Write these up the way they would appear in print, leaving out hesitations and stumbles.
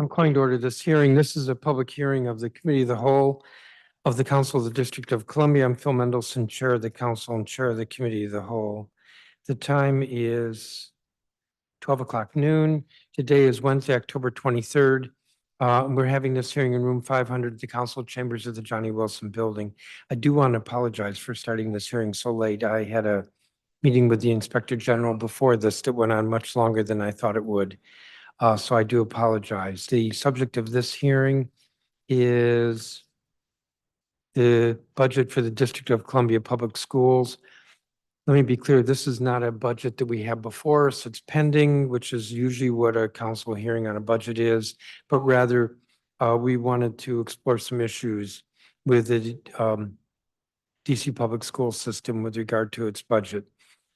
I'm calling to order this hearing. This is a public hearing of the Committee of the Whole of the Council of the District of Columbia. I'm Phil Mendelson, Chair of the Council and Chair of the Committee of the Whole. The time is 12 o'clock noon. Today is Wednesday, October 23rd. We're having this hearing in room 500, the council chambers of the Johnny Wilson building. I do want to apologize for starting this hearing so late. I had a meeting with the Inspector General before this that went on much longer than I thought it would. So I do apologize. The subject of this hearing is the budget for the District of Columbia Public Schools. Let me be clear, this is not a budget that we have before us. It's pending, which is usually what a council hearing on a budget is, but rather we wanted to explore some issues with the DC public school system with regard to its budget.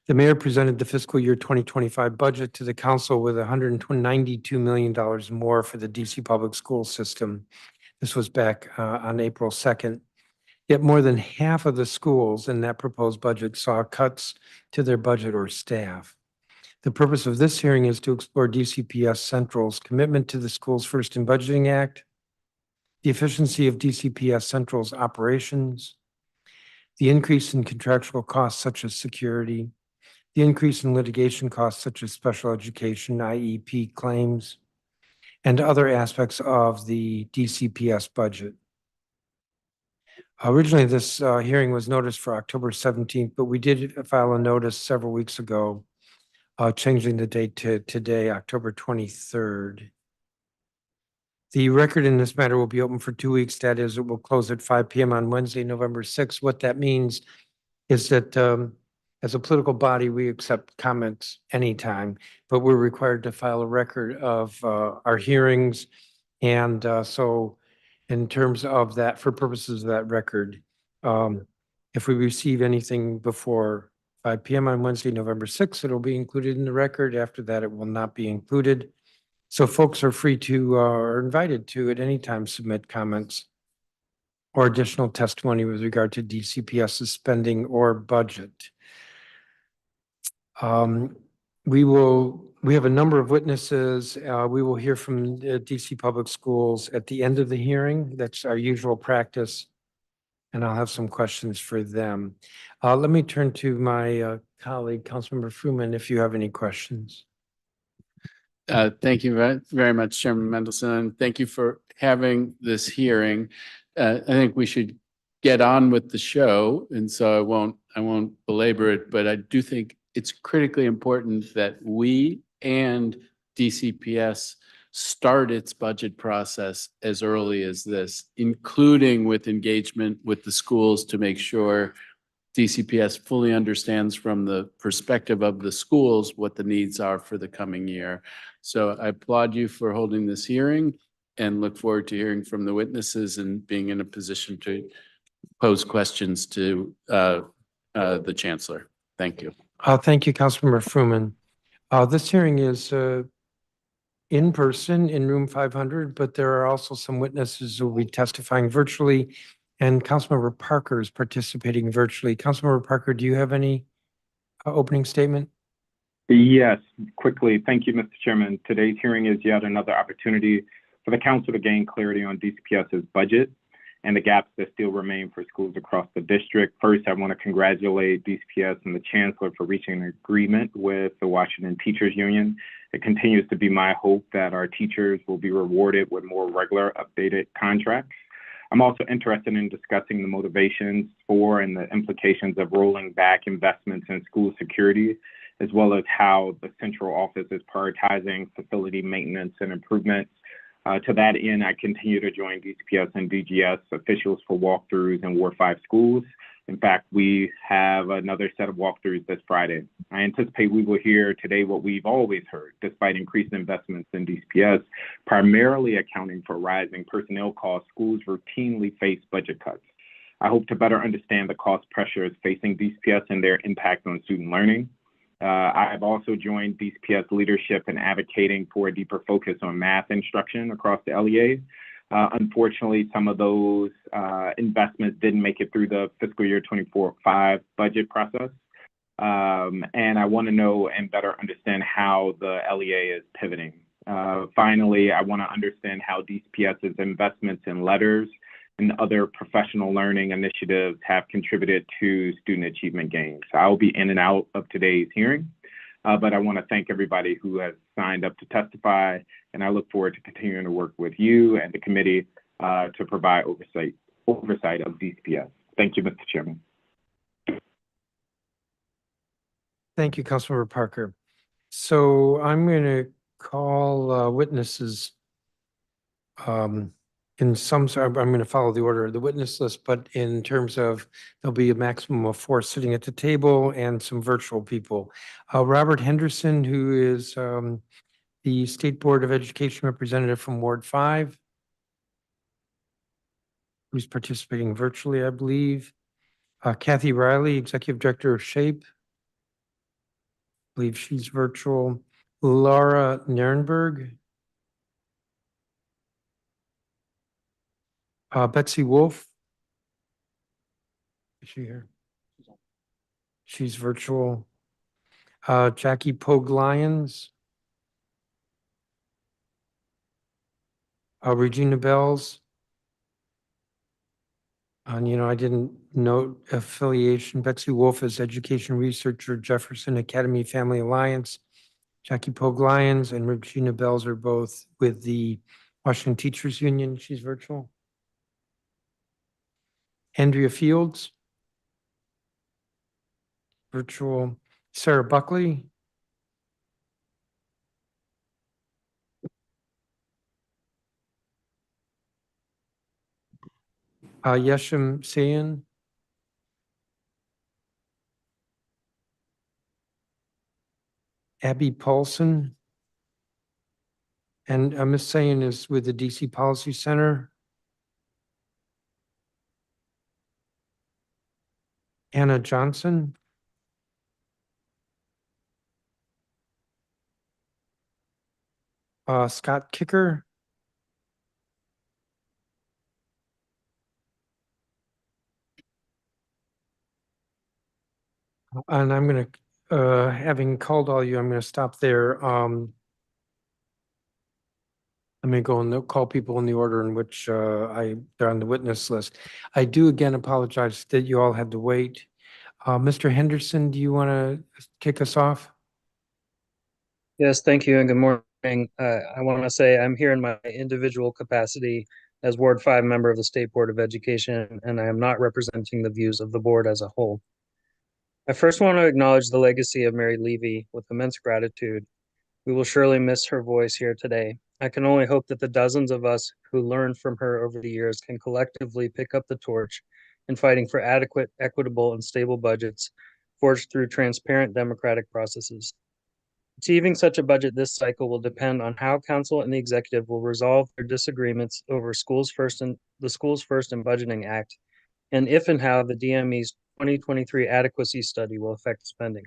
The mayor presented the fiscal year 2025 budget to the council with $192 million more for the DC public school system. This was back on April 2nd. Yet more than half of the schools in that proposed budget saw cuts to their budget or staff. The purpose of this hearing is to explore DCPS Central's commitment to the Schools First in Budgeting Act, the efficiency of DCPS Central's operations, the increase in contractual costs such as security, the increase in litigation costs such as special education, IEP claims, and other aspects of the DCPS budget. Originally, this hearing was noticed for October 17th, but we did file a notice several weeks ago changing the date to today, October 23rd. The record in this matter will be open for 2 weeks. That is, it will close at 5 p.m. on Wednesday, November 6th. What that means is that as a political body, we accept comments anytime, but we're required to file a record of our hearings. And so in terms of that, for purposes of that record, if we receive anything before 5 p.m. on Wednesday, November 6th, it'll be included in the record. After that, it will not be included. So folks are free to, or invited to at any time submit comments or additional testimony with regard to DCPS's spending or budget. We have a number of witnesses. We will hear from the DC Public Schools at the end of the hearing. That's our usual practice. And I'll have some questions for them. Let me turn to my colleague, Councilmember Fruman, if you have any questions. Thank you very much, Chairman Mendelson, and thank you for having this hearing. I think we should get on with the show, and so I won't belabor it, but I do think it's critically important that we and DCPS start its budget process as early as this, including with engagement with the schools to make sure DCPS fully understands from the perspective of the schools what the needs are for the coming year. So I applaud you for holding this hearing and look forward to hearing from the witnesses and being in a position to pose questions to the Chancellor. Thank you. Thank you, Councilmember Fruman. This hearing is in person in room 500, but there are also some witnesses who will be testifying virtually, and Councilmember Parker is participating virtually. Councilmember Parker, do you have any opening statement? Yes, quickly. Thank you, Mr. Chairman. Today's hearing is yet another opportunity for the council to gain clarity on DCPS's budget and the gaps that still remain for schools across the district. First, I want to congratulate DCPS and the Chancellor for reaching an agreement with the Washington Teachers Union. It continues to be my hope that our teachers will be rewarded with more regular updated contracts. I'm also interested in discussing the motivations for and the implications of rolling back investments in school security, as well as how the central office is prioritizing facility maintenance and improvements. To that end, I continue to join DCPS and DGS officials for walkthroughs in Ward 5 schools. In fact, we have another set of walkthroughs this Friday. I anticipate we will hear today what we've always heard, despite increased investments in DCPS, primarily accounting for rising personnel costs, schools routinely face budget cuts. I hope to better understand the cost pressures facing DCPS and their impact on student learning. I have also joined DCPS leadership in advocating for a deeper focus on math instruction across the LEA. Unfortunately, some of those investments didn't make it through the fiscal year 24-5 budget process. And I want to know and better understand how the LEA is pivoting Finally, I want to understand how DCPS's investments in letters and other professional learning initiatives have contributed to student achievement gains. I'll be in and out of today's hearing, but I want to thank everybody who has signed up to testify, and I look forward to continuing to work with you and the committee to provide oversight of DCPS. Thank you, Mr. Chairman. Thank you, Councilmember Parker. So I'm going to call witnesses. In some, I'm going to follow the order of the witness list, but in terms of there'll be a maximum of 4 sitting at the table and some virtual people. Robert Henderson, who is the State Board of Education representative from Ward 5, who's participating virtually, I believe. Kathy Riley, Executive Director of SHAPE. I believe she's virtual. Laura Nierenberg. Betsy Wolf. Is she here? She's virtual. Jackie Pogue Lyons. Regina Bells. And, I didn't note affiliation. Betsy Wolf is Education Researcher, Jefferson Academy Family Alliance. Jackie Pogue Lyons and Regina Bells are both with the Washington Teachers Union. She's virtual. Andrea Fields. Virtual. Sarah Buckley. Yeshim Sayan. Abby Paulson. And Ms. Sayan is with the DC Policy Center. Anna Johnson. Scott Kicker. And I'm going to, having called all you, I'm going to stop there. Let me go and call people in the order in which they're on the witness list. I do again apologize that you all had to wait. Mr. Henderson, do you want to kick us off? Yes, thank you and good morning. I want to say I'm here in my individual capacity as Ward 5 member of the State Board of Education, and I am not representing the views of the board as a whole. I first want to acknowledge the legacy of Mary Levy with immense gratitude. We will surely miss her voice here today. I can only hope that the dozens of us who learned from her over the years can collectively pick up the torch in fighting for adequate, equitable, and stable budgets forged through transparent democratic processes. Achieving such a budget this cycle will depend on how council and the executive will resolve their disagreements over the Schools First and Budgeting Act, and if and how the DME's 2023 adequacy study will affect spending.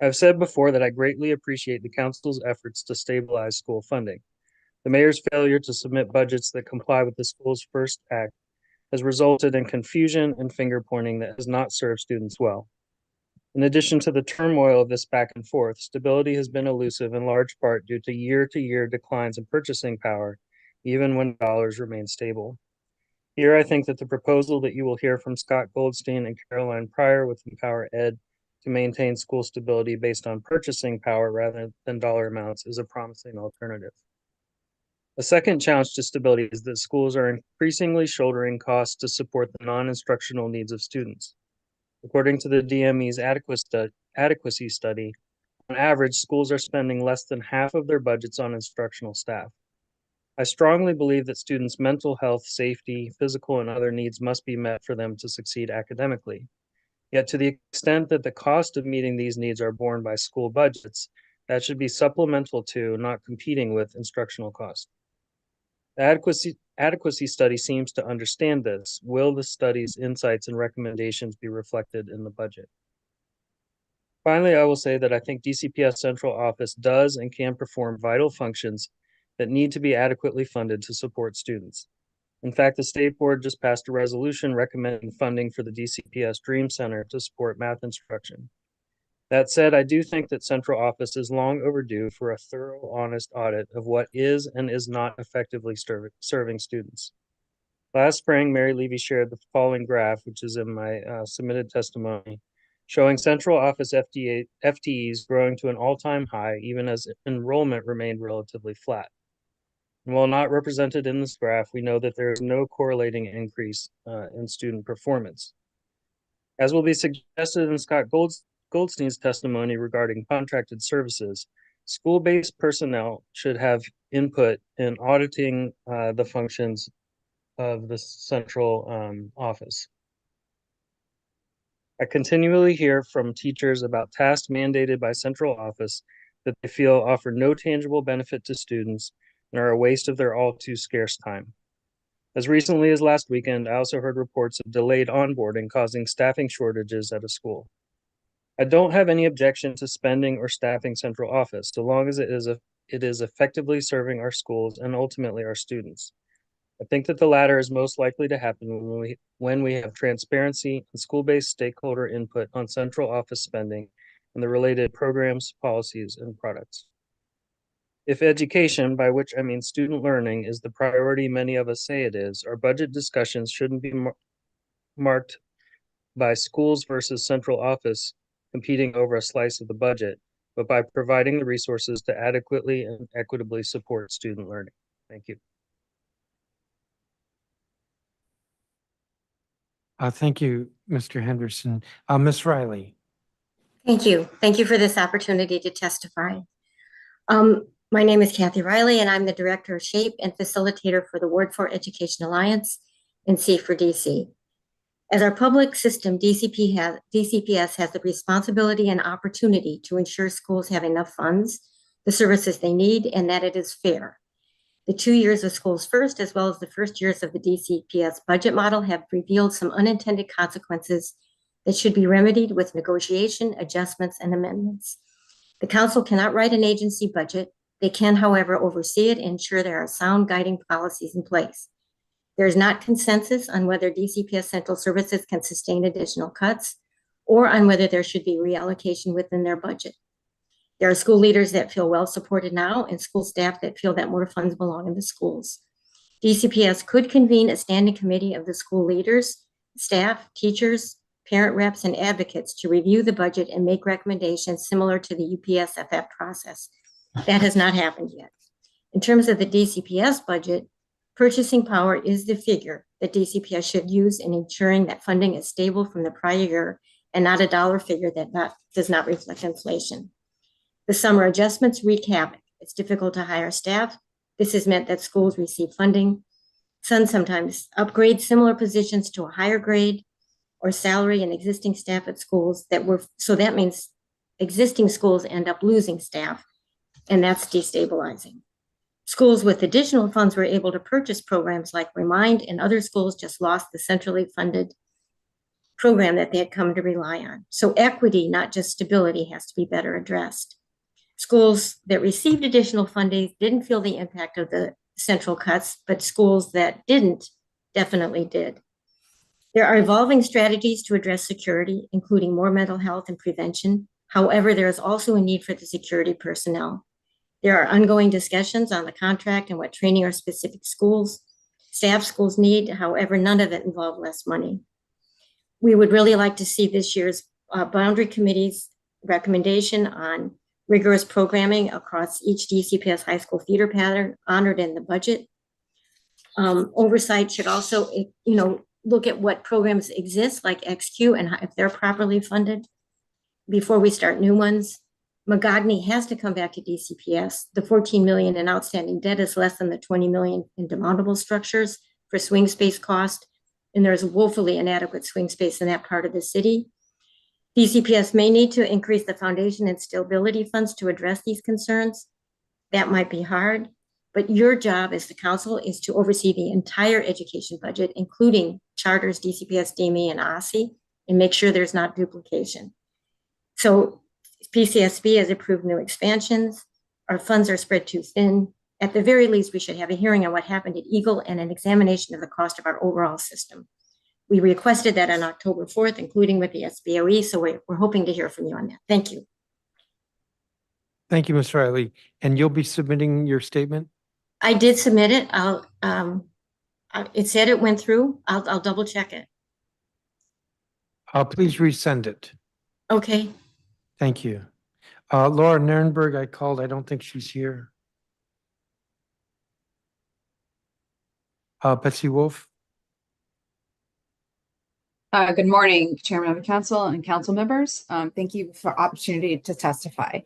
I've said before that I greatly appreciate the council's efforts to stabilize school funding. The mayor's failure to submit budgets that comply with the Schools First Act has resulted in confusion and finger pointing that has not served students well. In addition to the turmoil of this back and forth, stability has been elusive in large part due to year declines in purchasing power, even when dollars remain stable. Here, I think that the proposal that you will hear from Scott Goldstein and Caroline Pryor with Empower Ed to maintain school stability based on purchasing power rather than dollar amounts is a promising alternative. A second challenge to stability is that schools are increasingly shouldering costs to support the non-instructional needs of students. According to the DME's adequacy study, on average, schools are spending less than half of their budgets on instructional staff. I strongly believe that students' mental health, safety, physical, and other needs must be met for them to succeed academically. Yet to the extent that the cost of meeting these needs are borne by school budgets, that should be supplemental to, not competing with, instructional costs. The adequacy study seems to understand this. Will the study's insights and recommendations be reflected in the budget? Finally, I will say that I think DCPS Central Office does and can perform vital functions that need to be adequately funded to support students. In fact, the State Board just passed a resolution recommending funding for the DCPS Dream Center to support math instruction. That said, I do think that central office is long overdue for a thorough, honest audit of what is and is not effectively serving students. Last spring, Mary Levy shared the following graph, which is in my submitted testimony, showing central office FTEs growing to an all-time high, even as enrollment remained relatively flat. And while not represented in this graph, we know that there is no correlating increase in student performance. As will be suggested in Scott Goldstein's testimony regarding contracted services, school-based personnel should have input in auditing the functions of the central office. I continually hear from teachers about tasks mandated by central office that they feel offer no tangible benefit to students and are a waste of their all too scarce time. As recently as last weekend, I also heard reports of delayed onboarding causing staffing shortages at a school. I don't have any objection to spending or staffing central office, so long as it is effectively serving our schools and ultimately our students. I think that the latter is most likely to happen when we have transparency and school-based stakeholder input on central office spending and the related programs, policies, and products. If education, by which I mean student learning, is the priority many of us say it is, our budget discussions shouldn't be marked by schools versus central office competing over a slice of the budget, but by providing the resources to adequately and equitably support student learning. Thank you. Thank you, Mr. Henderson. Ms. Riley. Thank you. Thank you for this opportunity to testify. My name is Kathy Riley, and I'm the Director of SHAPE and Facilitator for the Ward 4 Education Alliance and C for DC. As our public system, DCPS has the responsibility and opportunity to ensure schools have enough funds, the services they need, and that it is fair. The 2 years of Schools First, as well as the first years of the DCPS budget model, have revealed some unintended consequences that should be remedied with negotiation, adjustments, and amendments. The council cannot write an agency budget. They can, however, oversee it and ensure there are sound guiding policies in place. There is not consensus on whether DCPS Central Services can sustain additional cuts or on whether there should be reallocation within their budget. There are school leaders that feel well supported now and school staff that feel that more funds belong in the schools. DCPS could convene a standing committee of the school leaders, staff, teachers, parent reps, and advocates to review the budget and make recommendations similar to the UPSFF process. That has not happened yet. In terms of the DCPS budget, purchasing power is the figure that DCPS should use in ensuring that funding is stable from the prior year and not a dollar figure that does not reflect inflation. The summer adjustments wreak havoc. It's difficult to hire staff. This has meant that schools receive funding. Some sometimes upgrade similar positions to a higher grade or salary and existing staff at schools so that means existing schools end up losing staff, and that's destabilizing. Schools with additional funds were able to purchase programs like Remind, and other schools just lost the centrally funded program that they had come to rely on. So equity, not just stability, has to be better addressed. Schools that received additional funding didn't feel the impact of the central cuts, but schools that didn't definitely did. There are evolving strategies to address security, including more mental health and prevention. However, there is also a need for the security personnel. There are ongoing discussions on the contract and what training our specific schools need. However, none of it involved less money. We would really like to see this year's boundary committee's recommendation on rigorous programming across each DCPS high school feeder pattern honored in the budget. Oversight should also, look at what programs exist like XQ and if they're properly funded before we start new ones. Magogny has to come back to DCPS. The $14 million in outstanding debt is less than the $20 million in demountable structures for swing space cost, and there's woefully inadequate swing space in that part of the city. DCPS may need to increase the foundation and stability funds to address these concerns. That might be hard, but your job as the council is to oversee the entire education budget, including charters, DCPS, DME, and OSSI, and make sure there's not duplication. So PCSB has approved new expansions. Our funds are spread too thin. At the very least, we should have a hearing on what happened at Eagle and an examination of the cost of our overall system. We requested that on October 4th, including with the SBOE, so we're hoping to hear from you on that. Thank you. Thank you, Ms. Riley. And you'll be submitting your statement? I did submit it. It said it went through. I'll double check it. Please resend it. Okay. Thank you. Laura Nirenberg, I called. I don't think she's here. Betsy Wolf. Good morning, Chairman of the Council and council members. Thank you for opportunity to testify.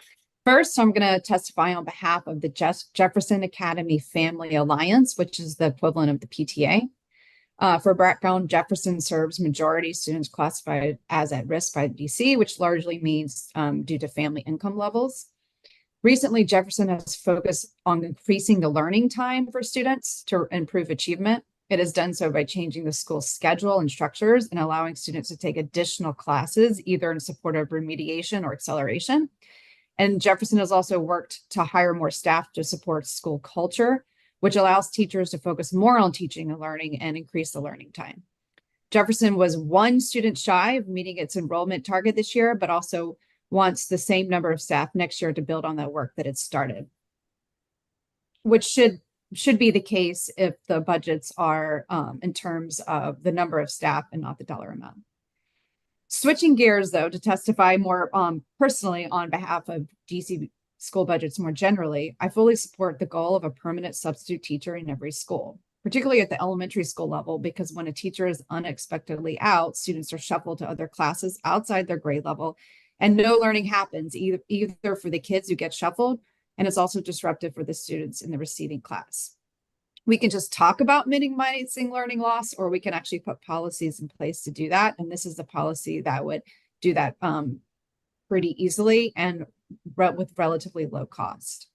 First, I'm going to testify on behalf of the Jefferson Academy Family Alliance, which is the equivalent of the PTA. For background, Jefferson serves majority students classified as at risk by DC, which largely means due to family income levels. Recently, Jefferson has focused on increasing the learning time for students to improve achievement. It has done so by changing the school schedule and structures and allowing students to take additional classes, either in support of remediation or acceleration. And Jefferson has also worked to hire more staff to support school culture, which allows teachers to focus more on teaching and learning and increase the learning time. Jefferson was one student shy of meeting its enrollment target this year, but also wants the same number of staff next year to build on that work that it started, which should be the case if the budgets are in terms of the number of staff and not the dollar amount. Switching gears, though, to testify more personally on behalf of DC school budgets more generally, I fully support the goal of a permanent substitute teacher in every school, particularly at the elementary school level, because when a teacher is unexpectedly out, students are shuffled to other classes outside their grade level, and no learning happens either for the kids who get shuffled, and it's also disruptive for the students in the receiving class. We can just talk about minimizing learning loss, or we can actually put policies in place to do that. And this is the policy that would do that pretty easily and with relatively low cost.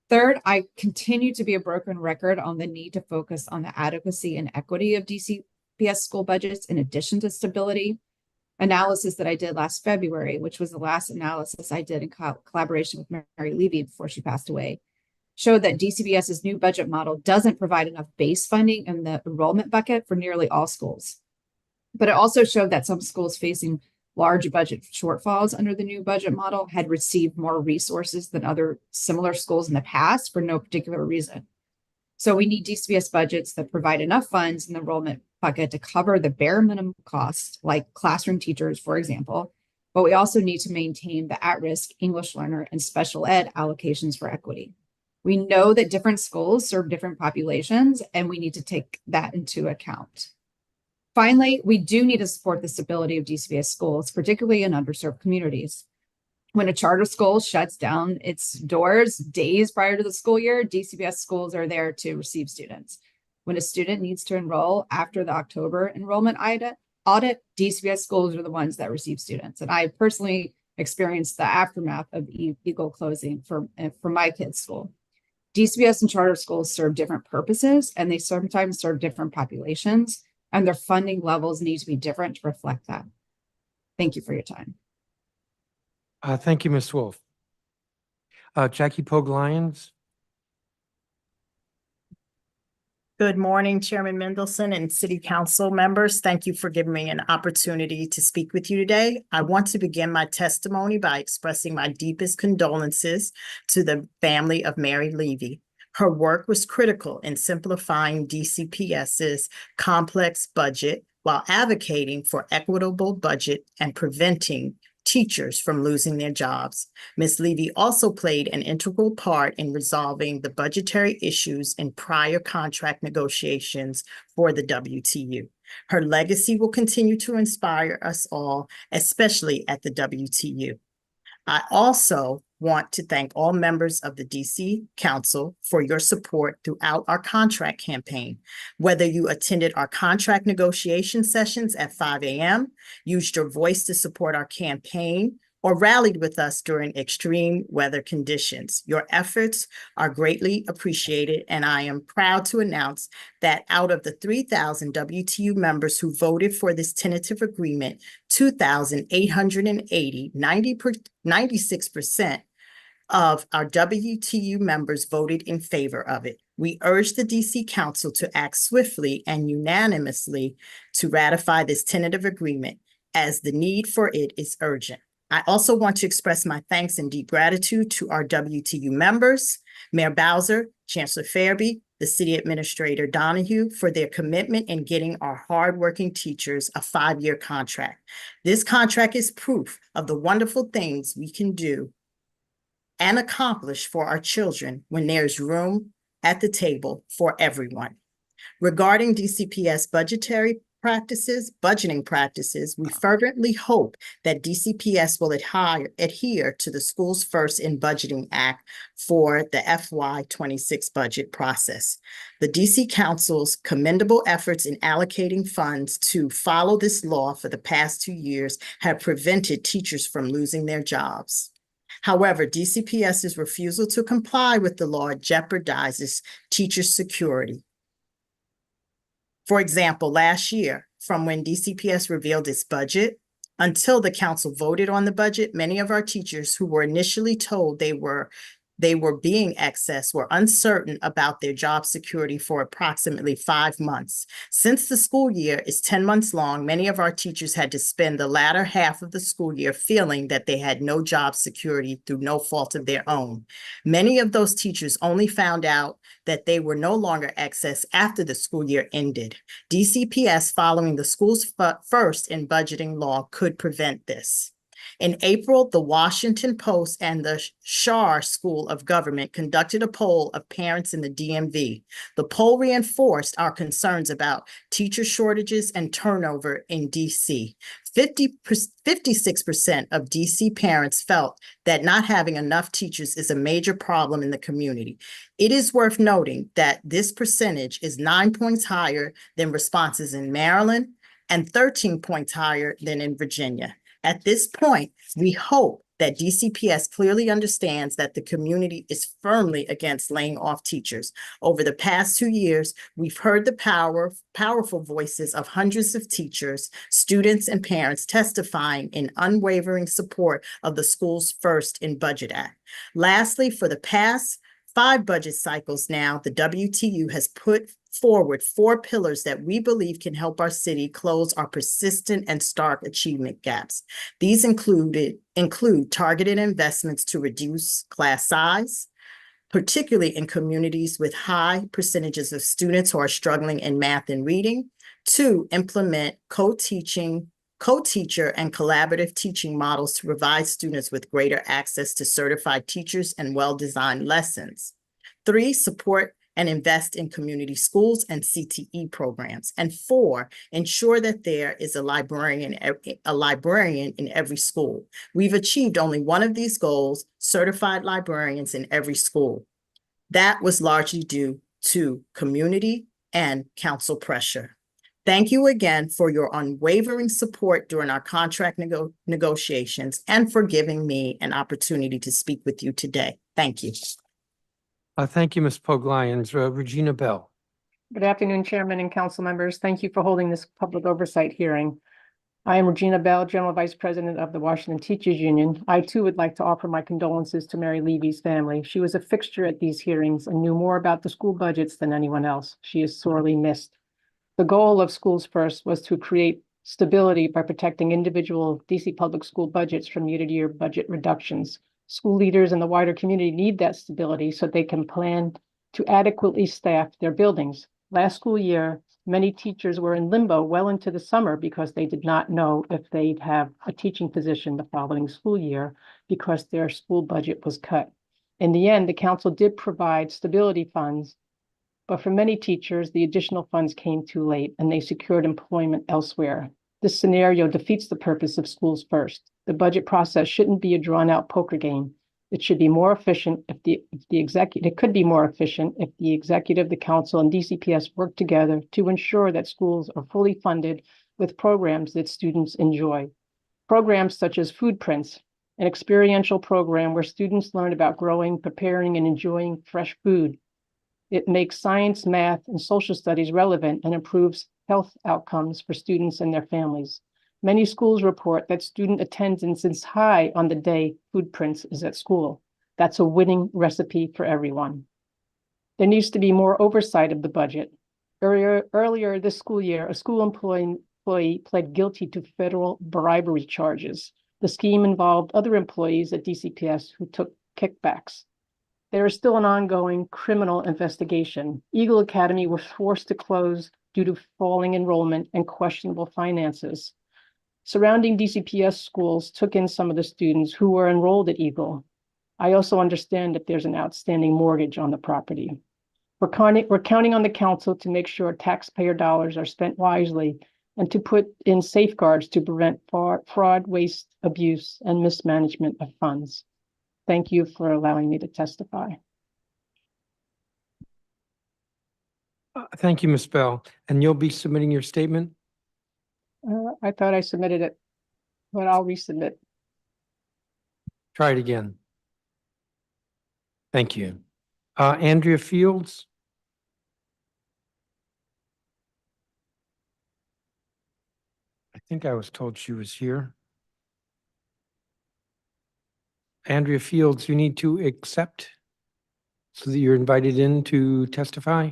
Third, I continue to be a broken record on the need to focus on the adequacy and equity of DCPS school budgets in addition to stability. Analysis that I did last February, which was the last analysis I did in collaboration with Mary Levy before she passed away, showed that DCPS's new budget model doesn't provide enough base funding in the enrollment bucket for nearly all schools. But it also showed that some schools facing large budget shortfalls under the new budget model had received more resources than other similar schools in the past for no particular reason. So we need DCPS budgets that provide enough funds in the enrollment bucket to cover the bare minimum costs, like classroom teachers, for example, but we also need to maintain the at-risk English learner and special ed allocations for equity. We know that different schools serve different populations, and we need to take that into account. Finally, we do need to support the stability of DCPS schools, particularly in underserved communities. When a charter school shuts down its doors days prior to the school year, DCPS schools are there to receive students. When a student needs to enroll after the October enrollment audit, DCPS schools are the ones that receive students. And I personally experienced the aftermath of Eagle closing for my kids' school. DCPS and charter schools serve different purposes, and they sometimes serve different populations, and their funding levels need to be different to reflect that. Thank you for your time. Thank you, Ms. Wolf. Jackie Pogue Lyons. Good morning, Chairman Mendelson and City Council members. Thank you for giving me an opportunity to speak with you today. I want to begin my testimony by expressing my deepest condolences to the family of Mary Levy. Her work was critical in simplifying DCPS's complex budget while advocating for equitable budget and preventing teachers from losing their jobs. Ms. Levy also played an integral part in resolving the budgetary issues in prior contract negotiations for the WTU. Her legacy will continue to inspire us all, especially at the WTU. I also want to thank all members of the DC Council for your support throughout our contract campaign. Whether you attended our contract negotiation sessions at 5 a.m., used your voice to support our campaign, or rallied with us during extreme weather conditions, your efforts are greatly appreciated, and I am proud to announce that out of the 3,000 WTU members who voted for this tentative agreement, 2,880, 96% of our WTU members voted in favor of it. We urge the DC Council to act swiftly and unanimously to ratify this tentative agreement, as the need for it is urgent. I also want to express my thanks and deep gratitude to our WTU members, Mayor Bowser, Chancellor Fairby, the City Administrator Donahue, for their commitment in getting our hardworking teachers a 5-year contract. This contract is proof of the wonderful things we can do and accomplish for our children when there's room at the table for everyone. Regarding DCPS budgeting practices, we fervently hope that DCPS will adhere to the Schools First in Budgeting Act for the FY26 budget process. The DC Council's commendable efforts in allocating funds to follow this law for the past 2 years have prevented teachers from losing their jobs. However, DCPS's refusal to comply with the law jeopardizes teacher security. For example, last year, from when DCPS revealed its budget until the council voted on the budget, many of our teachers who were initially told they were being accessed were uncertain about their job security for approximately 5 months. Since the school year is 10 months long, many of our teachers had to spend the latter half of the school year feeling that they had no job security through no fault of their own. Many of those teachers only found out that they were no longer accessed after the school year ended. DCPS, following the Schools First in Budgeting law, could prevent this. In April, the Washington Post and the Schar School of Government conducted a poll of parents in the DMV. The poll reinforced our concerns about teacher shortages and turnover in DC. 56% of DC parents felt that not having enough teachers is a major problem in the community. It is worth noting that this percentage is 9 points higher than responses in Maryland and 13 points higher than in Virginia. At this point, we hope that DCPS clearly understands that the community is firmly against laying off teachers. Over the past 2 years, we've heard the powerful voices of hundreds of teachers, students, and parents testifying in unwavering support of the Schools First in Budget Act. Lastly, for the past 5 budget cycles now, the WTU has put forward 4 pillars that we believe can help our city close our persistent and stark achievement gaps. These include targeted investments to reduce class size, particularly in communities with high percentages of students who are struggling in math and reading. 2, implement co-teacher and collaborative teaching models to provide students with greater access to certified teachers and well-designed lessons. 3, support and invest in community schools and CTE programs. And 4, ensure that there is a librarian in every school. We've achieved only one of these goals, certified librarians in every school. That was largely due to community and council pressure. Thank you again for your unwavering support during our contract negotiations and for giving me an opportunity to speak with you today. Thank you. Thank you, Ms. Pogue-Lyons. Regina Bell. Good afternoon, Chairman and council members. Thank you for holding this public oversight hearing. I am Regina Bell, General Vice President of the Washington Teachers Union. I too would like to offer my condolences to Mary Levy's family. She was a fixture at these hearings and knew more about the school budgets than anyone else. She is sorely missed. The goal of Schools First was to create stability by protecting individual DC public school budgets from year-to-year budget reductions. School leaders in the wider community need that stability so they can plan to adequately staff their buildings. Last school year, many teachers were in limbo well into the summer because they did not know if they'd have a teaching position the following school year because their school budget was cut. In the end, the council did provide stability funds, but for many teachers, the additional funds came too late and they secured employment elsewhere. This scenario defeats the purpose of Schools First. The budget process shouldn't be a drawn-out poker game. It should be more efficient if the executive, it could be more efficient if the executive, the council, and DCPS work together to ensure that schools are fully funded with programs that students enjoy. Programs such as Food Prints, an experiential program where students learn about growing, preparing, and enjoying fresh food. It makes science, math, and social studies relevant and improves health outcomes for students and their families. Many schools report that student attendance is high on the day Food Prints is at school. That's a winning recipe for everyone. There needs to be more oversight of the budget. Earlier this school year, a school employee pled guilty to federal bribery charges. The scheme involved other employees at DCPS who took kickbacks. There is still an ongoing criminal investigation. Eagle Academy was forced to close due to falling enrollment and questionable finances. Surrounding DCPS schools took in some of the students who were enrolled at Eagle. I also understand that there's an outstanding mortgage on the property. We're counting on the council to make sure taxpayer dollars are spent wisely and to put in safeguards to prevent fraud, waste, abuse, and mismanagement of funds. Thank you for allowing me to testify. Thank you, Ms. Bell. And you'll be submitting your statement? I thought I submitted it, but I'll resubmit. Try it again. Thank you. Andrea Fields? I think I was told she was here. Andrea Fields, you need to accept so that you're invited in to testify.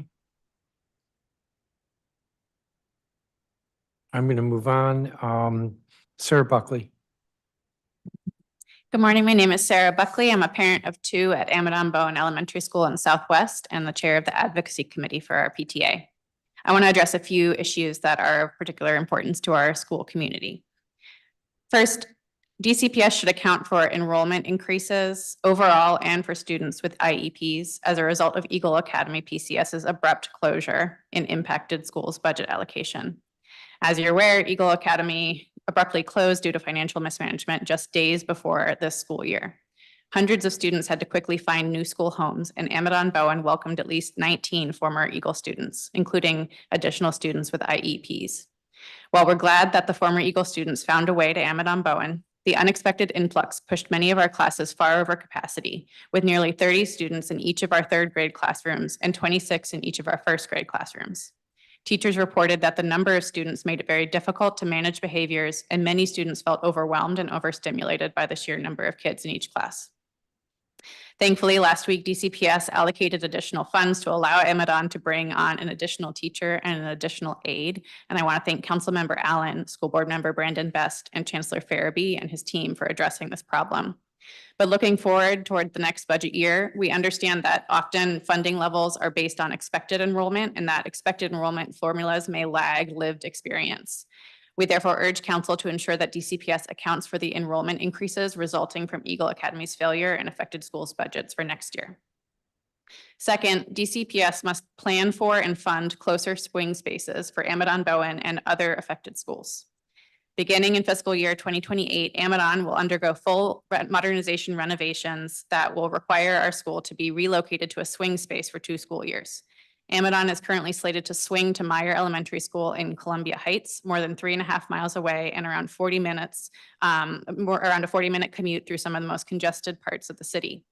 I'm going to move on. Sarah Buckley. Good morning. My name is Sarah Buckley. I'm a parent of 2 at Amadon Bowen Elementary School in Southwest and the chair of the advocacy committee for our PTA. I want to address a few issues that are of particular importance to our school community. First, DCPS should account for enrollment increases overall and for students with IEPs as a result of Eagle Academy PCS's abrupt closure in impacted schools' budget allocation. As you're aware, Eagle Academy abruptly closed due to financial mismanagement just days before this school year. Hundreds of students had to quickly find new school homes, and Amadon Bowen welcomed at least 19 former Eagle students, including additional students with IEPs. While we're glad that the former Eagle students found a way to Amadon Bowen, the unexpected influx pushed many of our classes far over capacity, with nearly 30 students in each of our 3rd grade classrooms and 26 in each of our 1st grade classrooms. Teachers reported that the number of students made it very difficult to manage behaviors, and many students felt overwhelmed and overstimulated by the sheer number of kids in each class. Thankfully, last week, DCPS allocated additional funds to allow Amadon to bring on an additional teacher and an additional aide. And I want to thank Councilmember Allen, School Board Member Brandon Best, and Chancellor Farabee and his team for addressing this problem. But looking forward toward the next budget year, we understand that often funding levels are based on expected enrollment, and that expected enrollment formulas may lag lived experience. We therefore urge council to ensure that DCPS accounts for the enrollment increases resulting from Eagle Academy's failure and affected schools' budgets for next year. Second, DCPS must plan for and fund closer swing spaces for Amadon Bowen and other affected schools. Beginning in fiscal year 2028, Amadon will undergo full modernization renovations that will require our school to be relocated to a swing space for 2 school years. Amadon is currently slated to swing to Meyer Elementary School in Columbia Heights, more than 3.5 miles away and around 40 minutes, around a 40-minute commute through some of the most congested parts of the city.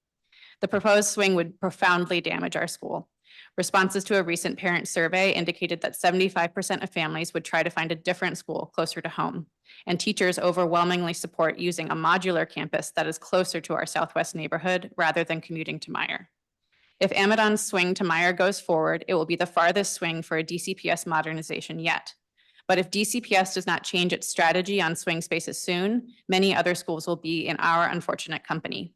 The proposed swing would profoundly damage our school. Responses to a recent parent survey indicated that 75% of families would try to find a different school closer to home, and teachers overwhelmingly support using a modular campus that is closer to our Southwest neighborhood rather than commuting to Meyer. If Amadon's swing to Meyer goes forward, it will be the farthest swing for a DCPS modernization yet. But if DCPS does not change its strategy on swing spaces soon, many other schools will be in our unfortunate company.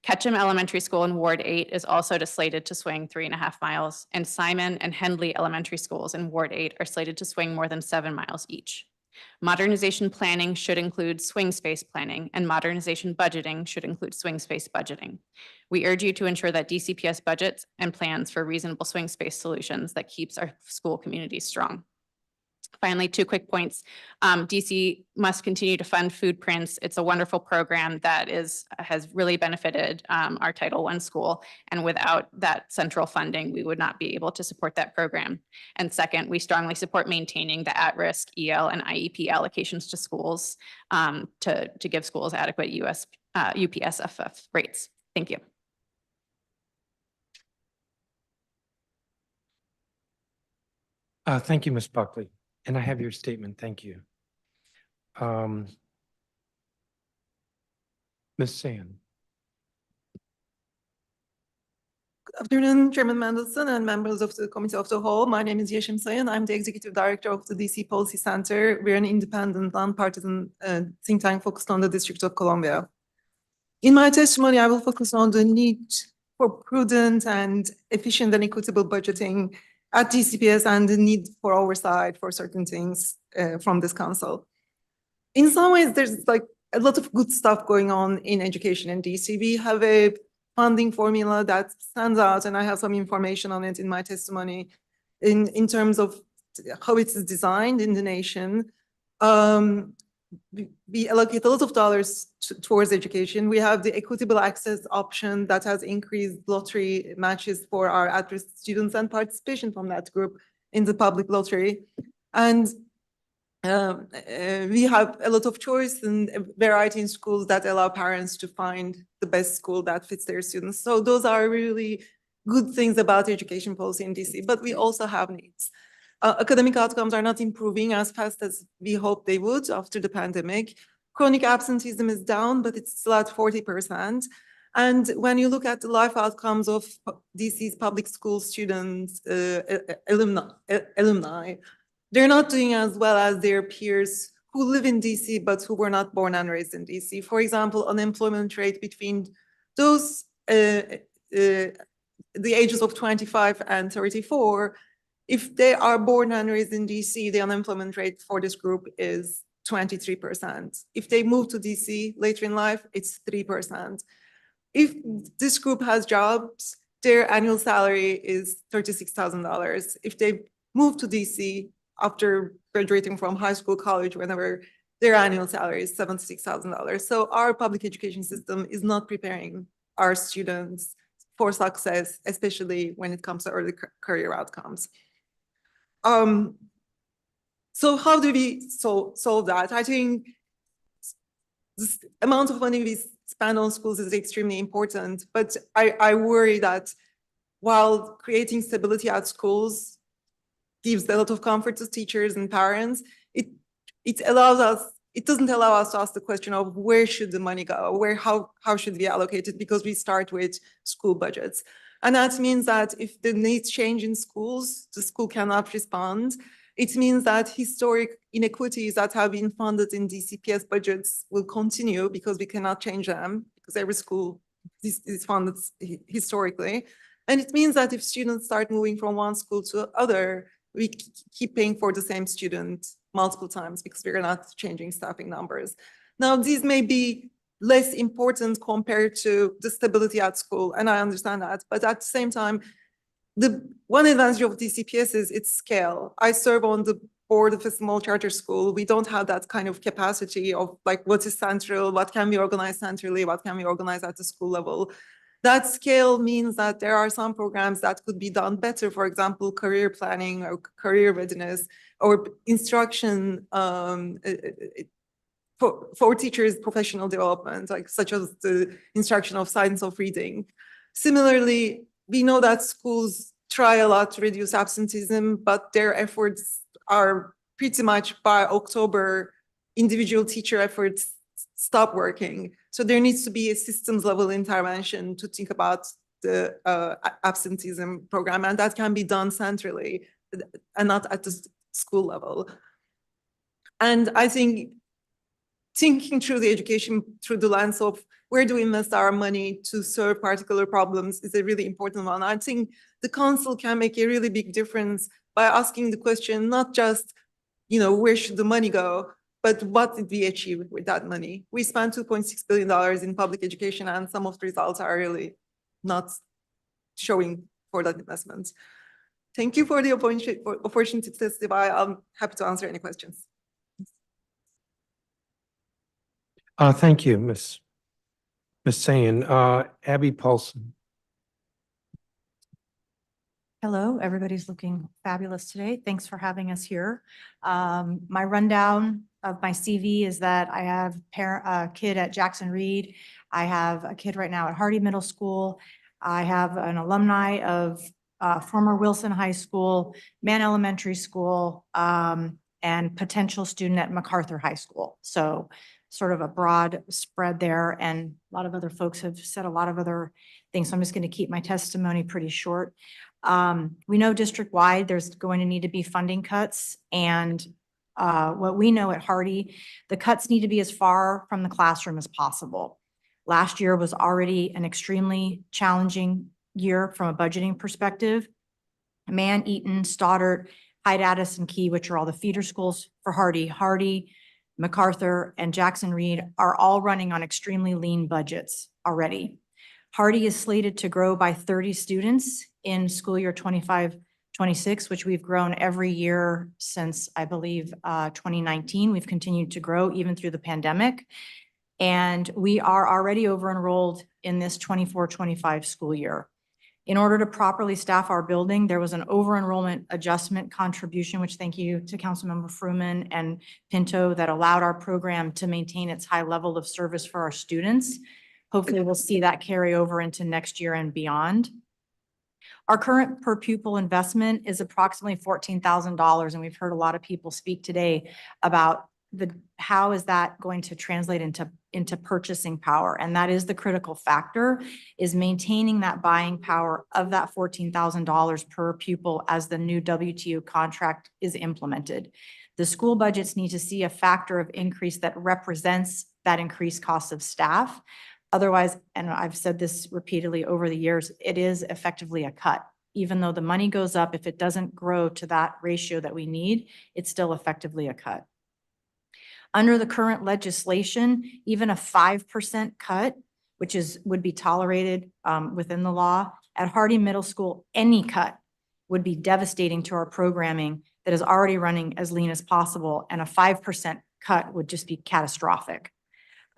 Ketchum Elementary School in Ward 8 is also slated to swing 3.5 miles, and Simon and Hendley Elementary Schools in Ward 8 are slated to swing more than 7 miles each. Modernization planning should include swing space planning, and modernization budgeting should include swing space budgeting. We urge you to ensure that DCPS budgets and plans for reasonable swing space solutions that keeps our school communities strong. Finally, 2 quick points. DC must continue to fund food prints. It's a wonderful program that has really benefited our Title I school. And without that central funding, we would not be able to support that program. And second, we strongly support maintaining the at-risk EL and IEP allocations to schools to give schools adequate UPSFF rates. Thank you. Thank you, Ms. Buckley. And I have your statement. Thank you. Ms. Sand. Afternoon, Chairman Mendelson and members of the Committee of the Whole. My name is Yeşim Sayın. I'm the Executive Director of the DC Policy Center. We're an independent, nonpartisan think tank focused on the District of Columbia. In my testimony, I will focus on the need for prudent and efficient and equitable budgeting at DCPS and the need for oversight for certain things from this council. In some ways, there's like a lot of good stuff going on in education in DC. We have a funding formula that stands out, and I have some information on it in my testimony in terms of how it is designed in the nation. We allocate a lot of dollars towards education. We have the equitable access option that has increased lottery matches for our at-risk students and participation from that group in the public lottery. And we have a lot of choice and variety in schools that allow parents to find the best school that fits their students. So those are really good things about education policy in DC, but we also have needs. Academic outcomes are not improving as fast as we hoped they would after the pandemic. Chronic absenteeism is down, but it's still at 40%. And when you look at the life outcomes of DC's public school students, alumni, they're not doing as well as their peers who live in DC, but who were not born and raised in DC. For example, unemployment rate between those, the ages of 25 and 34, if they are born and raised in DC, the unemployment rate for this group is 23%. If they move to DC later in life, it's 3%. If this group has jobs, their annual salary is $36,000. If they move to DC after graduating from high school, college, whenever, their annual salary is $76,000. So our public education system is not preparing our students for success, especially when it comes to early career outcomes. So how do we solve that? I think this amount of money we spend on schools is extremely important, but I worry that while creating stability at schools gives a lot of comfort to teachers and parents, it doesn't allow us to ask the question of where should the money go, how should we allocate it, because we start with school budgets. And that means that if the needs change in schools, the school cannot respond. It means that historic inequities that have been funded in DCPS budgets will continue because we cannot change them, because every school is funded historically. And it means that if students start moving from one school to other, we keep paying for the same student multiple times because we're not changing staffing numbers. Now, these may be less important compared to the stability at school, and I understand that, but at the same time, the one advantage of DCPS is its scale. I serve on the board of a small charter school. We don't have that kind of capacity of like what is central, what can be organized centrally, what can be organized at the school level. That scale means that there are some programs that could be done better, for example, career planning or career readiness or instruction for teachers' professional development, like such as the instruction of science of reading. Similarly, we know that schools try a lot to reduce absenteeism, but their efforts are pretty much by October, individual teacher efforts stop working. So there needs to be a systems level intervention to think about the absenteeism program, and that can be done centrally and not at the school level. And I think thinking through the education through the lens of where do we invest our money to serve particular problems is a really important one. I think the council can make a really big difference by asking the question, not just, where should the money go, but what did we achieve with that money? We spent $2.6 billion in public education, and some of the results are really not showing for that investment. Thank you for the opportunity to testify. I'm happy to answer any questions. Thank you, Ms. Sayin. Abby Paulson. Hello, everybody's looking fabulous today. Thanks for having us here. My rundown of my CV is that I have a kid at Jackson Reed. I have a kid right now at Hardy Middle School. I have an alumni of former Wilson High School, Mann Elementary School, and potential student at MacArthur High School. So sort of a broad spread there, and a lot of other folks have said a lot of other things, so I'm just going to keep my testimony pretty short. We know district-wide, there's going to need to be funding cuts, and what we know at Hardy, the cuts need to be as far from the classroom as possible. Last year was already an extremely challenging year from a budgeting perspective. Man, Eaton, Stoddard, Hyde-Addis, and Key, which are all the feeder schools for Hardy, MacArthur, and Jackson Reed are all running on extremely lean budgets already. Hardy is slated to grow by 30 students in school year 25-26, which we've grown every year since, I believe, 2019. We've continued to grow even through the pandemic. And we are already over-enrolled in this 24-25 school year. In order to properly staff our building, there was an over-enrollment adjustment contribution, which thank you to Councilmember Fruman and Pinto, that allowed our program to maintain its high level of service for our students. Hopefully we'll see that carry over into next year and beyond. Our current per pupil investment is approximately $14,000, and we've heard a lot of people speak today about how is that going to translate into purchasing power. And that is the critical factor, is maintaining that buying power of that $14,000 per pupil as the new WTO contract is implemented. The school budgets need to see a factor of increase that represents that increased cost of staff. Otherwise, and I've said this repeatedly over the years, it is effectively a cut. Even though the money goes up, if it doesn't grow to that ratio that we need, it's still effectively a cut. Under the current legislation, even a 5% cut, which would be tolerated within the law, at Hardy Middle School, any cut would be devastating to our programming that is already running as lean as possible, and a 5% cut would just be catastrophic.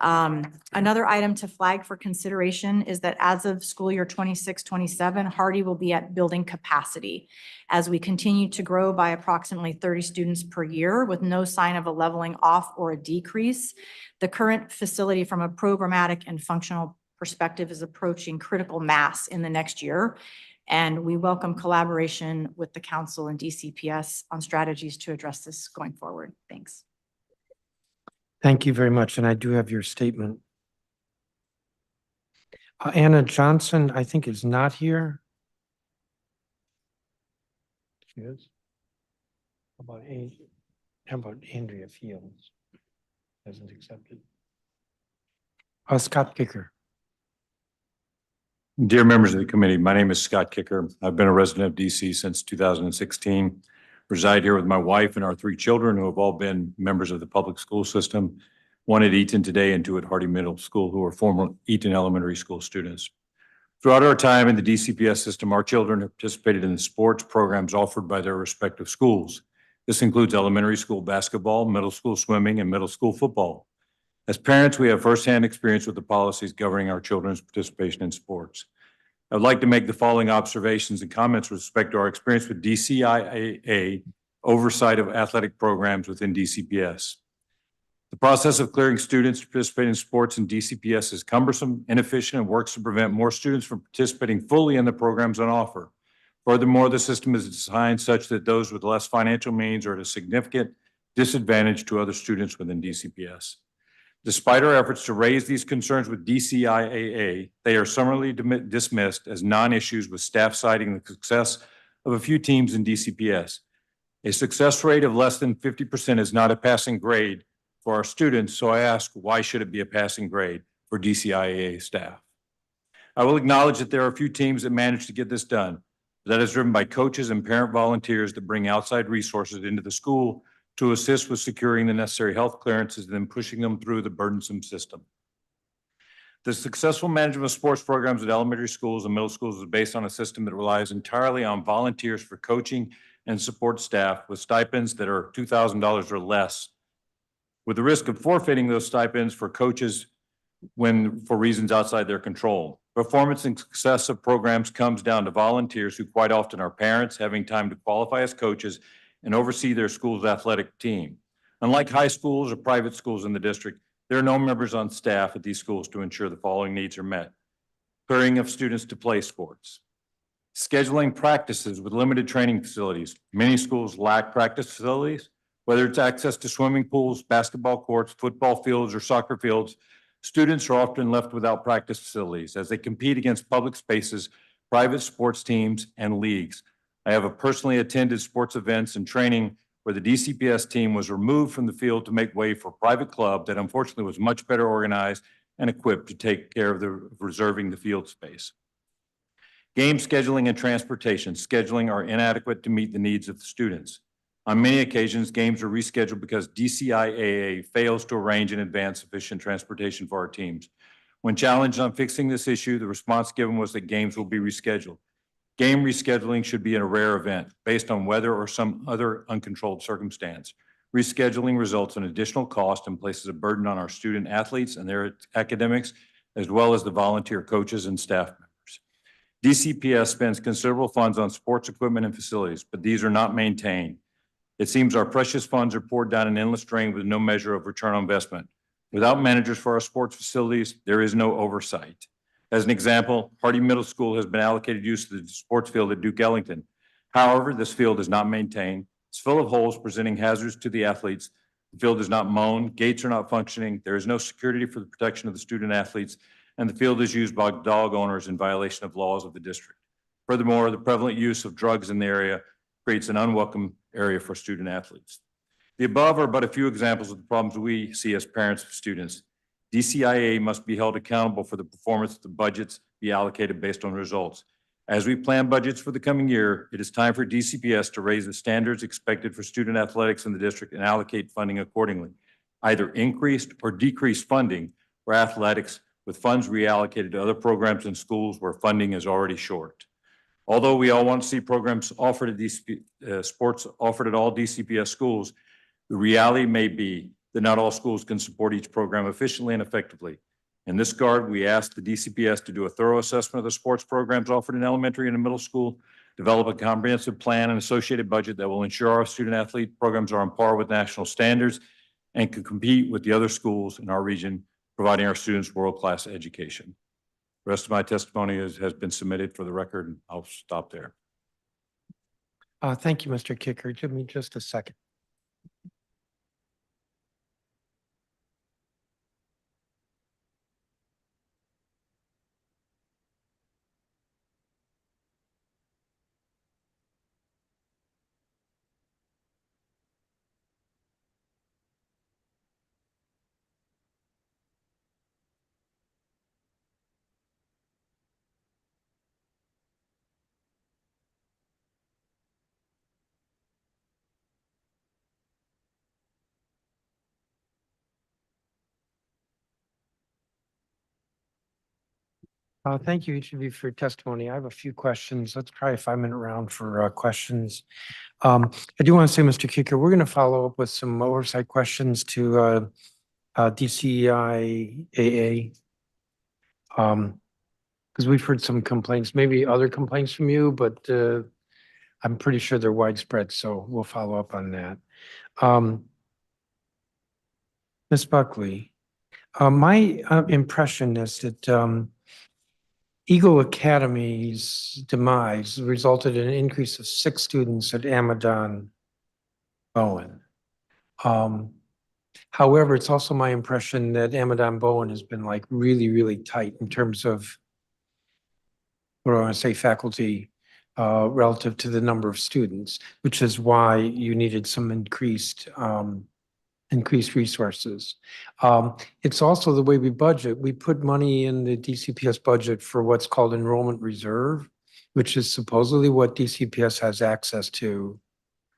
Another item to flag for consideration is that as of school year 26-27, Hardy will be at building capacity as we continue to grow by approximately 30 students per year with no sign of a leveling off or a decrease. The current facility from a programmatic and functional perspective is approaching critical mass in the next year. And we welcome collaboration with the council and DCPS on strategies to address this going forward. Thanks. Thank you very much, and I do have your statement. Anna Johnson, I think, is not here. She is. How about Andrea Fields? Hasn't accepted. Scott Kicker. Dear members of the committee, my name is Scott Kicker. I've been a resident of DC since 2016. Reside here with my wife and our 3 children who have all been members of the public school system, 1 at Eaton today and 2 at Hardy Middle School, who are former Eaton Elementary School students. Throughout our time in the DCPS system, our children have participated in the sports programs offered by their respective schools. This includes elementary school basketball, middle school swimming, and middle school football. As parents, we have firsthand experience with the policies governing our children's participation in sports. I would like to make the following observations and comments with respect to our experience with DCIAA oversight of athletic programs within DCPS. The process of clearing students to participate in sports in DCPS is cumbersome, inefficient, and works to prevent more students from participating fully in the programs on offer. Furthermore, the system is designed such that those with less financial means are at a significant disadvantage to other students within DCPS. Despite our efforts to raise these concerns with DCIAA, they are summarily dismissed as non-issues, with staff citing the success of a few teams in DCPS. A success rate of less than 50% is not a passing grade for our students, so I ask, why should it be a passing grade for DCIAA staff? I will acknowledge that there are a few teams that manage to get this done. That is driven by coaches and parent volunteers that bring outside resources into the school to assist with securing the necessary health clearances and then pushing them through the burdensome system. The successful management of sports programs at elementary schools and middle schools is based on a system that relies entirely on volunteers for coaching and support staff with stipends that are $2,000 or less, with the risk of forfeiting those stipends for coaches for reasons outside their control. Performance and success of programs comes down to volunteers who quite often are parents having time to qualify as coaches and oversee their school's athletic team. Unlike high schools or private schools in the district, there are no members on staff at these schools to ensure the following needs are met: clearing of students to play sports, scheduling practices with limited training facilities. Many schools lack practice facilities, Whether it's access to swimming pools, basketball courts, football fields, or soccer fields, students are often left without practice facilities as they compete against public spaces, private sports teams, and leagues. I have personally attended sports events and training where the DCPS team was removed from the field to make way for a private club that unfortunately was much better organized and equipped to take care of reserving the field space. Game scheduling and transportation scheduling are inadequate to meet the needs of the students. On many occasions, games are rescheduled because DCIAA fails to arrange in advance sufficient transportation for our teams. When challenged on fixing this issue, the response given was that games will be rescheduled. Game rescheduling should be a rare event based on weather or some other uncontrolled circumstance. Rescheduling results in additional cost and places a burden on our student athletes and their academics, as well as the volunteer coaches and staff members. DCPS spends considerable funds on sports equipment and facilities, but these are not maintained. It seems our precious funds are poured down an endless drain with no measure of return on investment. Without managers for our sports facilities, there is no oversight. As an example, Hardy Middle School has been allocated use of the sports field at Duke Ellington. However, this field is not maintained. It's full of holes presenting hazards to the athletes. The field is not mown, gates are not functioning, there is no security for the protection of the student athletes, and the field is used by dog owners in violation of laws of the district. Furthermore, the prevalent use of drugs in the area creates an unwelcome area for student athletes. The above are but a few examples of the problems we see as parents of students. DCIA must be held accountable for the performance of the budgets be allocated based on results. As we plan budgets for the coming year, it is time for DCPS to raise the standards expected for student athletics in the district and allocate funding accordingly. Either increased or decreased funding for athletics with funds reallocated to other programs in schools where funding is already short. Although we all want to see programs offered at sports offered at all DCPS schools, the reality may be that not all schools can support each program efficiently and effectively. In this regard, we ask the DCPS to do a thorough assessment of the sports programs offered in elementary and middle school, develop a comprehensive plan and associated budget that will ensure our student athlete programs are on par with national standards and can compete with the other schools in our region, providing our students world-class education. The rest of my testimony has been submitted for the record, and I'll stop there. Thank you, Mr. Kicker. Give me just a second. Thank you, each of you, for your testimony. I have a few questions. Let's try a 5-minute round for questions. I do want to say, Mr. Kicker, we're going to follow up with some oversight questions to DCIAA. Because we've heard some complaints, maybe other complaints from you, but I'm pretty sure they're widespread, so we'll follow up on that. Ms. Buckley, my impression is that Eagle Academy's demise resulted in an increase of 6 students at Amadon Bowen. However, it's also my impression that Amadon Bowen has been like really, really tight in terms of, what do I want to say, faculty relative to the number of students, which is why you needed some increased resources. It's also the way we budget. We put money in the DCPS budget for what's called enrollment reserve, which is supposedly what DCPS has access to.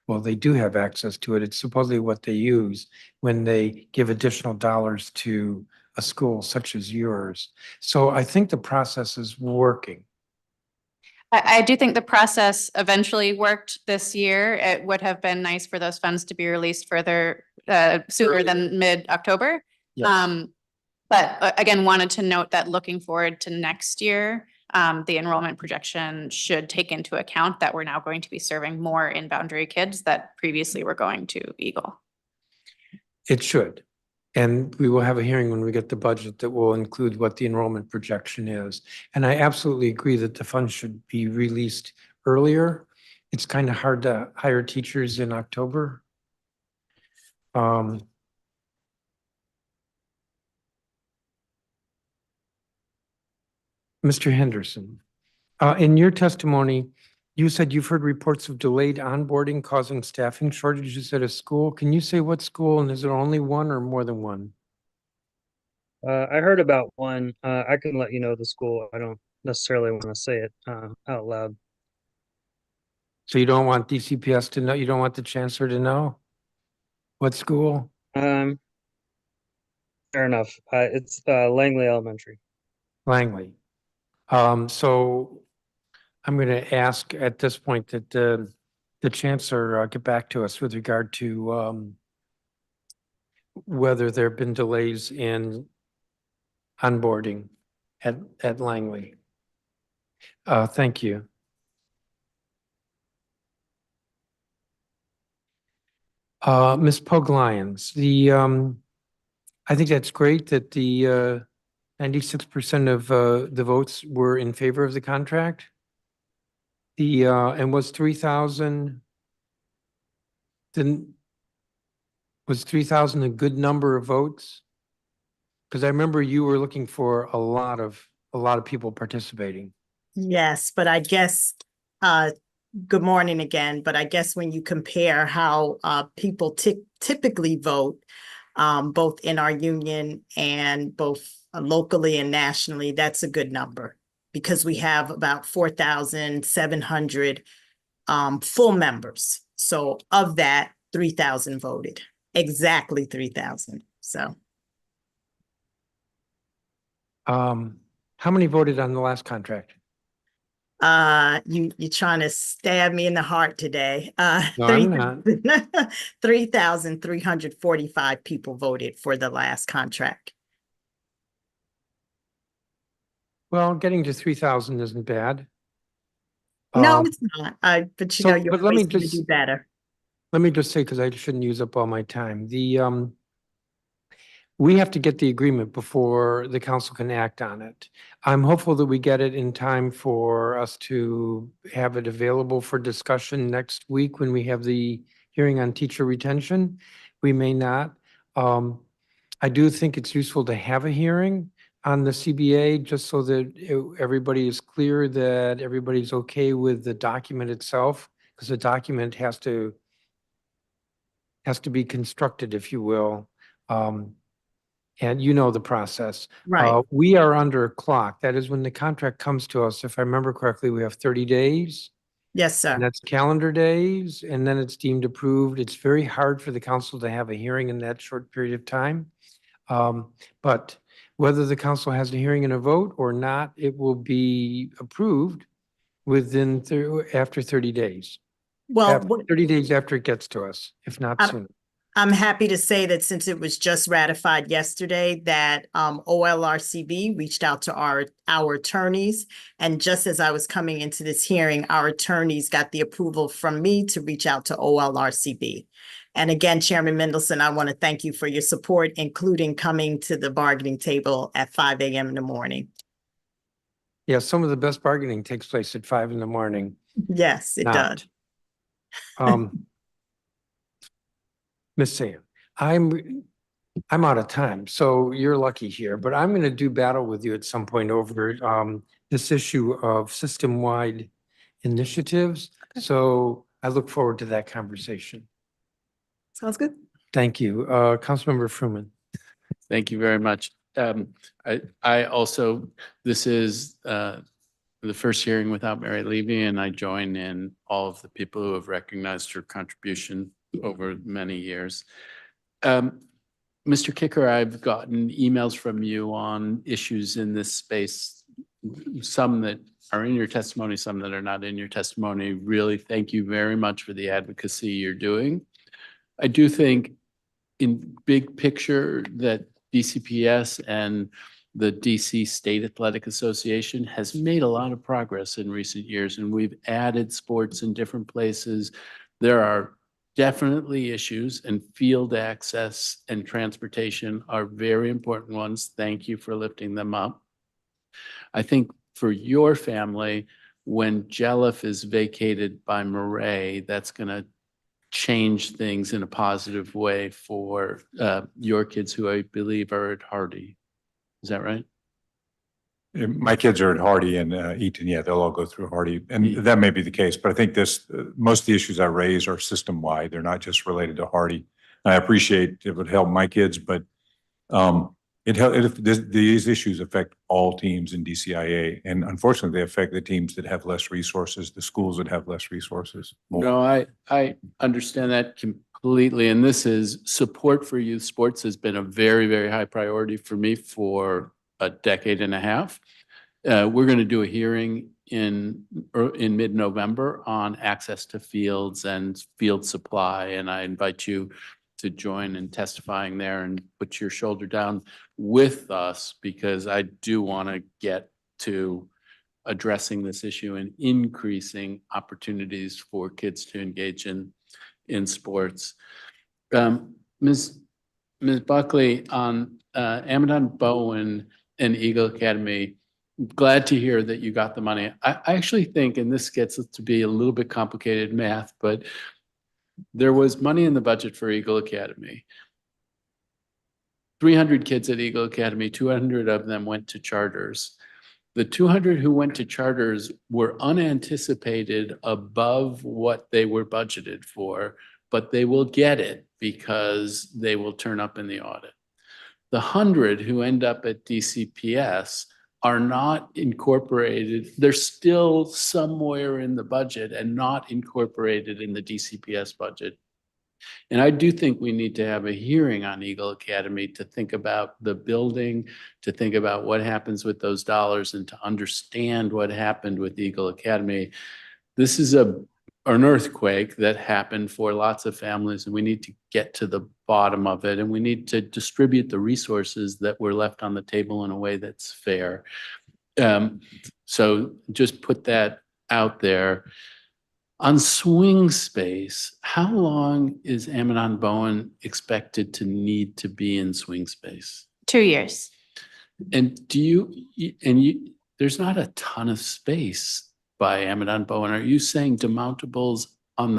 Well, they do have access to it. It's supposedly what they use when they give additional dollars to a school such as yours. So I think the process is working. I do think the process eventually worked this year. It would have been nice for those funds to be released further sooner than mid-October. Yes. But again, wanted to note that looking forward to next year, the enrollment projection should take into account that we're now going to be serving more in-boundary kids that previously were going to Eagle. It should. And we will have a hearing when we get the budget that will include what the enrollment projection is. And I absolutely agree that the funds should be released earlier. It's kind of hard to hire teachers in October. Mr. Henderson, in your testimony, you said you've heard reports of delayed onboarding causing staffing shortages at a school. Can you say what school, and is there only one or more than one? I heard about one. I can let you know the school. I don't necessarily want to say it out loud. So you don't want DCPS to know, you don't want the chancellor to know? What school? Fair enough. It's Langley Elementary. Langley. So I'm going to ask at this point that the chancellor get back to us with regard to whether there have been delays in onboarding at Langley. Thank you. Ms. Pogue Lyons, I think that's great that the 96% of the votes were in favor of the contract. And was 3,000 a good number of votes? Because I remember you were looking for a lot of people participating. Yes, but I guess, good morning again, but I guess when you compare how people typically vote, both in our union and both locally and nationally, that's a good number because we have about 4,700 full members. So of that, 3,000 voted, exactly 3,000. So how many voted on the last contract? you're trying to stab me in the heart today. No, I'm not. 3,345 people voted for the last contract. Well, getting to 3,000 isn't bad. No, it's not. But you know, you're but let me always going to just do better. let me just say, because I shouldn't use up all my time, we have to get the agreement before the council can act on it. I'm hopeful that we get it in time for us to have it available for discussion next week when we have the hearing on teacher retention. We may not. I do think it's useful to have a hearing on the CBA just so that everybody is clear that everybody's okay with the document itself, because the document has to be constructed, if you will. And you know the process. Right. We are under a clock. That is when the contract comes to us. If I remember correctly, we have 30 days. Yes, sir. And that's calendar days, and then it's deemed approved. It's very hard for the council to have a hearing in that short period of time. But whether the council has a hearing and a vote or not, it will be approved within after 30 days. Well, 30 days after it gets to us, if not sooner. I'm happy to say that since it was just ratified yesterday, that OLRCB reached out to our attorneys. And just as I was coming into this hearing, our attorneys got the approval from me to reach out to OLRCB. And again, Chairman Mendelson, I want to thank you for your support, including coming to the bargaining table at 5 a.m. in the morning. Yeah, some of the best bargaining takes place at 5 in the morning. Yes, it does. Ms. Sam, I'm out of time, so you're lucky here, but I'm going to do battle with you at some point over this issue of system-wide initiatives. Okay. So I look forward to that conversation. Sounds good. Thank you. Councilmember Fruman. Thank you very much. I also, this is the first hearing without Mary Levy, and I join in all of the people who have recognized her contribution over many years. Mr. Kicker, I've gotten emails from you on issues in this space, some that are in your testimony, some that are not in your testimony. Really, thank you very much for the advocacy you're doing. I do think in big picture that DCPS and the DC State Athletic Association has made a lot of progress in recent years, and we've added sports in different places. There are definitely issues, and field access and transportation are very important ones. Thank you for lifting them up. I think for your family, when Jelliff is vacated by Murray, that's going to change things in a positive way for your kids who I believe are at Hardy. Is that right? My kids are at Hardy and Eaton. Yeah, they'll all go through Hardy, and that may be the case. But I think most of the issues I raise are system wide. They're not just related to Hardy. I appreciate it would help my kids, but these issues affect all teams in DCIA, and unfortunately, they affect the teams that have less resources, the schools that have less resources. No, I understand that completely. And this is support for youth sports has been a very, very high priority for me for a decade and a half. We're going to do a hearing in mid-November on access to fields and field supply. And I invite you to join in testifying there and put your shoulder down with us, because I do want to get to addressing this issue and increasing opportunities for kids to engage in sports. Ms. Buckley, on Amadon Bowen and Eagle Academy, glad to hear that you got the money. I actually think, and this gets to be a little bit complicated math, but there was money in the budget for Eagle Academy. 300 kids at Eagle Academy, 200 of them went to charters. The 200 who went to charters were unanticipated above what they were budgeted for, but they will get it because they will turn up in the audit. The 100 who end up at DCPS are not incorporated. They're still somewhere in the budget and not incorporated in the DCPS budget. And I do think we need to have a hearing on Eagle Academy to think about the building, to think about what happens with those dollars, and to understand what happened with Eagle Academy. This is an earthquake that happened for lots of families, and we need to get to the bottom of it, and we need to distribute the resources that were left on the table in a way that's fair. So just put that out there. On swing space, how long is Amadon Bowen expected to need to be in swing space? 2 years. And there's not a ton of space by Amadon Bowen. Are you saying demountables on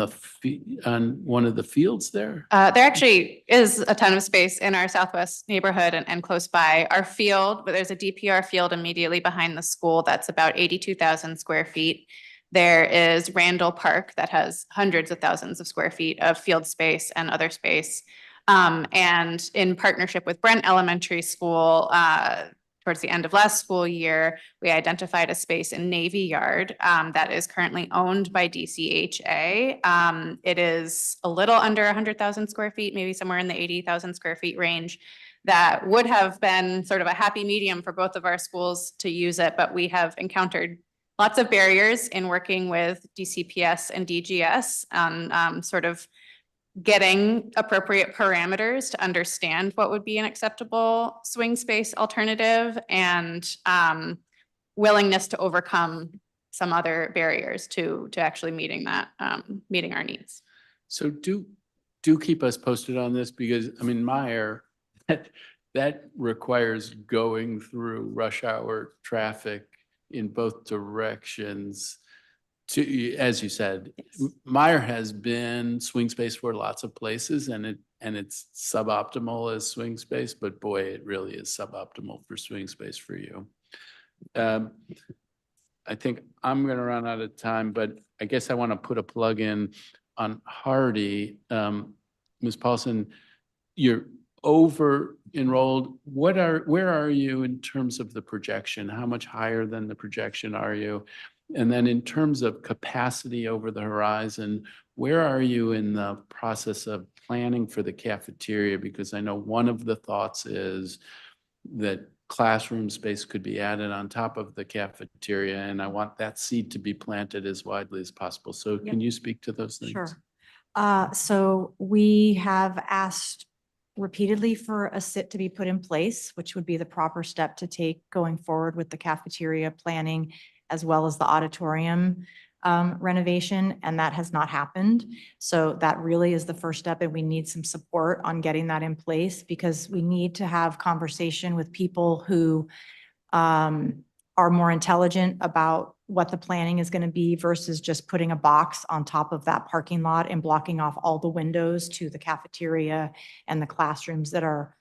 one of the fields there? There actually is a ton of space in our southwest neighborhood and close by our field, but there's a DPR field immediately behind the school that's about 82,000 square feet. There is Randall Park that has hundreds of thousands of square feet of field space and other space. And in partnership with Brent Elementary School, towards the end of last school year, we identified a space in Navy Yard that is currently owned by DCHA. It is a little under 100,000 square feet, maybe somewhere in the 80,000 square feet range. That would have been sort of a happy medium for both of our schools to use it, but we have encountered lots of barriers in working with DCPS and DGS on sort of getting appropriate parameters to understand what would be an acceptable swing space alternative, and willingness to overcome some other barriers to actually meeting our needs. So do keep us posted on this, because I mean, Meyer, that requires going through rush hour traffic in both directions. To, as you said, Meyer has been swing space for lots of places, and it's suboptimal as swing space, but boy, it really is suboptimal for swing space for you. I think I'm going to run out of time, but I guess I want to put a plug in on Hardy. Ms. Paulson, you're over enrolled. Where are you in terms of the projection? How much higher than the projection are you? And then in terms of capacity over the horizon, where are you in the process of planning for the cafeteria? Because I know one of the thoughts is that classroom space could be added on top of the cafeteria, and I want that seed to be planted as widely as possible. So can you speak to those things? Sure. So we have asked repeatedly for a SIT to be put in place, which would be the proper step to take going forward with the cafeteria planning, as well as the auditorium renovation, and that has not happened. So that really is the first step, and we need some support on getting that in place, because we need to have conversation with people who are more intelligent about what the planning is going to be versus just putting a box on top of that parking lot and blocking off all the windows to the cafeteria and the classrooms that are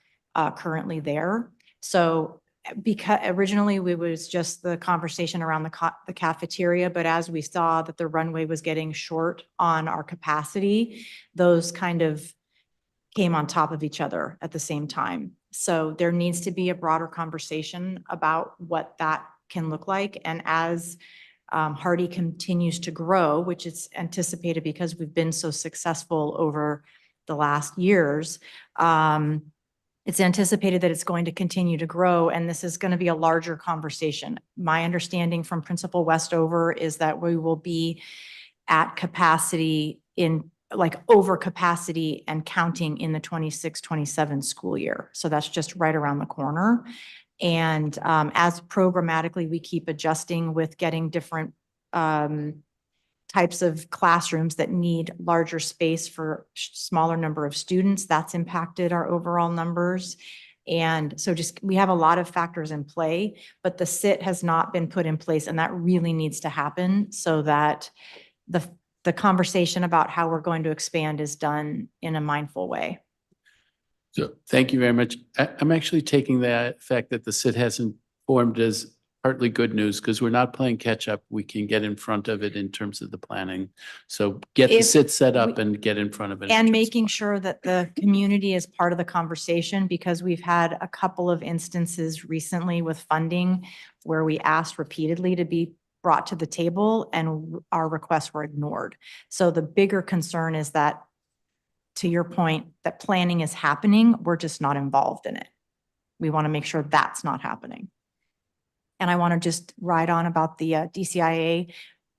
currently there. So because originally we was just the conversation around the cafeteria, but as we saw that the runway was getting short on our capacity, those kind of came on top of each other at the same time. So there needs to be a broader conversation about what that can look like. And as Hardy continues to grow, which it's anticipated because we've been so successful over the last years, it's anticipated that it's going to continue to grow, and this is going to be a larger conversation. My understanding from Principal Westover is that we will be at capacity in like over capacity and counting in the 26-27 school year. So that's just right around the corner. And as programmatically, we keep adjusting with getting different types of classrooms that need larger space for smaller number of students. That's impacted our overall numbers. And so we have a lot of factors in play, but the SIT has not been put in place, and that really needs to happen so that the conversation about how we're going to expand is done in a mindful way. So thank you very much. I'm actually taking that fact that the SIT hasn't formed as partly good news, because we're not playing catch up. We can get in front of it in terms of the planning. So get the If SIT set up we- and get in front of it. in And terms of making planning. sure that the community is part of the conversation, because we've had a couple of instances recently with funding where we asked repeatedly to be brought to the table and our requests were ignored. So the bigger concern is that, to your point, that planning is happening, we're just not involved in it. We want to make sure that's not happening. And I want to just ride on about the DCIA.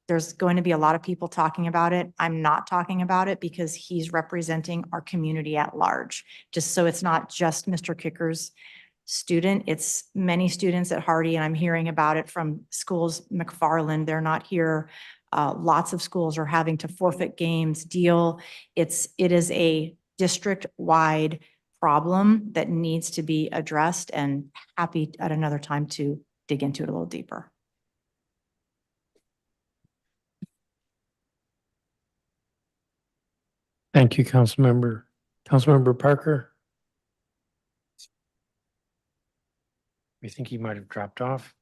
There's going to be a lot of people talking about it. I'm not talking about it because he's representing our community at large. Just so it's not just Mr. Kicker's student, it's many students at Hardy, and I'm hearing about it from schools, McFarland, they're not here. Lots of schools are having to forfeit games, it is a district-wide problem that needs to be addressed, and happy at another time to dig into it a little deeper. Thank you, Councilmember. Councilmember Parker? We think he might have dropped off.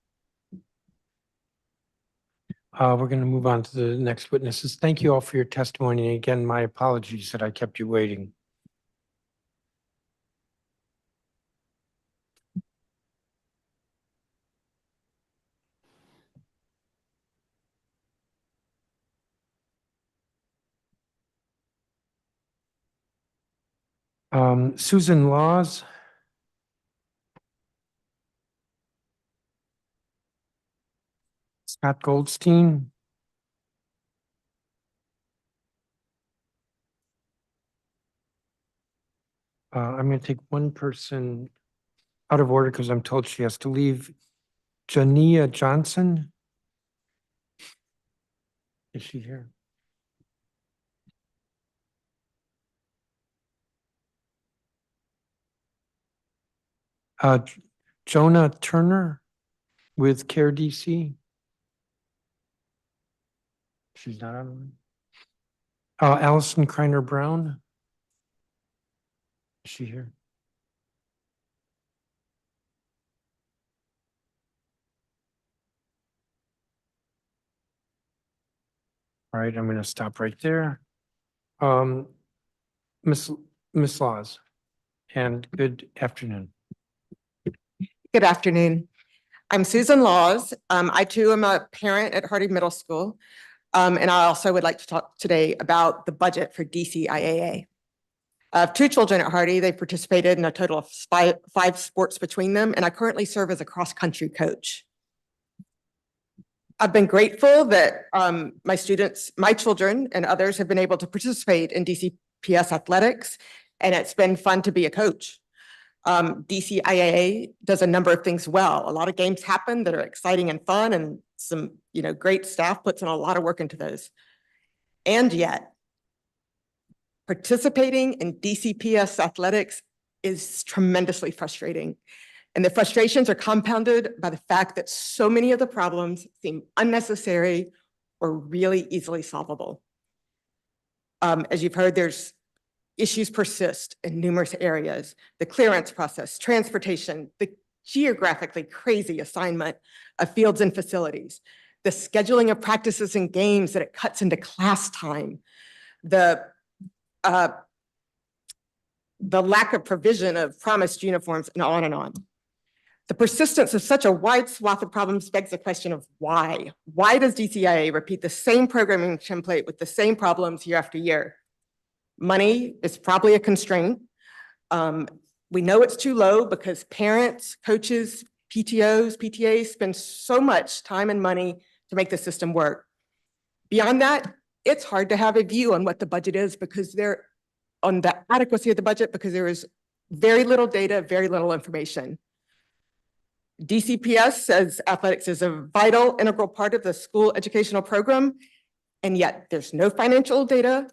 We're going to move on to the next witnesses. Thank you all for your testimony. And again, my apologies that I kept you waiting. Susan Laws. Scott Goldstein. I'm going to take one person out of order because I'm told she has to leave. Jania Johnson. Is she here? Jonah Turner with CARE DC. She's not on. Allison Kreiner Brown. Is she here? All right, I'm going to stop right there. Miss Laws, and good afternoon. Good afternoon. I'm Susan Laws. I too am a parent at Hardy Middle School. And I also would like to talk today about the budget for DCIAA. I have two children at Hardy. They participated in a total of five sports between them, and I currently serve as a cross-country coach. I've been grateful that my students, my children, and others have been able to participate in DCPS athletics, and it's been fun to be a coach. DCIAA does a number of things well. A lot of games happen that are exciting and fun, and some, great staff puts in a lot of work into those. And yet, participating in DCPS athletics is tremendously frustrating. And the frustrations are compounded by the fact that so many of the problems seem unnecessary or really easily solvable. As you've heard, issues persist in numerous areas: the clearance process, transportation, the geographically crazy assignment of fields and facilities, the scheduling of practices and games that it cuts into class time, the lack of provision of promised uniforms, and on and on. The persistence of such a wide swath of problems begs the question of why. Why does DCIA repeat the same programming template with the same problems year after year? Money is probably a constraint. We know it's too low because parents, coaches, PTOs, PTAs spend so much time and money to make the system work. Beyond that, it's hard to have a view on what the budget is on the adequacy of the budget because there is very little data, very little information. DCPS says athletics is a vital, integral part of the school educational program, and yet there's no financial data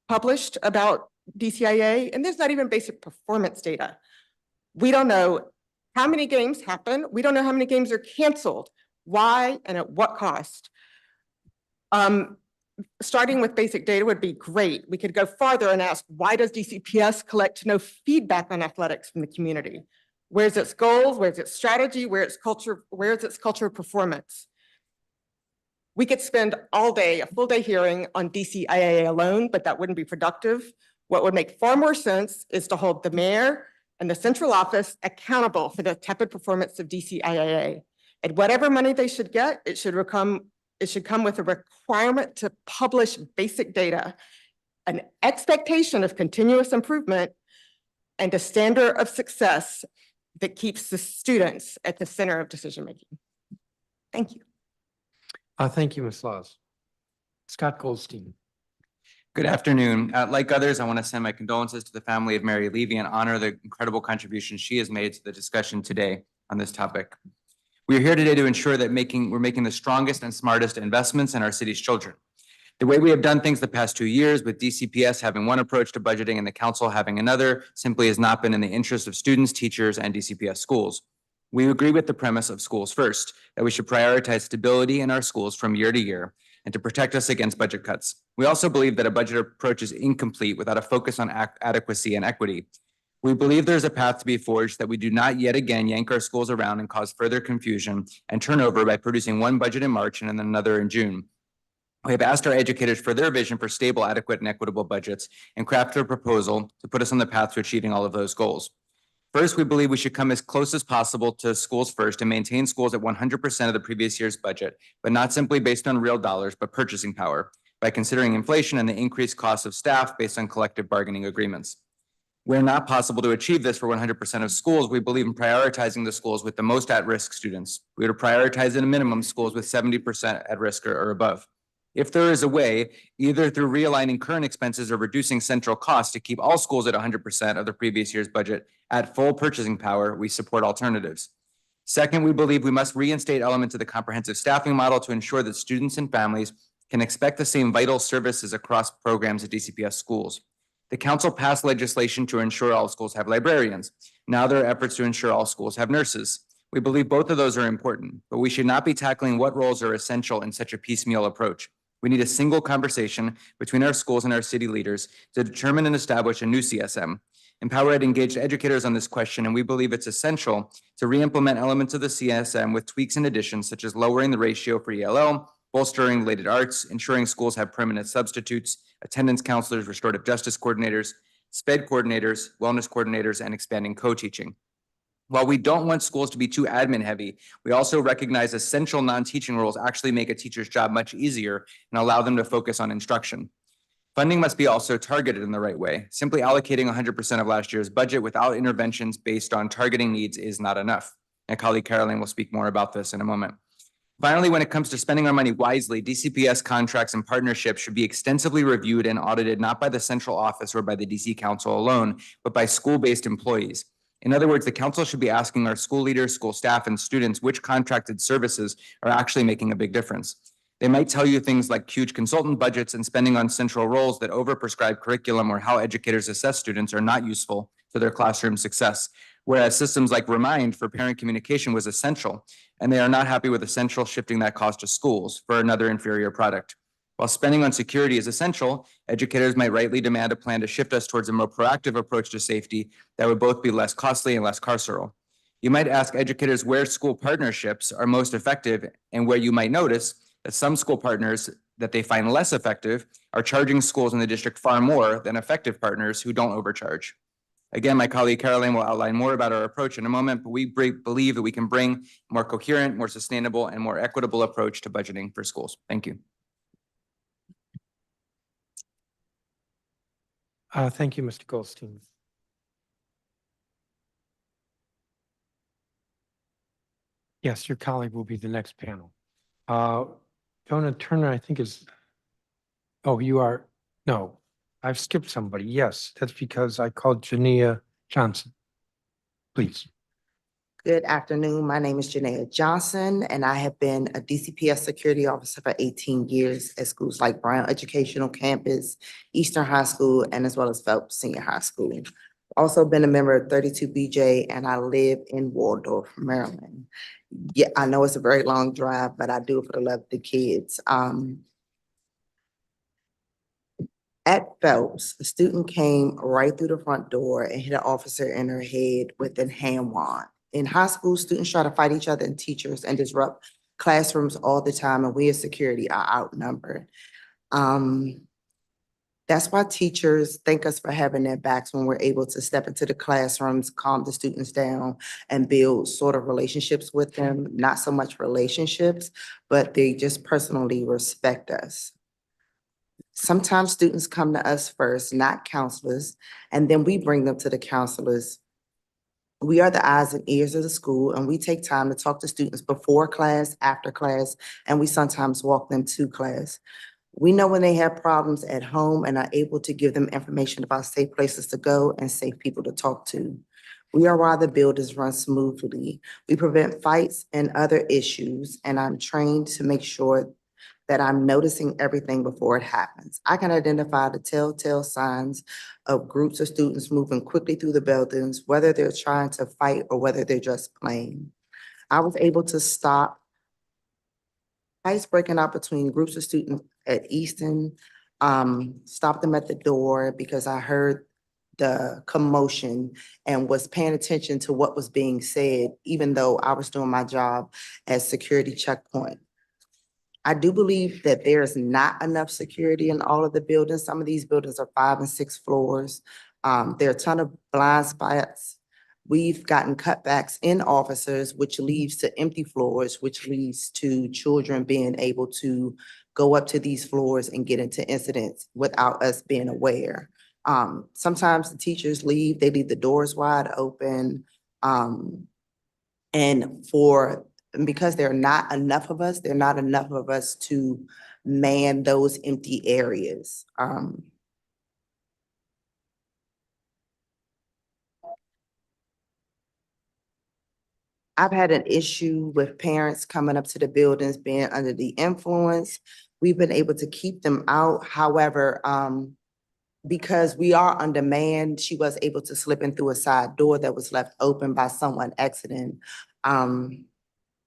published about DCIA, and there's not even basic performance data. We don't know how many games happen. We don't know how many games are canceled, why, and at what cost. Starting with basic data would be great. We could go farther and ask, why does DCPS collect no feedback on athletics from the community? Where's its goals? Where's its strategy? Where's its culture of performance? We could spend all day, a full day hearing on DCIA alone, but that wouldn't be productive. What would make far more sense is to hold the mayor and the central office accountable for the tepid performance of DCIA. And whatever money they should get, it should come with a requirement to publish basic data, an expectation of continuous improvement, and a standard of success that keeps the students at the center of decision-making. Thank you. Thank you, Ms. Laws. Scott Goldstein. Good afternoon. Like others, I want to send my condolences to the family of Mary Levy and honor the incredible contribution she has made to the discussion today on this topic. We are here today to ensure that we're making the strongest and smartest investments in our city's children. The way we have done things the past 2 years, with DCPS having one approach to budgeting and the council having another, simply has not been in the interest of students, teachers, and DCPS schools. We agree with the premise of schools first, that we should prioritize stability in our schools from year to year and to protect us against budget cuts. We also believe that a budget approach is incomplete without a focus on adequacy and equity. We believe there's a path to be forged that we do not yet again yank our schools around and cause further confusion and turnover by producing one budget in March and then another in June. We have asked our educators for their vision for stable, adequate, and equitable budgets and crafted a proposal to put us on the path to achieving all of those goals. First, we believe we should come as close as possible to schools first and maintain schools at 100% of the previous year's budget, but not simply based on real dollars, but purchasing power, by considering inflation and the increased costs of staff based on collective bargaining agreements. Where not possible to achieve this for 100% of schools, we believe in prioritizing the schools with the most at-risk students. We would prioritize at a minimum schools with 70% at risk or above. If there is a way, either through realigning current expenses or reducing central costs to keep all schools at 100% of the previous year's budget at full purchasing power, we support alternatives. Second, we believe we must reinstate elements of the comprehensive staffing model to ensure that students and families can expect the same vital services across programs at DCPS schools. The council passed legislation to ensure all schools have librarians. Now there are efforts to ensure all schools have nurses. We believe both of those are important, but we should not be tackling what roles are essential in such a piecemeal approach. We need a single conversation between our schools and our city leaders to determine and establish a new CSM. Empower and engage educators on this question, and we believe it's essential to re-implement elements of the CSM with tweaks and additions, such as lowering the ratio for ELL, bolstering related arts, ensuring schools have permanent substitutes, attendance counselors, restorative justice coordinators, SPED coordinators, wellness coordinators, and expanding co-teaching. While we don't want schools to be too admin heavy, we also recognize essential non-teaching roles actually make a teacher's job much easier and allow them to focus on instruction. Funding must be also targeted in the right way. Simply allocating 100% of last year's budget without interventions based on targeting needs is not enough. My colleague Caroline will speak more about this in a moment. Finally, when it comes to spending our money wisely, DCPS contracts and partnerships should be extensively reviewed and audited not by the central office or by the DC Council alone, but by school-based employees. In other words, the council should be asking our school leaders, school staff, and students which contracted services are actually making a big difference. They might tell you things like huge consultant budgets and spending on central roles that overprescribe curriculum or how educators assess students are not useful to their classroom success. whereas systems like Remind for parent communication was essential, and they are not happy with Essential shifting that cost to schools for another inferior product. While spending on security is essential, educators might rightly demand a plan to shift us towards a more proactive approach to safety that would both be less costly and less carceral. You might ask educators where school partnerships are most effective and where you might notice that some school partners that they find less effective are charging schools in the district far more than effective partners who don't overcharge. Again, my colleague Caroline will outline more about our approach in a moment, but we believe that we can bring a more coherent, more sustainable, and more equitable approach to budgeting for schools. Thank you. Thank you, Mr. Goldstein. Yes, your colleague will be the next panel. Jonah Turner, I think is, oh, you are, no, I've skipped somebody. Yes, that's because I called Jania Johnson. Please. Good afternoon. My name is Janaea Johnson, and I have been a DCPS security officer for 18 years at schools like Brown Educational Campus, Eastern High School, and as well as Phelps Senior High School. Also been a member of 32BJ, and I live in Waldorf, Maryland. Yeah, I know it's a very long drive, but I do it for the love of the kids. At Phelps, a student came right through the front door and hit an officer in her head with a hand wand. In high school, students try to fight each other and teachers and disrupt classrooms all the time, and we as security are outnumbered. That's why teachers thank us for having their backs when we're able to step into the classrooms, calm the students down, and build sort of relationships with them. Not so much relationships, but they just personally respect us. Sometimes students come to us first, not counselors, and then we bring them to the counselors. We are the eyes and ears of the school, and we take time to talk to students before class, after class, and we sometimes walk them to class. We know when they have problems at home and are able to give them information about safe places to go and safe people to talk to. We are why the buildings run smoothly. We prevent fights and other issues, and I'm trained to make sure that I'm noticing everything before it happens. I can identify the telltale signs of groups of students moving quickly through the buildings, whether they're trying to fight or whether they're just playing. I was able to stop fights breaking out between groups of students at Easton, stopped them at the door because I heard the commotion and was paying attention to what was being said, even though I was doing my job as security checkpoint. I do believe that there's not enough security in all of the buildings. Some of these buildings are 5 and 6 floors. There are a ton of blind spots. We've gotten cutbacks in officers, which leads to empty floors, which leads to children being able to go up to these floors and get into incidents without us being aware. Sometimes the teachers leave, they leave the doors wide open. Because there are not enough of us, there are not enough of us to man those empty areas. I've had an issue with parents coming up to the buildings being under the influence. We've been able to keep them out. However, because we are undermanned, she was able to slip in through a side door that was left open by someone exiting.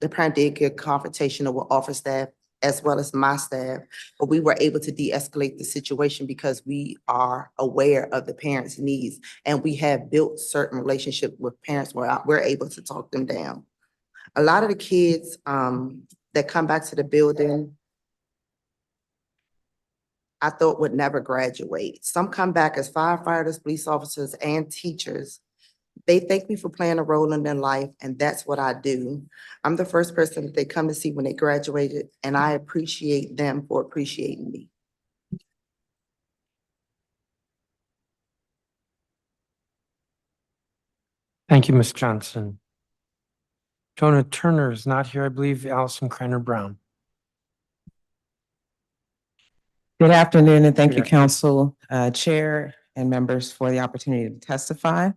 The parent did get confrontational with office staff as well as my staff, but we were able to de-escalate the situation because we are aware of the parents' needs and we have built certain relationships with parents where we're able to talk them down. A lot of the kids that come back to the building, I thought would never graduate. Some come back as firefighters, police officers, and teachers. They thank me for playing a role in their life, and that's what I do. I'm the first person that they come to see when they graduated, and I appreciate them for appreciating me. Thank you, Ms. Johnson. Jonah Turner is not here. I believe Allison Kreiner Brown. Good afternoon, and thank Good you, afternoon. Council Chair and members for the opportunity to testify.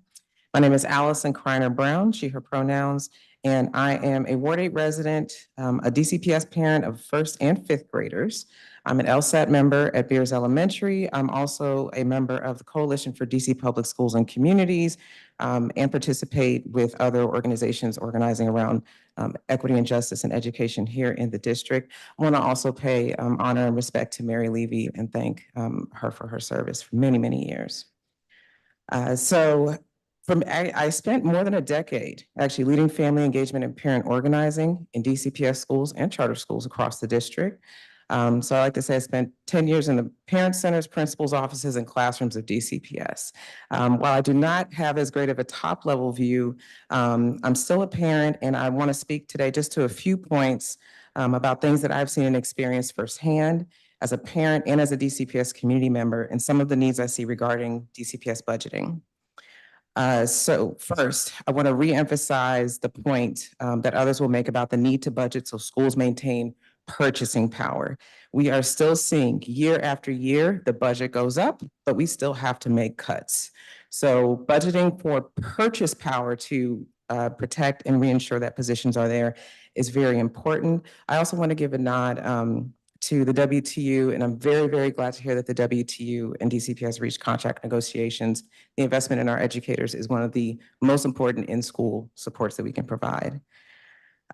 My name is Allison Kreiner Brown, she, her pronouns, and I am a Ward 8 resident, a DCPS parent of 1st and 5th graders. I'm an LSAT member at Beers Elementary. I'm also a member of the Coalition for DC Public Schools and Communities. and participate with other organizations organizing around equity and justice and education here in the district. I want to also pay honor and respect to Mary Levy and thank her for her service for many, many years. I spent more than a decade actually leading family engagement and parent organizing in DCPS schools and charter schools across the district. So I like to say I spent 10 years in the parent centers, principals' offices, and classrooms of DCPS. While I do not have as great of a top level view, I'm still a parent, and I want to speak today just to a few points about things that I've seen and experienced firsthand as a parent and as a DCPS community member, and some of the needs I see regarding DCPS budgeting. So first, I want to reemphasize the point that others will make about the need to budget so schools maintain purchasing power. We are still seeing year after year, the budget goes up, but we still have to make cuts. So budgeting for purchase power to protect and reinsure that positions are there is very important. I also want to give a nod to the WTU, and I'm very, very glad to hear that the WTU and DCPS reached contract negotiations. The investment in our educators is one of the most important in-school supports that we can provide.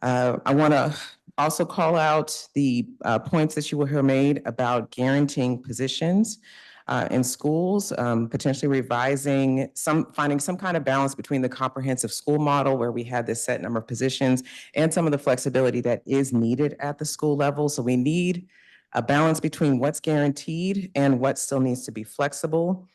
I want to also call out the points that you will hear made about guaranteeing positions in schools, potentially revising finding some kind of balance between the comprehensive school model where we had this set number of positions and some of the flexibility that is needed at the school level. So we need a balance between what's guaranteed and what still needs to be flexible.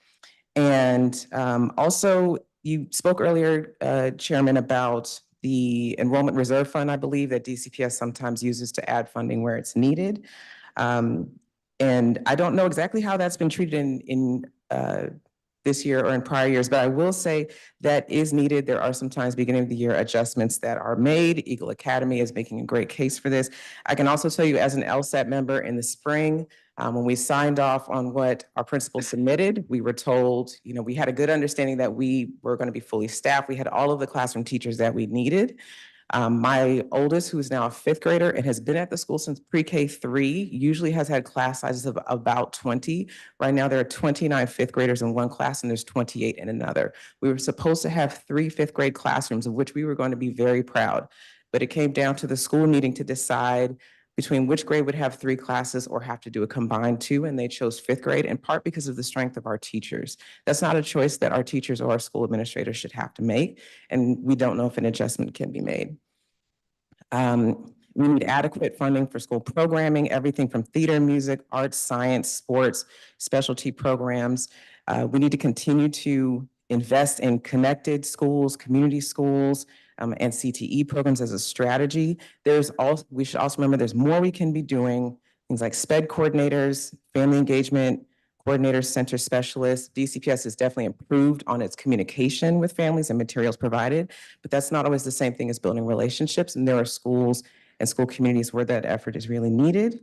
And also, you spoke earlier, Chairman, about the Enrollment Reserve Fund, I believe, that DCPS sometimes uses to add funding where it's needed. And I don't know exactly how that's been treated in this year or in prior years, but I will say that is needed. There are sometimes beginning of the year adjustments that are made. Eagle Academy is making a great case for this. I can also tell you as an LSAT member in the spring, when we signed off on what our principal submitted, we were told, you know, we had a good understanding that we were going to be fully staffed. We had all of the classroom teachers that we needed. My oldest, who is now a fifth grader and has been at the school since pre-K 3, usually has had class sizes of about 20. Right now, there are 29 fifth graders in one class and there's 28 in another. We were supposed to have 3 fifth grade classrooms, of which we were going to be very proud. But it came down to the school needing to decide between which grade would have 3 classes or have to do a combined 2, and they chose fifth grade, in part because of the strength of our teachers. That's not a choice that our teachers or our school administrators should have to make, and we don't know if an adjustment can be made. We need adequate funding for school programming, everything from theater, music, arts, science, sports, specialty programs. We need to continue to invest in connected schools, community schools, and CTE programs as a strategy. We should also remember there's more we can be doing, things like SPED coordinators, family engagement coordinators, center specialists. DCPS has definitely improved on its communication with families and materials provided, but that's not always the same thing as building relationships. And there are schools and school communities where that effort is really needed.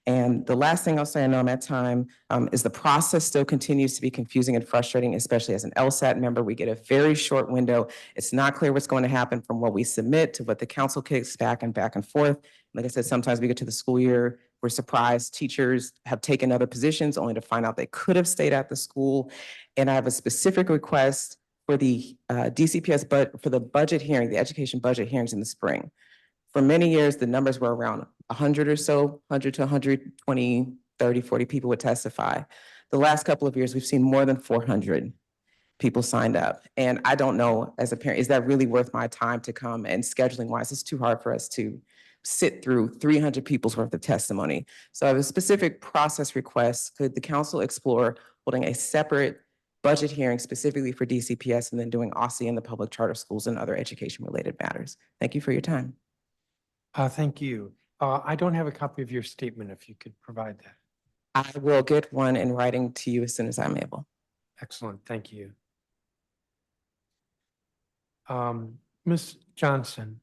And the last thing I'll say, I know I'm at time, is the process still continues to be confusing and frustrating, especially as an LSAT member. We get a very short window. It's not clear what's going to happen from what we submit to what the council kicks back and forth. Like I said, sometimes we get to the school year, we're surprised teachers have taken other positions only to find out they could have stayed at the school. And I have a specific request for the DCPS, but for the budget hearing, the education budget hearings in the spring. For many years, the numbers were around 100 or so, 100 to 120, 30, 40 people would testify. The last couple of years, we've seen more than 400 people signed up. And I don't know, as a parent, is that really worth my time to come? And scheduling wise, it's too hard for us to sit through 300 people's worth of testimony. So I have a specific process request. Could the council explore holding a separate budget hearing specifically for DCPS and then doing OSSI in the public charter schools and other education related matters? Thank you for your time. Thank you. I don't have a copy of your statement if you could provide that. I will get one in writing to you as soon as I'm able. Excellent, thank you. Ms. Johnson,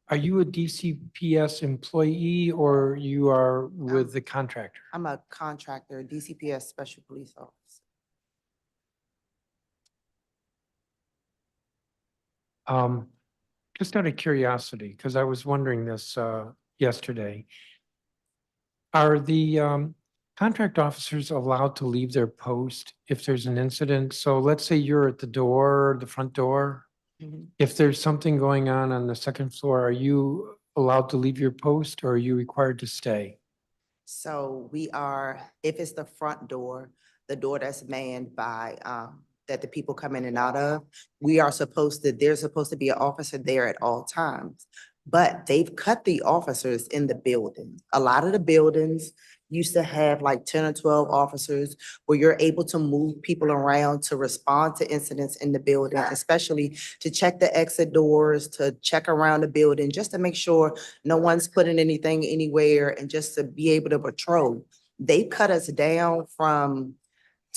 are you a DCPS employee or you are with the contractor? I'm a contractor, DCPS Special Police Officer. Just out of curiosity, because I was wondering this yesterday, are the contract officers allowed to leave their post if there's an incident? So let's say you're at the door, the front door. Mhm. If there's something going on the second floor, are you allowed to leave your post or are you required to stay? So we are, if it's the front door, the door that's manned by, that the people come in and out of, we are supposed to, there's supposed to be an officer there at all times. But they've cut the officers in the building. A lot of the buildings used to have like 10 or 12 officers where you're able to move people around to respond to incidents in the building, especially to check the exit doors, to check around the building, just to make sure no one's putting anything anywhere and just to be able to patrol. They cut us down from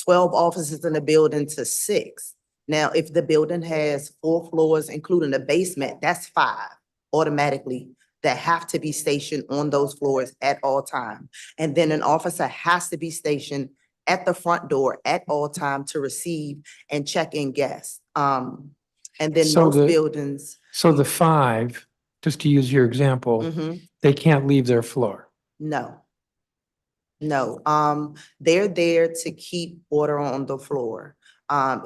12 officers in the building to 6. Now, if the building has 4 floors, including the basement, that's 5 automatically that have to be stationed on those floors at all time. And then an officer has to be stationed at the front door at all time to receive and check in guests. And then So most the- buildings, So the 5, just to use your example, mhm, they can't leave their floor. no. No, they're there to keep order on the floor.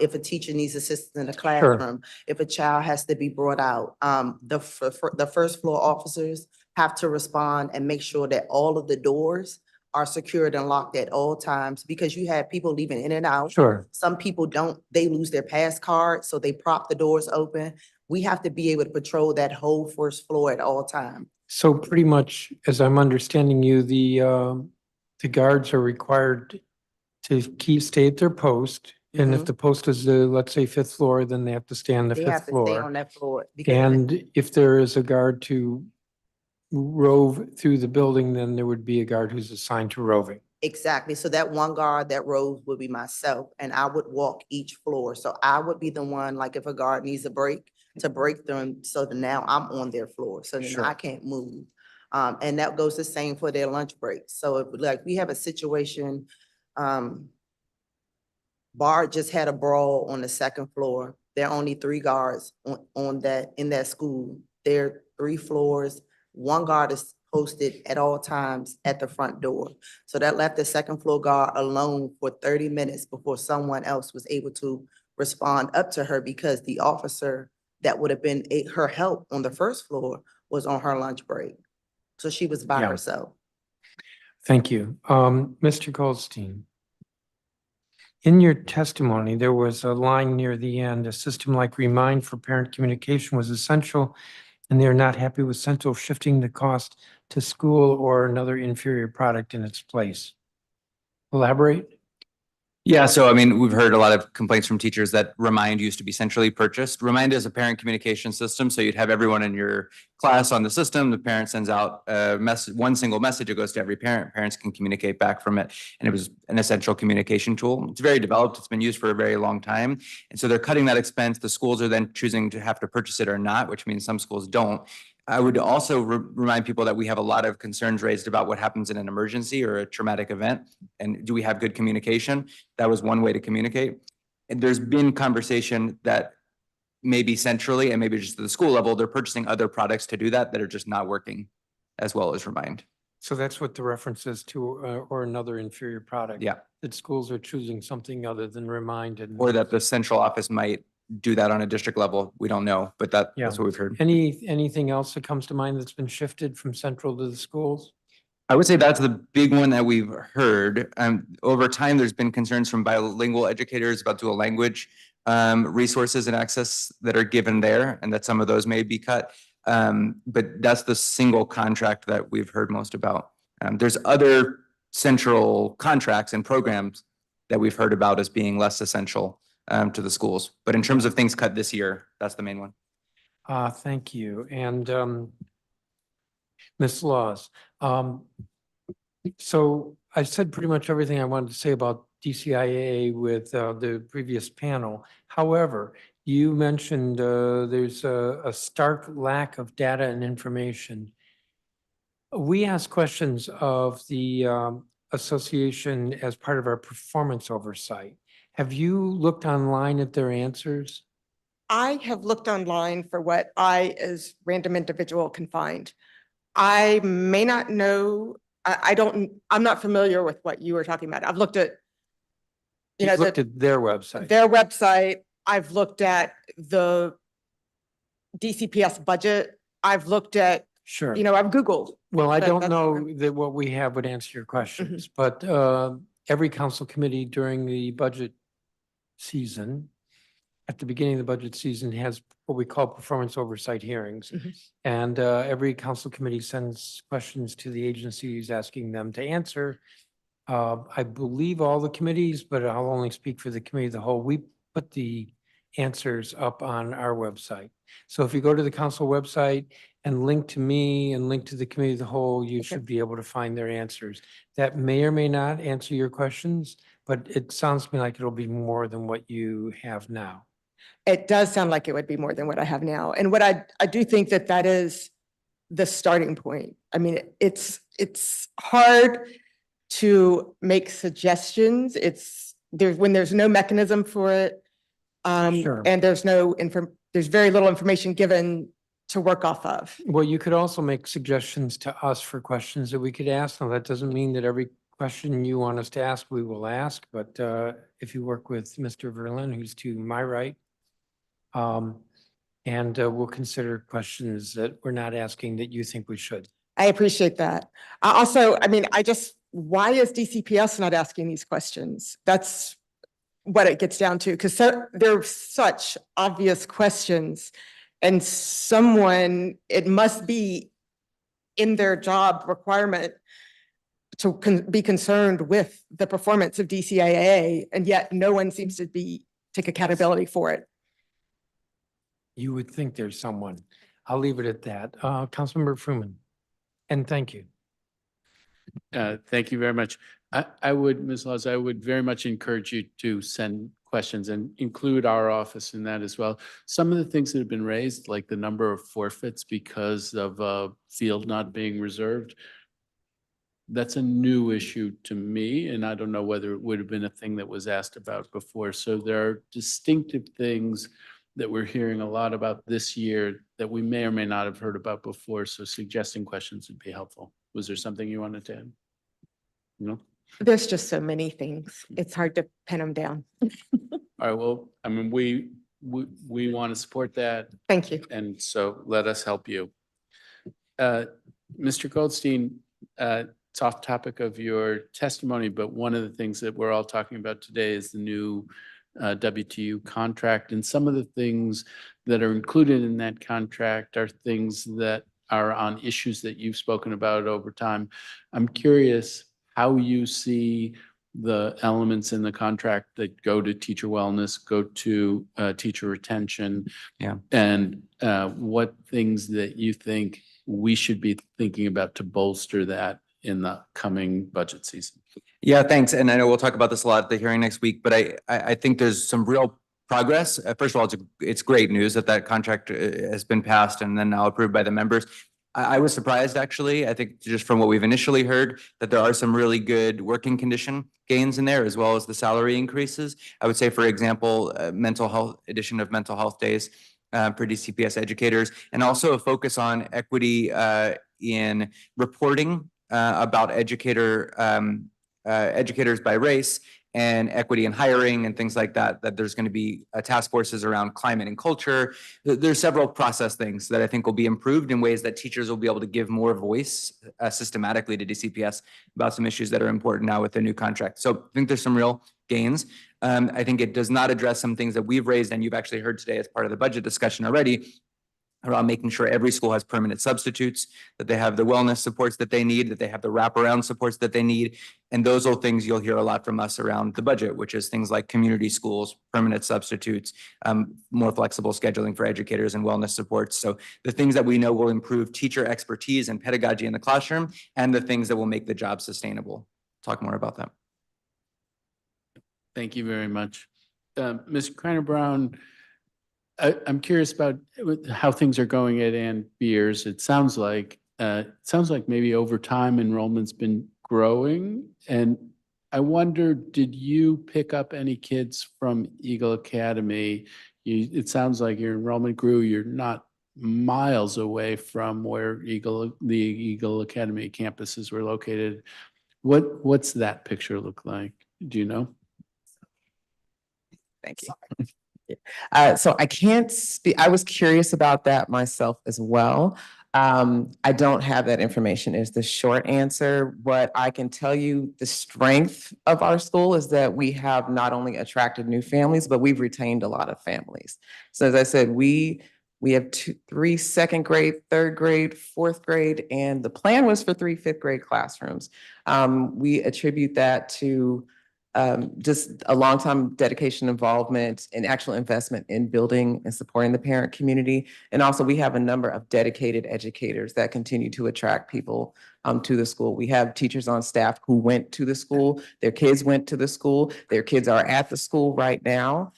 If a teacher needs assistance in the classroom, if a child has to be brought out, the first floor officers have to respond and make sure that all of the doors are secured and locked at all times, because you have people leaving in and out. Sure. Some people don't, they lose their pass card, so they prop the doors open. We have to be able to patrol that whole first floor at all times. So pretty much, as I'm understanding you, the guards are required to stay at their post. And if Mhm. the post is the, let's say, 5th floor, then they have to stay on the They 5th have to stay on floor. that floor. because And if there is a guard to rove through the building, then there would be a guard who's assigned to roving. Exactly. So that one guard that rows would be myself, and I would walk each floor. So I would be the one, like if a guard needs a break, to break them, so that now I'm on their floor, so then Sure. I can't move. And that goes the same for their lunch breaks. So if like we have a situation, Bard just had a brawl on the second floor. There are only 3 guards on that, in that school. There are 3 floors. 1 guard is posted at all times at the front door. So that left the second floor guard alone for 30 minutes before someone else was able to respond up to her, because the officer that would have been her help on the first floor was on her lunch break. So she was by Yeah. herself. Thank you. Mr. Goldstein. In your testimony, there was a line near the end, a system like Remind for parent communication was essential, and they're not happy with Central shifting the cost to school or another inferior product in its place. Elaborate? Yeah, so I mean, we've heard a lot of complaints from teachers that Remind used to be centrally purchased. Remind is a parent communication system, so you'd have everyone in your class on the system. The parent sends out a message, one single message, it goes to every parent. Parents can communicate back from it, and it was an essential communication tool. It's very developed, it's been used for a very long time, and so they're cutting that expense. The schools are then choosing to have to purchase it or not, which means some schools don't. I would also remind people that we have a lot of concerns raised about what happens in an emergency or a traumatic event, and do we have good communication? That was one way to communicate. And there's been conversation that maybe centrally and maybe just at the school level, they're purchasing other products to do that are just not working as well as Remind. So that's what the reference is to, or another inferior product. Yeah. That schools are choosing something other than Remind and. Or that the central office might do that on a district level. We don't know, but Yeah. that's what we've heard. Anything else that comes to mind that's been shifted from central to the schools? I would say that's the big one that we've heard. Over time, there's been concerns from bilingual educators about dual language resources and access that are given there, and that some of those may be cut. But that's the single contract that we've heard most about. There's other central contracts and programs that we've heard about as being less essential to the schools. But in terms of things cut this year, that's the main one. Thank you. And Ms. Laws. So I said pretty much everything I wanted to say about DCIA with the previous panel. However, you mentioned there's a stark lack of data and information. We asked questions of the association as part of our performance oversight. Have you looked online at their answers? I have looked online for what I, as random individual, can find. I may not know I'm not familiar with what you were talking about. I've looked at, You've looked at their website. their website. I've looked at the DCPS budget. I've looked at, Sure. I've Googled. Well, I That- don't that's- know that what we have would answer your questions, but every council committee during the budget season, at the beginning of the budget season, has what we call performance oversight hearings. And every council committee sends questions to the agencies asking them to answer. I believe all the committees, but I'll only speak for the committee of the whole. We put the answers up on our website. So if you go to the council website and link to me and link to the committee of the whole, you should be able to find their answers. That may or may not answer your questions, but it sounds to me like it'll be more than what you have now. It does sound like it would be more than what I have now. And what I do think that is the starting point. I mean, it's hard to make suggestions. When there's no mechanism for it. Sure. And there's very little information given to work off of. Well, you could also make suggestions to us for questions that we could ask. Now, that doesn't mean that every question you want us to ask, we will ask, but if you work with Mr. Verlin, who's to my right, and we'll consider questions that we're not asking that you think we should. I appreciate that. Why is DCPS not asking these questions? That's what it gets down to, because they're such obvious questions, and it must be in their job requirement to be concerned with the performance of DCIAA, and yet no one seems to take accountability for it. You would think there's someone. I'll leave it at that. Councilmember Fruman, and thank you. Thank you very much. Ms. Laws, I would very much encourage you to send questions and include our office in that as well. Some of the things that have been raised, like the number of forfeits because of a field not being reserved, that's a new issue to me, and I don't know whether it would have been a thing that was asked about before. So there are distinctive things that we're hearing a lot about this year that we may or may not have heard about before. So suggesting questions would be helpful. Was there something you wanted to add? No? There's just so many things. It's hard to pin them down. All right, well, I mean, we want to support that. Thank you. And so let us help you. Mr. Goldstein, it's off topic of your testimony, but one of the things that we're all talking about today is the new WTU contract. And some of the things that are included in that contract are things that are on issues that you've spoken about over time. I'm curious how you see the elements in the contract that go to teacher wellness, go to teacher retention. Yeah. And what things that you think we should be thinking about to bolster that in the coming budget season. Yeah, thanks. And I know we'll talk about this a lot at the hearing next week, but I think there's some real progress. First of all, it's great news that contract has been passed and then now approved by the members. I was surprised, actually. I think just from what we've initially heard, that there are some really good working condition gains in there, as well as the salary increases. I would say, for example, addition of mental health days for DCPS educators, and also a focus on equity in reporting about educators by race, and equity in hiring and things like that, that there's going to be task forces around climate and culture. There's several process things that I think will be improved in ways that teachers will be able to give more voice systematically to DCPS about some issues that are important now with the new contract. So I think there's some real gains. I think it does not address some things that we've raised and you've actually heard today as part of the budget discussion already, around making sure every school has permanent substitutes, that they have the wellness supports that they need, that they have the wraparound supports that they need. And those are things you'll hear a lot from us around the budget, which is things like community schools, permanent substitutes, more flexible scheduling for educators and wellness supports. So the things that we know will improve teacher expertise and pedagogy in the classroom, and the things that will make the job sustainable. Talk more about that. Thank you very much. Ms. Kreiner-Brown, I'm curious about how things are going at Ann Beers. It sounds like maybe over time enrollment's been growing. And I wonder, did you pick up any kids from Eagle Academy? It sounds like your enrollment grew. You're not miles away from where the Eagle Academy campuses were located. What's that picture look like? Do you know? Thank you. So I can't speak, I was curious about that myself as well. I don't have that information is the short answer. What I can tell you, the strength of our school is that we have not only attracted new families, but we've retained a lot of families. So as I said, we have three second grade, third grade, fourth grade, and the plan was for 3 fifth grade classrooms. We attribute that to just a long time dedication, involvement, and actual investment in building and supporting the parent community. And also we have a number of dedicated educators that continue to attract people to the school. We have teachers on staff who went to the school, their kids went to the school, their kids are at the school right now.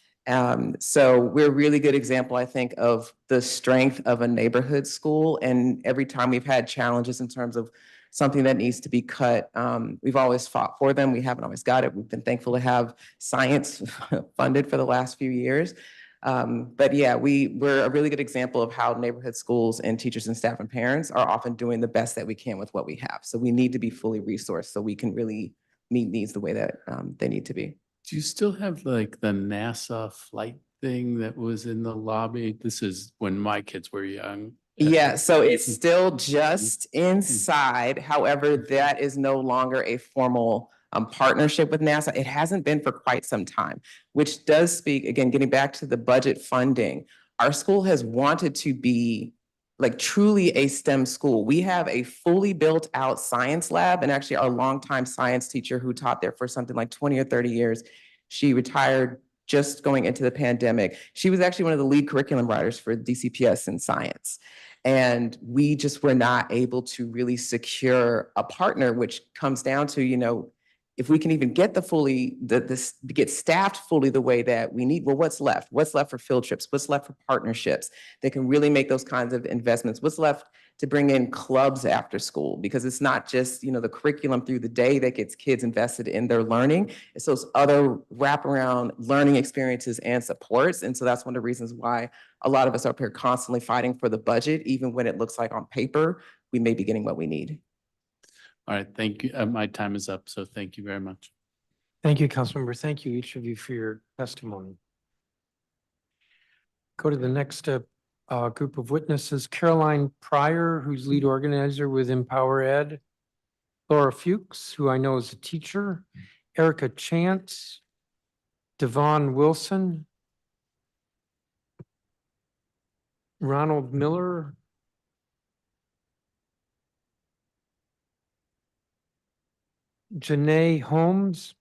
So we're a really good example, I think, of the strength of a neighborhood school. And every time we've had challenges in terms of something that needs to be cut, we've always fought for them. We haven't always got it. We've been thankful to have science funded for the last few years. But yeah, we're a really good example of how neighborhood schools and teachers and staff and parents are often doing the best that we can with what we have. So we need to be fully resourced so we can really meet needs the way that they need to be. Do you still have like the NASA flight thing that was in the lobby? This is when my kids were young. Yeah, so it's still just inside. However, that is no longer a formal partnership with NASA. It hasn't been for quite some time, which does speak, again, getting back to the budget funding. Our school has wanted to be like truly a STEM school. We have a fully built out science lab, and actually our longtime science teacher who taught there for something like 20 or 30 years, she retired just going into the pandemic. She was actually one of the lead curriculum writers for DCPS in science. And we just were not able to really secure a partner, which comes down to, you know, if we can even get get staffed fully the way that we need, well, what's left? What's left for field trips? What's left for partnerships that can really make those kinds of investments? What's left to bring in clubs after school? Because it's not just, you know, the curriculum through the day that gets kids invested in their learning. It's those other wraparound learning experiences and supports. And so that's one of the reasons why a lot of us are up here constantly fighting for the budget, even when it looks like on paper, we may be getting what we need. All right, thank you. My time is up, so thank you very much. Thank you, Councilmember. Thank you, each of you, for your testimony. Go to the next group of witnesses. Caroline Pryor, who's lead organizer with Empower Ed. Laura Fuchs, who I know is a teacher. Erica Chance. Devon Wilson. Ronald Miller. Janae Holmes.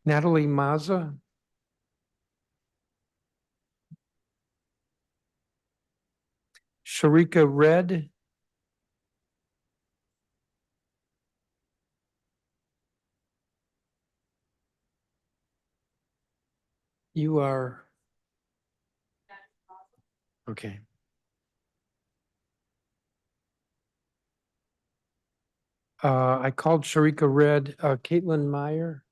Natalie Mazza. Sharika Red. You are. Okay. I called Sharika Red. Caitlin Meyer.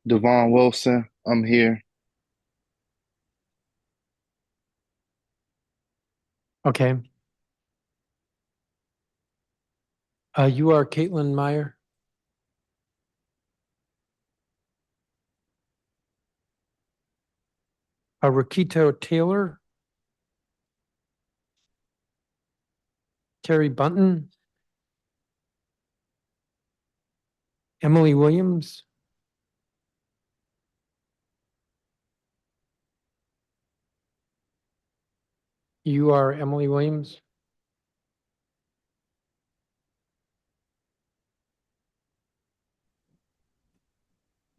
Devon Wilson, I'm here. Okay. You are Caitlin Meyer. Rakito Taylor. Terry Bunton. Emily Williams. You are Emily Williams.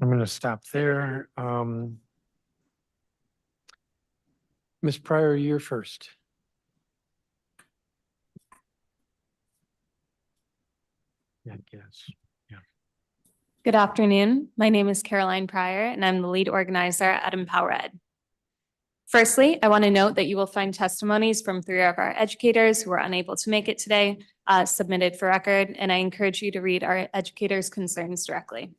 I'm going to stop there. Ms. Pryor, you're first. Yeah, I guess. Yeah. Good afternoon. My name is Caroline Pryor, and I'm the lead organizer at Empower Ed. Firstly, I want to note that you will find testimonies from 3 of our educators who were unable to make it today submitted for record, and I encourage you to read our educators' concerns directly.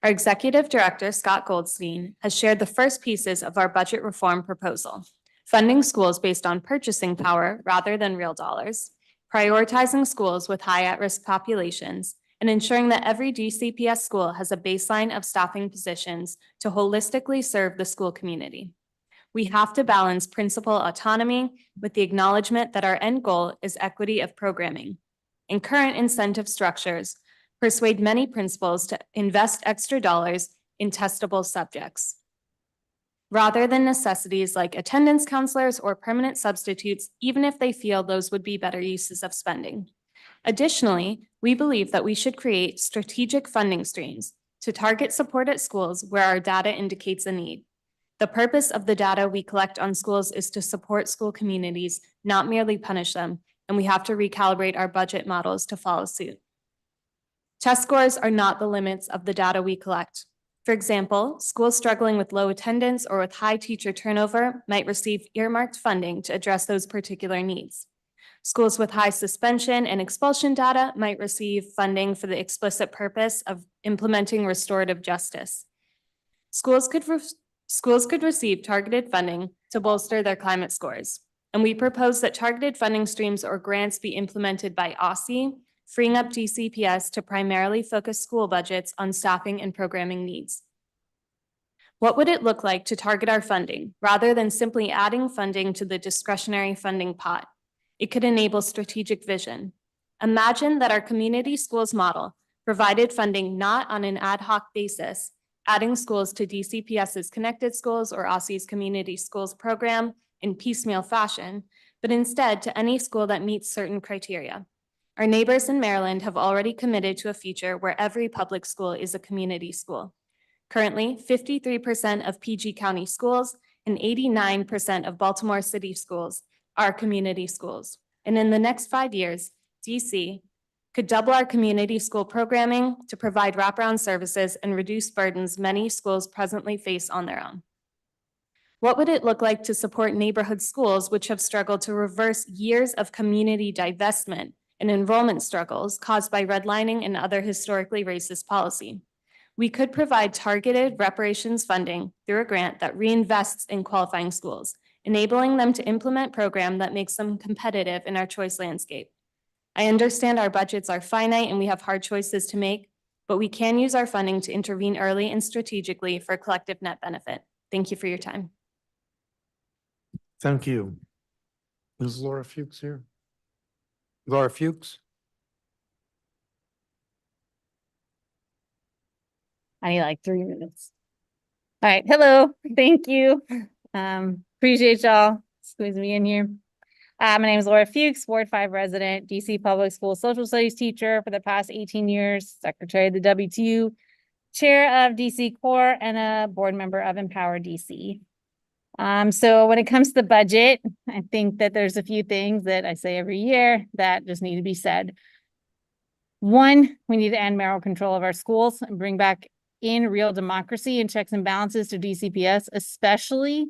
Our Executive Director, Scott Goldstein, has shared the first pieces of our budget reform proposal, funding schools based on purchasing power rather than real dollars, prioritizing schools with high at-risk populations, and ensuring that every DCPS school has a baseline of staffing positions to holistically serve the school community. We have to balance principal autonomy with the acknowledgement that our end goal is equity of programming. In current incentive structures, persuade many principals to invest extra dollars in testable subjects, rather than necessities like attendance counselors or permanent substitutes, even if they feel those would be better uses of spending. Additionally, we believe that we should create strategic funding streams to target support at schools where our data indicates a need. The purpose of the data we collect on schools is to support school communities, not merely punish them, and we have to recalibrate our budget models to follow suit. Test scores are not the limits of the data we collect. For example, schools struggling with low attendance or with high teacher turnover might receive earmarked funding to address those particular needs. Schools with high suspension and expulsion data might receive funding for the explicit purpose of implementing restorative justice. Schools could receive targeted funding to bolster their climate scores. And we propose that targeted funding streams or grants be implemented by OSSI, freeing up DCPS to primarily focus school budgets on staffing and programming needs. What would it look like to target our funding rather than simply adding funding to the discretionary funding pot? It could enable strategic vision. Imagine that our community schools model provided funding not on an ad hoc basis, adding schools to DCPS's Connected Schools or OSSI's Community Schools program in piecemeal fashion, but instead to any school that meets certain criteria. Our neighbors in Maryland have already committed to a future where every public school is a community school. Currently, 53% of PG County schools and 89% of Baltimore City schools are community schools. And in the next 5 years, DC could double our community school programming to provide wraparound services and reduce burdens many schools presently face on their own. What would it look like to support neighborhood schools which have struggled to reverse years of community divestment and enrollment struggles caused by redlining and other historically racist policy? We could provide targeted reparations funding through a grant that reinvests in qualifying schools, enabling them to implement program that makes them competitive in our choice landscape. I understand our budgets are finite and we have hard choices to make, but we can use our funding to intervene early and strategically for collective net benefit. Thank you for your time. Thank you. Is Laura Fuchs here? Laura Fuchs? I need like 3 minutes. All right. Hello. Thank you. Appreciate y'all squeezing me in here. My name is Laura Fuchs, Ward 5 resident, DC Public School Social Studies teacher for the past 18 years, secretary of the WTU, chair of DC Core, and a board member of Empower DC. So when it comes to the budget, I think that there's a few things that I say every year that just need to be said. One, we need to end mayoral control of our schools and bring back in real democracy and checks and balances to DCPS, especially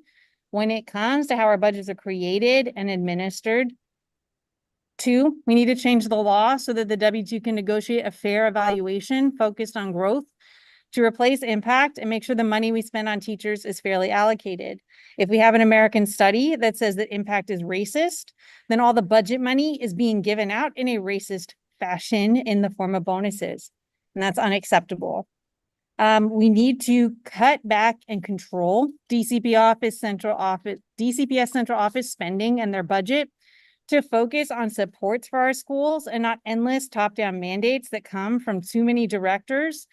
when it comes to how our budgets are created and administered. Two, we need to change the law so that the W2 can negotiate a fair evaluation focused on growth to replace impact and make sure the money we spend on teachers is fairly allocated. If we have an American study that says that impact is racist, then all the budget money is being given out in a racist fashion in the form of bonuses, and that's unacceptable. We need to cut back and control DCPS central office spending and their budget to focus on supports for our schools and not endless top-down mandates that come from too many directors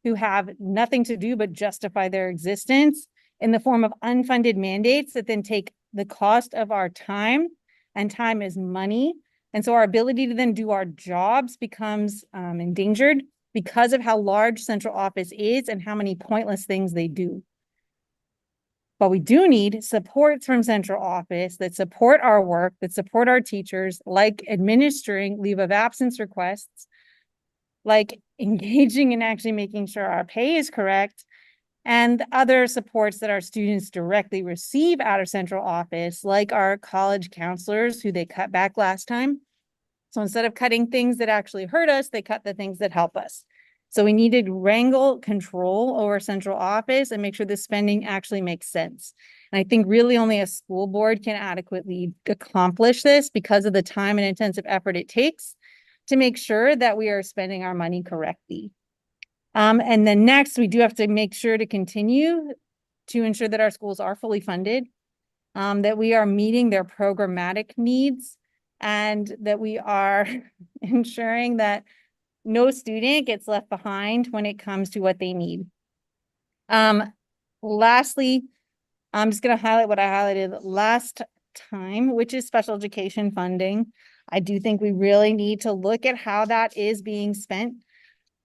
who have nothing to do but justify their existence in the form of unfunded mandates that then take the cost of our time, and time is money. And so our ability to then do our jobs becomes endangered because of how large central office is and how many pointless things they do. But we do need supports from central office that support our work, that support our teachers, like administering leave of absence requests, like engaging in actually making sure our pay is correct, and other supports that our students directly receive out of central office, like our college counselors who they cut back last time. So instead of cutting things that actually hurt us, they cut the things that help us. So we need to wrangle control over central office and make sure the spending actually makes sense. And I think really only a school board can adequately accomplish this because of the time and intensive effort it takes to make sure that we are spending our money correctly. And then next, we do have to make sure to continue to ensure that our schools are fully funded, that we are meeting their programmatic needs, and that we are ensuring that no student gets left behind when it comes to what they need. Lastly, I'm just going to highlight what I highlighted last time, which is special education funding. I do think we really need to look at how that is being spent.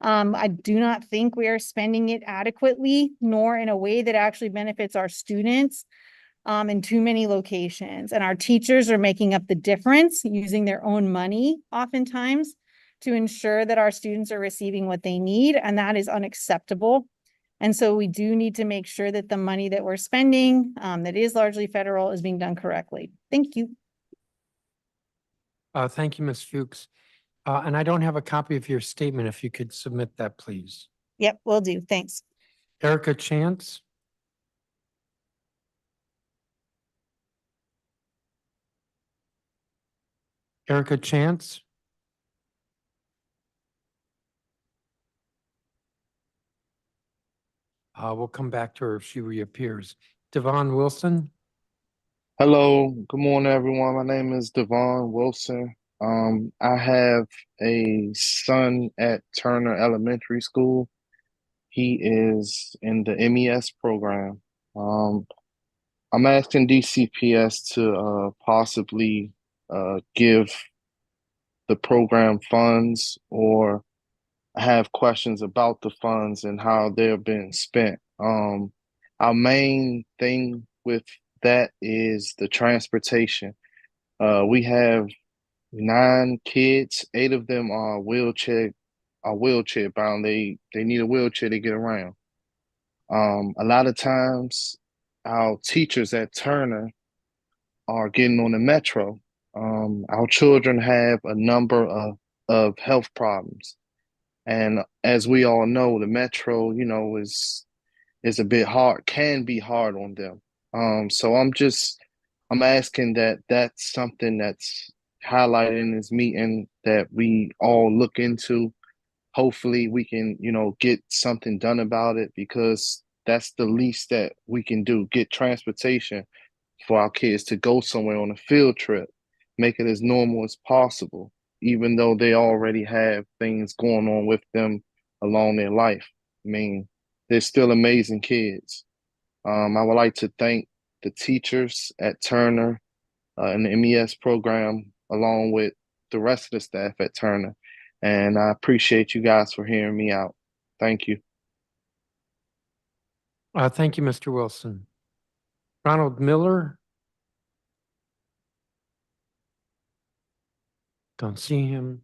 I do not think we are spending it adequately, nor in a way that actually benefits our students in too many locations. And our teachers are making up the difference using their own money oftentimes to ensure that our students are receiving what they need, and that is unacceptable. And so we do need to make sure that the money that we're spending, that is largely federal, is being done correctly. Thank you. Thank you, Ms. Fuchs. And I don't have a copy of your statement. If you could submit that, please. Yep, will do. Thanks. Erica Chance. Erica Chance. We'll come back to her if she reappears. Devon Wilson. Hello, good morning, everyone. My name is Devon Wilson. I have a son at Turner Elementary School. He is in the MES program. I'm asking DCPS to possibly give the program funds, or I have questions about the funds and how they're being spent. Our main thing with that is the transportation. We have 9 kids, 8 of them are wheelchair bound. They need a wheelchair to get around. A lot of times our teachers at Turner are getting on the metro. Our children have a number of health problems. And as we all know, the metro, is a bit hard, can be hard on them. So I'm asking that that's something that's highlighted in this meeting that we all look into. Hopefully we can, get something done about it, because that's the least that we can do, get transportation for our kids to go somewhere on a field trip, make it as normal as possible, even though they already have things going on with them along their life. I mean, they're still amazing kids. I would like to thank the teachers at Turner in the MES program, along with the rest of the staff at Turner. And I appreciate you guys for hearing me out. Thank you. Thank you, Mr. Wilson. Ronald Miller. Don't see him.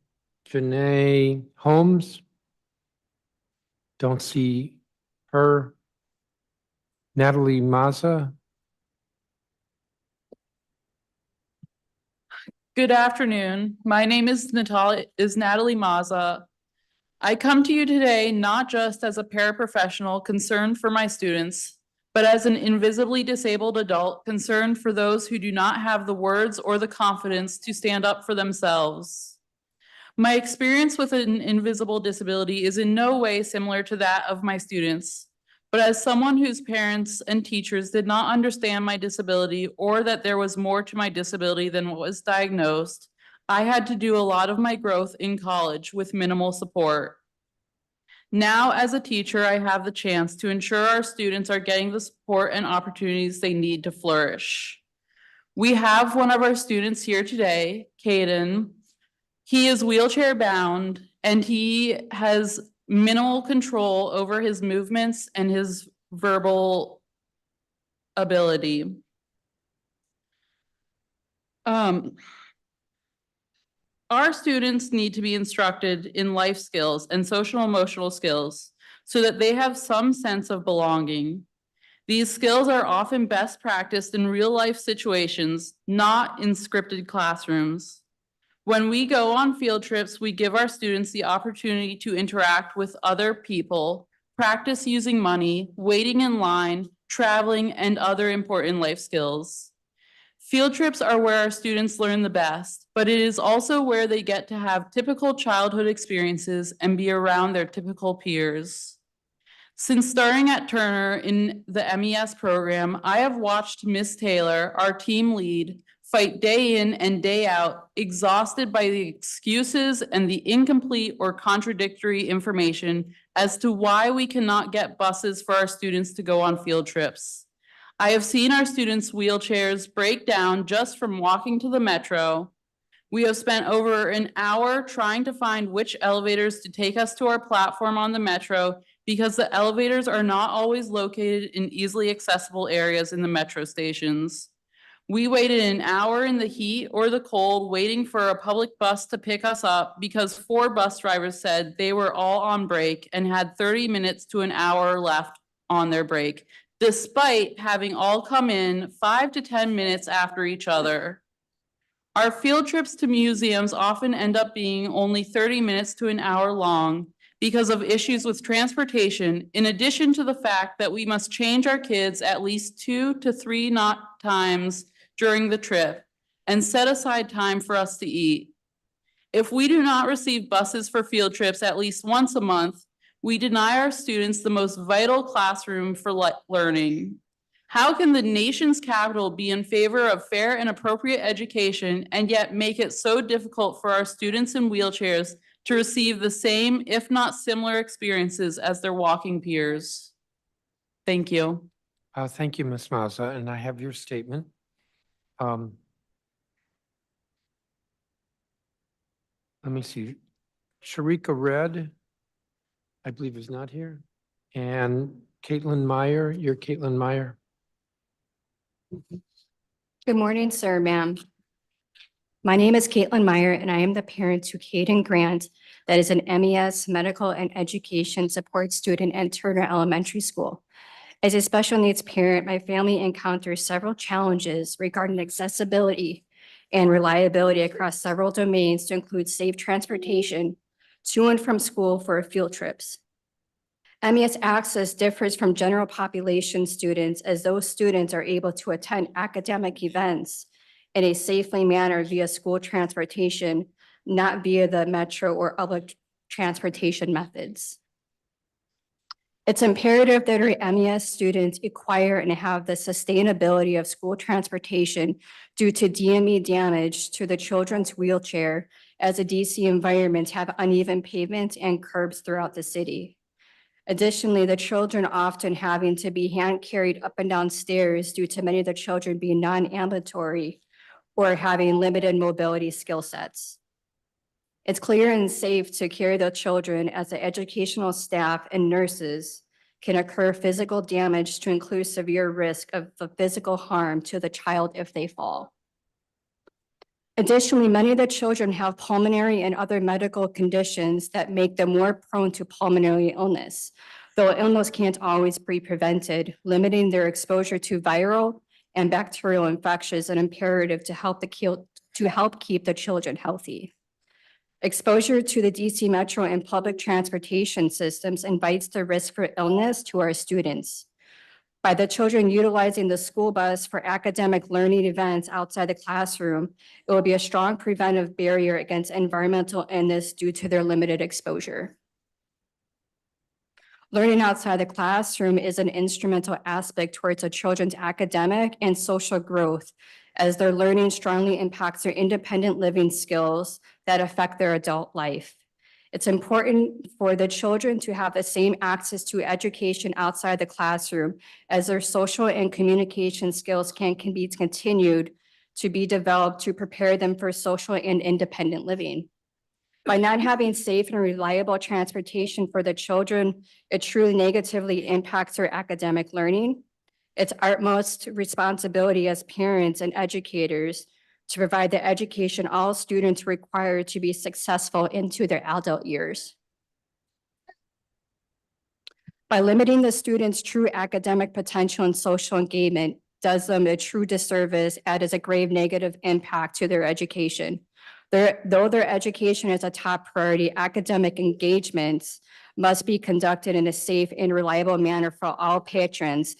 Janae Holmes. Don't see her. Natalie Mazza. Good afternoon. My name is Natalie Mazza. I come to you today not just as a paraprofessional concerned for my students, but as an invisibly disabled adult concerned for those who do not have the words or the confidence to stand up for themselves. My experience with an invisible disability is in no way similar to that of my students, but as someone whose parents and teachers did not understand my disability or that there was more to my disability than what was diagnosed, I had to do a lot of my growth in college with minimal support. Now, as a teacher, I have the chance to ensure our students are getting the support and opportunities they need to flourish. We have one of our students here today, Caden. He is wheelchair bound and he has minimal control over his movements and his verbal ability. Our students need to be instructed in life skills and social emotional skills so that they have some sense of belonging. These skills are often best practiced in real life situations, not in scripted classrooms. When we go on field trips, we give our students the opportunity to interact with other people, practice using money, waiting in line, traveling, and other important life skills. Field trips are where our students learn the best, but it is also where they get to have typical childhood experiences and be around their typical peers. Since starting at Turner in the MES program, I have watched Miss Taylor, our team lead, fight day in and day out, exhausted by the excuses and the incomplete or contradictory information as to why we cannot get buses for our students to go on field trips. I have seen our students' wheelchairs break down just from walking to the metro. We have spent over an hour trying to find which elevators to take us to our platform on the metro because the elevators are not always located in easily accessible areas in the metro stations. We waited an hour in the heat or the cold waiting for a public bus to pick us up because 4 bus drivers said they were all on break and had 30 minutes to an hour left on their break, despite having all come in 5 to 10 minutes after each other. Our field trips to museums often end up being only 30 minutes to an hour long because of issues with transportation, in addition to the fact that we must change our kids at least 2 to 3 times during the trip and set aside time for us to eat. If we do not receive buses for field trips at least once a month, we deny our students the most vital classroom for learning. How can the nation's capital be in favor of fair and appropriate education and yet make it so difficult for our students in wheelchairs to receive the same, if not similar, experiences as their walking peers? Thank you. Thank you, Ms. Mazza, and I have your statement. Let me see. Sharika Red, I believe, is not here. And Caitlin Meyer, you're Caitlin Meyer. Good morning, sir, ma'am. My name is Caitlin Meyer, and I am the parent to Caden Grant, that is an MES Medical and Education Support student at Turner Elementary School. As a special needs parent, my family encounters several challenges regarding accessibility and reliability across several domains to include safe transportation to and from school for field trips. MES access differs from general population students as those students are able to attend academic events in a safely manner via school transportation, not via the metro or public transportation methods. It's imperative that our MES students acquire and have the sustainability of school transportation due to DME damage to the children's wheelchair, as the DC environments have uneven pavements and curbs throughout the city. Additionally, the children often having to be hand carried up and down stairs due to many of the children being non-ambulatory or having limited mobility skill sets. It's clear and safe to carry the children as the educational staff and nurses can occur physical damage to include severe risk of the physical harm to the child if they fall. Additionally, many of the children have pulmonary and other medical conditions that make them more prone to pulmonary illness, though illness can't always be prevented, limiting their exposure to viral and bacterial infections and imperative to help keep the children healthy. Exposure to the DC Metro and public transportation systems invites the risk for illness to our students. By the children utilizing the school bus for academic learning events outside the classroom, it will be a strong preventive barrier against environmental illness due to their limited exposure. Learning outside the classroom is an instrumental aspect towards a children's academic and social growth, as their learning strongly impacts their independent living skills that affect their adult life. It's important for the children to have the same access to education outside the classroom, as their social and communication skills can be continued to be developed to prepare them for social and independent living. By not having safe and reliable transportation for the children, it truly negatively impacts their academic learning. It's our utmost responsibility as parents and educators to provide the education all students require to be successful into their adult years. By limiting the students' true academic potential and social engagement does them a true disservice and is a grave negative impact to their education. Though their education is a top priority, academic engagements must be conducted in a safe and reliable manner for all patrons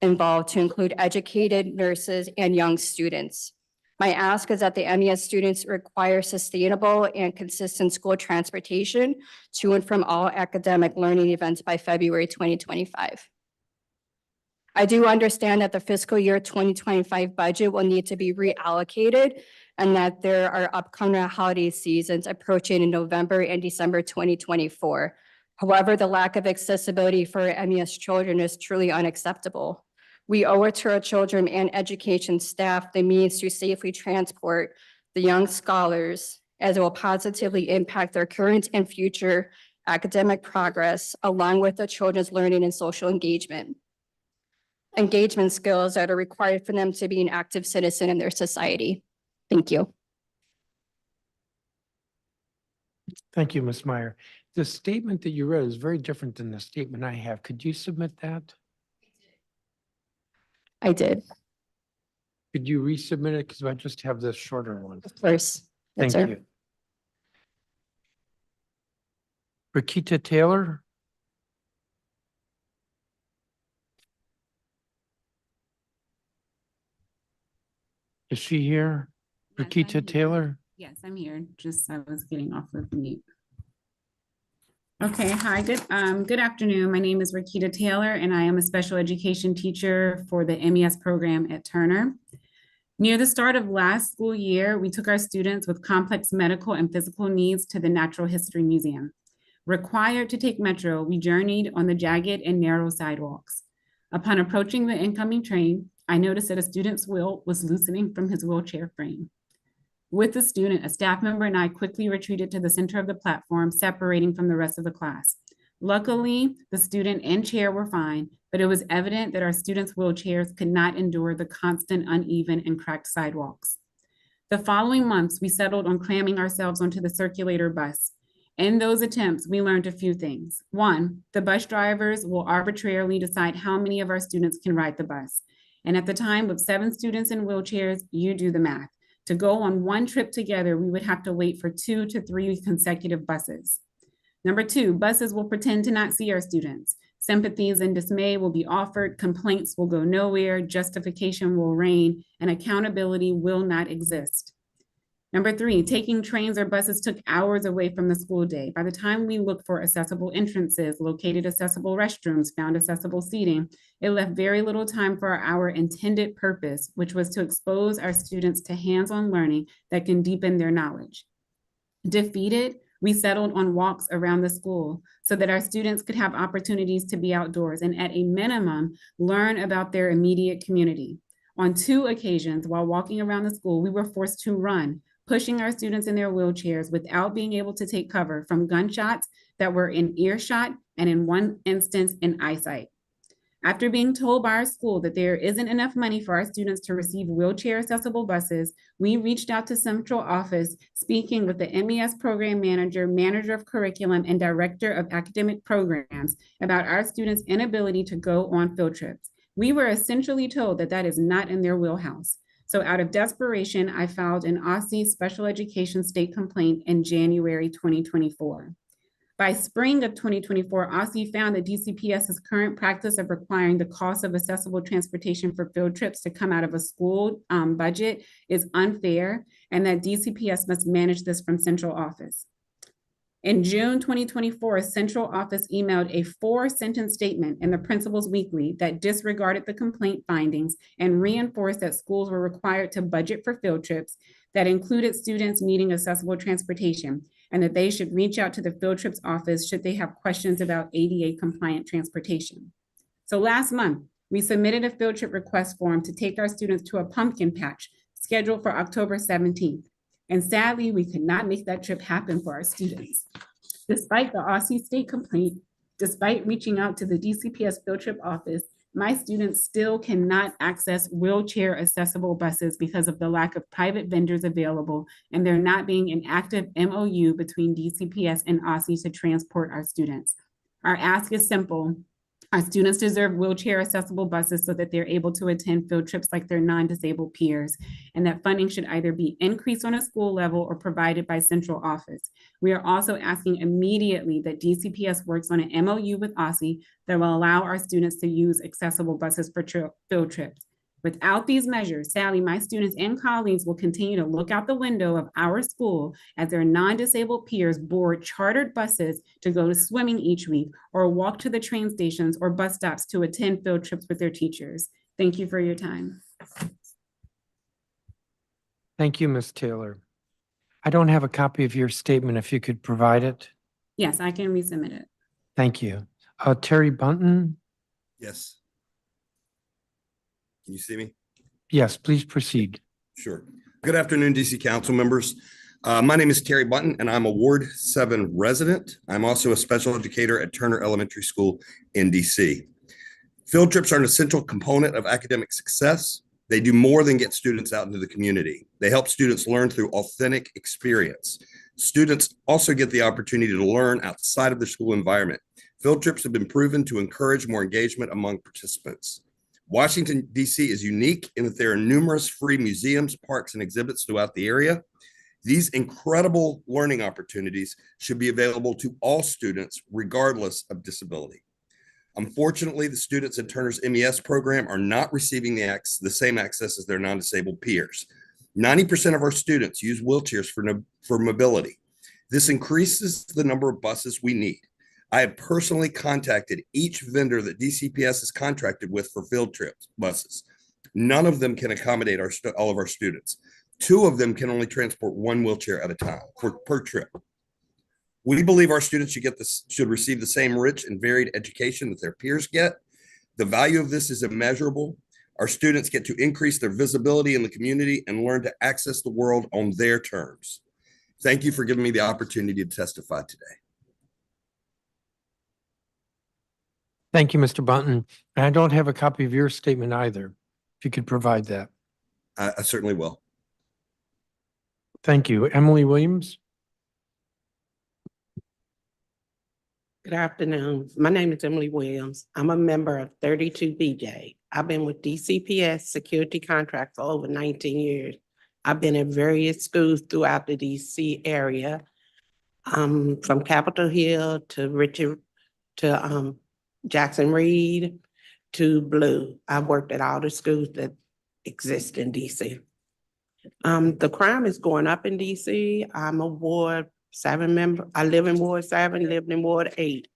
involved, to include educated nurses and young students. My ask is that the MES students require sustainable and consistent school transportation to and from all academic learning events by February 2025. I do understand that the fiscal year 2025 budget will need to be reallocated and that there are upcoming holiday seasons approaching in November and December 2024. However, the lack of accessibility for MES children is truly unacceptable. We owe it to our children and education staff the means to safely transport the young scholars, as it will positively impact their current and future academic progress, along with the children's learning and social engagement skills that are required for them to be an active citizen in their society. Thank you. Thank you, Ms. Meyer. The statement that you read is very different than the statement I have. Could you submit that? I did. Could you resubmit it? Because I just have this shorter one. Of course. Yes, Thank sir. you. Rakita Taylor? Is she here? Yes, I'm Rakita here. Taylor? Yes, I'm here. Just I was getting off of mute. Okay, hi, good afternoon. My name is Rakita Taylor, and I am a special education teacher for the MES program at Turner. Near the start of last school year, we took our students with complex medical and physical needs to the Natural History Museum. Required to take Metro, we journeyed on the jagged and narrow sidewalks. Upon approaching the incoming train, I noticed that a student's wheel was loosening from his wheelchair frame. With the student, a staff member and I quickly retreated to the center of the platform, separating from the rest of the class. Luckily, the student and chair were fine, but it was evident that our students' wheelchairs could not endure the constant uneven and cracked sidewalks. The following months, we settled on cramming ourselves onto the circulator bus. In those attempts, we learned a few things. One, the bus drivers will arbitrarily decide how many of our students can ride the bus. And at the time, with 7 students in wheelchairs, you do the math. To go on one trip together, we would have to wait for 2 to 3 consecutive buses. Number 2, buses will pretend to not see our students. Sympathies and dismay will be offered, complaints will go nowhere, justification will reign, and accountability will not exist. Number 3, taking trains or buses took hours away from the school day. By the time we looked for accessible entrances, located accessible restrooms, found accessible seating, it left very little time for our intended purpose, which was to expose our students to hands-on learning that can deepen their knowledge. Defeated, we settled on walks around the school so that our students could have opportunities to be outdoors and, at a minimum, learn about their immediate community. On 2 occasions, while walking around the school, we were forced to run, pushing our students in their wheelchairs without being able to take cover from gunshots that were in earshot and, in one instance, in eyesight. After being told by our school that there isn't enough money for our students to receive wheelchair accessible buses, we reached out to central office, speaking with the MES program manager, manager of curriculum, and director of academic programs about our students' inability to go on field trips. We were essentially told that that is not in their wheelhouse. So out of desperation, I filed an OSSI special education state complaint in January 2024. By spring of 2024, OSSI found that DCPS's current practice of requiring the cost of accessible transportation for field trips to come out of a school budget is unfair, and that DCPS must manage this from central office. In June 2024, central office emailed a 4-sentence statement in the Principal's Weekly that disregarded the complaint findings and reinforced that schools were required to budget for field trips that included students needing accessible transportation, and that they should reach out to the field trips office should they have questions about ADA compliant transportation. So last month, we submitted a field trip request form to take our students to a pumpkin patch scheduled for October 17th. And sadly, we could not make that trip happen for our students. Despite the OSSI state complaint, despite reaching out to the DCPS field trip office, my students still cannot access wheelchair accessible buses because of the lack of private vendors available and there not being an active MOU between DCPS and OSSI to transport our students. Our ask is simple. Our students deserve wheelchair accessible buses so that they're able to attend field trips like their non-disabled peers. And that funding should either be increased on a school level or provided by central office. We are also asking immediately that DCPS works on an MOU with OSSI that will allow our students to use accessible buses for field trips. Without these measures, sadly, my students and colleagues will continue to look out the window of our school as their non-disabled peers board chartered buses to go to swimming each week or walk to the train stations or bus stops to attend field trips with their teachers. Thank you for your time. Thank you, Ms. Taylor. I don't have a copy of your statement. If you could provide it. Yes, I can resubmit it. Thank you. Terry Bunton? Yes. Can you see me? Yes, please proceed. Sure. Good afternoon, DC Council members. My name is Terry Bunton, and I'm a Ward 7 resident. I'm also a special educator at Turner Elementary School in DC. Field trips are an essential component of academic success. They do more than get students out into the community. They help students learn through authentic experience. Students also get the opportunity to learn outside of their school environment. Field trips have been proven to encourage more engagement among participants. Washington, D.C. is unique in that there are numerous free museums, parks, and exhibits throughout the area. These incredible learning opportunities should be available to all students, regardless of disability. Unfortunately, the students in Turner's MES program are not receiving the same access as their non-disabled peers. 90% of our students use wheelchairs for mobility. This increases the number of buses we need. I have personally contacted each vendor that DCPS is contracted with for field trips buses. None of them can accommodate all of our students. 2 of them can only transport 1 wheelchair at a time per trip. We believe our students should receive the same rich and varied education that their peers get. The value of this is immeasurable. Our students get to increase their visibility in the community and learn to access the world on their terms. Thank you for giving me the opportunity to testify today. Thank you, Mr. Bunton. And I don't have a copy of your statement either. If you could provide that. I certainly will. Thank you. Emily Williams? Good afternoon. My name is Emily Williams. I'm a member of 32BJ. I've been with DCPS security contract for over 19 years. I've been at various schools throughout the DC area, from Capitol Hill to Jackson Reed to Blue. I've worked at all the schools that exist in DC. The crime is going up in DC. I'm a Ward 7 member. I live in Ward 7, lived in Ward 8.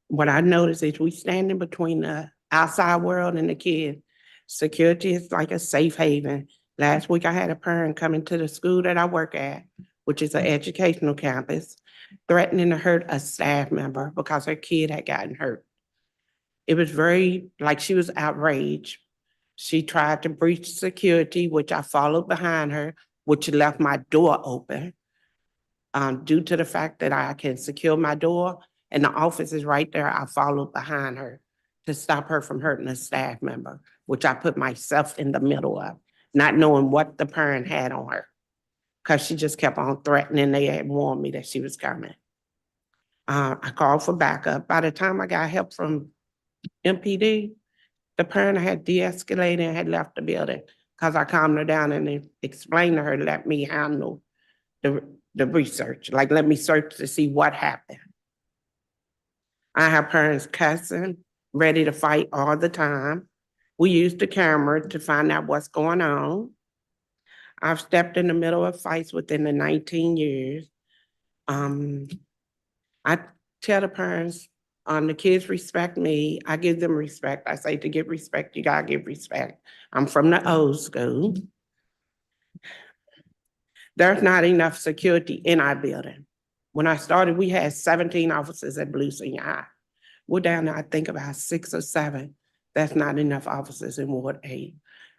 What I noticed is we standing between the outside world and the kids. Security is like a safe haven. Last week I had a parent come into the school that I work at, which is an educational campus, threatening to hurt a staff member because her kid had gotten hurt. It was she was outraged. She tried to breach security, which I followed behind her, which left my door open. Due to the fact that I can secure my door and the office is right there, I followed behind her to stop her from hurting a staff member, which I put myself in the middle of, not knowing what the parent had on her, because she just kept on threatening. They had warned me that she was coming. I called for backup. By the time I got help from MPD, the parent had de-escalated and had left the building because I calmed her down and explained to her to let me handle the research, like let me search to see what happened. I have parents cussing, ready to fight all the time. We use the camera to find out what's going on. I've stepped in the middle of fights within the 19 years. I tell the parents, the kids respect me. I give them respect. I say to get respect, you gotta give respect. I'm from the old school. There's not enough security in our building. When I started, we had 17 officers at Blue Senior High. We're down to, I think, about 6 or 7. That's not enough officers in Ward 8.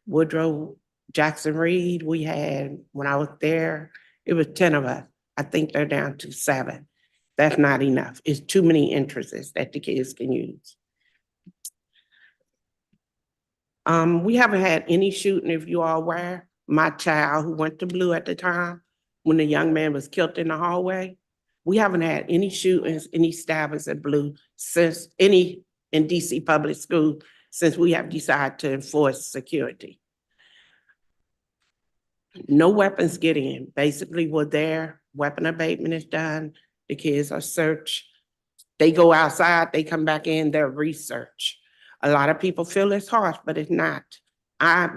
Woodrow, Jackson Reed, we had, when I was there, it was 10 of us. I think they're down to 7. That's not enough. It's too many entrances that the kids can use. We haven't had any shooting, if you are aware. My child, who went to Blue at the time, when the young man was killed in the hallway, We haven't had any shootings, any stabbings at Blue since in DC public school since we have decided to enforce security. No weapons get in. Basically, we're there, weapon abatement is done, the kids are searched. They go outside, they come back in, their research. A lot of people feel it's harsh, but it's not.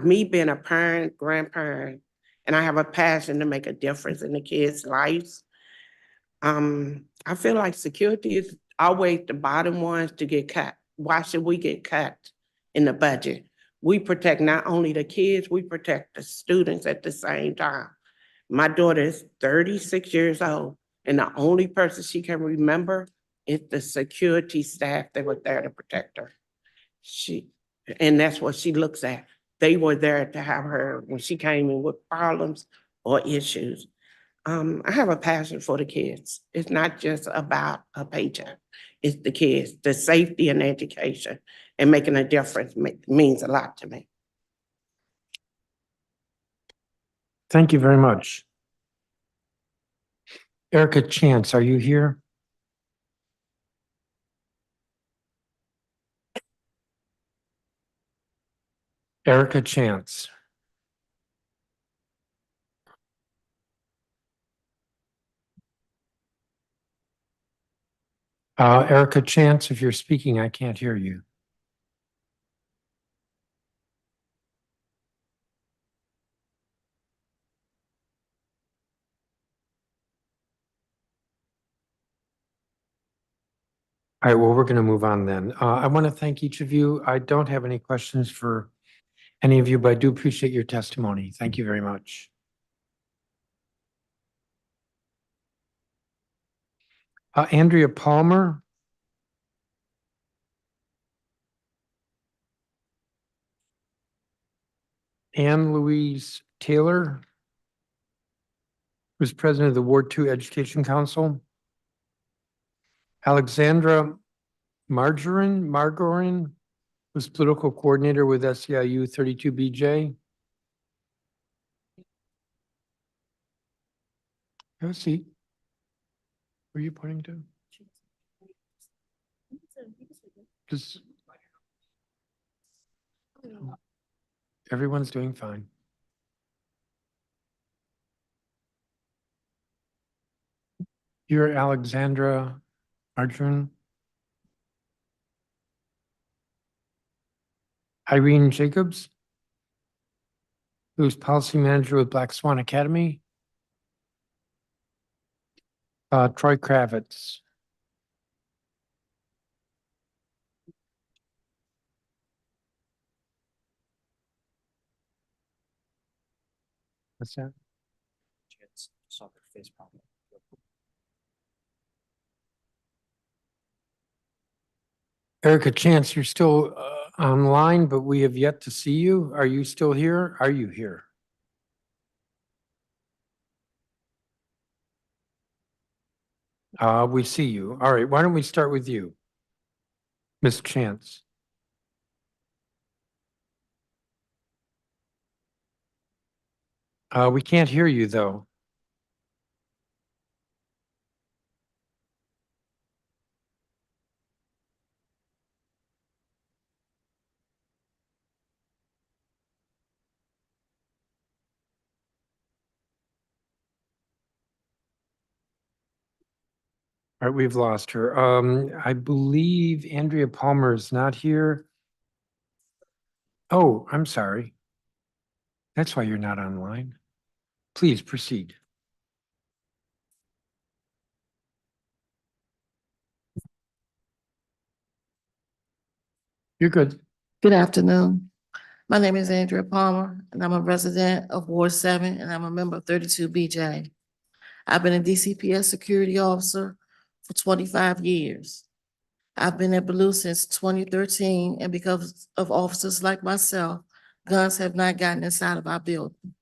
Me being a parent, grandparent, and I have a passion to make a difference in the kids' lives. I feel like security is always the bottom ones to get cut. Why should we get cut in the budget? We protect not only the kids, we protect the students at the same time. My daughter is 36 years old, and the only person she can remember is the security staff that were there to protect her. And that's what she looks at. They were there to have her when she came in with problems or issues. I have a passion for the kids. It's not just about a paycheck. It's the kids, the safety and education, and making a difference means a lot to me. Thank you very much. Erica Chance, are you here? Erica Chance. Erica Chance, if you're speaking, I can't hear you. All right, well, we're going to move on then. I want to thank each of you. I don't have any questions for any of you, but I do appreciate your testimony. Thank you very much. Andrea Palmer. Anne Louise Taylor, who's president of the Ward 2 Education Council. Alexandra Margorin, who's political coordinator with SEIU 32BJ. Have a seat. Where are you pointing to? Just everyone's doing fine. You're Alexandra Margarine. Irene Jacobs, who's policy manager with Black Swan Academy. Troy Kravitz. What's that? Erica Chance, you're still online, but we have yet to see you. Are you still here? Are you here? We see you. All right, why don't we start with you, Ms. Chance? We can't hear you, though. All right, we've lost her. I believe Andrea Palmer is not here. Oh, I'm sorry. That's why you're not online. Please proceed. You're good. Good afternoon. My name is Andrea Palmer, and I'm a resident of Ward 7, and I'm a member of 32BJ. I've been a DCPS security officer for 25 years. I've been at Blue since 2013, and because of officers like myself, guns have not gotten inside of our building.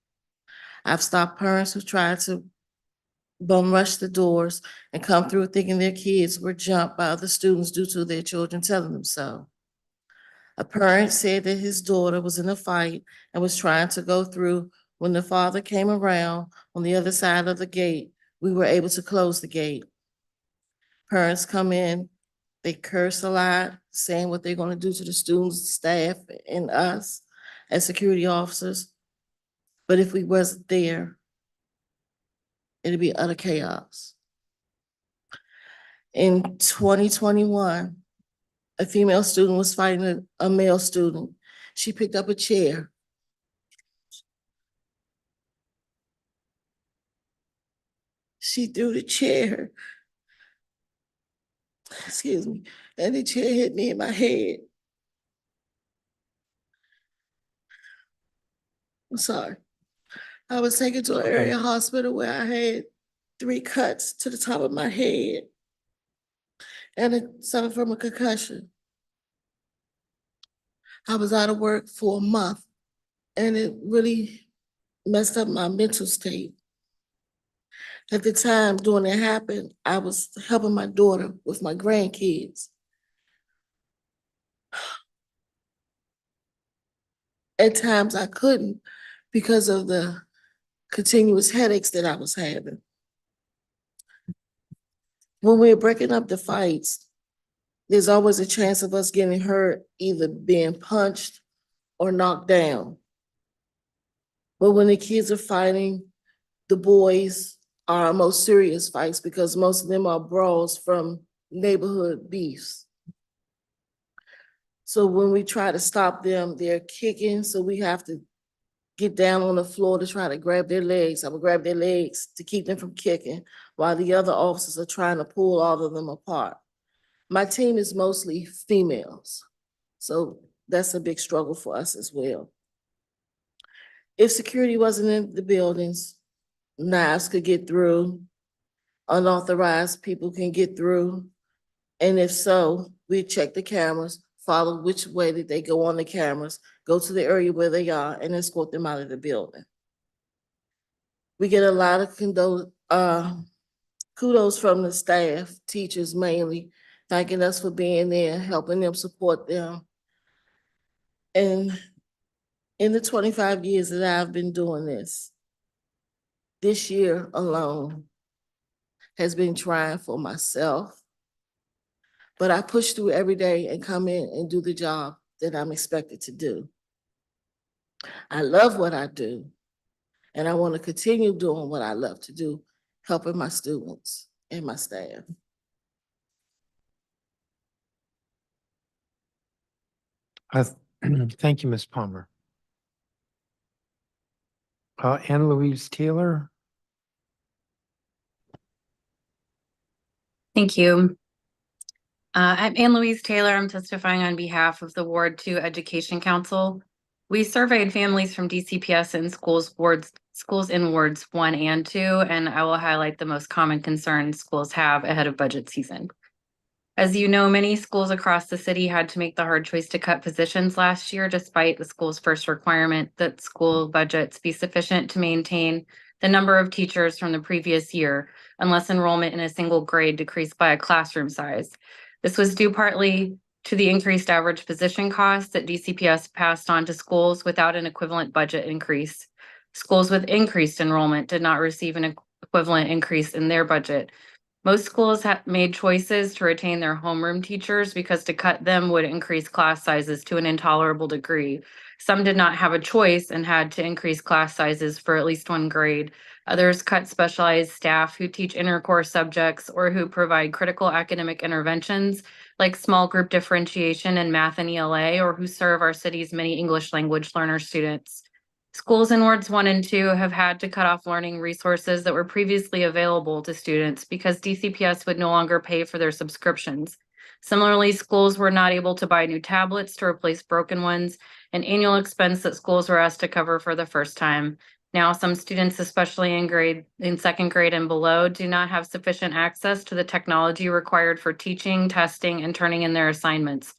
I've stopped parents who tried to bum rush the doors and come through thinking their kids were jumped by other students due to their children telling them so. A parent said that his daughter was in a fight and was trying to go through. When the father came around on the other side of the gate, we were able to close the gate. Parents come in, they curse a lot, saying what they're gonna do to the students, staff, and us as security officers. But if we wasn't there, it'd be utter chaos. In 2021, a female student was fighting a male student. She picked up a chair. She threw the chair, excuse me, and the chair hit me in my head. I'm sorry. I was taken to an area hospital where I had 3 cuts to the top of my head and I suffered from a concussion. I was out of work for a month and it really messed up my mental state. At the time when it happened, I was helping my daughter with my grandkids. At times I couldn't because of the continuous headaches that I was having. When we're breaking up the fights, there's always a chance of us getting hurt, either being punched or knocked down. But when the kids are fighting, the boys are our most serious fights because most of them are brawls from neighborhood beefs. So when we try to stop them, they're kicking, so we have to get down on the floor to try to grab their legs. I would grab their legs to keep them from kicking while the other officers are trying to pull all of them apart. My team is mostly females, so that's a big struggle for us as well. If security wasn't in the buildings, knives could get through, unauthorized people can get through, and if so, we check the cameras, follow which way did they go on the cameras, go to the area where they are, and escort them out of the building. We get a lot of kudos from the staff, teachers mainly, thanking us for being there, helping them, support them. And in the 25 years that I've been doing this year alone has been trying for myself, but I push through every day and come in and do the job that I'm expected to do. I love what I do, and I want to continue doing what I love to do, helping my students and my staff. Thank you, Ms. Palmer. Anne Louise Taylor. Thank you. I'm Anne Louise Taylor. I'm testifying on behalf of the Ward 2 Education Council. We surveyed families from DCPS in schools in wards 1 and 2, and I will highlight the most common concerns schools have ahead of budget season. As you know, many schools across the city had to make the hard choice to cut positions last year, despite the school's first requirement that school budgets be sufficient to maintain the number of teachers from the previous year, unless enrollment in a single grade decreased by a classroom size. This was due partly to the increased average position costs that DCPS passed on to schools without an equivalent budget increase. Schools with increased enrollment did not receive an equivalent increase in their budget. Most schools have made choices to retain their homeroom teachers because to cut them would increase class sizes to an intolerable degree. Some did not have a choice and had to increase class sizes for at least 1 grade. Others cut specialized staff who teach intercore subjects or who provide critical academic interventions like small group differentiation in math and ELA, or who serve our city's many English language learner students. Schools in wards 1 and 2 have had to cut off learning resources that were previously available to students because DCPS would no longer pay for their subscriptions. Similarly, schools were not able to buy new tablets to replace broken ones, an annual expense that schools were asked to cover for the first time. Now, some students, especially in second grade and below, do not have sufficient access to the technology required for teaching, testing, and turning in their assignments.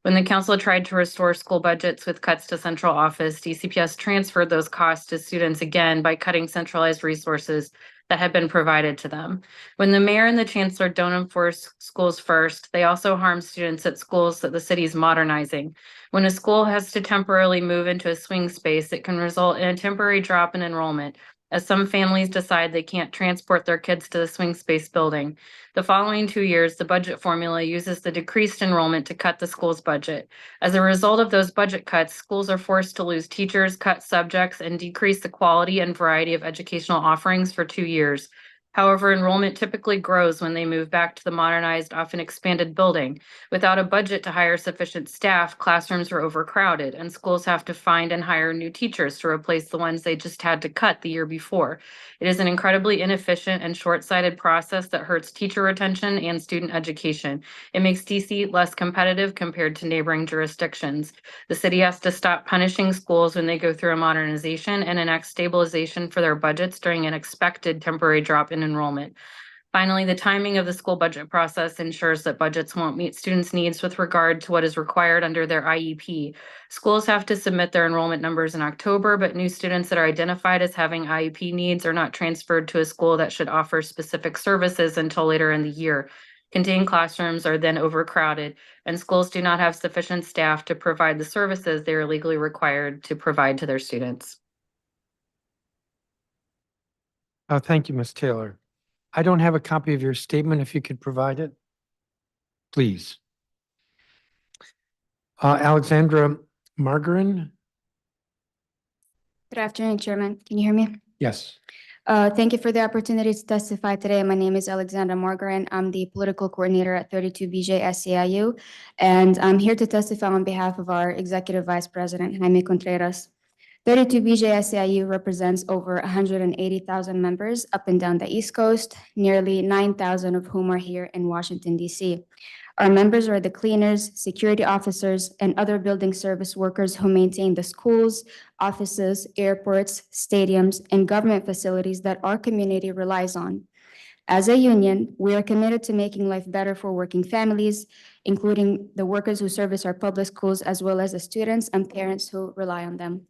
When the council tried to restore school budgets with cuts to central office, DCPS transferred those costs to students again by cutting centralized resources that had been provided to them. When the mayor and the chancellor don't enforce schools first, they also harm students at schools that the city is modernizing. When a school has to temporarily move into a swing space, it can result in a temporary drop in enrollment. as some families decide they can't transport their kids to the swing space building. The following 2 years, the budget formula uses the decreased enrollment to cut the school's budget. As a result of those budget cuts, schools are forced to lose teachers, cut subjects, and decrease the quality and variety of educational offerings for 2 years. However, enrollment typically grows when they move back to the modernized, often expanded building. Without a budget to hire sufficient staff, classrooms are overcrowded, and schools have to find and hire new teachers to replace the ones they just had to cut the year before. It is an incredibly inefficient and short-sighted process that hurts teacher retention and student education. It makes DC less competitive compared to neighboring jurisdictions. The city has to stop punishing schools when they go through a modernization and enact stabilization for their budgets during an expected temporary drop in enrollment. Finally, the timing of the school budget process ensures that budgets won't meet students' needs with regard to what is required under their IEP. Schools have to submit their enrollment numbers in October, but new students that are identified as having IEP needs are not transferred to a school that should offer specific services until later in the year. Contained classrooms are then overcrowded, and schools do not have sufficient staff to provide the services they are legally required to provide to their students. Thank you, Ms. Taylor. I don't have a copy of your statement. If you could provide it, please. Alexandra Margarin? Good afternoon, Chairman. Can you hear me? Yes. Thank you for the opportunity to testify today. My name is Alexandra Margarin. I'm the political coordinator at 32 BJ SEIU, and I'm here to testify on behalf of our Executive Vice President, Jaime Contreras. 32 BJ SEIU represents over 180,000 members up and down the East Coast, nearly 9,000 of whom are here in Washington, D.C. Our members are the cleaners, security officers, and other building service workers who maintain the schools, offices, airports, stadiums, and government facilities that our community relies on. As a union, we are committed to making life better for working families, including the workers who service our public schools, as well as the students and parents who rely on them.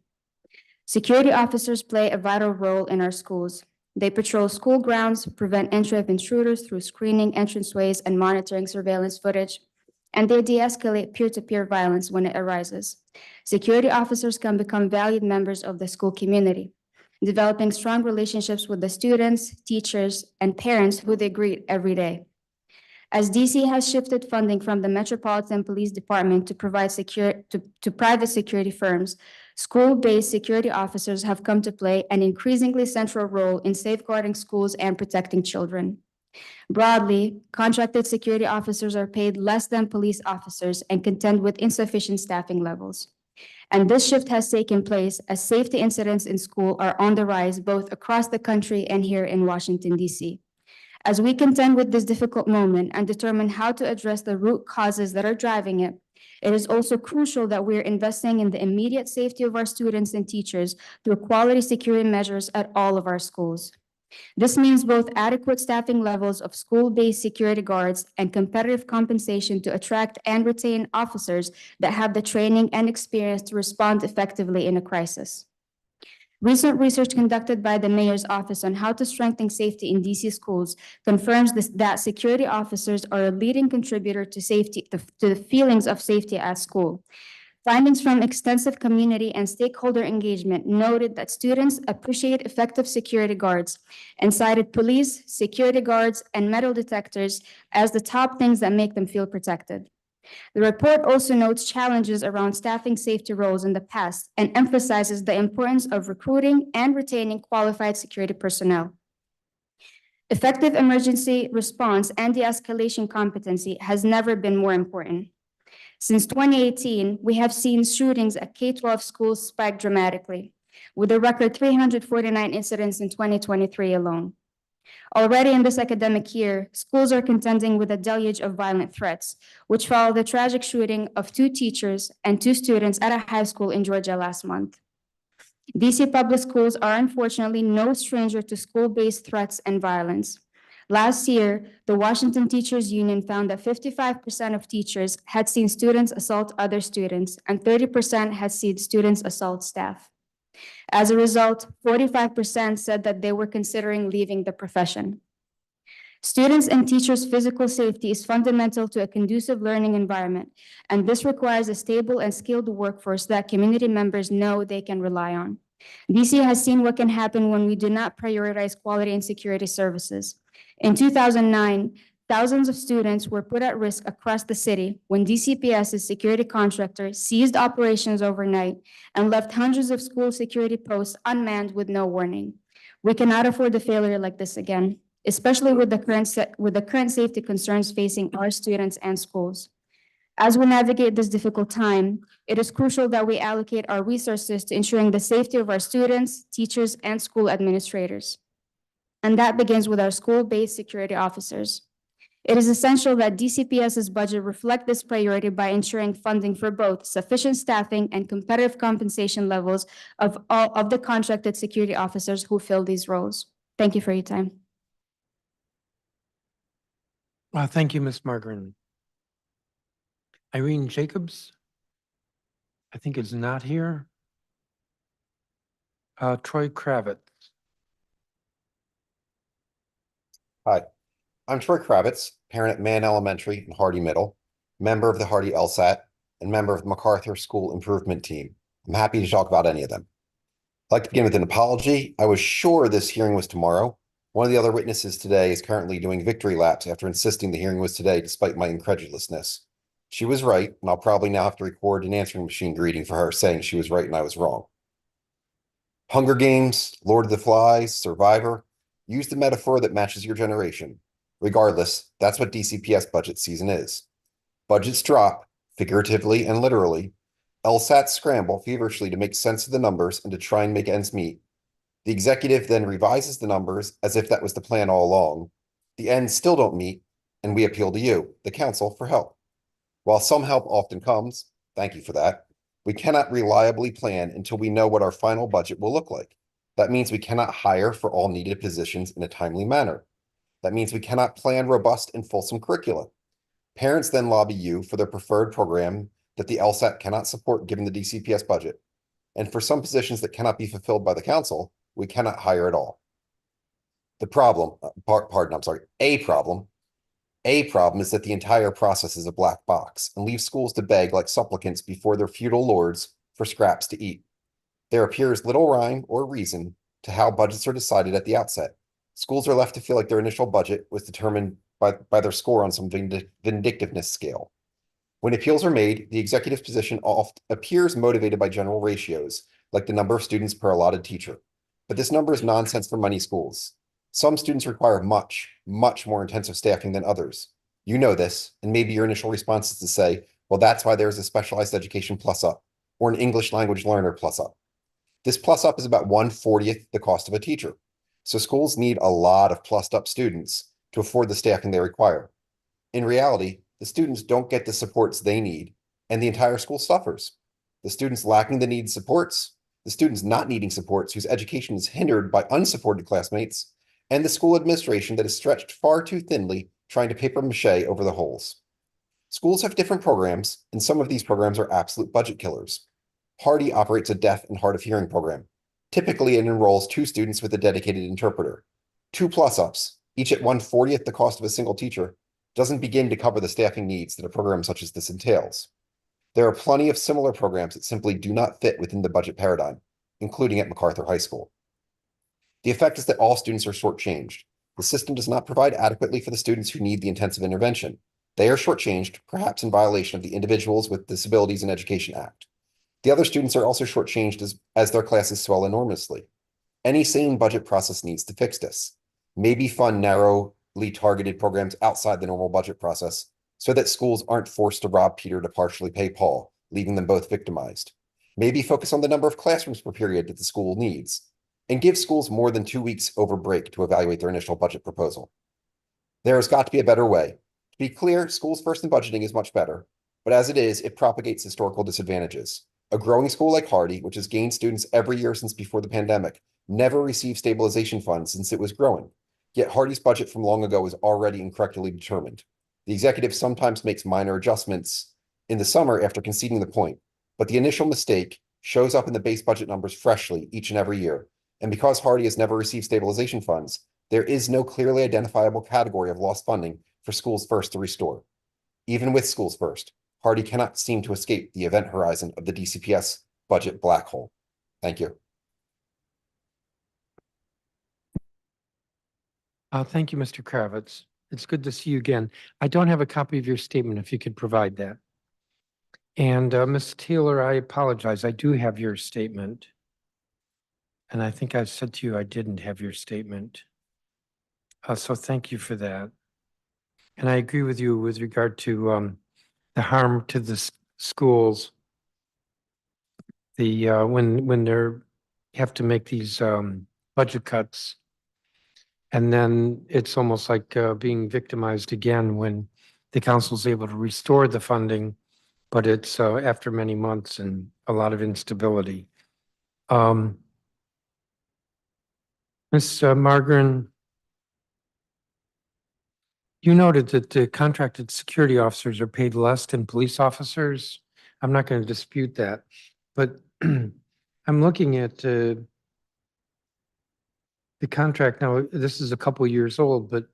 Security officers play a vital role in our schools. They patrol school grounds, prevent entry of intruders through screening entranceways and monitoring surveillance footage, and they de-escalate peer-to-peer violence when it arises. Security officers can become valued members of the school community, developing strong relationships with the students, teachers, and parents who they greet every day. As DC has shifted funding from the Metropolitan Police Department to provide to private security firms, school-based security officers have come to play an increasingly central role in safeguarding schools and protecting children. Broadly, contracted security officers are paid less than police officers and contend with insufficient staffing levels. And this shift has taken place as safety incidents in school are on the rise both across the country and here in Washington, D.C. As we contend with this difficult moment and determine how to address the root causes that are driving it, it is also crucial that we are investing in the immediate safety of our students and teachers through quality security measures at all of our schools. This means both adequate staffing levels of school-based security guards and competitive compensation to attract and retain officers that have the training and experience to respond effectively in a crisis. Recent research conducted by the Mayor's Office on how to strengthen safety in DC schools confirms that security officers are a leading contributor to safety, to the feelings of safety at school. Findings from extensive community and stakeholder engagement noted that students appreciate effective security guards and cited police, security guards, and metal detectors as the top things that make them feel protected. The report also notes challenges around staffing safety roles in the past and emphasizes the importance of recruiting and retaining qualified security personnel. Effective emergency response and de-escalation competency has never been more important. Since 2018, we have seen shootings at K-12 schools spike dramatically, with a record 349 incidents in 2023 alone. Already in this academic year, schools are contending with a deluge of violent threats, which followed the tragic shooting of 2 teachers and 2 students at a high school in Georgia last month. DC public schools are unfortunately no stranger to school-based threats and violence. Last year, the Washington Teachers Union found that 55% of teachers had seen students assault other students, and 30% had seen students assault staff. As a result, 45% said that they were considering leaving the profession. Students' and teachers' physical safety is fundamental to a conducive learning environment, and this requires a stable and skilled workforce that community members know they can rely on. DC has seen what can happen when we do not prioritize quality and security services. In 2009, thousands of students were put at risk across the city when DCPS's security contractor seized operations overnight and left hundreds of school security posts unmanned with no warning. We cannot afford a failure like this again, especially with the current safety concerns facing our students and schools. As we navigate this difficult time, it is crucial that we allocate our resources to ensuring the safety of our students, teachers, and school administrators. And that begins with our school-based security officers. It is essential that DCPS's budget reflect this priority by ensuring funding for both sufficient staffing and competitive compensation levels of all of the contracted security officers who fill these roles. Thank you for your time. Thank you, Ms. Margaret. Irene Jacobs, I think is not here. Troy Kravitz. Hi, I'm Troy Kravitz, parent at Mann Elementary and Hardy Middle, member of the Hardy LSAT, and member of the MacArthur School Improvement Team. I'm happy to talk about any of them. I'd like to begin with an apology. I was sure this hearing was tomorrow. One of the other witnesses today is currently doing victory laps after insisting the hearing was today, despite my incredulousness. She was right, and I'll probably now have to record an answering machine greeting for her saying she was right and I was wrong. Hunger Games, Lord of the Flies, Survivor, use the metaphor that matches your generation. Regardless, that's what DCPS budget season is. Budgets drop, figuratively and literally. LSATs scramble feverishly to make sense of the numbers and to try and make ends meet. The executive then revises the numbers as if that was the plan all along. The ends still don't meet, and we appeal to you, the council, for help. While some help often comes, thank you for that, we cannot reliably plan until we know what our final budget will look like. That means we cannot hire for all needed positions in a timely manner. That means we cannot plan robust and fulsome curricula. Parents then lobby you for their preferred program that the LSAT cannot support given the DCPS budget. And for some positions that cannot be fulfilled by the council, we cannot hire at all. The problem, A problem is that the entire process is a black box and leaves schools to beg like supplicants before their feudal lords for scraps to eat. There appears little rhyme or reason to how budgets are decided at the outset. Schools are left to feel like their initial budget was determined by their score on some vindictiveness scale. When appeals are made, the executive's position oft appears motivated by general ratios, like the number of students per allotted teacher. But this number is nonsense for many schools. Some students require much more intensive staffing than others. You know this, and maybe your initial response is to say, well, that's why there's a specialized education plus up, or an English language learner plus up. This plus up is about 1/40th the cost of a teacher. So schools need a lot of plussed up students to afford the staffing they require. In reality, the students don't get the supports they need, and the entire school suffers. The students lacking the needed supports, the students not needing supports whose education is hindered by unsupported classmates, and the school administration that is stretched far too thinly trying to paper mache over the holes. Schools have different programs, and some of these programs are absolute budget killers. Hardy operates a deaf and hard of hearing program. Typically, it enrolls 2 students with a dedicated interpreter. 2 plus-ups, each at 1/40th the cost of a single teacher, doesn't begin to cover the staffing needs that a program such as this entails. There are plenty of similar programs that simply do not fit within the budget paradigm, including at MacArthur High School. The effect is that all students are shortchanged. The system does not provide adequately for the students who need the intensive intervention. They are shortchanged, perhaps in violation of the Individuals with Disabilities in Education Act. The other students are also shortchanged as their classes swell enormously. Any sane budget process needs to fix this. Maybe fund narrowly targeted programs outside the normal budget process so that schools aren't forced to rob Peter to partially pay Paul, leaving them both victimized. Maybe focus on the number of classrooms per period that the school needs, and give schools more than 2 weeks over break to evaluate their initial budget proposal. There has got to be a better way. To be clear, schools first in budgeting is much better, but as it is, it propagates historical disadvantages. A growing school like Hardy, which has gained students every year since before the pandemic, never received stabilization funds since it was growing. Yet Hardy's budget from long ago was already incorrectly determined. The executive sometimes makes minor adjustments in the summer after conceding the point, but the initial mistake shows up in the base budget numbers freshly each and every year. And because Hardy has never received stabilization funds, there is no clearly identifiable category of lost funding for Schools First to restore. Even with Schools First, Hardy cannot seem to escape the event horizon of the DCPS budget black hole. Thank you. Thank you, Mr. Kravitz. It's good to see you again. I don't have a copy of your statement, if you could provide that. And Ms. Taylor, I apologize. I do have your statement. And I think I said to you I didn't have your statement. So thank you for that. And I agree with you with regard to the harm to the schools. The when they're have to make these budget cuts. And then it's almost like being victimized again when the council's able to restore the funding, but it's after many months and a lot of instability. Ms. Margaret, you noted that the contracted security officers are paid less than police officers. I'm not going to dispute that, but I'm looking at the contract now. This is a couple years old, but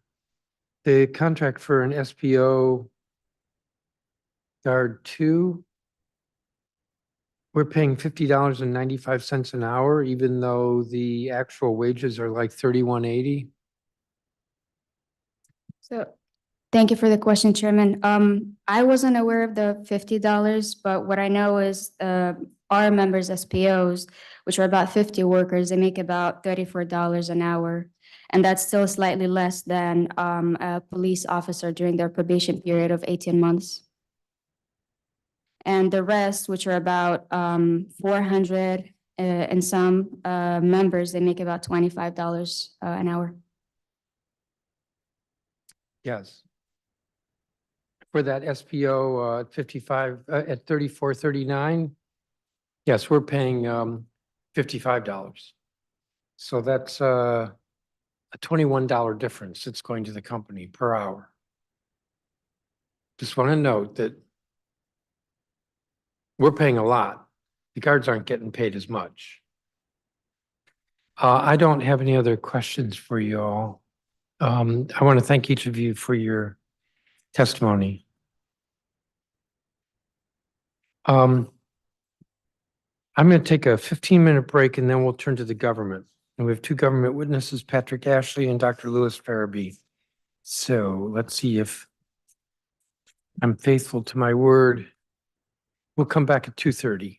the contract for an SPO Guard 2, we're paying $50.95 an hour, even though the actual wages are like $31.80. So thank you for the question, Chairman. I wasn't aware of the $50, but what I know is our members, SPOs, which are about 50 workers, they make about $34 an hour. And that's still slightly less than a police officer during their probation period of 18 months. And the rest, which are about 400 and some members, they make about $25 an hour. Yes. For that SPO at 55, at 34.39, yes, we're paying $55. So that's a $21 difference that's going to the company per hour. Just want to note that we're paying a lot. The guards aren't getting paid as much. I don't have any other questions for you all. I want to thank each of you for your testimony. I'm going to take a 15-minute break and then we'll turn to the government. And we have two government witnesses, Patrick Ashley and Dr. Louis Farabee. So let's see if I'm faithful to my word. We'll come back at 2:30.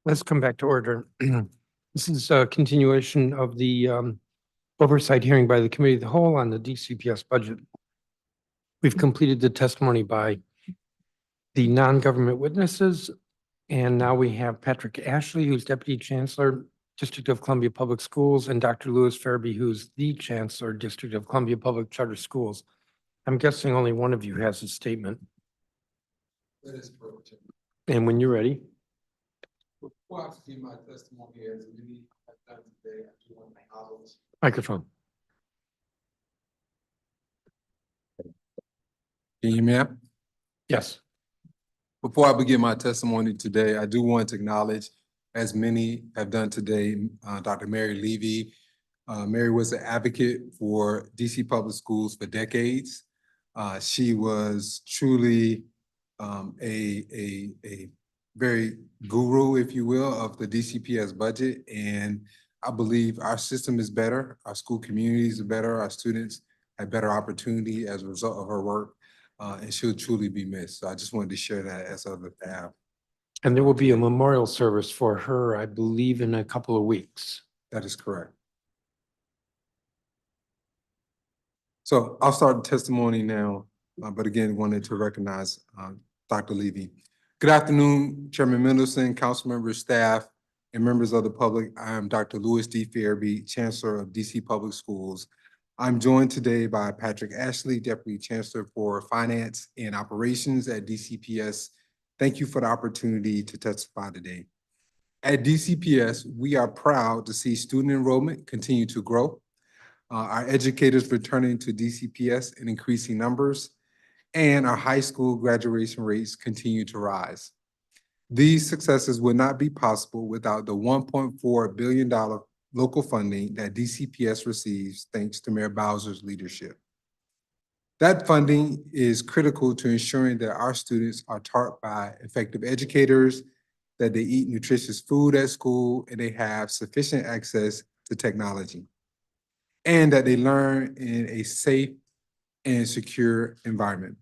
Let's come back to order. This is a continuation of the oversight hearing by the Committee of the Whole on the DCPS budget. We've completed the testimony by the non-government witnesses, and now we have Patrick Ashley, who's Deputy Chancellor, District of Columbia Public Schools, and Dr. Louis Farabee, who's the Chancellor, District of Columbia Public Charter Schools. I'm guessing only one of you has a statement. That is correct. And when you're ready. Before I begin my testimony, as many have done today, I do want to acknowledge. Microphone. Can you hear me? Yes. Before I begin my testimony today, I do want to acknowledge, as many have done today, Dr. Mary Levy. Mary was an advocate for DC Public Schools for decades. She was truly a very guru, if you will, of the DCPS budget. And I believe our system is better, our school communities are better, our students have better opportunity as a result of her work. And she'll truly be missed. So I just wanted to share that as other staff. And there will be a memorial service for her, I believe, in a couple of weeks. That is correct. So I'll start the testimony now, but again, wanted to recognize Dr. Levy. Good afternoon, Chairman Mendelson, council members, staff, and members of the public. I am Dr. Louis D. Farabee, Chancellor of DC Public Schools. I'm joined today by Patrick Ashley, Deputy Chancellor for Finance and Operations at DCPS. Thank you for the opportunity to testify today. At DCPS, we are proud to see student enrollment continue to grow. Our educators returning to DCPS in increasing numbers, and our high school graduation rates continue to rise. These successes would not be possible without the $1.4 billion local funding that DCPS receives thanks to Mayor Bowser's leadership. That funding is critical to ensuring that our students are taught by effective educators, that they eat nutritious food at school, and they have sufficient access to technology, and that they learn in a safe and secure environment.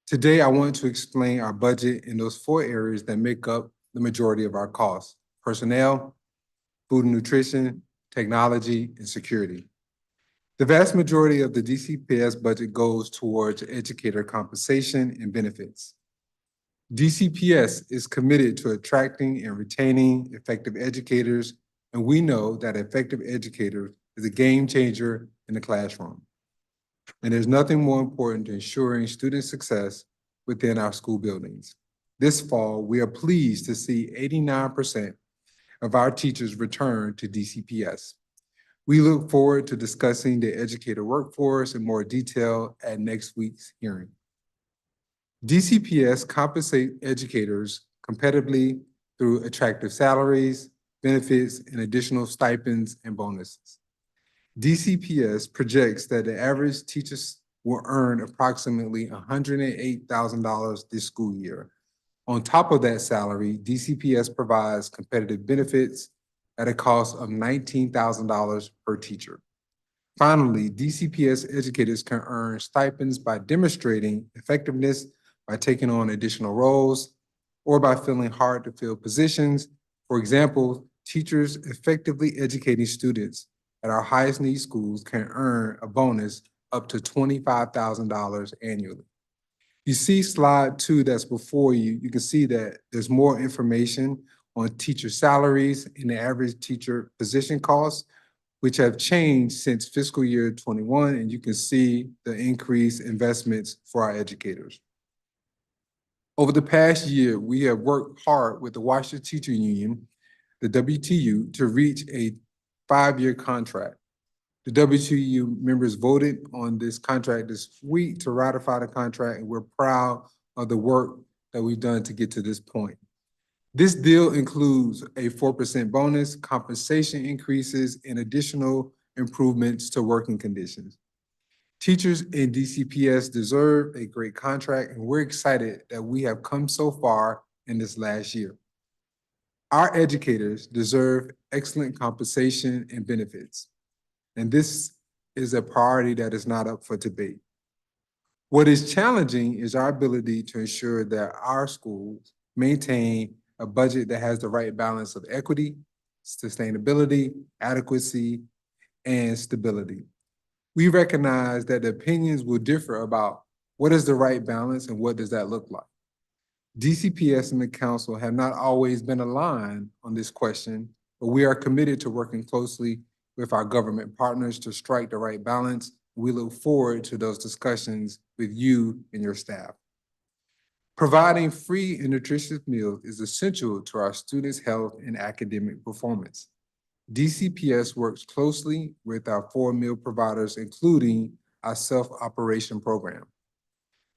Today, I want to explain our budget in those 4 areas that make up the majority of our costs: personnel, food and nutrition, technology, and security. The vast majority of the DCPS budget goes towards educator compensation and benefits. DCPS is committed to attracting and retaining effective educators, and we know that effective educator is a game changer in the classroom. And there's nothing more important to ensuring student success within our school buildings. This fall, we are pleased to see 89% of our teachers return to DCPS. We look forward to discussing the educator workforce in more detail at next week's hearing. DCPS compensates educators competitively through attractive salaries, benefits, and additional stipends and bonuses. DCPS projects that the average teacher will earn approximately $108,000 this school year. On top of that salary, DCPS provides competitive benefits at a cost of $19,000 per teacher. Finally, DCPS educators can earn stipends by demonstrating effectiveness by taking on additional roles or by filling hard-to-fill positions. For example, teachers effectively educating students at our highest need schools can earn a bonus up to $25,000 annually. You see slide 2 that's before you, you can see that there's more information on teacher salaries and the average teacher position costs, which have changed since fiscal year 21, and you can see the increased investments for our educators. Over the past year, we have worked hard with the Washington Teacher Union, the WTU, to reach a 5-year contract. The WTU members voted on this contract this week to ratify the contract, and we're proud of the work that we've done to get to this point. This deal includes a 4% bonus, compensation increases, and additional improvements to working conditions. Teachers in DCPS deserve a great contract, and we're excited that we have come so far in this last year. Our educators deserve excellent compensation and benefits, and this is a priority that is not up for debate. What is challenging is our ability to ensure that our schools maintain a budget that has the right balance of equity, sustainability, adequacy, and stability. We recognize that the opinions will differ about what is the right balance and what does that look like. DCPS and the council have not always been aligned on this question, but we are committed to working closely with our government partners to strike the right balance. We look forward to those discussions with you and your staff. Providing free and nutritious meals is essential to our students' health and academic performance. DCPS works closely with our 4 meal providers, including our self-operation program.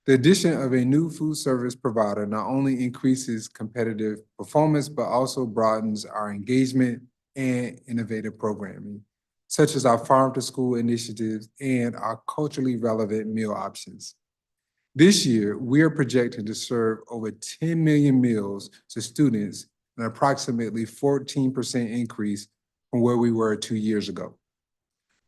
The addition of a new food service provider not only increases competitive performance, but also broadens our engagement and innovative programming, such as our farm to school initiatives and our culturally relevant meal options. This year, we are projecting to serve over 10 million meals to students, an approximately 14% increase from where we were 2 years ago.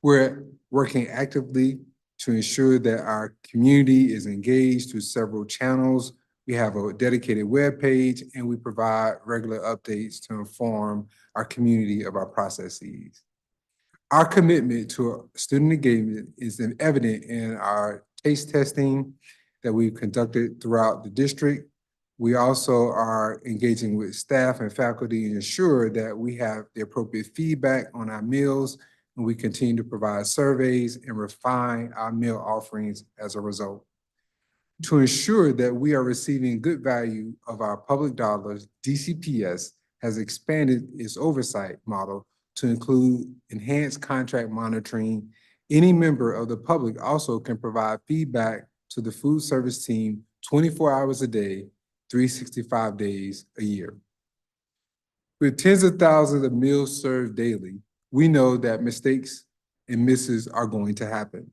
We're working actively to ensure that our community is engaged through several channels. We have a dedicated webpage, and we provide regular updates to inform our community of our processes. Our commitment to student engagement is evident in our taste testing that we've conducted throughout the district. We also are engaging with staff and faculty to ensure that we have the appropriate feedback on our meals, and we continue to provide surveys and refine our meal offerings as a result. To ensure that we are receiving good value of our public dollars, DCPS has expanded its oversight model to include enhanced contract monitoring. Any member of the public also can provide feedback to the food service team 24 hours a day, 365 days a year. With tens of thousands of meals served daily, we know that mistakes and misses are going to happen.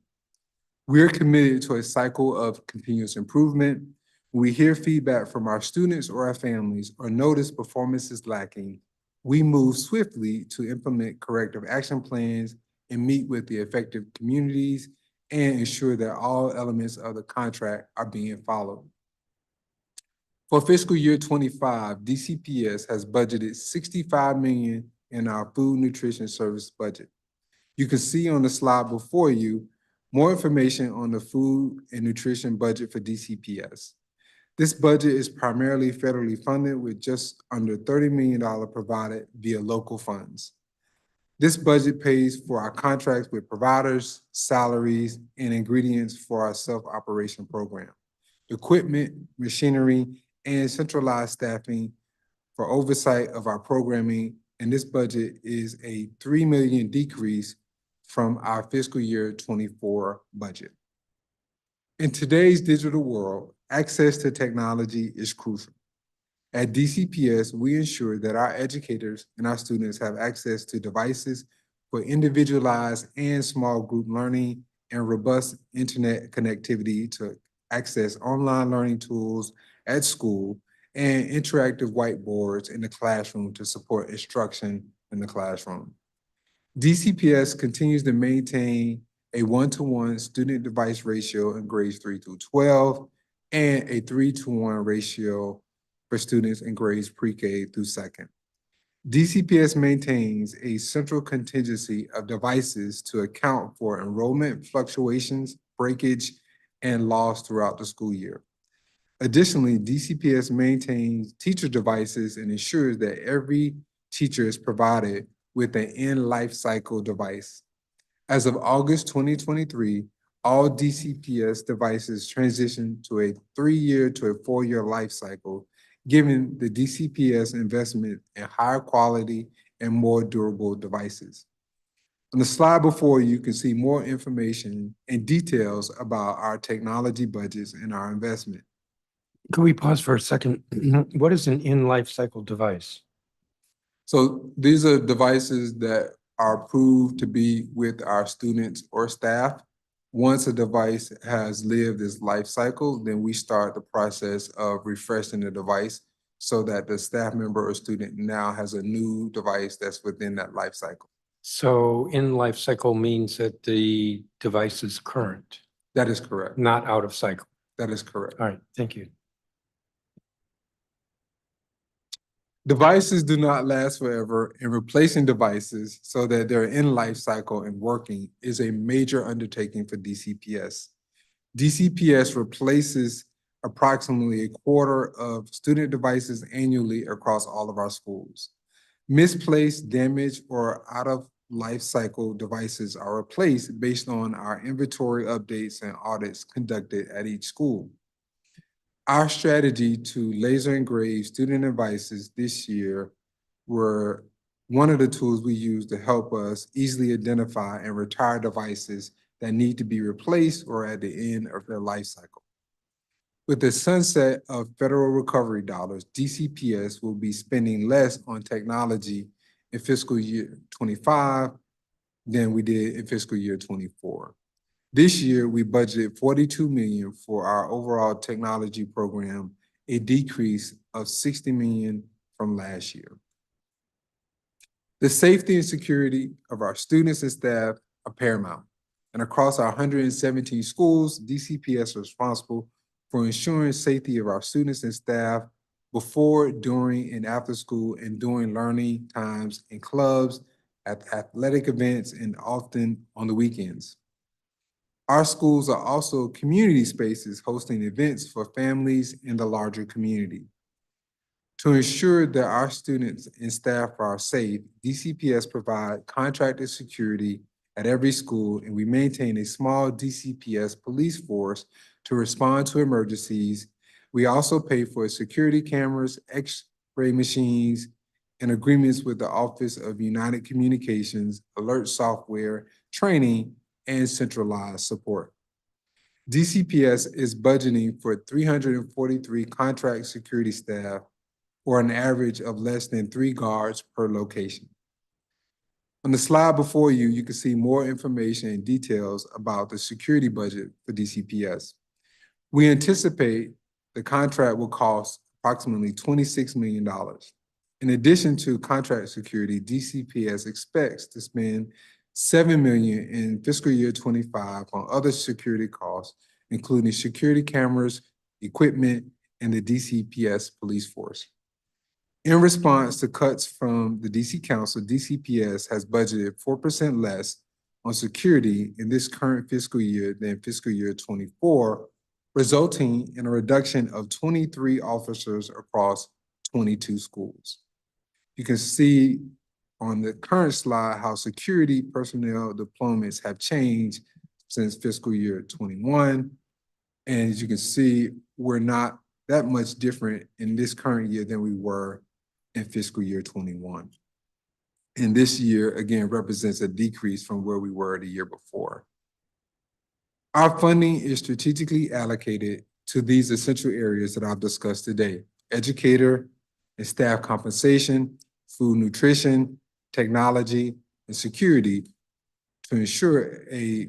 We're committed to a cycle of continuous improvement. When we hear feedback from our students or our families or notice performance is lacking, we move swiftly to implement corrective action plans and meet with the affected communities and ensure that all elements of the contract are being followed. For fiscal year 25, DCPS has budgeted $65 million in our food nutrition service budget. You can see on the slide before you more information on the food and nutrition budget for DCPS. This budget is primarily federally funded with just under $30 million provided via local funds. This budget pays for our contracts with providers, salaries, and ingredients for our self-operation program, equipment, machinery, and centralized staffing for oversight of our programming, and this budget is a $3 million decrease from our fiscal year 24 budget. In today's digital world, access to technology is crucial. At DCPS, we ensure that our educators and our students have access to devices for individualized and small group learning and robust internet connectivity to access online learning tools at school and interactive whiteboards in the classroom to support instruction in the classroom. DCPS continues to maintain a 1-to-1 student device ratio in grades 3 through 12 and a 3-to-1 ratio for students in grades pre-K through second. DCPS maintains a central contingency of devices to account for enrollment fluctuations, breakage, and loss throughout the school year. Additionally, DCPS maintains teacher devices and ensures that every teacher is provided with an in-life cycle device. As of August 2023, all DCPS devices transition to a 3-year to a 4-year life cycle, given the DCPS investment in higher quality and more durable devices. On the slide before you can see more information and details about our technology budgets and our investment. Can we pause for a second? What is an in-life cycle device? So these are devices that are approved to be with our students or staff. Once a device has lived its life cycle, then we start the process of refreshing the device so that the staff member or student now has a new device that's within that life cycle. So in-life cycle means that the device is current, That is correct. not out of cycle. That is correct. All right, thank you. Devices do not last forever, and replacing devices so that they're in life cycle and working is a major undertaking for DCPS. DCPS replaces approximately a quarter of student devices annually across all of our schools. Misplaced, damaged, or out of life cycle devices are replaced based on our inventory updates and audits conducted at each school. Our strategy to laser engrave student devices this year were one of the tools we use to help us easily identify and retire devices that need to be replaced or at the end of their life cycle. With the sunset of federal recovery dollars, DCPS will be spending less on technology in fiscal year 25 than we did in fiscal year 24. This year, we budgeted $42 million for our overall technology program, a decrease of $60 million from last year. The safety and security of our students and staff are paramount. And across our 117 schools, DCPS is responsible for ensuring safety of our students and staff before, during, and after school and during learning times in clubs, at athletic events, and often on the weekends. Our schools are also community spaces hosting events for families in the larger community. To ensure that our students and staff are safe, DCPS provide contracted security at every school, and we maintain a small DCPS police force to respond to emergencies. We also pay for security cameras, X-ray machines, and agreements with the Office of United Communications, alert software, training, and centralized support. DCPS is budgeting for 343 contract security staff, or an average of less than 3 guards per location. On the slide before you, you can see more information and details about the security budget for DCPS. We anticipate the contract will cost approximately $26 million. In addition to contract security, DCPS expects to spend $7 million in fiscal year 25 on other security costs, including security cameras, equipment, and the DCPS police force. In response to cuts from the DC Council, DCPS has budgeted 4% less on security in this current fiscal year than fiscal year 24, resulting in a reduction of 23 officers across 22 schools. You can see on the current slide how security personnel deployments have changed since fiscal year 21. And as you can see, we're not that much different in this current year than we were in fiscal year 21. And this year, again, represents a decrease from where we were the year before. Our funding is strategically allocated to these essential areas that I've discussed today: educator and staff compensation, food nutrition, technology, and security, to ensure a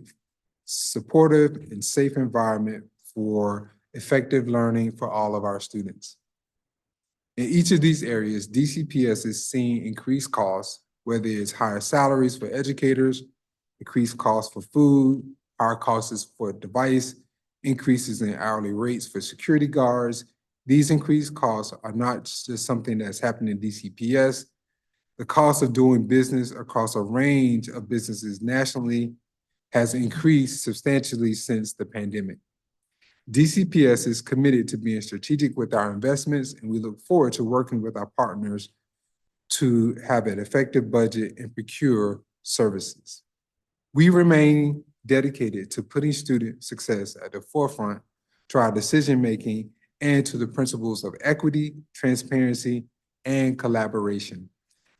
supportive and safe environment for effective learning for all of our students. In each of these areas, DCPS is seeing increased costs, whether it's higher salaries for educators, increased costs for food, higher costs for device, increases in hourly rates for security guards. These increased costs are not just something that's happening in DCPS. The cost of doing business across a range of businesses nationally has increased substantially since the pandemic. DCPS is committed to being strategic with our investments, and we look forward to working with our partners to have an effective budget and procure services. We remain dedicated to putting student success at the forefront to our decision-making and to the principles of equity, transparency, and collaboration.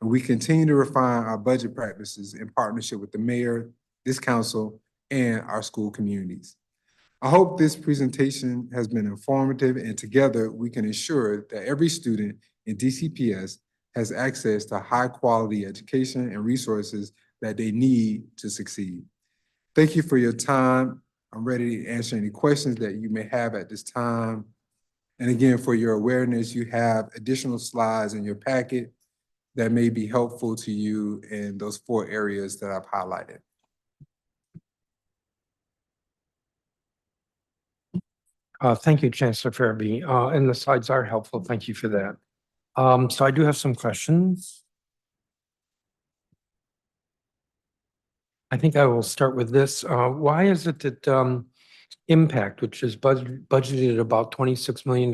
And we continue to refine our budget practices in partnership with the mayor, this council, and our school communities. I hope this presentation has been informative, and together we can ensure that every student in DCPS has access to high-quality education and resources that they need to succeed. Thank you for your time. I'm ready to answer any questions that you may have at this time. And again, for your awareness, you have additional slides in your packet that may be helpful to you in those 4 areas that I've highlighted. Thank you, Chancellor Farabee. And the slides are helpful. Thank you for that. So I do have some questions. I think I will start with this. Why is it that Impact, which is budgeted about $26 million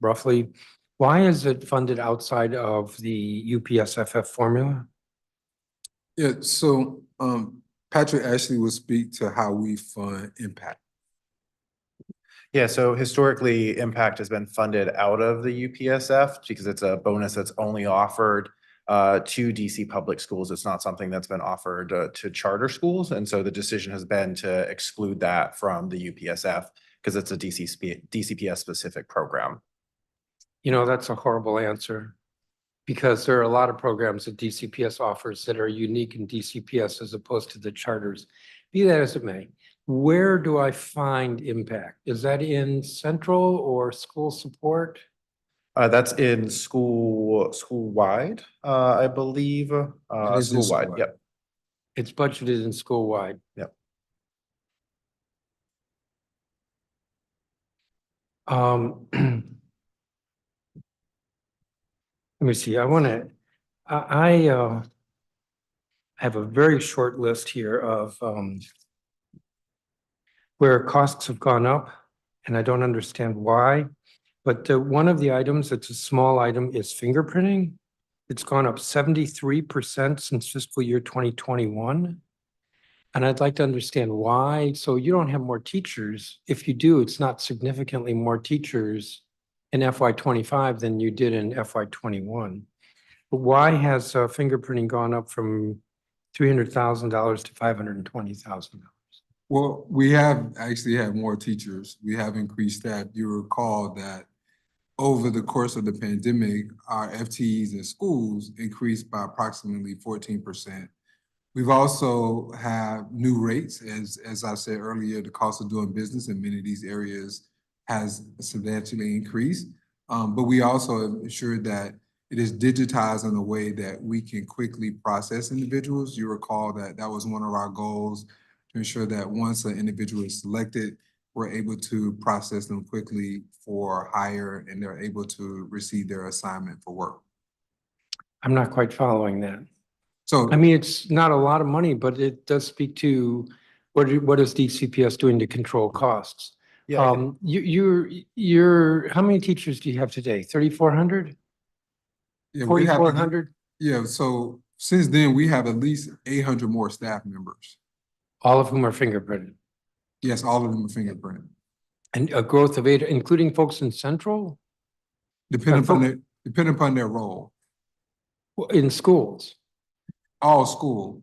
roughly, why is it funded outside of the UPSFF formula? Yeah, so Patrick actually will speak to how we fund impact. Yeah, so historically, Impact has been funded out of the UPSF because it's a bonus that's only offered to DC public schools. It's not something that's been offered to charter schools. And so the decision has been to exclude that from the UPSF because it's a DCPS specific program. You know, that's a horrible answer because there are a lot of programs that DCPS offers that are unique in DCPS as opposed to the charters. Be that as it may, where do I find impact? Is that in central or school support? That's in school-wide, I believe. School-wide, yep. It's budgeted in school-wide. Yep. Let me see, I have a very short list here of where costs have gone up, and I don't understand why. But one of the items that's a small item is fingerprinting. It's gone up 73% since fiscal year 2021. And I'd like to understand why. So you don't have more teachers. If you do, it's not significantly more teachers in FY25 than you did in FY21. But why has fingerprinting gone up from $300,000 to $520,000? Well, we have actually had more teachers. We have increased staff. You recall that over the course of the pandemic, our FTEs in schools increased by approximately 14%. We've also have new rates. As I said earlier, the cost of doing business in many of these areas has substantially increased. But we also have ensured that it is digitized in a way that we can quickly process individuals. You recall that that was one of our goals, to ensure that once an individual is selected, we're able to process them quickly for hire and they're able to receive their assignment for work. I'm not quite following that. So, I mean, it's not a lot of money, but it does speak to what is DCPS doing to control costs? Yeah. How many teachers do you have today? 3,400? yeah, 4,400? Yeah, so since then, we have at least 800 more staff members. All of whom are fingerprinted? Yes, all of them are fingerprinted. And a growth of 8, including folks in central? Depending upon their role. In schools? All school.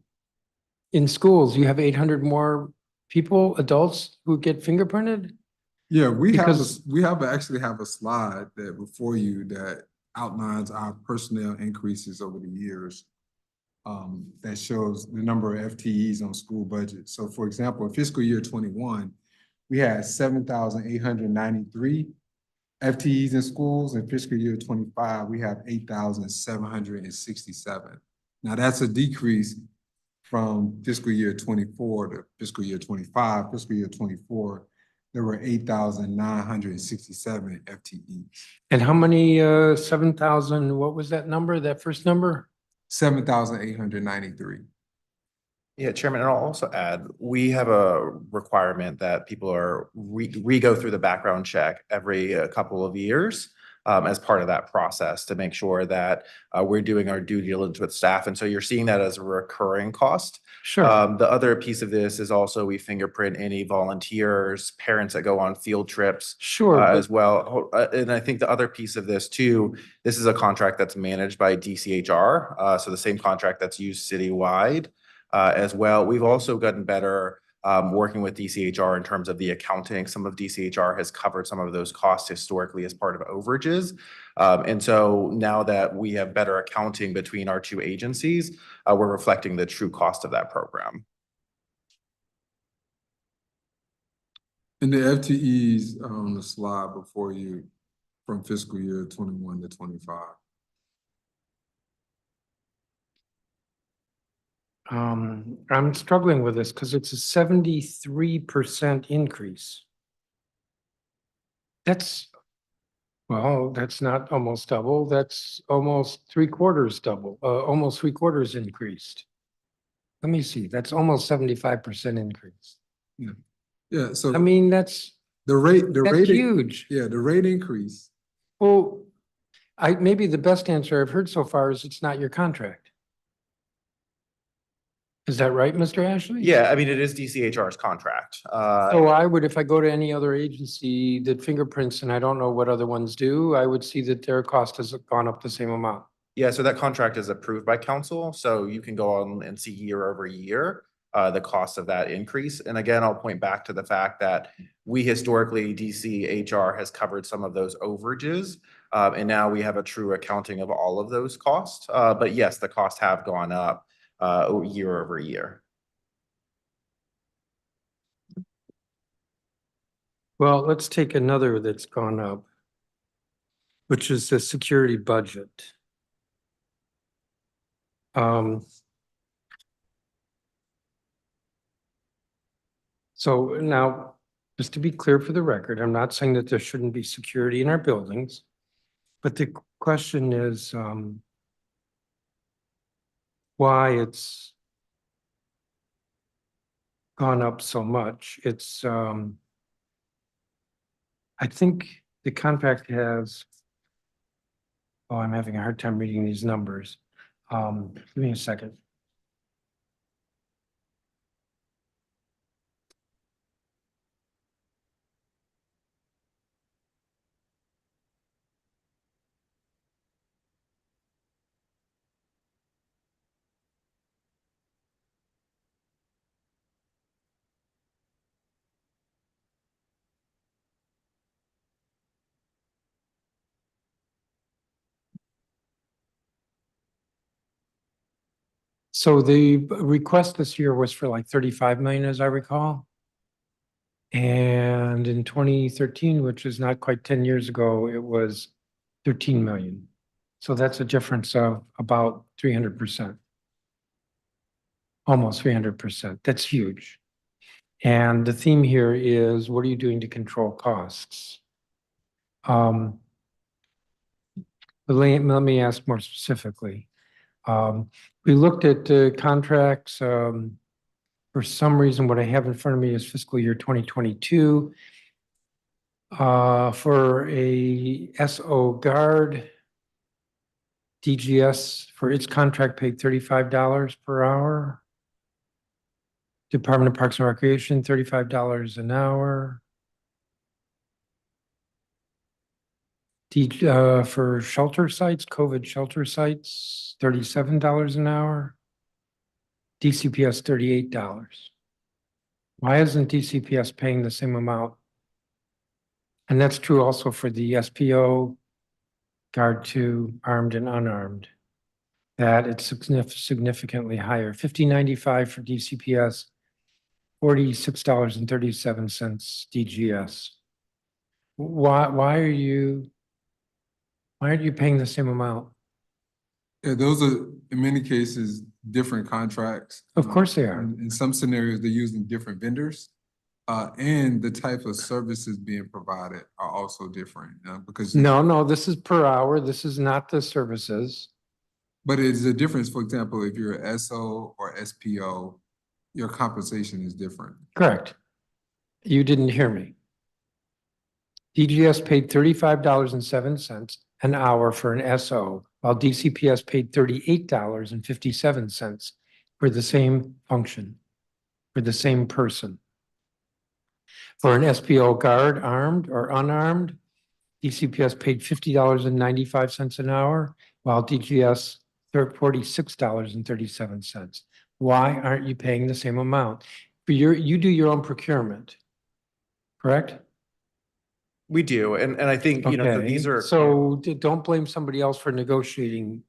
In schools, you have 800 more people, adults who get fingerprinted? Yeah, we actually have a slide that before you that outlines our personnel increases over the years. That shows the number of FTEs on school budgets. So for example, in fiscal year 21, we had 7,893 FTEs in schools. In fiscal year 25, we have 8,767. Now that's a decrease from fiscal year 24 to fiscal year 25. Fiscal year 24, there were 8,967 FTEs. And how many 7,000, what was that number, that first number? 7,893. Yeah, Chairman, and I'll also add, we have a requirement that people are re-go through the background check every couple of years as part of that process to make sure that we're doing our due diligence with staff. And so you're seeing that as a recurring cost. Sure. The other piece of this is also we fingerprint any volunteers, parents that go on field trips. Sure. As well. And I think the other piece of this too, this is a contract that's managed by DCHR. So the same contract that's used citywide as well. We've also gotten better working with DCHR in terms of the accounting. Some of DCHR has covered some of those costs historically as part of overages. And so now that we have better accounting between our two agencies, we're reflecting the true cost of that program. And the FTEs on the slide before you from fiscal year 21 to 25. I'm struggling with this because it's a 73% increase. That's Well, that's not almost double. That's almost 3/4 double, almost 3/4 increased. Let me see, that's almost 75% increase. Yeah, so I mean, that's the huge. yeah, the rate increase. Well, maybe the best answer I've heard so far is it's not your contract. Is that right, Mr. Ashley? Yeah, I mean, it is DCHR's contract. So I would, if I go to any other agency that fingerprints, and I don't know what other ones do, I would see that their cost has gone up the same amount. Yeah, so that contract is approved by council, so you can go on and see year over year the cost of that increase. And again, I'll point back to the fact that we historically, DCHR has covered some of those overages. And now we have a true accounting of all of those costs. But yes, the costs have gone up year over year. Well, let's take another that's gone up, which is the security budget. So now, just to be clear for the record, I'm not saying that there shouldn't be security in our buildings, but the question is why it's gone up so much. It's I think the contract has, oh, I'm having a hard time reading these numbers. Give me a second. So the request this year was for like 35 million, as I recall. And in 2013, which is not quite 10 years ago, it was 13 million. So that's a difference of about 300%. Almost 300%. That's huge. And the theme here is, what are you doing to control costs? But let me ask more specifically. We looked at the contracts. For some reason, what I have in front of me is fiscal year 2022. For a SO guard, DGS for its contract paid $35 per hour. Department of Parks and Recreation, $35 an hour. For shelter sites, COVID shelter sites, $37 an hour. DCPS, $38. Why isn't DCPS paying the same amount? And that's true also for the SPO, Guard 2, armed and unarmed, that it's significantly higher. $50.95 for DCPS, $46.37 DGS. Why aren't you paying the same amount? Yeah, those are, in many cases, different contracts. Of course they are. In some scenarios, they're using different vendors. And the type of services being provided are also different because. No, this is per hour. This is not the services. But it's a difference, for example, if you're an SO or SPO, your compensation is different. Correct. You didn't hear me. DGS paid $35.07 an hour for an SO, while DCPS paid $38.57 for the same function, for the same person. For an SPO guard, armed or unarmed, DCPS paid $50.95 an hour, while DGS $46.37. Why aren't you paying the same amount? You do your own procurement, correct? We do, and I think, you know, so these are. So don't blame somebody else for negotiating.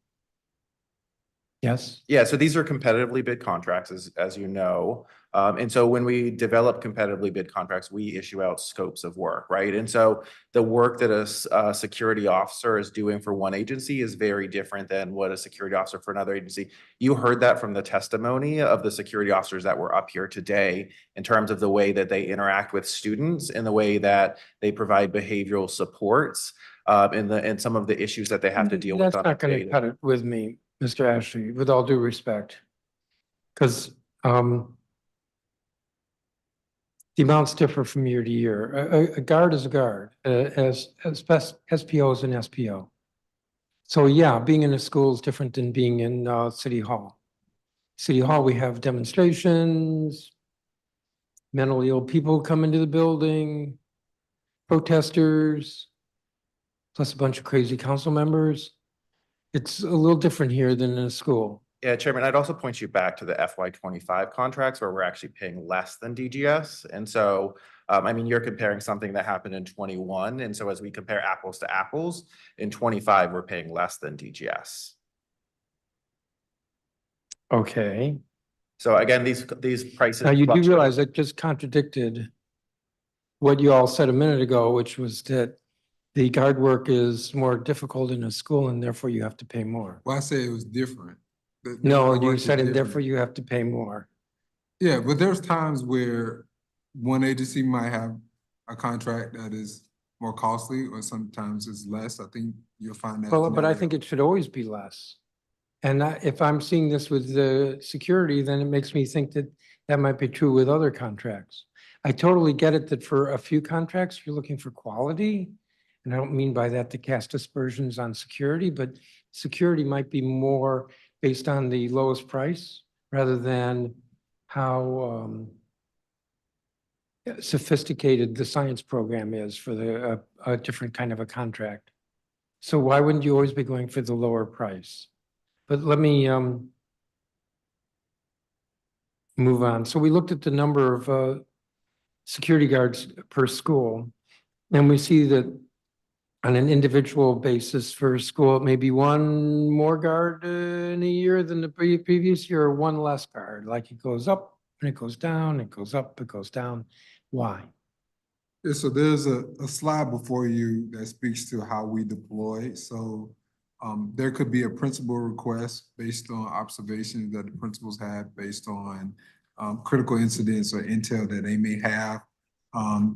Yes? Yeah, so these are competitively bid contracts, as you know. And so when we develop competitively bid contracts, we issue out scopes of work, right? And so the work that a security officer is doing for one agency is very different than what a security officer for another agency. You heard that from the testimony of the security officers that were up here today in terms of the way that they interact with students and the way that they provide behavioral supports and some of the issues that they have to deal with. That's not going to cut it with me, Mr. Ashley, with all due respect. Because the amounts differ from year to year. A guard is a guard, as SPO is an SPO. So yeah, being in a school is different than being in City Hall. City Hall, we have demonstrations, mentally ill people come into the building, protesters, plus a bunch of crazy council members. It's a little different here than in a school. Yeah, Chairman, I'd also point you back to the FY25 contracts where we're actually paying less than DGS. And so, I mean, you're comparing something that happened in 21. And so as we compare apples to apples, in 25, we're paying less than DGS. Okay. So again, these prices. Now, you do fluctuate. realize that just contradicted what you all said a minute ago, which was that the guard work is more difficult in a school and therefore you have to pay more. Well, I say it was different. No, The you work is said, and different. therefore you have to pay more. Yeah, but there's times where one agency might have a contract that is more costly, or sometimes it's less. I think you'll find that. Well, but I scenario. think it should always be less. And if I'm seeing this with the security, then it makes me think that that might be true with other contracts. I totally get it that for a few contracts, you're looking for quality. And I don't mean by that to cast aspersions on security, but security might be more based on the lowest price rather than how sophisticated the science program is for the a different kind of a contract. So why wouldn't you always be going for the lower price? But let me move on. So we looked at the number of security guards per school, and we see that on an individual basis for a school, maybe one more guard in a year than the previous year, or one less guard. Like it goes up and it goes down, it goes up, it goes down. Why? Yeah, so there's a slide before you that speaks to how we deploy. So there could be a principal request based on observations that the principals have based on critical incidents or intel that they may have.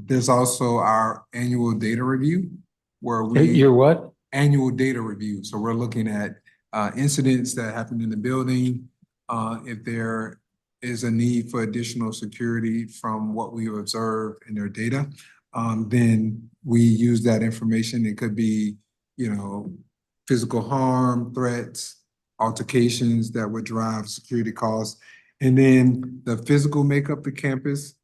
There's also our annual data review where Your what? Annual data review. So we're looking at incidents that happened in the building, if there is a need for additional security from what we observe in their data, then we use that information. It could be, you know, physical harm, threats, altercations that would drive security costs. And then the physical makeup of the campus,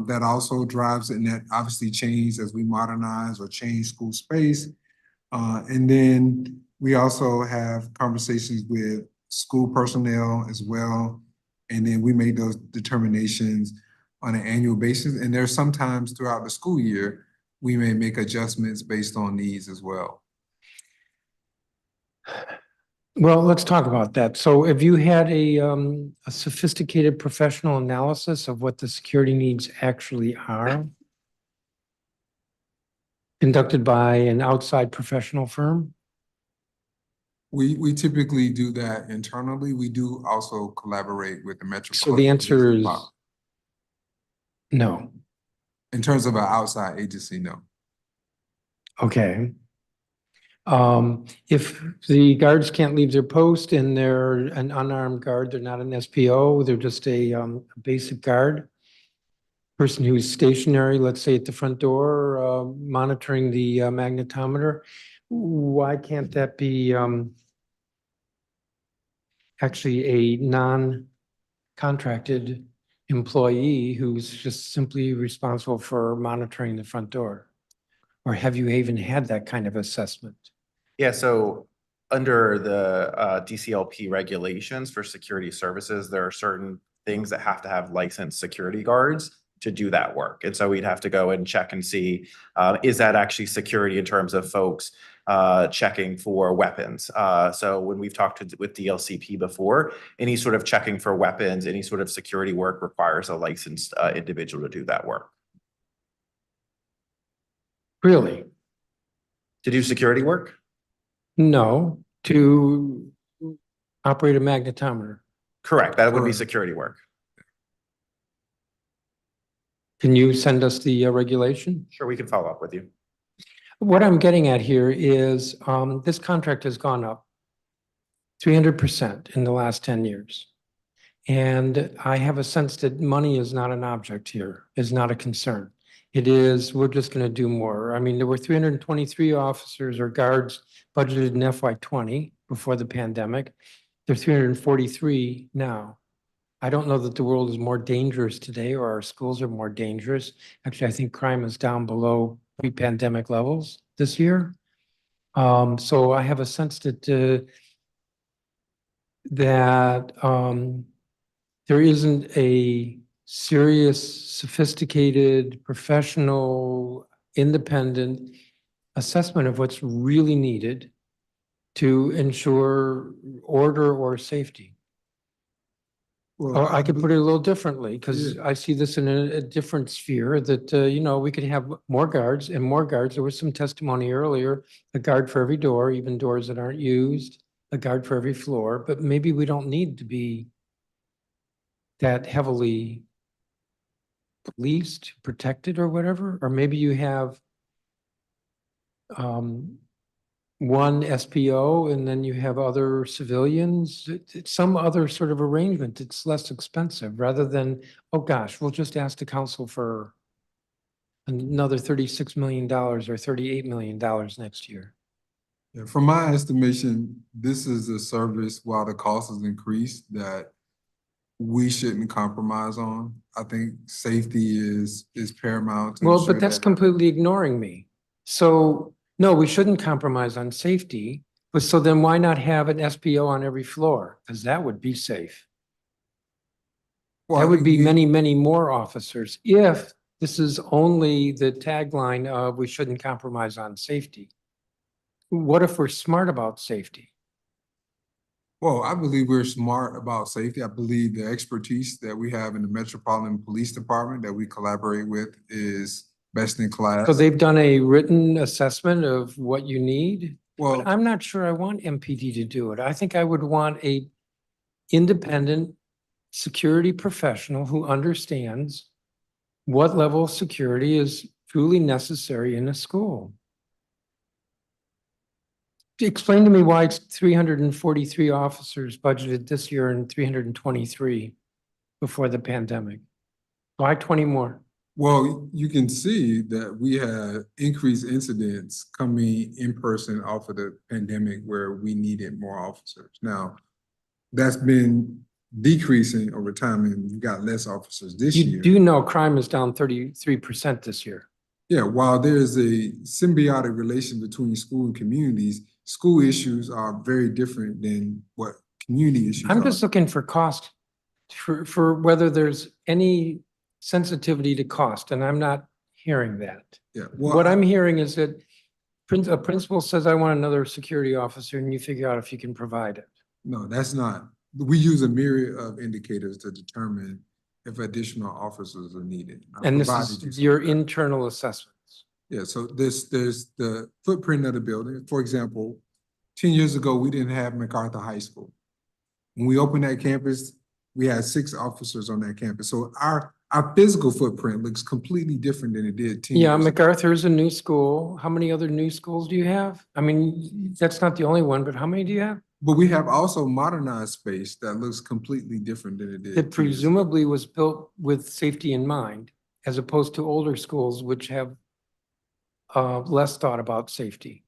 that also drives it, and that obviously changes as we modernize or change school space. And then we also have conversations with school personnel as well. And then we make those determinations on an annual basis. And there's sometimes throughout the school year, we may make adjustments based on needs as well. Well, let's talk about that. So if you had a sophisticated professional analysis of what the security needs actually are, conducted by an outside professional firm? We typically do that internally. We do also collaborate with the Metropolitan. So the answer Police is Department. no. In terms of an outside agency, no. Okay. If the guards can't leave their post and they're an unarmed guard, they're not an SPO, they're just a basic guard, person who's stationary, let's say at the front door, monitoring the magnetometer, why can't that be actually a non-contracted employee who's just simply responsible for monitoring the front door? Or have you even had that kind of assessment? Yeah, so under the DCLP regulations for security services, there are certain things that have to have licensed security guards to do that work. And so we'd have to go and check and see, is that actually security in terms of folks checking for weapons? So when we've talked with DLCP before, any sort of checking for weapons, any sort of security work requires a licensed individual to do that work. Really? To do security work? No, to operate a magnetometer. Correct. That would be Correct. security work. Can you send us the regulation? Sure, we can follow up with you. What I'm getting at here is this contract has gone up 300% in the last 10 years. And I have a sense that money is not an object here, is not a concern. It is, we're just going to do more. I mean, there were 323 officers or guards budgeted in FY20 before the pandemic. There are 343 now. I don't know that the world is more dangerous today or our schools are more dangerous. Actually, I think crime is down below pre-pandemic levels this year. So I have a sense that there isn't a serious, sophisticated, professional, independent assessment of what's really needed to ensure order or safety. Or I could put it a little differently, because I see this in a different sphere that, you know, we could have more guards and more guards. There was some testimony earlier, a guard for every door, even doors that aren't used, a guard for every floor, but maybe we don't need to be that heavily policed, protected or whatever, or maybe you have one SPO and then you have other civilians. It's some other sort of arrangement. It's less expensive rather than, oh gosh, we'll just ask the council for another $36 million or $38 million next year. Yeah, from my estimation, this is a service while the cost has increased that we shouldn't compromise on. I think safety is paramount. to Well, ensure but that's that- completely ignoring me. So no, we shouldn't compromise on safety, but so then why not have an SPO on every floor? Because that would be safe. Well, That I would think be we- many, many more officers if this is only the tagline of we shouldn't compromise on safety. What if we're smart about safety? Well, I believe we're smart about safety. I believe the expertise that we have in the Metropolitan Police Department that we collaborate with is best in class. So they've done a written assessment of what you need? Well, But I'm not sure I want MPD to do it. I think I would want a independent security professional who understands what level of security is truly necessary in a school. Explain to me why it's 343 officers budgeted this year and 323 before the pandemic. Why 20 more? well, you can see that we have increased incidents coming in person off of the pandemic where we needed more officers. Now, that's been decreasing over time and you got less officers this You year. do know crime is down 33% this year. Yeah, while there's a symbiotic relation between school and communities, school issues are very different than what community issues I'm are. just looking for cost, for whether there's any sensitivity to cost, and I'm not hearing that. Yeah, well, What I'm hearing is that a principal says, I want another security officer, and you figure out if you can provide it. No, that's not. We use a myriad of indicators to determine if additional officers are needed. I And this provided you is some your of that. internal assessments. Yeah, so there's the footprint of the building. For example, 10 years ago, we didn't have MacArthur High School. When we opened that campus, we had 6 officers on that campus. So our physical footprint looks completely different than it did 10 Yeah, years ago. MacArthur is a new school. How many other new schools do you have? I mean, that's not the only one, but how many do you have? But we have also modernized space that looks completely different than it did. That 10 years ago. presumably was built with safety in mind, as opposed to older schools which have less thought about safety.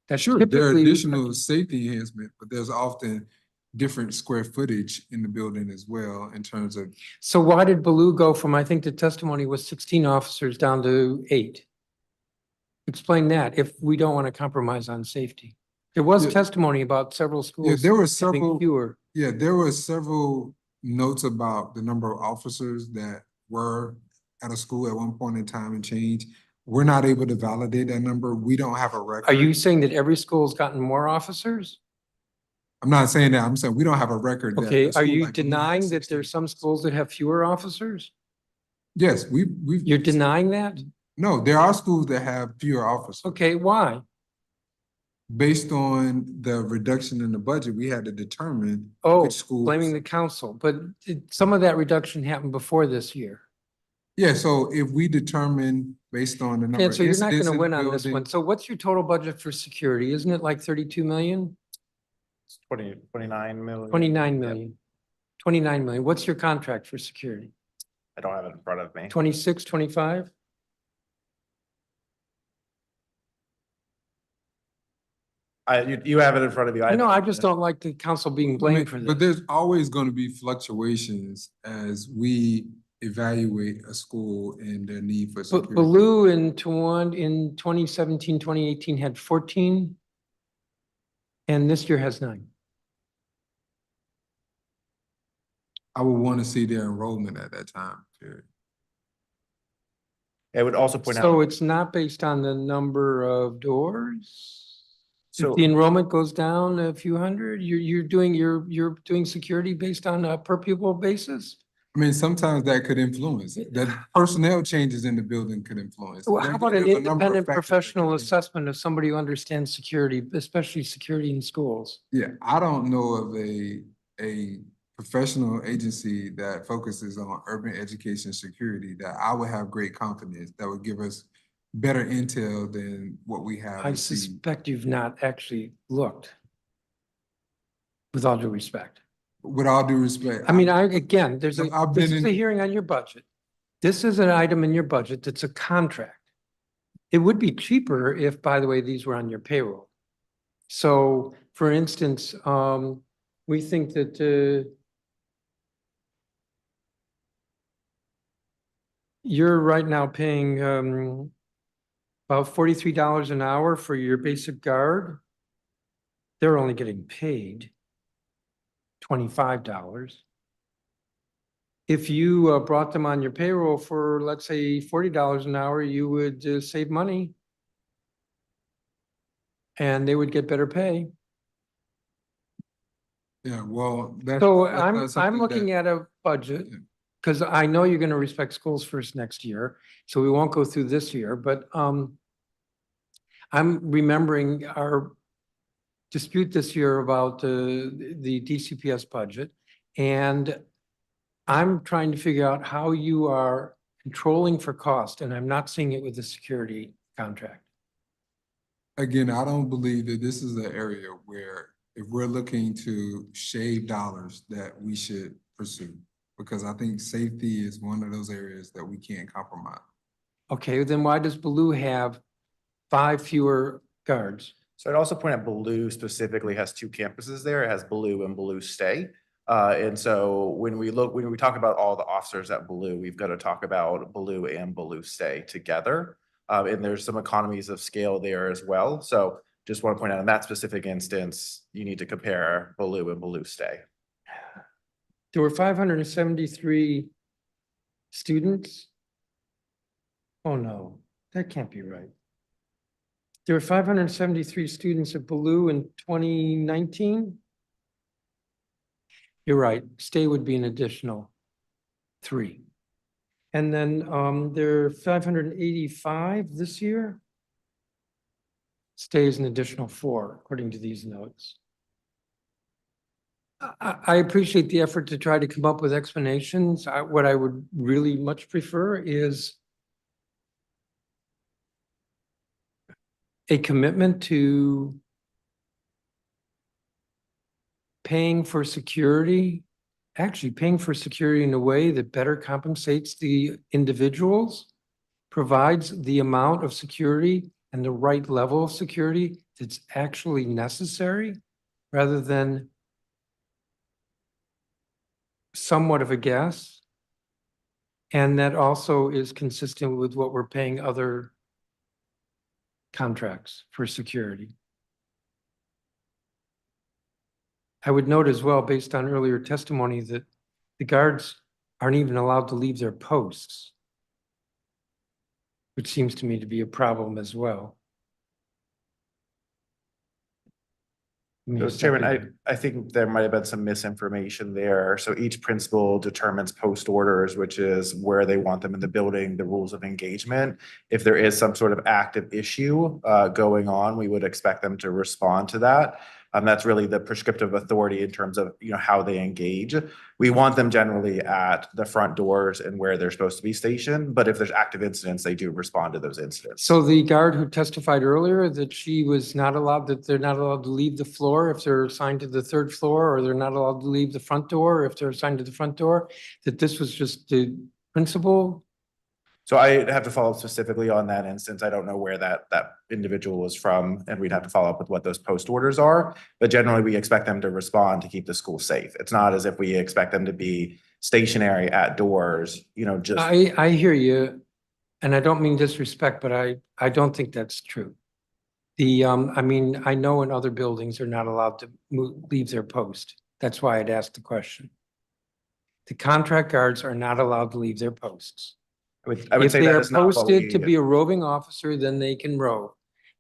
That's Sure, there are typically- additional safety enhancement, but there's often different square footage in the building as well in terms of. So why did Baloo go from, I think the testimony was 16 officers down to 8? Explain that if we don't want to compromise on safety. There was Yeah. testimony about several schools. Yeah, there were having several. fewer. Yeah, there were several notes about the number of officers that were at a school at one point in time and change. We're not able to validate that number. We don't have a record. Are you saying that every school's gotten more officers? I'm not saying that. I'm saying we don't have a record. that Okay, a are school you like Blue has denying that 16. there's some schools that have fewer officers? Yes, we've. You're denying that? No, there are schools that have fewer officers. Okay, why? Based on the reduction in the budget, we had to determine Oh, which schools. blaming the council, but some of that reduction happened before this year. Yeah, so if we determine based on the number And of so you're not incidents gonna in win the on this building. one. So what's your total budget for security? Isn't it like 32 million? 29 million. 29 million. 29 million. What's your contract for security? I don't have it in front of me. 26, 25? You have it in front of you. I know, I just don't like the council being blamed for this. But there's always going to be fluctuations as we evaluate a school and their need for But security. Baloo in 2017, 2018 had 14. And this year has 9. I would want to see their enrollment at that time period. I would also point out. So it's not based on the number of doors? So- If the enrollment goes down a few hundred, you're doing security based on a per pupil basis? I mean, sometimes that could influence it. That personnel changes in the building could influence. it. Well, how about an There's a number of independent factors that professional can- assessment of somebody who understands security, especially security in schools? Yeah, I don't know of a professional agency that focuses on urban education security that I would have great confidence that would give us better intel than what we have I received. suspect you've not actually looked. With all due respect. With all due respect. I mean, again, I've this been is a in- hearing on your budget. This is an item in your budget that's a contract. It would be cheaper if, by the way, these were on your payroll. So, for instance, we think that you're right now paying about $43 an hour for your basic guard. They're only getting paid $25. If you brought them on your payroll for, let's say, $40 an hour, you would save money. And they would get better pay. Yeah, well, that's. So that's I'm something looking that- at a budget, because I know you're gonna respect schools first next year, so we won't go through this year, but I'm remembering our dispute this year about the DCPS budget, and I'm trying to figure out how you are controlling for cost, and I'm not seeing it with the security contract. Again, I don't believe that this is an area where if we're looking to shave dollars that we should pursue. Because I think safety is one of those areas that we can't compromise. Okay, then why does Baloo have 5 fewer guards? So I'd also point out Blue specifically has 2 campuses there. It has Blue and Blue Stay. And so when we talk about all the officers at Blue, we've got to talk about Blue and Blue Stay together. And there's some economies of scale there as well. So just want to point out in that specific instance, you need to compare Blue and Blue Stay. There were 573 students. Oh, no, that can't be right. There were 573 students at Baloo in 2019. You're right, Stay would be an additional 3. And then there are 585 this year. Stay is an additional 4, according to these notes. I appreciate the effort to try to come up with explanations. What I would really much prefer is a commitment to paying for security, actually paying for security in a way that better compensates the individuals, provides the amount of security and the right level of security that's actually necessary, rather than somewhat of a guess. And that also is consistent with what we're paying other contracts for security. I would note as well, based on earlier testimony, that the guards aren't even allowed to leave their posts. which seems to me to be a problem as well. Give me a So Chairman, second. I think there might have been some misinformation there. So each principal determines post orders, which is where they want them in the building, the rules of engagement. If there is some sort of active issue going on, we would expect them to respond to that. That's really the prescriptive authority in terms of, how they engage. We want them generally at the front doors and where they're supposed to be stationed, but if there's active incidents, they do respond to those incidents. So the guard who testified earlier that she was not allowed, that they're not allowed to leave the floor if they're assigned to the third floor, or they're not allowed to leave the front door if they're assigned to the front door, that this was just the principal? So I have to follow up specifically on that instance. I don't know where that individual was from, and we'd have to follow up with what those post orders are. But generally, we expect them to respond to keep the school safe. It's not as if we expect them to be stationary at doors, just. I hear you, and I don't mean disrespect, but I don't think that's true. I mean, I know in other buildings, they're not allowed to leave their post. That's why I'd asked the question. The contract guards are not allowed to leave their posts. I would If say they that are is not what posted to we. be a roving officer, then they can rove.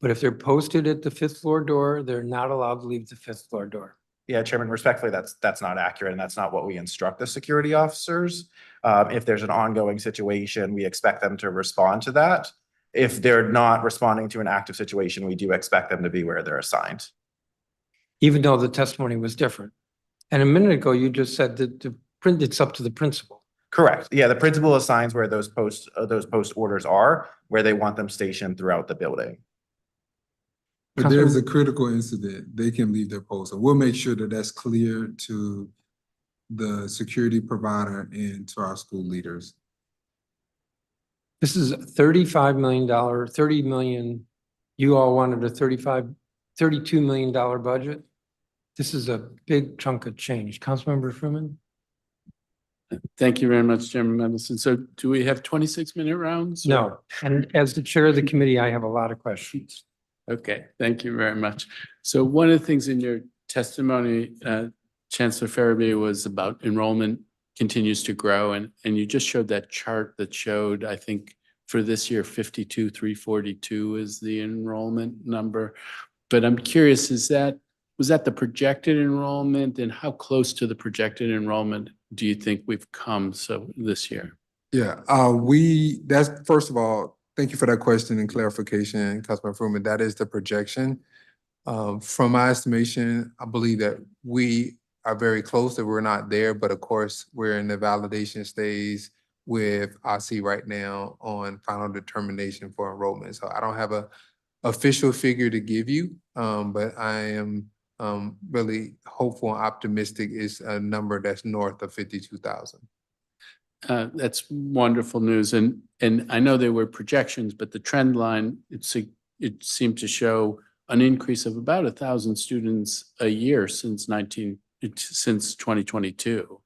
But if they're posted at the fifth floor door, they're not allowed to leave the fifth floor door. Yeah, Chairman, respectfully, that's not accurate, and that's not what we instruct the security officers. If there's an ongoing situation, we expect them to respond to that. If they're not responding to an active situation, we do expect them to be where they're assigned. Even though the testimony was different. And a minute ago, you just said that it's up to the principal. Correct. Yeah, the principal assigns where those post orders are, where they want them stationed throughout the building. If there's a critical incident, they can leave their post. And we'll make sure that that's clear to the security provider and to our school leaders. This is $35 million, 30 million. You all wanted a $32 million budget. This is a big chunk of change. Councilmember Freeman? Thank you very much, Chairman Mendelson. So do we have 26-minute rounds? No. And as the chair of the committee, I have a lot of questions. Okay, thank you very much. So one of the things in your testimony, Chancellor Farabee, was about enrollment continues to grow. And you just showed that chart that showed, I think, for this year, 52,342 is the enrollment number. But I'm curious, was that the projected enrollment, and how close to the projected enrollment do you think we've come this year? Yeah, that's, first of all, thank you for that question and clarification, Councilman Fruman. That is the projection. From my estimation, I believe that we are very close, that we're not there, but of course, we're in the validation stage with OSCE right now on final determination for enrollment. So I don't have a official figure to give you, but I am really hopeful and optimistic is a number that's north of 52,000. That's wonderful news. And I know there were projections, but the trend line, it seemed to show an increase of about 1,000 students a year since 2022,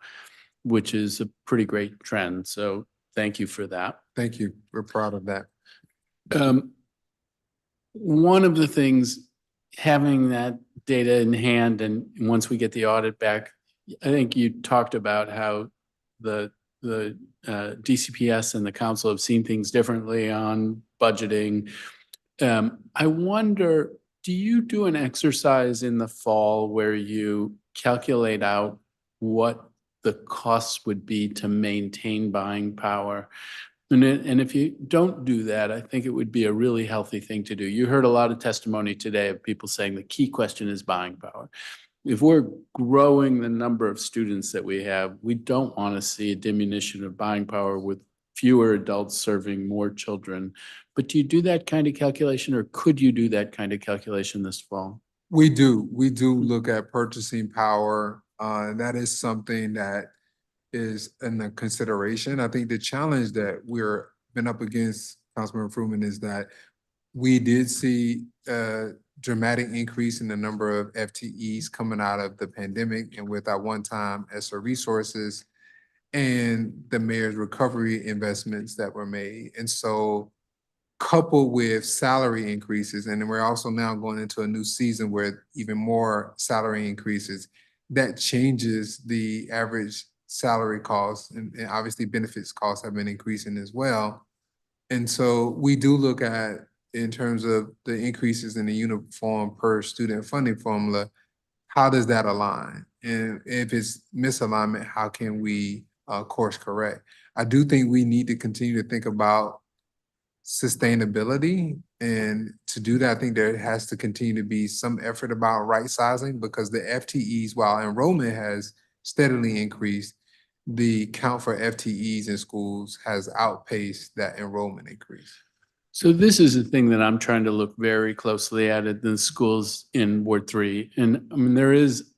which is a pretty great trend. So thank you for that. Thank you. We're proud of that. One of the things, having that data in hand, and once we get the audit back, I think you talked about how the DCPS and the council have seen things differently on budgeting. I wonder, do you do an exercise in the fall where you calculate out what the costs would be to maintain buying power? And if you don't do that, I think it would be a really healthy thing to do. You heard a lot of testimony today of people saying the key question is buying power. If we're growing the number of students that we have, we don't want to see a diminution of buying power with fewer adults serving more children. But do you do that kind of calculation, or could you do that kind of calculation this fall? We do look at purchasing power. That is something that is in the consideration. I think the challenge that we're been up against, Councilman Fruman, is that we did see a dramatic increase in the number of FTEs coming out of the pandemic, and with our one-time ESSER resources and the mayor's recovery investments that were made. And so coupled with salary increases, and then we're also now going into a new season where even more salary increases, that changes the average salary costs, and obviously benefits costs have been increasing as well. And so we do look at, in terms of the increases in the uniform per student funding formula, how does that align? And if it's misalignment, how can we course correct? I do think we need to continue to think about sustainability. And to do that, I think there has to continue to be some effort about right sizing, because the FTEs, while enrollment has steadily increased, the count for FTEs in schools has outpaced that enrollment increase. So this is a thing that I'm trying to look very closely at the schools in Ward 3. And I mean, there is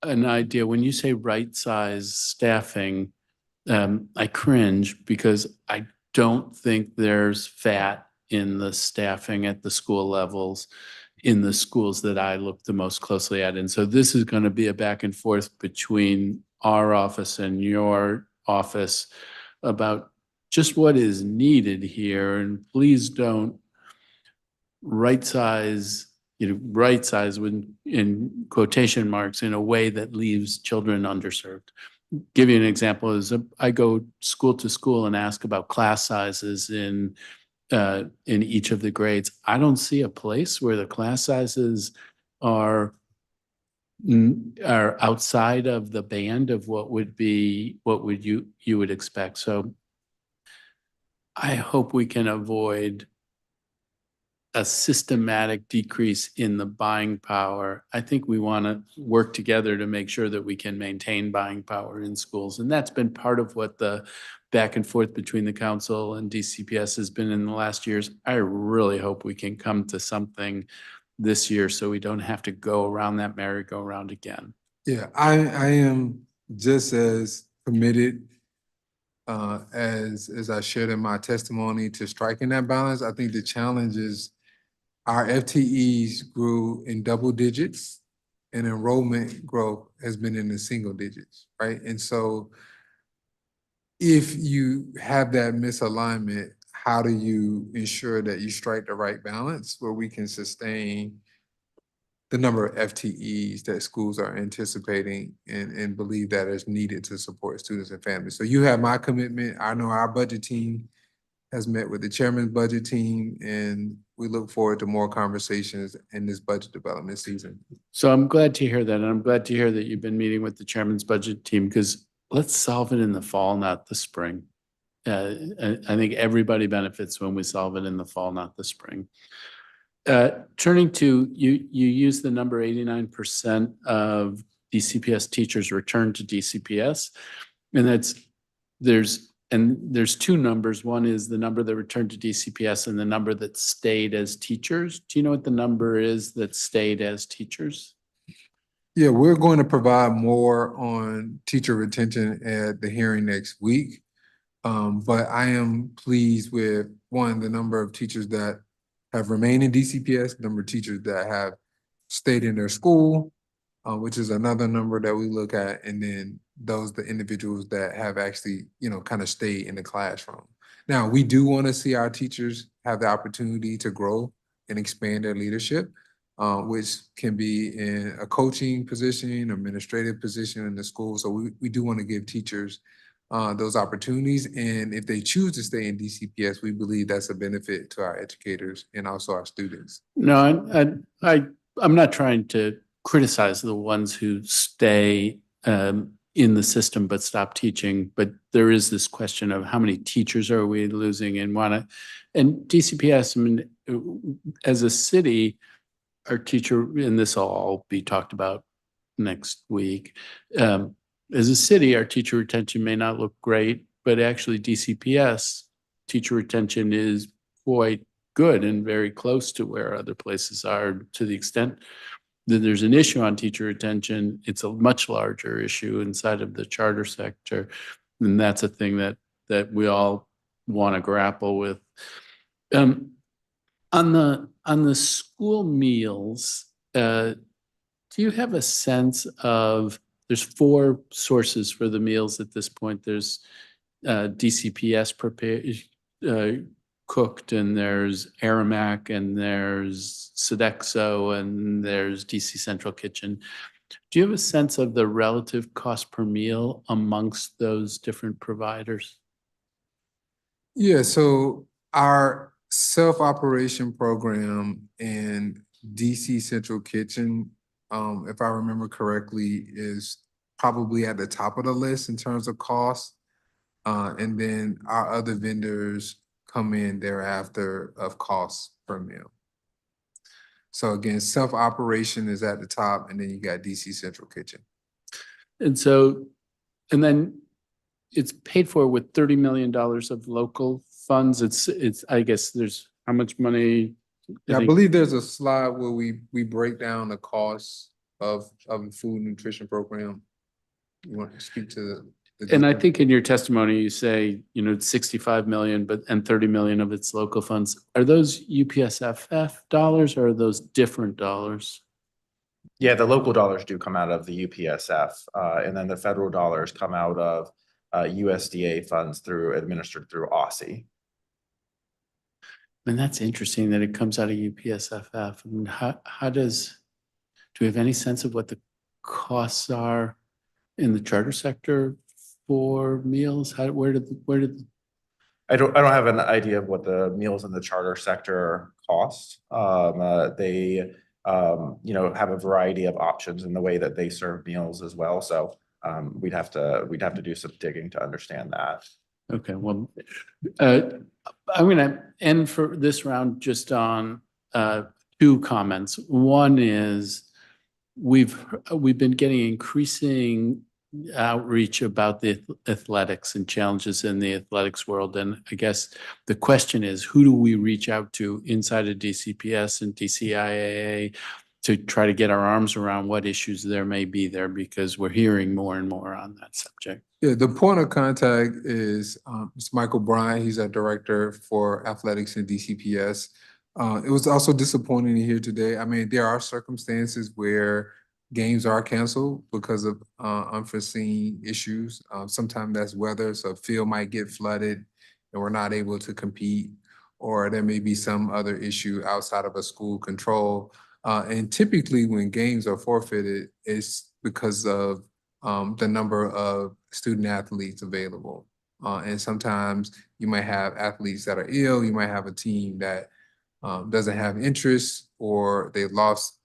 an idea, when you say right size staffing, I cringe because I don't think there's fat in the staffing at the school levels in the schools that I look the most closely at. And so this is going to be a back and forth between our office and your office about just what is needed here. And please don't right size when in quotation marks in a way that leaves children underserved. Give you an example is I go school to school and ask about class sizes in each of the grades. I don't see a place where the class sizes are outside of the band of what would you would expect. So I hope we can avoid a systematic decrease in the buying power. I think we want to work together to make sure that we can maintain buying power in schools. And that's been part of what the back and forth between the council and DCPS has been in the last years. I really hope we can come to something this year so we don't have to go around that merry-go-round again. Yeah, I am just as committed as I shared in my testimony to striking that balance. I think the challenge is our FTEs grew in double digits and enrollment growth has been in the single digits, right? And so if you have that misalignment, how do you ensure that you strike the right balance where we can sustain the number of FTEs that schools are anticipating and believe that is needed to support students and families? So you have my commitment. I know our budget team has met with the chairman's budget team, and we look forward to more conversations in this budget development season. So I'm glad to hear that. And I'm glad to hear that you've been meeting with the chairman's budget team, because let's solve it in the fall, not the spring. I think everybody benefits when we solve it in the fall, not the spring. Turning to, you use the number 89% of DCPS teachers returned to DCPS. And there's two numbers. One is the number that returned to DCPS and the number that stayed as teachers. Do you know what the number is that stayed as teachers? Yeah, we're going to provide more on teacher retention at the hearing next week. But I am pleased with, one, the number of teachers that have remained in DCPS, number of teachers that have stayed in their school, which is another number that we look at, and then the individuals that have actually, kind of stayed in the classroom. Now, we do want to see our teachers have the opportunity to grow and expand their leadership, which can be in a coaching position, administrative position in the school. So we do want to give teachers those opportunities. And if they choose to stay in DCPS, we believe that's a benefit to our educators and also our students. No, I'm not trying to criticize the ones who stay in the system but stop teaching, but there is this question of how many teachers are we losing and DCPS, I mean, as a city, our teacher, and this will all be talked about next week, as a city, our teacher retention may not look great, but actually DCPS teacher retention is quite good and very close to where other places are. To the extent that there's an issue on teacher retention, it's a much larger issue inside of the charter sector. And that's a thing that we all want to grapple with. On the school meals, do you have a sense of, there's 4 sources for the meals at this point. There's DCPS prepared, cooked, and there's Aramac, and there's Sodexo, and there's DC Central Kitchen. Do you have a sense of the relative cost per meal amongst those different providers? Yeah, so Our self-operation program and DC Central Kitchen, if I remember correctly, is probably at the top of the list in terms of cost. And then our other vendors come in thereafter of cost per meal. So again, self-operation is at the top, and then you got DC Central Kitchen. And so, and then it's paid for with $30 million of local funds. It's, I guess there's how much money? Yeah, I think- believe there's a slide where we break down the costs of the food nutrition program. You want to speak to the And I detail? think in your testimony, you say, you know, it's 65 million, and 30 million of it's local funds. Are those UPSFF dollars or are those different dollars? Yeah, the local dollars do come out of the UPSF, and then the federal dollars come out of USDA funds administered through OSSI. And that's interesting that it comes out of UPSFF. And do we have any sense of what the costs are in the charter sector for meals? Where did I don't have an idea of what the meals in the charter sector cost. They you know, have a variety of options in the way that they serve meals as well. So we'd have to do some digging to understand that. Okay, well, I'm gonna end for this round just on two comments. One is we've been getting increasing outreach about the athletics and challenges in the athletics world. And I guess the question is, who do we reach out to inside of DCPS and DCIAA to try to get our arms around what issues there may be there, because we're hearing more and more on that subject. Yeah, the point of contact is Mr. Michael Bryan. He's our director for athletics in DCPS. It was also disappointing to hear today. I mean, there are circumstances where games are canceled because of unforeseen issues. Sometimes that's weather, so field might get flooded and we're not able to compete, or there may be some other issue outside of a school control. And typically when games are forfeited, it's because of the number of student athletes available. And sometimes you might have athletes that are ill, you might have a team that doesn't have interest, or they lost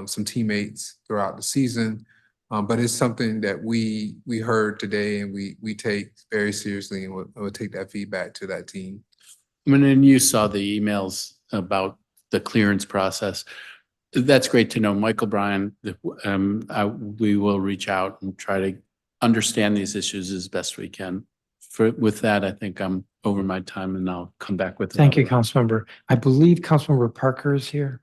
some teammates throughout the season. But it's something that we heard today and we take very seriously, and we'll take that feedback to that team. I mean, and you saw the emails about the clearance process. That's great to know. Michael Bryan, we will reach out and try to understand these issues as best we can. With that, I think I'm over my time, and I'll come back with. Thank you, Councilmember. I believe Councilmember Parker is here.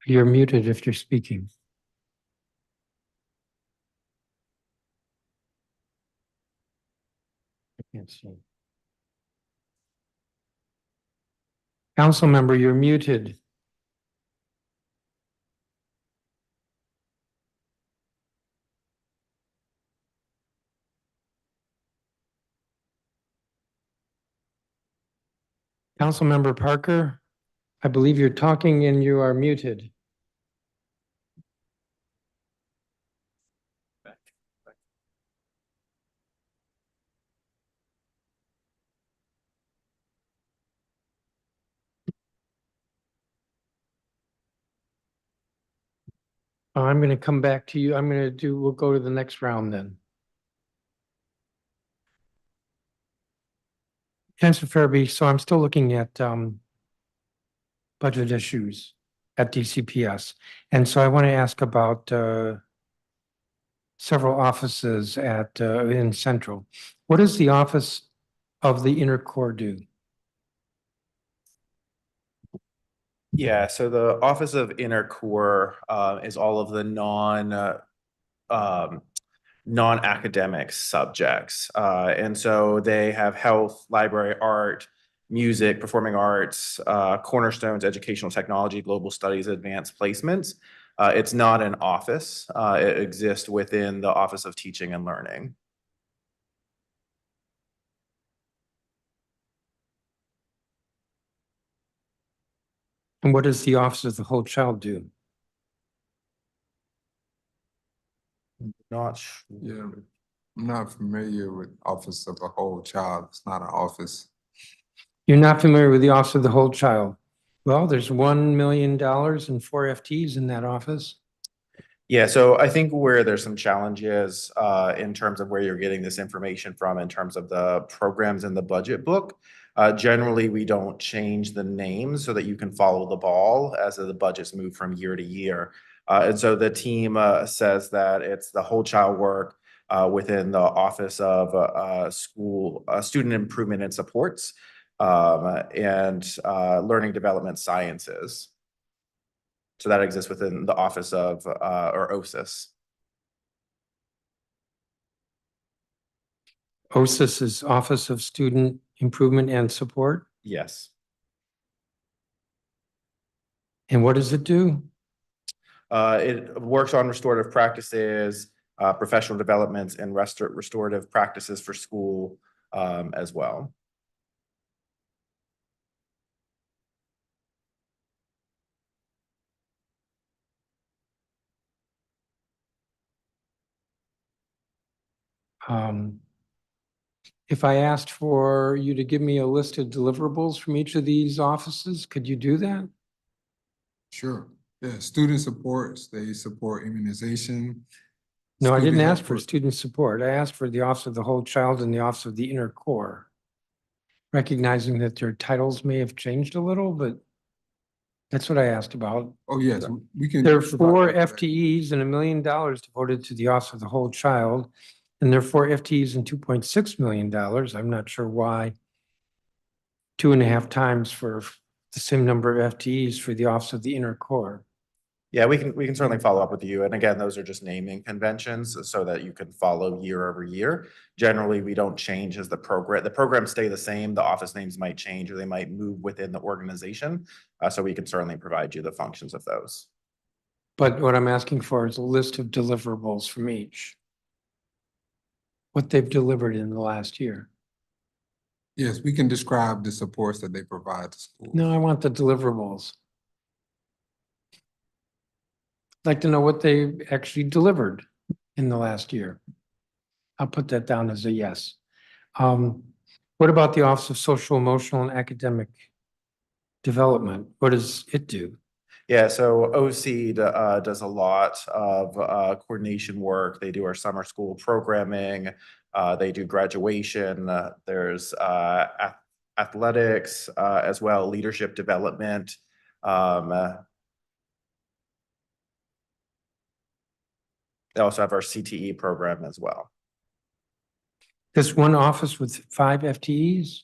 You're muted if you're speaking. I can't see. Councilmember, you're muted. Councilmember Parker, I believe you're talking and you are muted. I'm going to come back to you. We'll go to the next round then. Chancellor Fairby, so I'm still looking at budget issues at DCPS. And so I want to ask about several offices in Central. What does the Office of the Inner Core do? Yeah, so the Office of Inner Core is all of the non-academic subjects. And so they have health, library, art, music, performing arts, cornerstones, educational technology, global studies, advanced placements. It's not an office. It exists within the Office of Teaching and Learning. And what does the Office of the Whole Child do? Not sure. Yeah. I'm not familiar with Office of the Whole Child. It's not an office. You're not familiar with the Office of the Whole Child? Well, there's $1 million and 4 FTEs in that office. Yeah, so I think where there's some challenges in terms of where you're getting this information from in terms of the programs in the budget book. Generally, we don't change the names so that you can follow the ball as the budgets move from year to year. And so the team says that it's the whole child work within the Office of Student Improvement and Supports and Learning Development Sciences. So that exists within the Office of or OSIS. OSIS is Office of Student Improvement and Support. Yes. And what does it do? It works on restorative practices, professional developments, and restorative practices for school as well. If I asked for you to give me a list of deliverables from each of these offices, could you do that? Sure. Yeah, student supports, they support immunization. No, I didn't student ask health for student support. I asked for the Office of the Whole Child and the Office of the Inner Core. Recognizing that their titles may have changed a little, but that's what I asked about. Oh, yes, we can. There are provide 4 that for that. FTEs and $1 million devoted to the Office of the Whole Child. And there are 4 FTEs and $2.6 million. I'm not sure why 2.5 times for the same number of FTEs for the Office of the Inner Core. Yeah, we can certainly follow up with you. And again, those are just naming conventions so that you can follow year over year. Generally, we don't change as the programs stay the same. The office names might change or they might move within the organization. So we can certainly provide you the functions of those. But what I'm asking for is a list of deliverables from each. What they've delivered in the last year. Yes, we can describe the supports that they provide to schools. No, I want the deliverables. I'd like to know what they actually delivered in the last year. I'll put that down as a yes. What about the Office of Social, Emotional, and Academic Development? What does it do? Yeah, so OC does a lot of coordination work. They do our summer school programming. They do graduation. There's athletics as well, leadership development. They also have our CTE program as well. This one office with 5 FTEs?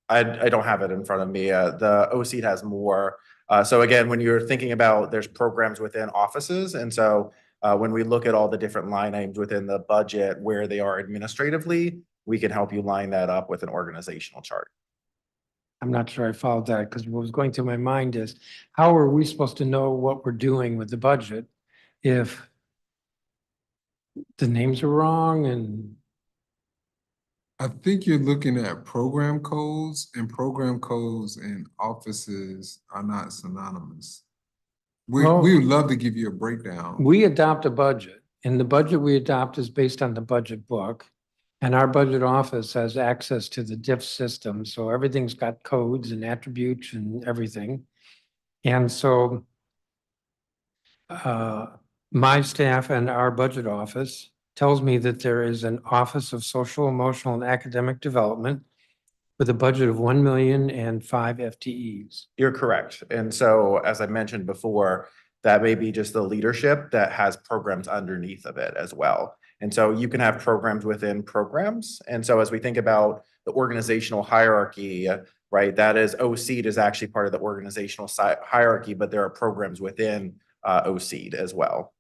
I don't have it in front of me. The OC has more. So again, when you're thinking about, there's programs within offices. And so when we look at all the different line items within the budget, where they are administratively, we can help you line that up with an organizational chart. I'm not sure I followed that because what was going through my mind is how are we supposed to know what we're doing with the budget if the names are wrong? And I think you're looking at program codes, and program codes and offices are not synonymous. We would love to give you a breakdown. we adopt a budget, and the budget we adopt is based on the budget book. And our budget office has access to the diff system, so everything's got codes and attributes and everything. And so my staff and our budget office tells me that there is an Office of Social, Emotional, and Academic Development with a budget of 1 million and 5 FTEs. You're correct. And so, as I mentioned before, that may be just the leadership that has programs underneath of it as well. And so you can have programs within programs. And so as we think about the organizational hierarchy, right, that is OC'd is actually part of the organizational hierarchy, but there are programs within OC'd as well.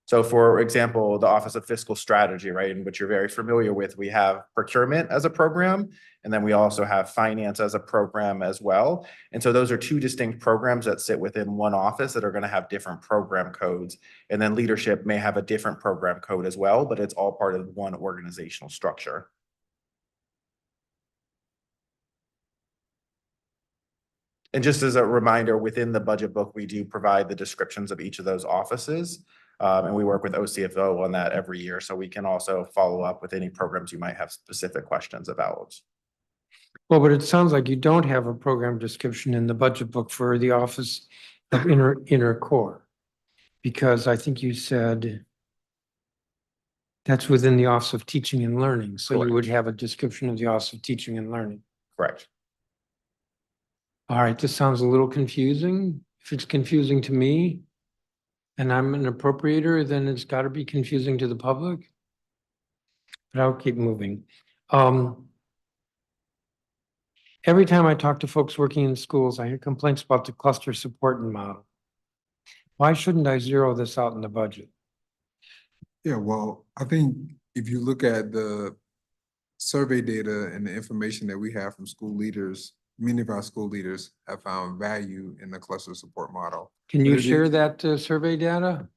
So for example, the Office of Fiscal Strategy, right, in which you're very familiar with, we have procurement as a program, and then we also have finance as a program as well. And so those are 2 distinct programs that sit within one office that are going to have different program codes. And then leadership may have a different program code as well, but it's all part of one organizational structure. And just as a reminder, within the budget book, we do provide the descriptions of each of those offices. And we work with OCFO on that every year, so we can also follow up with any programs you might have specific questions about. Well, but it sounds like you don't have a program description in the budget book for the Office of Inner Core. Because I think you said that's within the Office of Teaching and Learning. So you Correct. would have a description of the Office of Teaching and Learning. Correct. All right, this sounds a little confusing. If it's confusing to me and I'm an appropriator, then it's got to be confusing to the public. But I'll keep moving. Every time I talk to folks working in schools, I hear complaints about the cluster support model. Why shouldn't I zero this out in the budget? Yeah, well, I think if you look at the survey data and the information that we have from school leaders, many of our school leaders have found value in the cluster support model. Can But you it share is- that survey data?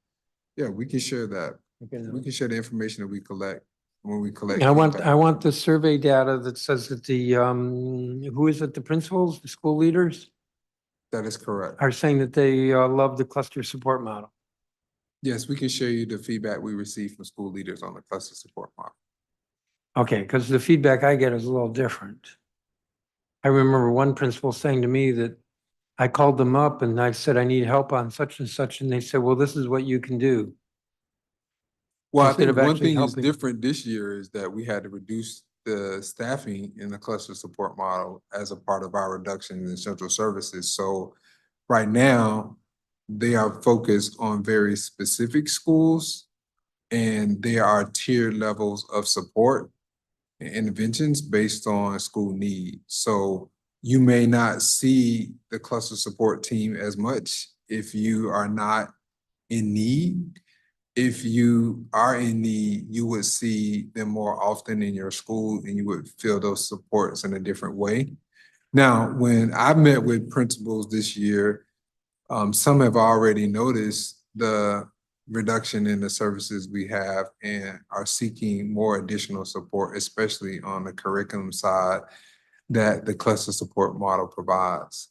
Yeah, we can share that. We can share the information that we collect when we collect. I want feedback. the survey data that says that the, who is it, the principals, the school leaders That is correct. are saying that they love the cluster support model. Yes, we can share you the feedback we receive from school leaders on the cluster support model. Okay, because the feedback I get is a little different. I remember one principal saying to me that I called them up and I said, I need help on such and such, and they said, well, this is what you can do. Well, I Instead think of one actually thing is helping. different this year is that we had to reduce the staffing in the cluster support model as a part of our reduction in central services. So right now, they are focused on very specific schools and there are tiered levels of support and interventions based on school need. So you may not see the cluster support team as much if you are not in need. If you are in need, you would see them more often in your school and you would feel those supports in a different way. Now, when I met with principals this year, some have already noticed the reduction in the services we have and are seeking more additional support, especially on the curriculum side that the cluster support model provides.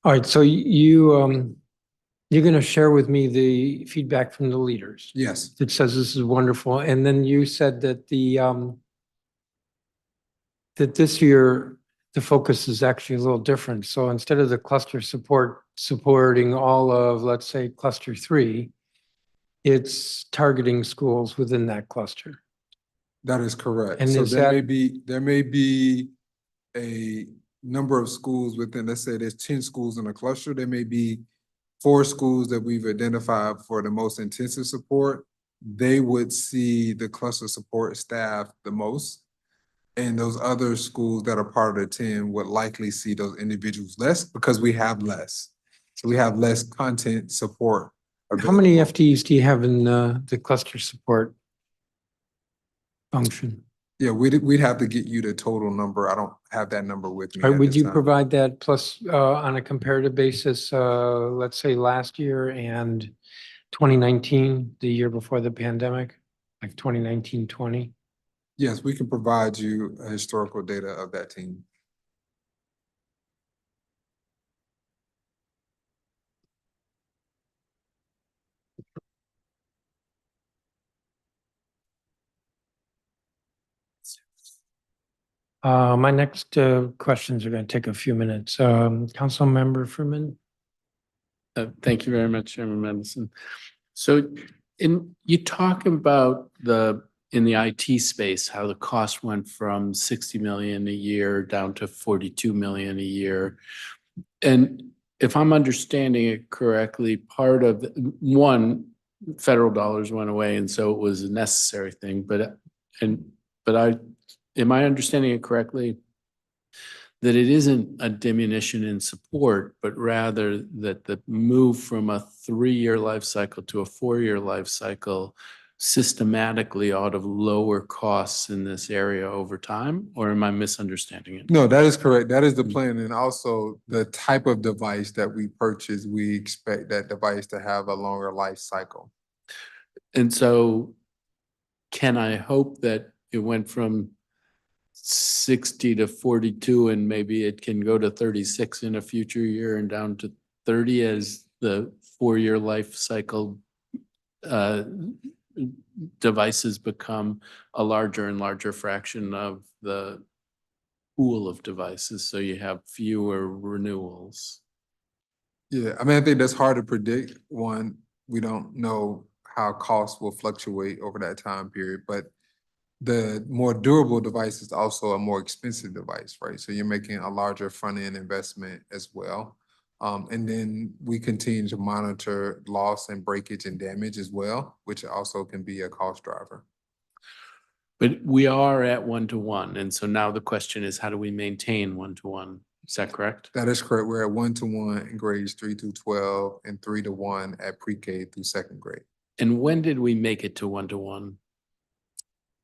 All right, so you're going to share with me the feedback from the leaders. Yes. That says this is wonderful. And then you said that that this year, the focus is actually a little different. So instead of the cluster supporting all of, let's say, cluster 3, it's targeting schools within that cluster. That is correct. And So is there that- may be a number of schools within, let's say there's 10 schools in a cluster, there may be 4 schools that we've identified for the most intensive support. They would see the cluster support staff the most. And those other schools that are part of the 10 would likely see those individuals less because we have less. So we have less content support. How many FTEs do you have in the cluster support function? Yeah, we'd have to get you the total number. I don't have that number with me. Or at would this you time. provide that plus on a comparative basis, let's say last year and 2019, the year before the pandemic, like 2019, 20? Yes, we can provide you a historical data of that team. My next questions are going to take a few minutes. Councilmember Freeman? Thank you very much, Chairman Mendelson. So you talk about in the IT space, how the cost went from 60 million a year down to 42 million a year. And if I'm understanding it correctly, part of federal dollars went away, and so it was a necessary thing. But am I understanding it correctly that it isn't a diminution in support, but rather that the move from a 3-year life cycle to a 4-year life cycle systematically ought to lower costs in this area over time? Or am I misunderstanding it? No, that is correct. That is the plan. And also the type of device that we purchase, we expect that device to have a longer life cycle. And so can I hope that it went from 60 to 42 and maybe it can go to 36 in a future year and down to 30 as the 4-year life cycle, devices become a larger and larger fraction of the pool of devices, so you have fewer renewals. Yeah, I mean, I think that's hard to predict. One, we don't know how costs will fluctuate over that time period, but the more durable device is also a more expensive device, right? So you're making a larger front-end investment as well. And then we continue to monitor loss and breakage and damage as well, which also can be a cost driver. But we are at 1-to-1, and so now the question is, how do we maintain 1-to-1? Is that correct? That is correct. We're at 1-to-1 in grades 3 through 12 and 3-to-1 at pre-K through second grade. And when did we make it to 1-to-1?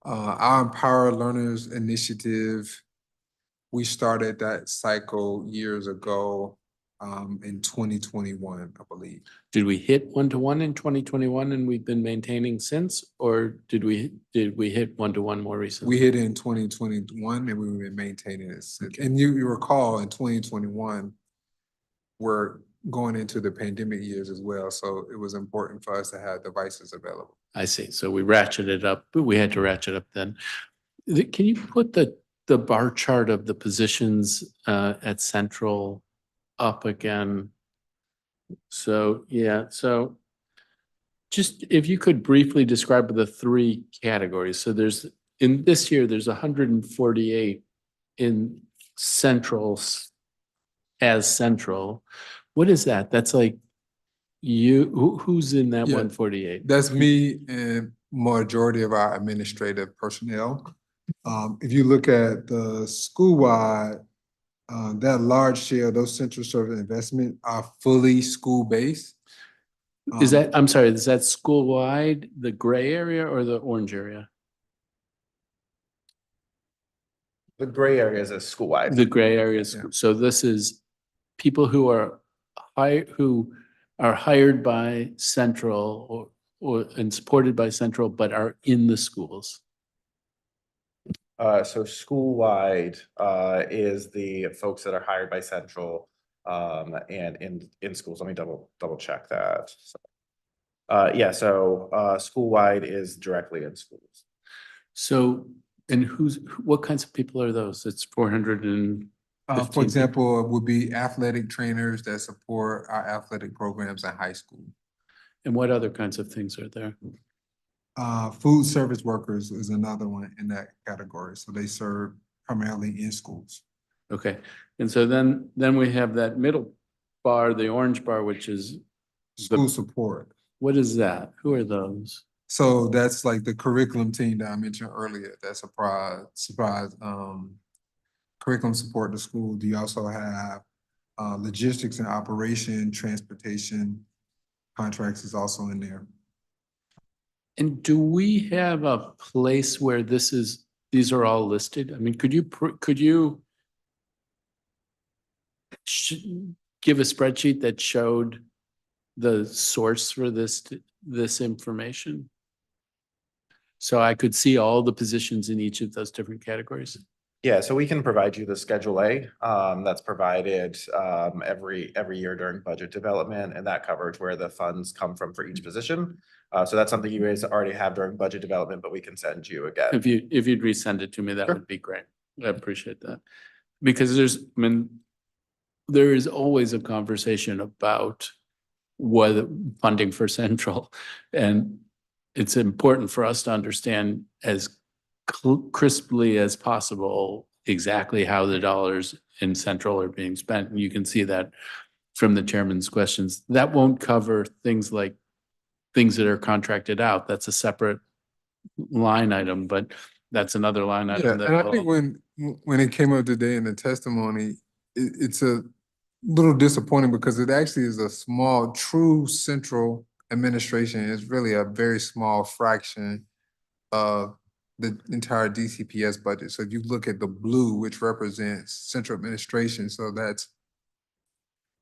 Our Empower Learners Initiative, we started that cycle years ago in 2021, I believe. Did we hit 1-to-1 in 2021 and we've been maintaining since, or did we hit 1-to-1 more recently? We hit it in 2021 and we've been maintaining it since. And you recall in 2021, we're going into the pandemic years as well. So it was important for us to have devices available. I see. So we ratcheted up, but we had to ratchet up then. Can you put the bar chart of the positions at Central up again? So, yeah, so just if you could briefly describe the 3 categories. So there's, in this year, there's 148 in Centrals as Central. What is that? That's like who's in that Yeah. 148? That's me and majority of our administrative personnel. If you look at the school-wide, that large share, those central service investment are fully school-based. Is that, I'm sorry, is that school-wide, the gray area or the orange area? The gray area is a school-wide. The gray areas. Yeah. So this is people who are hired by Central or and supported by Central, but are in the schools. So school-wide is the folks that are hired by Central and in schools. Let me double check that. So, yeah, so school-wide is directly in schools. So, and what kinds of people are those? It's 400 and For example, it would be athletic trainers that support our athletic programs in high school. And what other kinds of things are there? Food service workers is another one in that category. So they serve primarily in schools. Okay, and so then we have that middle bar, the orange bar, which is School support. What is that? Who are those? So that's like the curriculum team that I mentioned earlier. That's curriculum support to school. You also have logistics and operation, transportation contracts is also in there. And do we have a place where these are all listed? I mean, could you give a spreadsheet that showed the source for this information? So I could see all the positions in each of those different categories. Yeah, so we can provide you the Schedule A that's provided every year during budget development, and that covers where the funds come from for each position. So that's something you guys already have during budget development, but we can send you again. If you'd resend it to me, that Sure. would be great. I appreciate that. Because there is always a conversation about whether funding for Central, and it's important for us to understand as crisply as possible exactly how the dollars in Central are being spent. And you can see that from the chairman's questions. That won't cover things like things that are contracted out. That's a separate line item, but that's another line item. Yeah, and I think when it came up today in the testimony, it's a little disappointing because it actually is a small, true central administration. It's really a very small fraction of the entire DCPS budget. So if you look at the blue, which represents central administration, so that's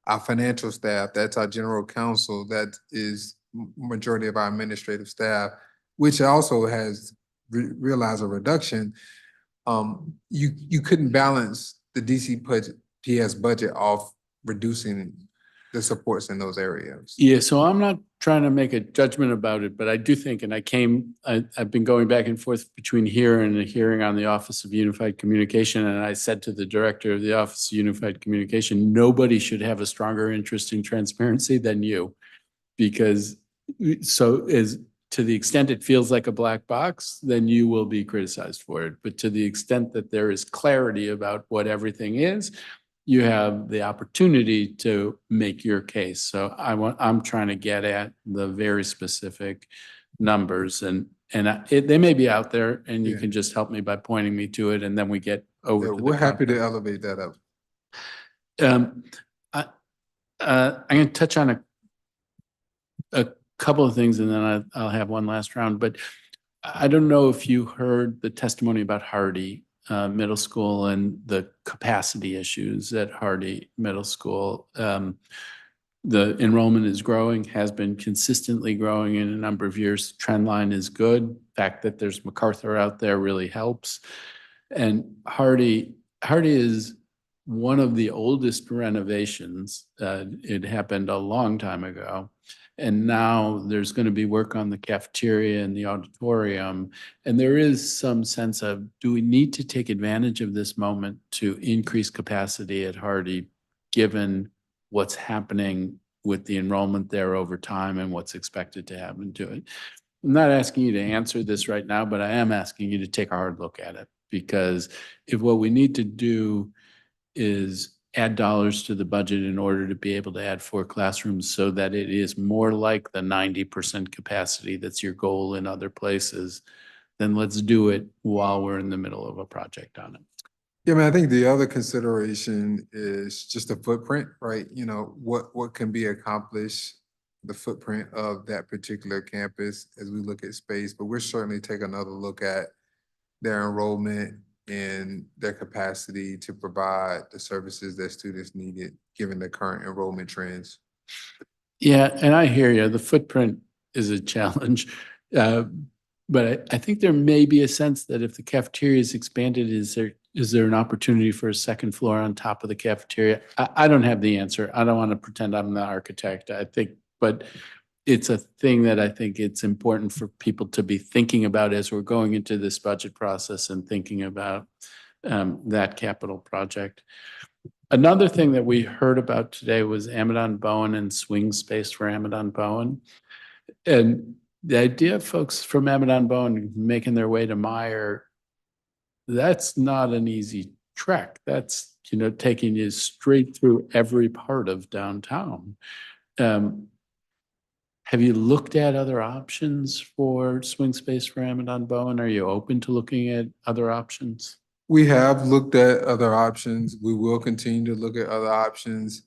our financial staff, that's our general counsel, that is majority of our administrative staff, which also has realized a reduction. You couldn't balance the DCPS budget off reducing the supports in those areas. Yeah, so I'm not trying to make a judgment about it, but I do think, and I've been going back and forth between here and a hearing on the Office of Unified Communication, and I said to the director of the Office of Unified Communication, nobody should have a stronger interest in transparency than you. Because to the extent it feels like a black box, then you will be criticized for it. But to the extent that there is clarity about what everything is, you have the opportunity to make your case. So I'm trying to get at the very specific numbers, and they may be out there, and you Yeah. can just help me by pointing me to it, and then we get over Yeah, to the we're happy to content. elevate that up. I'm going to touch on a couple of things, and then I'll have one last round. But I don't know if you heard the testimony about Hardy Middle School and the capacity issues at Hardy Middle School. The enrollment is growing, has been consistently growing in a number of years. Trend line is good. The fact that there's MacArthur out there really helps. And Hardy is one of the oldest renovations. It happened a long time ago. And now there's going to be work on the cafeteria and the auditorium. And there is some sense of, do we need to take advantage of this moment to increase capacity at Hardy, given what's happening with the enrollment there over time and what's expected to happen to it? I'm not asking you to answer this right now, but I am asking you to take a hard look at it. Because if what we need to do is add dollars to the budget in order to be able to add 4 classrooms so that it is more like the 90% capacity that's your goal in other places, then let's do it while we're in the middle of a project on it. Yeah, I mean, I think the other consideration is just the footprint, right? You know, what can be accomplished, the footprint of that particular campus as we look at space, but we're certainly taking another look at their enrollment and their capacity to provide the services that students needed, given the current enrollment trends. Yeah, and I hear you. The footprint is a challenge. But I think there may be a sense that if the cafeteria is expanded, is there an opportunity for a second floor on top of the cafeteria? I don't have the answer. I don't want to pretend I'm the architect. I think, but it's a thing that I think it's important for people to be thinking about as we're going into this budget process and thinking about that capital project. Another thing that we heard about today was Amadon Bowen and swing space for Amadon Bowen. And the idea of folks from Amadon Bowen making their way to Meyer, that's not an easy trek. That's, taking you straight through every part of downtown. Have you looked at other options for swing space for Amadon Bowen? Are you open to looking at other options? We have looked at other options. We will continue to look at other options.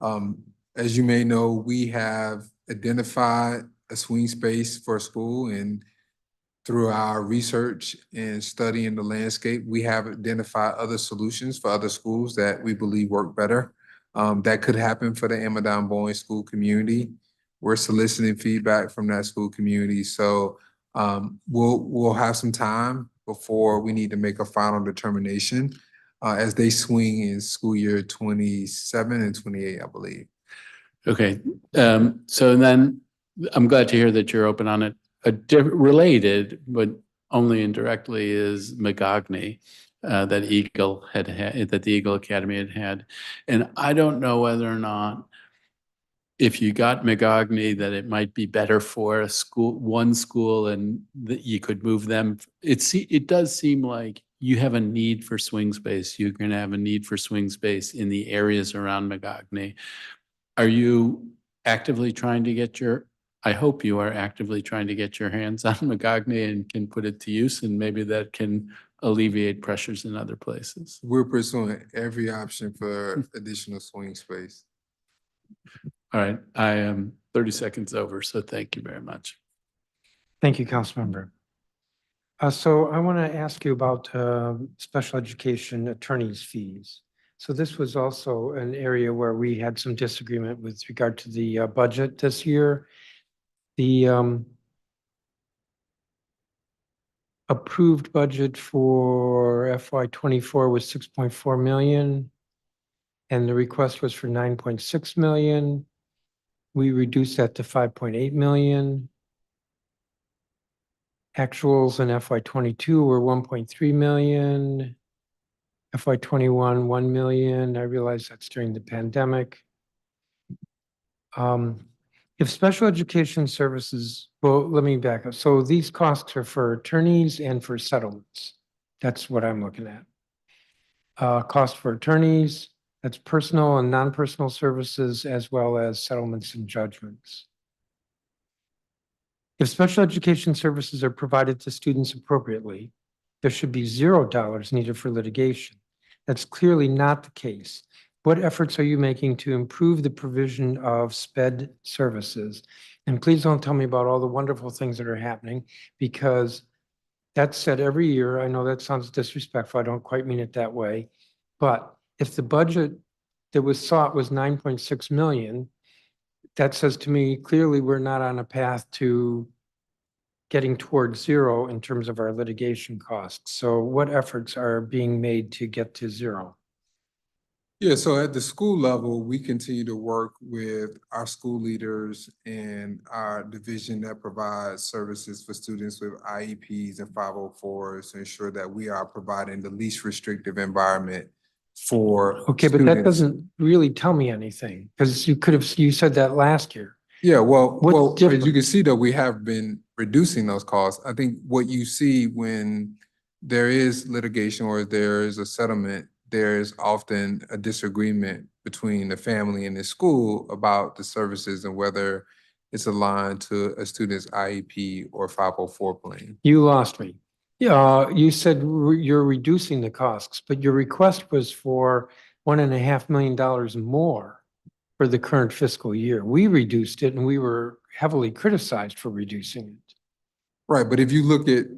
As you may know, we have identified a swing space for a school, and through our research and studying the landscape, we have identified other solutions for other schools that we believe work better. That could happen for the Amadon Bowen school community. We're soliciting feedback from that school community. So we'll have some time before we need to make a final determination as they swing in school year 27 and 28, I believe. Okay, so then I'm glad to hear that you're open on it. Related, but only indirectly, is Magogny that the Eagle Academy had. And I don't know whether or not, if you got Magogny, that it might be better for one school, and that you could move them. It does seem like you have a need for swing space. You're going to have a need for swing space in the areas around Magogny. Are you actively trying to get I hope you are actively trying to get your hands on Magogny and can put it to use, and maybe that can alleviate pressures in other places. We're pursuing every option for additional swing space. All right, I am 30 seconds over, so thank you very much. Thank you, Councilmember. So I want to ask you about special education attorneys' fees. So this was also an area where we had some disagreement with regard to the budget this year. The approved budget for FY24 was 6.4 million. and the request was for 9.6 million. We reduced that to 5.8 million. Actuals in FY '22 were 1.3 million. FY '21, 1 million. I realize that's during the pandemic. If special education services, well, let me back up. So these costs are for attorneys and for settlements. That's what I'm looking at. Cost for attorneys, that's personal and non-personal services, as well as settlements and judgments. If special education services are provided to students appropriately, there should be $0 needed for litigation. That's clearly not the case. What efforts are you making to improve the provision of SPED services? And please don't tell me about all the wonderful things that are happening, because that's said every year. I know that sounds disrespectful. I don't quite mean it that way. But if the budget that was sought was 9.6 million, that says to me, clearly we're not on a path to getting towards zero in terms of our litigation costs. So what efforts are being made to get to zero? Yeah, so at the school level, we continue to work with our school leaders and our division that provides services for students with IEPs and 504s to ensure that we are providing the least restrictive environment for Okay, but that students. doesn't really tell me anything, because you said that last year. Yeah, well, What's as you can different? see, though, we have been reducing those costs. I think what you see when there is litigation or there is a settlement, there is often a disagreement between the family and the school about the services and whether it's aligned to a student's IEP or 504 plan. You lost me. You said you're reducing the costs, but your request was for $1.5 million more for the current fiscal year. We reduced it and we were heavily criticized for reducing it. Right, but if you look at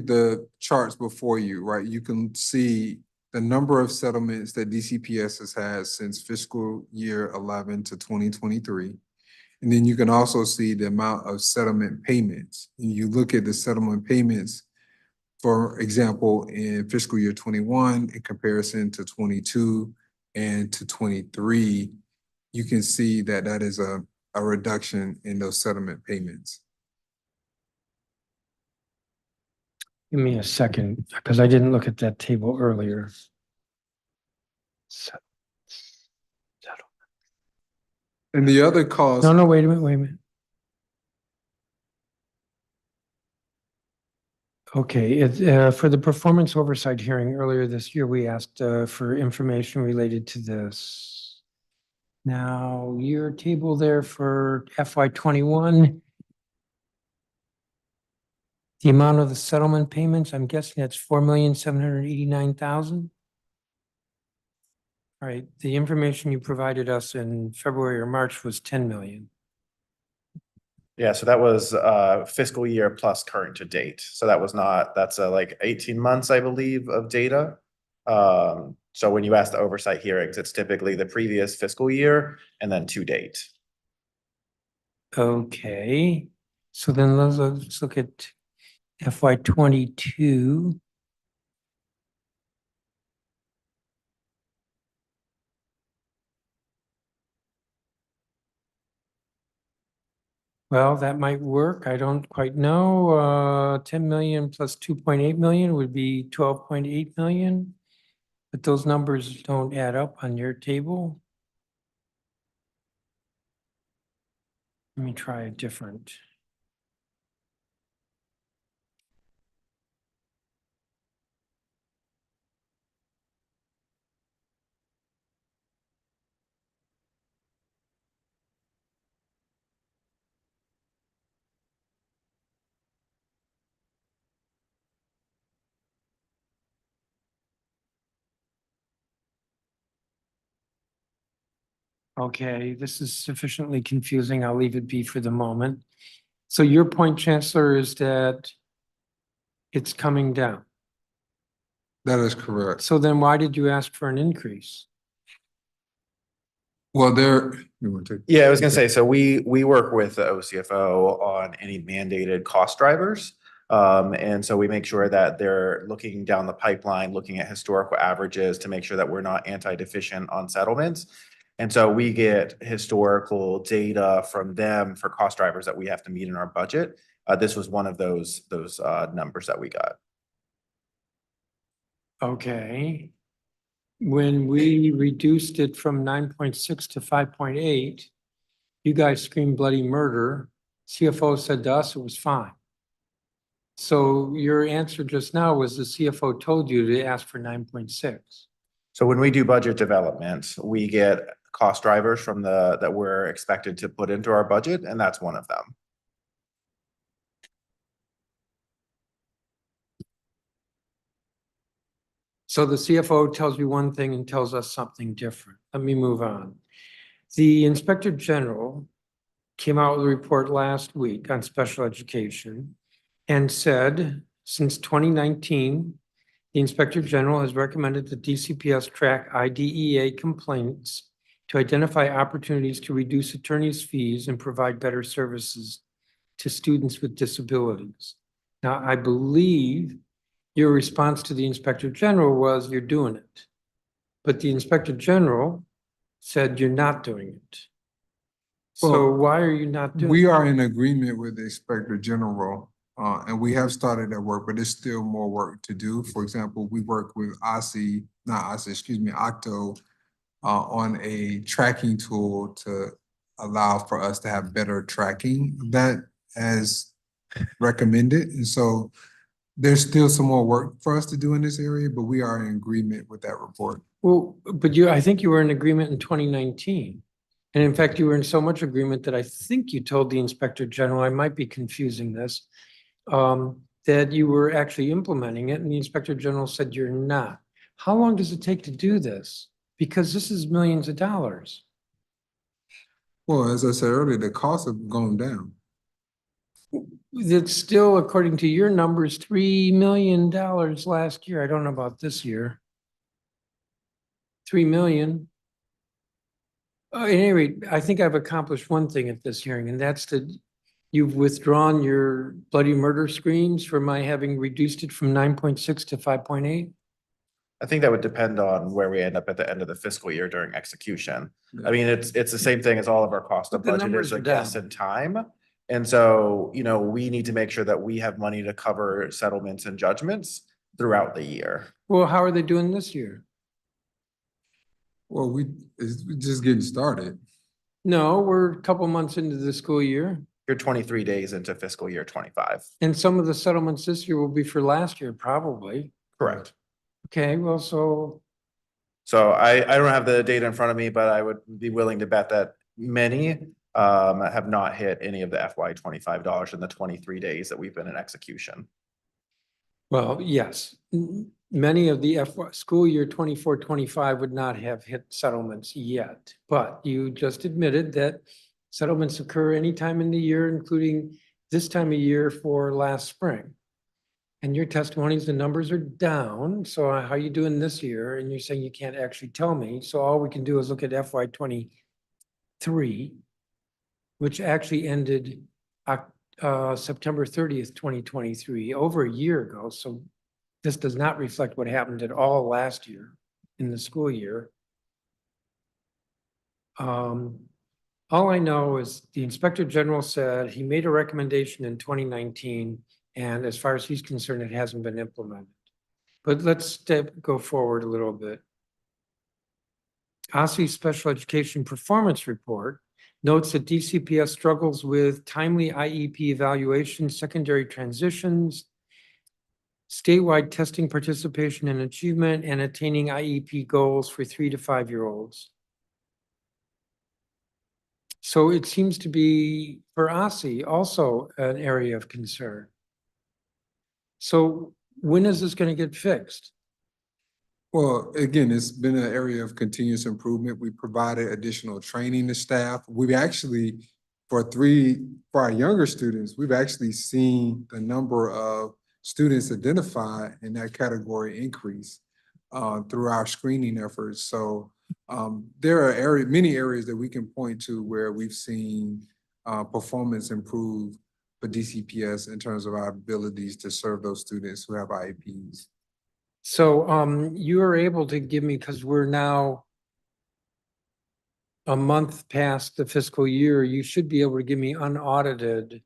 the charts before you, right, you can see the number of settlements that DCPS has had since fiscal year 11 to 2023. And then you can also see the amount of settlement payments. And you look at the settlement payments, for example, in fiscal year 21 in comparison to 22 and to 23, you can see that that is a reduction in those settlement payments. Give me a second, because I didn't look at that table earlier. And the other cost. No, wait a minute. Okay, for the performance oversight hearing earlier this year, we asked for information related to this. Now, your table there for FY '21, the amount of the settlement payments, I'm guessing that's $4,789,000. All right, the information you provided us in February or March was 10 million. Yeah, so that was fiscal year plus current to date. So that was not, that's like 18 months, I believe, of data. So when you ask the oversight hearings, it's typically the previous fiscal year and then to date. Okay, so then let's look at FY '22. Well, that might work. I don't quite know. 10 million plus 2.8 million would be 12.8 million. But those numbers don't add up on your table. Let me try a different. Okay, this is sufficiently confusing. I'll leave it be for the moment. So your point, Chancellor, is that it's coming down. That is correct. So then why did you ask for an increase? Well, Yeah, I was gonna say, so we work with the OCFO on any mandated cost drivers. And so we make sure that they're looking down the pipeline, looking at historical averages to make sure that we're not anti-deficient on settlements. And so we get historical data from them for cost drivers that we have to meet in our budget. This was one of those numbers that we got. Okay. When we reduced it from 9.6 to 5.8, you guys screamed bloody murder. CFO said to us it was fine. So your answer just now was the CFO told you to ask for 9.6. So when we do budget development, we get cost drivers from that we're expected to put into our budget, and that's one of them. So the CFO tells you one thing and tells us something different. Let me move on. The Inspector General came out with a report last week on special education and said, since 2019, the Inspector General has recommended that DCPS track IDEA complaints to identify opportunities to reduce attorneys' fees and provide better services to students with disabilities. Now, I believe your response to the Inspector General was you're doing it. But the Inspector General said you're not doing it. So Well, why are you not doing it? We are in agreement with the Inspector General, and we have started that work, but there's still more work to do. For example, we work with Octo, on a tracking tool to allow for us to have better tracking of that as recommended. And so there's still some more work for us to do in this area, but we are in agreement with that report. Well, but I think you were in agreement in 2019. And in fact, you were in so much agreement that I think you told the Inspector General, I might be confusing this, that you were actually implementing it, and the Inspector General said you're not. How long does it take to do this? Because this is millions of dollars. Well, as I said earlier, the costs have gone down. It's still, according to your numbers, $3 million last year. I don't know about this year. 3 million. At any rate, I think I've accomplished one thing at this hearing, and that's that you've withdrawn your bloody murder screams for my having reduced it from 9.6 to 5.8. I think that would depend on where we end up at the end of the fiscal year during execution. I mean, it's the same thing as all of our cost of But the budget numbers is are a guess down. and time. And so, we need to make sure that we have money to cover settlements and judgments throughout the year. Well, how are they doing this year? Well, we're just getting started. No, we're a couple months into the school year. You're 23 days into fiscal year 25. And some of the settlements this year will be for last year, probably. Correct. Okay, well, so I don't have the data in front of me, but I would be willing to bet that many have not hit any of the FY 25 dollars in the 23 days that we've been in execution. well, yes, many of the school year 24-25 would not have hit settlements yet. But you just admitted that settlements occur any time in the year, including this time of year for last spring. And your testimonies, the numbers are down. So how are you doing this year? And you're saying you can't actually tell me. So all we can do is look at FY 23, which actually ended September 30th, 2023, over a year ago. So this does not reflect what happened at all last year in the school year. All I know is the Inspector General said he made a recommendation in 2019, and as far as he's concerned, it hasn't been implemented. But let's go forward a little bit. OSSI's Special Education Performance Report notes that DCPS struggles with timely IEP evaluation, secondary transitions, statewide testing participation and achievement, and attaining IEP goals for 3 to 5-year-olds. So it seems to be, for OSSI, also an area of concern. So when is this going to get fixed? Well, again, it's been an area of continuous improvement. We provided additional training to staff. We've actually, for our younger students, we've actually seen the number of students identified in that category increase through our screening efforts. So there are many areas that we can point to where we've seen performance improve for DCPS in terms of our abilities to serve those students who have IEPs. So you are able to give me, because we're now a month past the fiscal year, you should be able to give me unaudited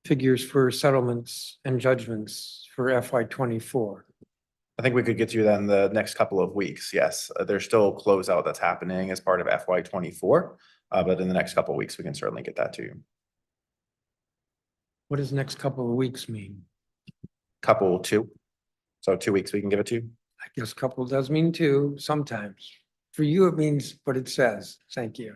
figures for settlements and judgments for FY '24. I think we could get you that in the next couple of weeks. Yes, there's still closeout that's happening as part of FY '24, but in the next couple of weeks, we can certainly get that to you. What does next couple of weeks mean? Couple two. So 2 weeks, we can give it to you. I guess couple does mean two sometimes. For you, it means what it says. Thank you.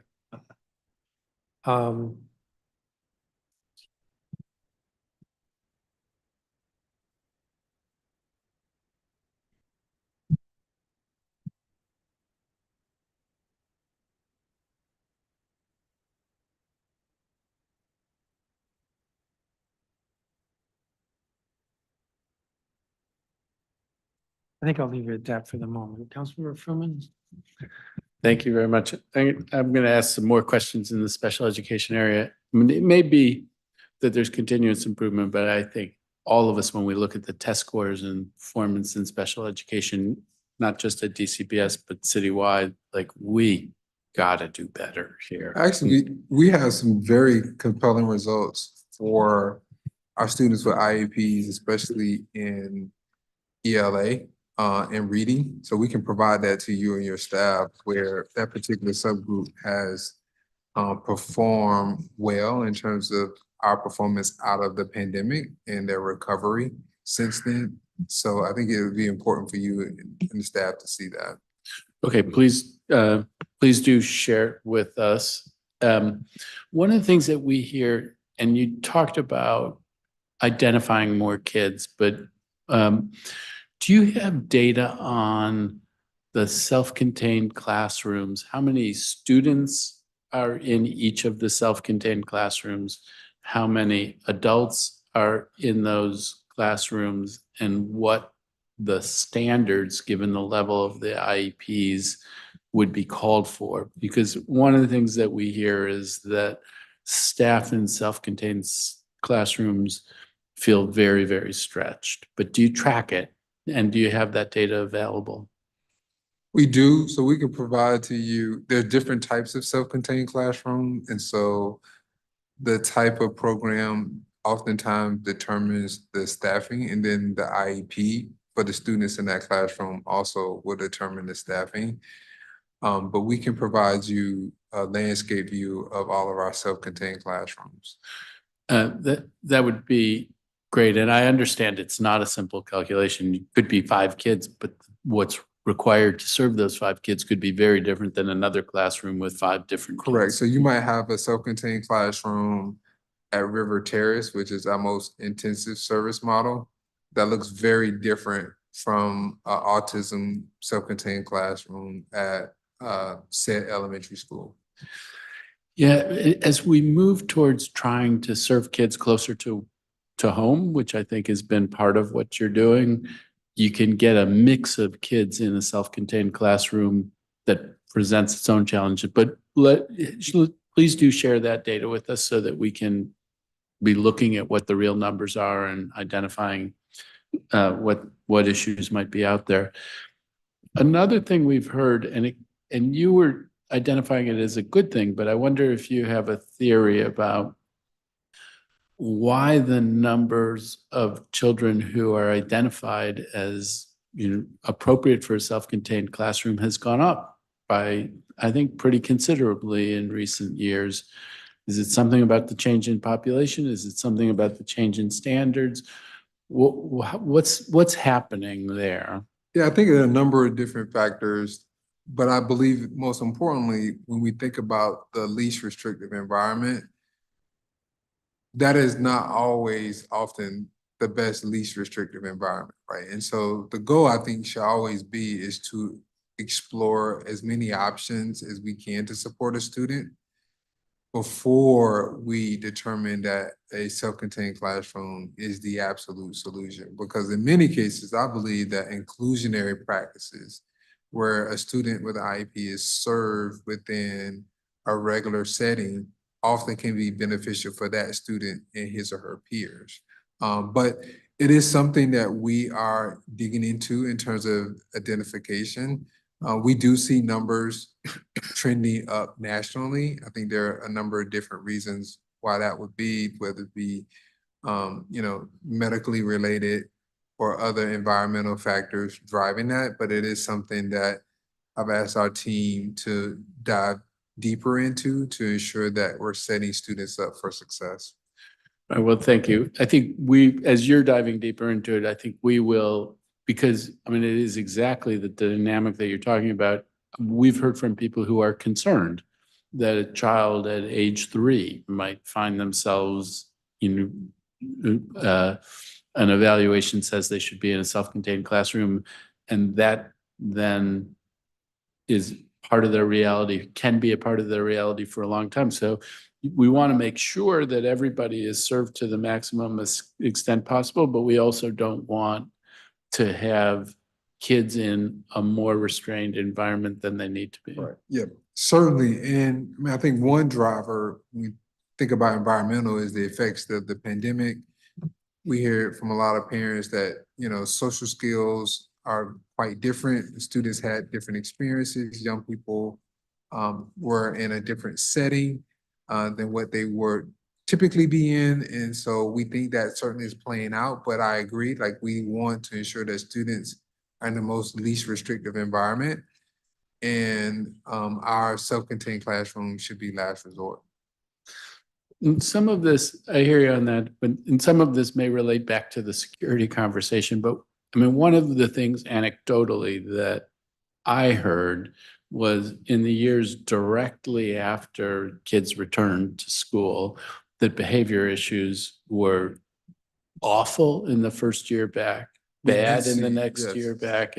I think I'll leave it at that for the moment. Councilmember Fruman? Thank you very much. I'm going to ask some more questions in the special education area. I mean, it may be that there's continuous improvement, but I think all of us, when we look at the test scores and performance in special education, not just at DCPS, but citywide, like we got to do better here. Actually, we have some very compelling results for our students with IEPs, especially in ELA and reading. So we can provide that to you and your staff where that particular subgroup has performed well in terms of our performance out of the pandemic and their recovery since then. So I think it would be important for you and the staff to see that. Okay, please do share with us. One of the things that we hear, and you talked about identifying more kids, but do you have data on the self-contained classrooms? How many students are in each of the self-contained classrooms? How many adults are in those classrooms, and what the standards, given the level of the IEPs, would be called for? Because one of the things that we hear is that staff in self-contained classrooms feel very, very stretched. But do you track it? And do you have that data available? We do, so we can provide to you, there are different types of self-contained classroom. And so the type of program oftentimes determines the staffing, and then the IEP for the students in that classroom also will determine the staffing. But we can provide you a landscape view of all of our self-contained classrooms. That would be great. And I understand it's not a simple calculation. It could be 5 kids, but what's required to serve those 5 kids could be very different than another classroom with 5 different kids. Correct. So you might have a self-contained classroom at River Terrace, which is our most intensive service model. That looks very different from an autism self-contained classroom at said elementary school. Yeah, as we move towards trying to serve kids closer to home, which I think has been part of what you're doing, you can get a mix of kids in a self-contained classroom that presents its own challenges. But please do share that data with us so that we can be looking at what the real numbers are and identifying what issues might be out there. Another thing we've heard, and you were identifying it as a good thing, but I wonder if you have a theory about why the numbers of children who are identified as appropriate for a self-contained classroom has gone up by, I think, pretty considerably in recent years. Is it something about the change in population? Is it something about the change in standards? What's happening there? Yeah, I think there are a number of different factors, but I believe most importantly, when we think about the least restrictive environment, that is not always often the best least restrictive environment, right? And so the goal, I think, should always be is to explore as many options as we can to support a student before we determine that a self-contained classroom is the absolute solution. Because in many cases, I believe that inclusionary practices where a student with an IEP is served within a regular setting often can be beneficial for that student and his or her peers. But it is something that we are digging into in terms of identification. We do see numbers trending up nationally. I think there are a number of different reasons why that would be, whether it be medically related or other environmental factors driving that, but it is something that I've asked our team to dive deeper into to ensure that we're setting students up for success. Well, thank you. I think as you're diving deeper into it, I think we will, because I mean, it is exactly the dynamic that you're talking about. We've heard from people who are concerned that a child at age 3 might find themselves, an evaluation says they should be in a self-contained classroom, and that then is part of their reality, can be a part of their reality for a long time. So we want to make sure that everybody is served to the maximum extent possible, but we also don't want to have kids in a more restrained environment than they need to be. Right. Yeah, certainly. And I mean, I think one driver, when we think about environmental, is the effects of the pandemic. We hear from a lot of parents that, social skills are quite different. The students had different experiences. Young people were in a different setting than what they would typically be in. And so we think that certainly is playing out, but I agree, like we want to ensure that students are in the most least restrictive environment. And our self-contained classroom should be last resort. And some of this, I hear you on that, and some of this may relate back to the security conversation, but I mean, one of the things anecdotally that I heard was in the years directly after kids returned to school, that behavior issues were awful in the first year back, bad in the next year back.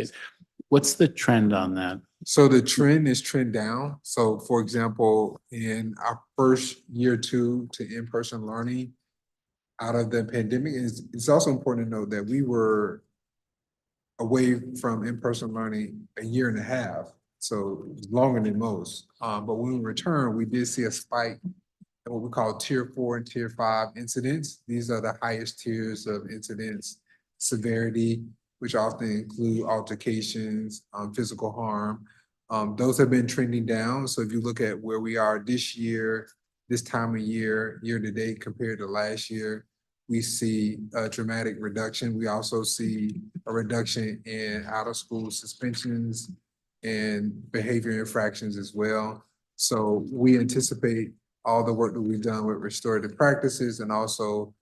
What's the trend on that? So the trend is trend down. So for example, in our first year 2 to in-person learning out of the pandemic, it's also important to note that we were away from in-person learning a year and a half, so longer than most. But when we returned, we did see a spike in what we call tier 4 and tier 5 incidents. These are the highest tiers of incidents severity, which often include altercations, physical harm. Those have been trending down. So if you look at where we are this year, this time of year, year to date compared to last year, we see a dramatic reduction. We also see a reduction in out-of-school suspensions and behavior infractions as well. So we anticipate all the work that we've done with restorative practices and also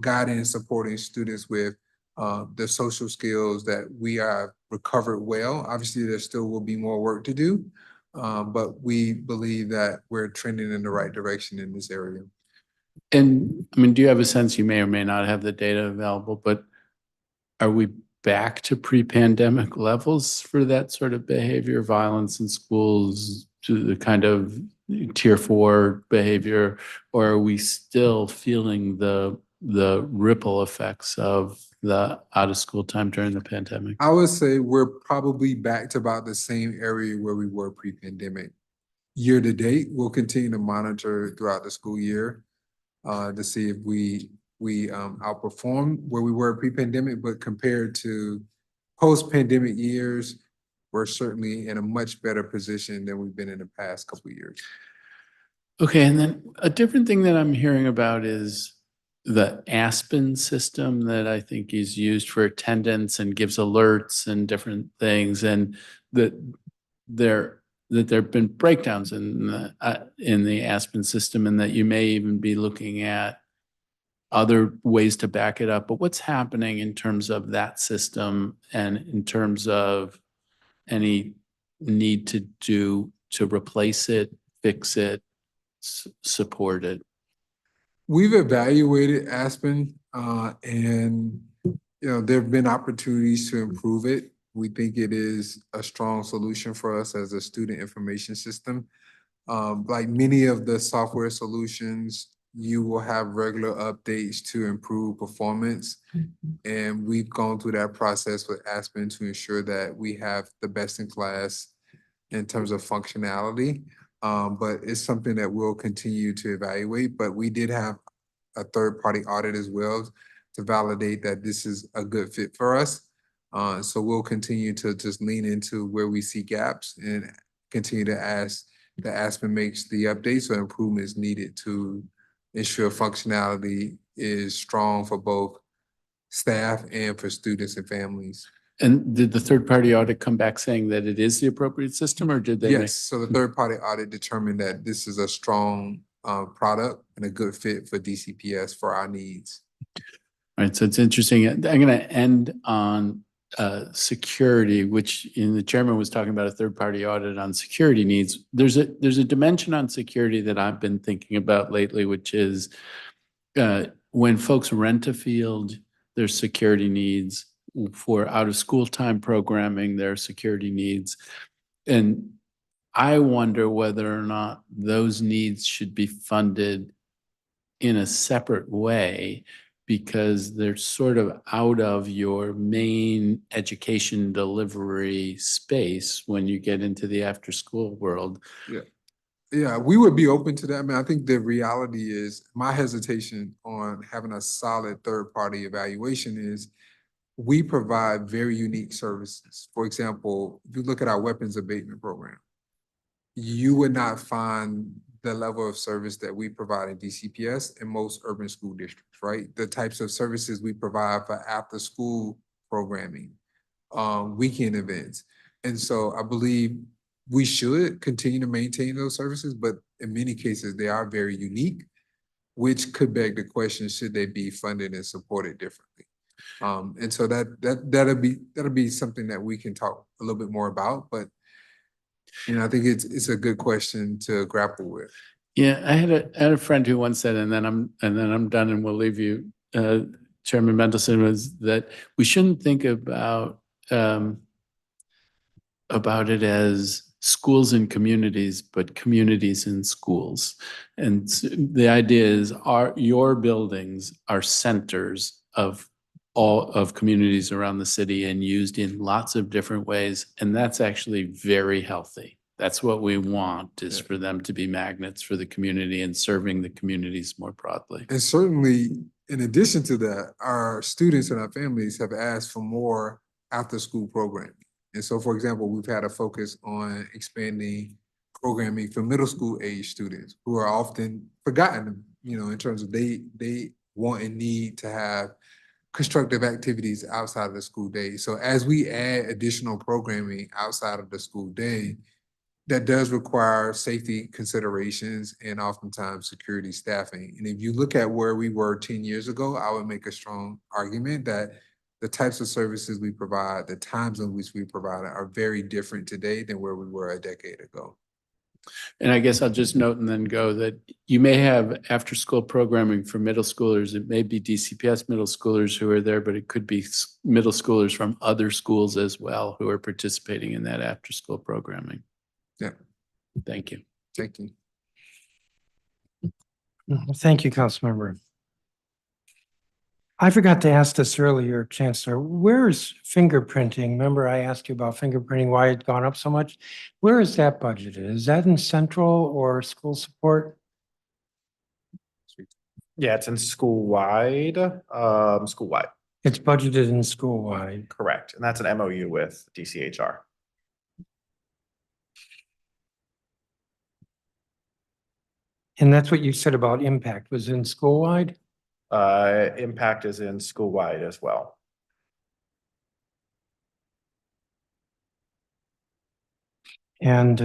guiding and supporting students with the social skills that we have recovered well. Obviously, there still will be more work to do, but we believe that we're trending in the right direction in this area. And I mean, do you have a sense, you may or may not have the data available, but are we back to pre-pandemic levels for that sort of behavior, violence in schools, to the kind of tier 4 behavior, or are we still feeling the ripple effects of the out of school time during the pandemic? I would say we're probably back to about the same area where we were pre-pandemic. Year to date, we'll continue to monitor throughout the school year to see if we outperform where we were pre-pandemic, but compared to post-pandemic years, we're certainly in a much better position than we've been in the past couple of years. Okay, and then a different thing that I'm hearing about is the Aspen system that I think is used for attendance and gives alerts and different things, and that there have been breakdowns in the Aspen system, and that you may even be looking at other ways to back it up. But what's happening in terms of that system and in terms of any need to replace it, fix it, support it? We've evaluated Aspen and there have been opportunities to improve it. We think it is a strong solution for us as a student information system. Like many of the software solutions, you will have regular updates to improve performance. And we've gone through that process with Aspen to ensure that we have the best in class in terms of functionality. But it's something that we'll continue to evaluate, but we did have a third-party audit as well to validate that this is a good fit for us. So we'll continue to just lean into where we see gaps and continue to ask that Aspen makes the updates or improvements needed to ensure functionality is strong for both staff and for students and families. And did the third-party audit come back saying that it is the appropriate system, or did they? Yes, so the third-party audit determined that this is a strong product and a good fit for DCPS for our needs. All right, so it's interesting. I'm going to end on security, which the chairman was talking about a third-party audit on security needs. There's a dimension on security that I've been thinking about lately, which is when folks rent a field, there's security needs. For out-of-school time programming, there are security needs. And I wonder whether or not those needs should be funded in a separate way, because they're sort of out of your main education delivery space when you get into the after-school world. Yeah. Yeah, we would be open to that. I mean, I think the reality is my hesitation on having a solid third-party evaluation is we provide very unique services. For example, if you look at our weapons abatement program, you would not find the level of service that we provide in DCPS in most urban school districts, right? The types of services we provide for after-school programming, weekend events. And so I believe we should continue to maintain those services, but in many cases, they are very unique, which could beg the question, should they be funded and supported differently? And so that'll be something that we can talk a little bit more about, but I think it's a good question to grapple with. Yeah, I had a friend who once said, and then I'm done and we'll leave you, Chairman Mendelson, was that we shouldn't think about it as schools and communities, but communities and schools. And the idea is your buildings are centers of all of communities around the city and used in lots of different ways. And that's actually very healthy. That's what we want, is for them to be magnets for the community and serving the communities more broadly. And certainly, in addition to that, our students and our families have asked for more after-school programming. And so, for example, we've had a focus on expanding programming for middle school age students who are often forgotten, in terms of they want and need to have constructive activities outside of the school day. So as we add additional programming outside of the school day, that does require safety considerations and oftentimes security staffing. And if you look at where we were 10 years ago, I would make a strong argument that the types of services we provide, the times in which we provide it, are very different today than where we were a decade ago. And I guess I'll just note and then go that you may have after-school programming for middle schoolers. It may be DCPS middle schoolers who are there, but it could be middle schoolers from other schools as well who are participating in that after-school programming. Yeah. Thank you. Thank you. Thank you, Councilmember. I forgot to ask this earlier, Chancellor. Where is fingerprinting? Remember I asked you about fingerprinting, why it's gone up so much? Where is that budgeted? Is that in central or school support? Yeah, it's in school-wide, school-wide, It's budgeted in school-wide. correct. And that's an MOU with DCHR. And that's what you said about impact, was in school-wide? Impact is in school-wide as well. And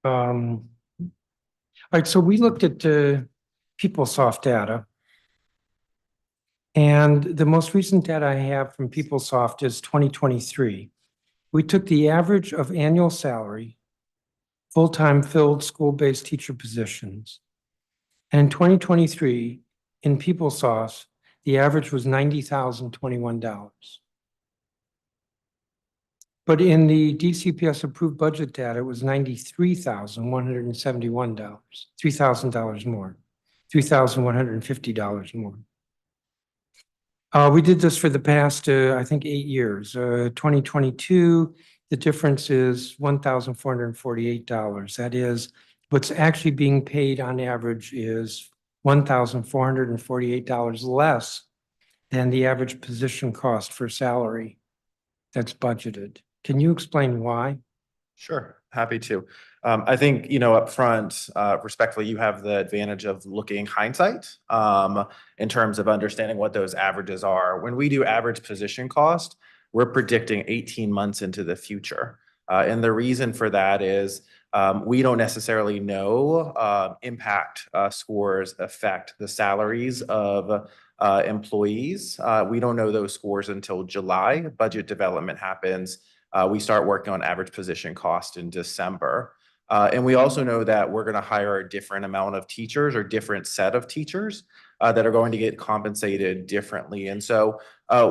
all right, so we looked at the PeopleSoft data. And the most recent data I have from PeopleSoft is 2023. We took the average of annual salary, full-time filled school-based teacher positions. And in 2023, in PeopleSoft, the average was $90,021. But in the DCPS approved budget data, it was $93,171, $3,000 more, $3,150 more. We did this for the past, I think, 8 years. 2022, the difference is $1,448. That is, what's actually being paid on average is $1,448 less than the average position cost for salary that's budgeted. Can you explain why? Sure, happy to. I think, you know, up front, respectfully, you have the advantage of looking hindsight in terms of understanding what those averages are. When we do average position cost, we're predicting 18 months into the future. And the reason for that is we don't necessarily know impact scores affect the salaries of employees. We don't know those scores until July. Budget development happens. We start working on average position cost in December. And we also know that we're going to hire a different amount of teachers or different set of teachers that are going to get compensated differently. And so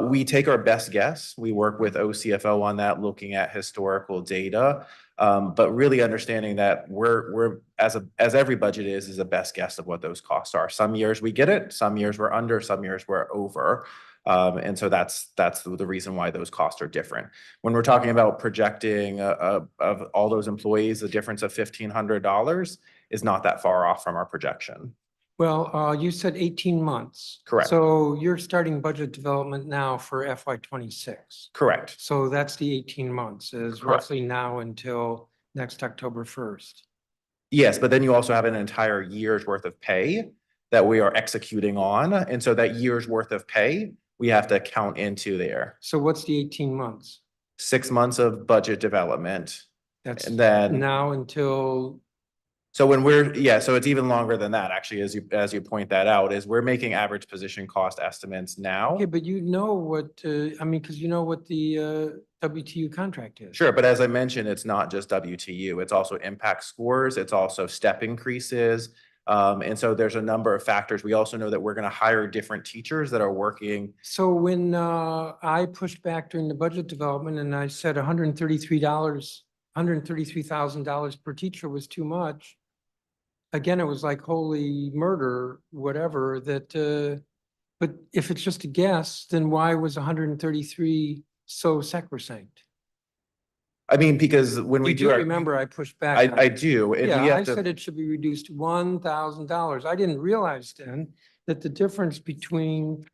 we take our best guess. We work with OCFO on that, looking at historical data, but really understanding that we're as every budget is a best guess of what those costs are. Some years we get it, some years we're under, some years we're over. And so that's the reason why those costs are different. When we're talking about projecting of all those employees, the difference of $1,500 is not that far off from our projection. Well, you said 18 months. Correct. So you're starting budget development now for FY '26. Correct. So that's the 18 months is Correct. roughly now until next October 1st. Yes, but then you also have an entire year's worth of pay that we are executing on. And so that year's worth of pay, we have to count into there. So what's the 18 months? 6 months of budget development. That's And then, now until, so so it's even longer than that, actually, as you point that out, is we're making average position cost estimates now. okay, but you know what, I mean, because you know what the WTU contract is. Sure, but as I mentioned, it's not just WTU, it's also impact scores, it's also step increases. And so there's a number of factors. We also know that we're going to hire different teachers that are working. So when I pushed back during the budget development and I said $133,000 per teacher was too much, again, it was like holy murder, whatever, that, but if it's just a guess, then why was 133 so sacrosanct? I mean, because when we You do do our, remember I pushed back. on I it. do. And we Yeah, I have to, said it should be reduced to $1,000. I didn't realize then that the difference between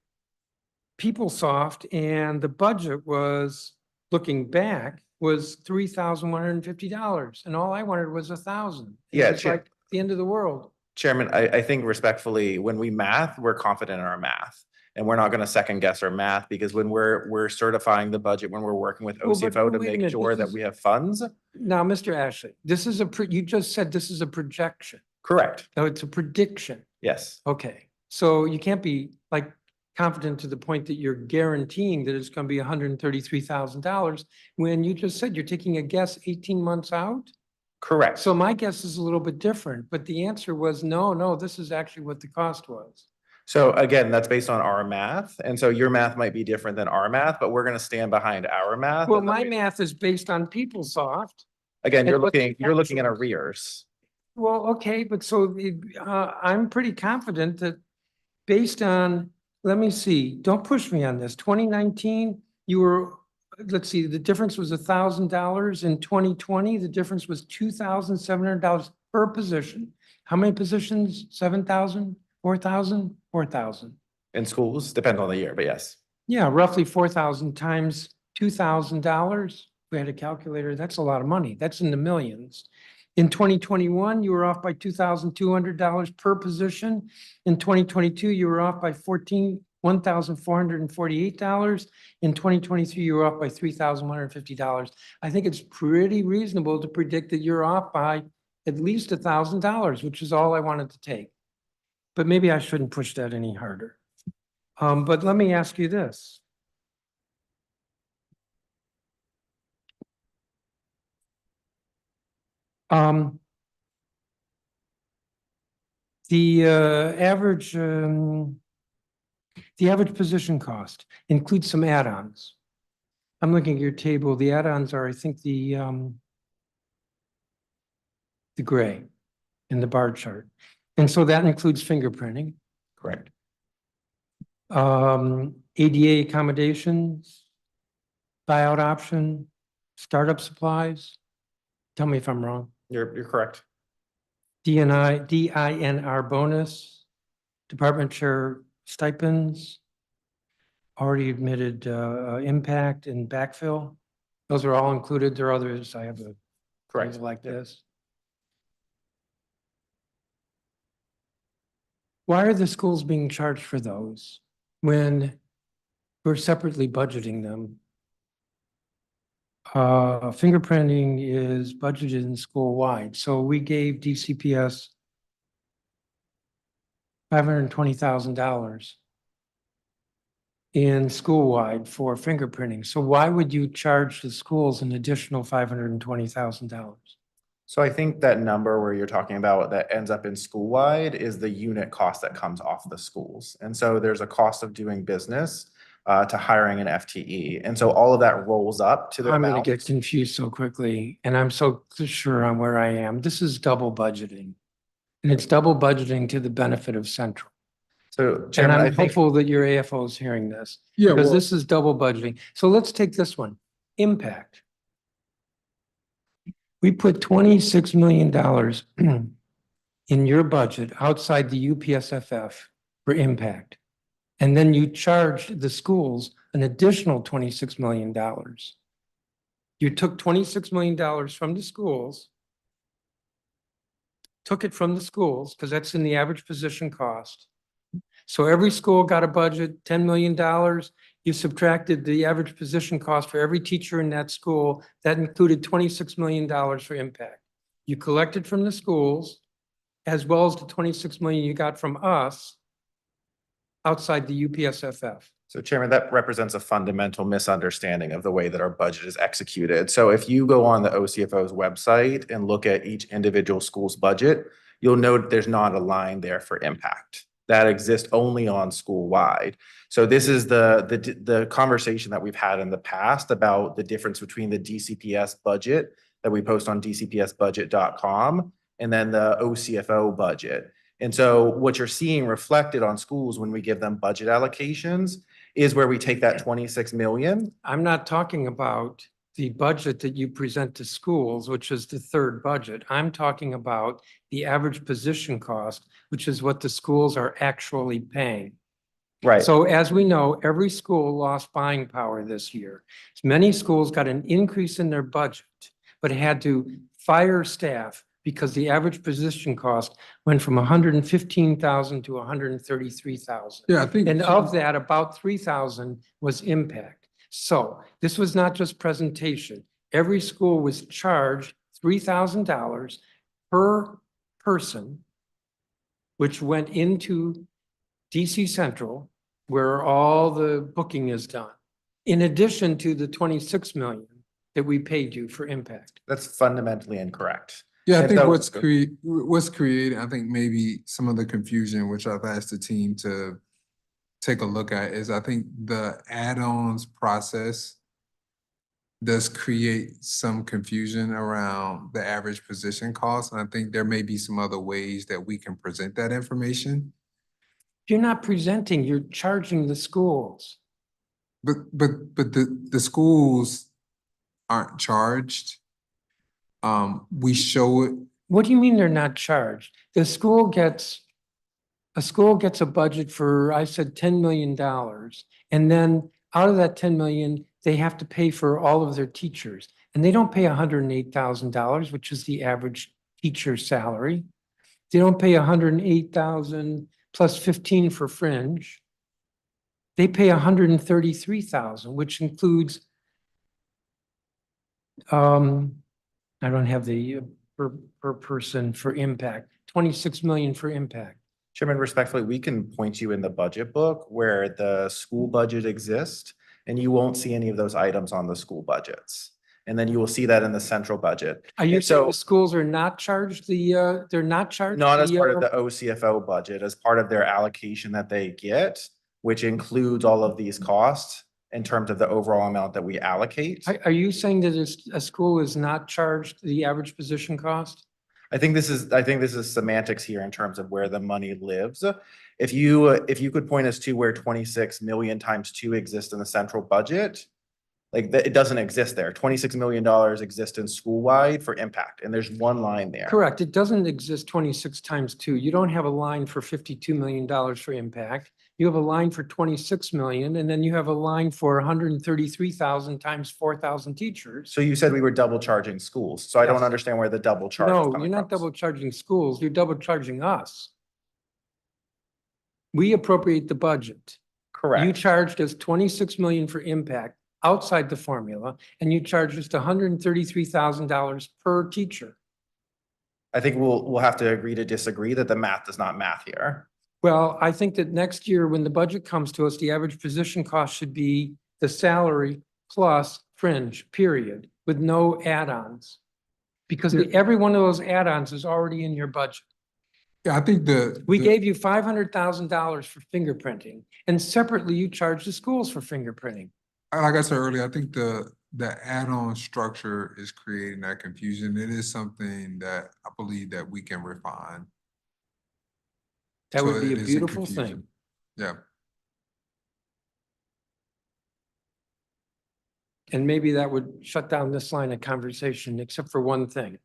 PeopleSoft and the budget was, looking back, was $3,150. And all I wanted was 1,000. Yeah, It was like the end of the world. Chairman, I think respectfully, when we math, we're confident in our math. And we're not going to second guess our math because when we're certifying the budget, when we're working with Well, but OCFO to wait a make minute, sure this that is- we have funds. Now, Mr. Ashley, this is you just said this is a projection. Correct. No, it's a prediction. Yes. Okay, so you can't be like confident to the point that you're guaranteeing that it's going to be $133,000 when you just said you're taking a guess 18 months out? Correct. So my guess is a little bit different, but the answer was no, this is actually what the cost was. So again, that's based on our math. And so your math might be different than our math, but we're going to stand behind our math. Well, And then my math is based on PeopleSoft. Again, and what the you're looking at actual- arrears. Well, okay, but so I'm pretty confident that based on, let me see, don't push me on this. 2019, you were, let's see, the difference was $1,000. In 2020, the difference was $2,700 per position. How many positions? 7,000, 4,000, 4,000. In schools, depends on the year, but yes. Yeah, roughly 4,000 times $2,000. We had a calculator. That's a lot of money. That's in the millions. In 2021, you were off by $2,200 per position. In 2022, you were off by $1,448. In 2023, you were off by $3,150. I think it's pretty reasonable to predict that you're off by at least $1,000, which is all I wanted to take. But maybe I shouldn't push that any harder. But let me ask you this. The average position cost includes some add-ons. I'm looking at your table. The add-ons are, I think, the gray in the bar chart. And so that includes fingerprinting. Correct. ADA accommodations, buyout option, startup supplies. Tell me if I'm wrong. You're correct. DINR bonus, department chair stipends, already admitted impact and backfill. Those are all included. There are others. I have a Correct. like this. Why are the schools being charged for those when we're separately budgeting them? Fingerprinting is budgeted in school-wide, so we gave DCPS $520,000 in school-wide for fingerprinting. So why would you charge the schools an additional $520,000? So I think that number where you're talking about that ends up in school-wide is the unit cost that comes off the schools. And so there's a cost of doing business to hiring an FTE. And so all of that rolls up to the I'm going amount. to get confused so quickly, and I'm so sure on where I am. This is double budgeting. And it's double budgeting to the benefit of Central. So And Chairman, I I'm think, hopeful that your AFO is hearing this. Yeah, Because well- this is double budgeting. So let's take this one, impact. We put $26 million in your budget outside the UPSFF for impact. And then you charged the schools an additional $26 million. You took $26 million from the schools, took it from the schools, because that's in the average position cost. So every school got a budget, $10 million. You subtracted the average position cost for every teacher in that school. That included $26 million for impact. You collected from the schools, as well as the $26 million you got from us outside the UPSFF. so Chairman, that represents a fundamental misunderstanding of the way that our budget is executed. So if you go on the OCFO's website and look at each individual school's budget, you'll note there's not a line there for impact. That exists only on school-wide. So this is the conversation that we've had in the past about the difference between the DCPS budget that we post on dcpsbudget.com and then the OCFO budget. And so what you're seeing reflected on schools when we give them budget allocations is where we take that 26 million. I'm not talking about the budget that you present to schools, which is the third budget. I'm talking about the average position cost, which is what the schools are actually paying. Right. So as we know, every school lost buying power this year. Many schools got an increase in their budget, but had to fire staff because the average position cost went from 115,000 to 133,000. Yeah, I think. And of that, about 3,000 was impact. So this was not just presentation. Every school was charged $3,000 per person, which went into DC Central, where all the booking is done, in addition to the 26 million that we paid you for impact. That's fundamentally incorrect. Yeah, I And think so- what's created, I think maybe some of the confusion, which I've asked the team to take a look at, is I think the add-ons process does create some confusion around the average position cost. And I think there may be some other ways that we can present that information. You're not presenting, you're charging the schools. But the schools aren't charged. We show it. What do you mean they're not charged? A school gets a budget for, I said, $10 million. And then out of that 10 million, they have to pay for all of their teachers. And they don't pay $108,000, which is the average teacher salary. They don't pay $108,000 plus 15 for fringe. They pay $133,000, which includes, I don't have the per person for impact, 26 million for impact. Chairman, respectfully, we can point you in the budget book where the school budget exists, and you won't see any of those items on the school budgets. And then you will see that in the central budget. Are you And saying so, the schools are not charged they're not charged? not as part of the OCFO budget, as part of their allocation that they get, which includes all of these costs in terms of the overall amount that we allocate. Are you saying that a school is not charged the average position cost? I think this is semantics here in terms of where the money lives. If you could point us to where 26 million times 2 exists in the central budget, like it doesn't exist there. $26 million exists in school-wide for impact, and there's one line there. Correct. It doesn't exist 26 times 2. You don't have a line for $52 million for impact. You have a line for 26 million, and then you have a line for 133,000 times 4,000 teachers. So you said we were double charging schools, so I don't Yes. understand where the double charge is No, coming you're not from. double charging schools. You're double charging us. We appropriate the budget. Correct. You charged us 26 million for impact outside the formula, and you charged us $133,000 per teacher. I think we'll have to agree to disagree that the math does not math here. Well, I think that next year, when the budget comes to us, the average position cost should be the salary plus fringe, period, with no add-ons. Because every one of those add-ons is already in your budget. Yeah, I think We gave you $500,000 for fingerprinting, and separately you charged the schools for fingerprinting. like I said earlier, I think the add-on structure is creating that confusion. It is something that I believe that we can refine. That So would be a it isn't beautiful confusing. thing. Yeah. And maybe that would shut down this line of conversation, except for one thing.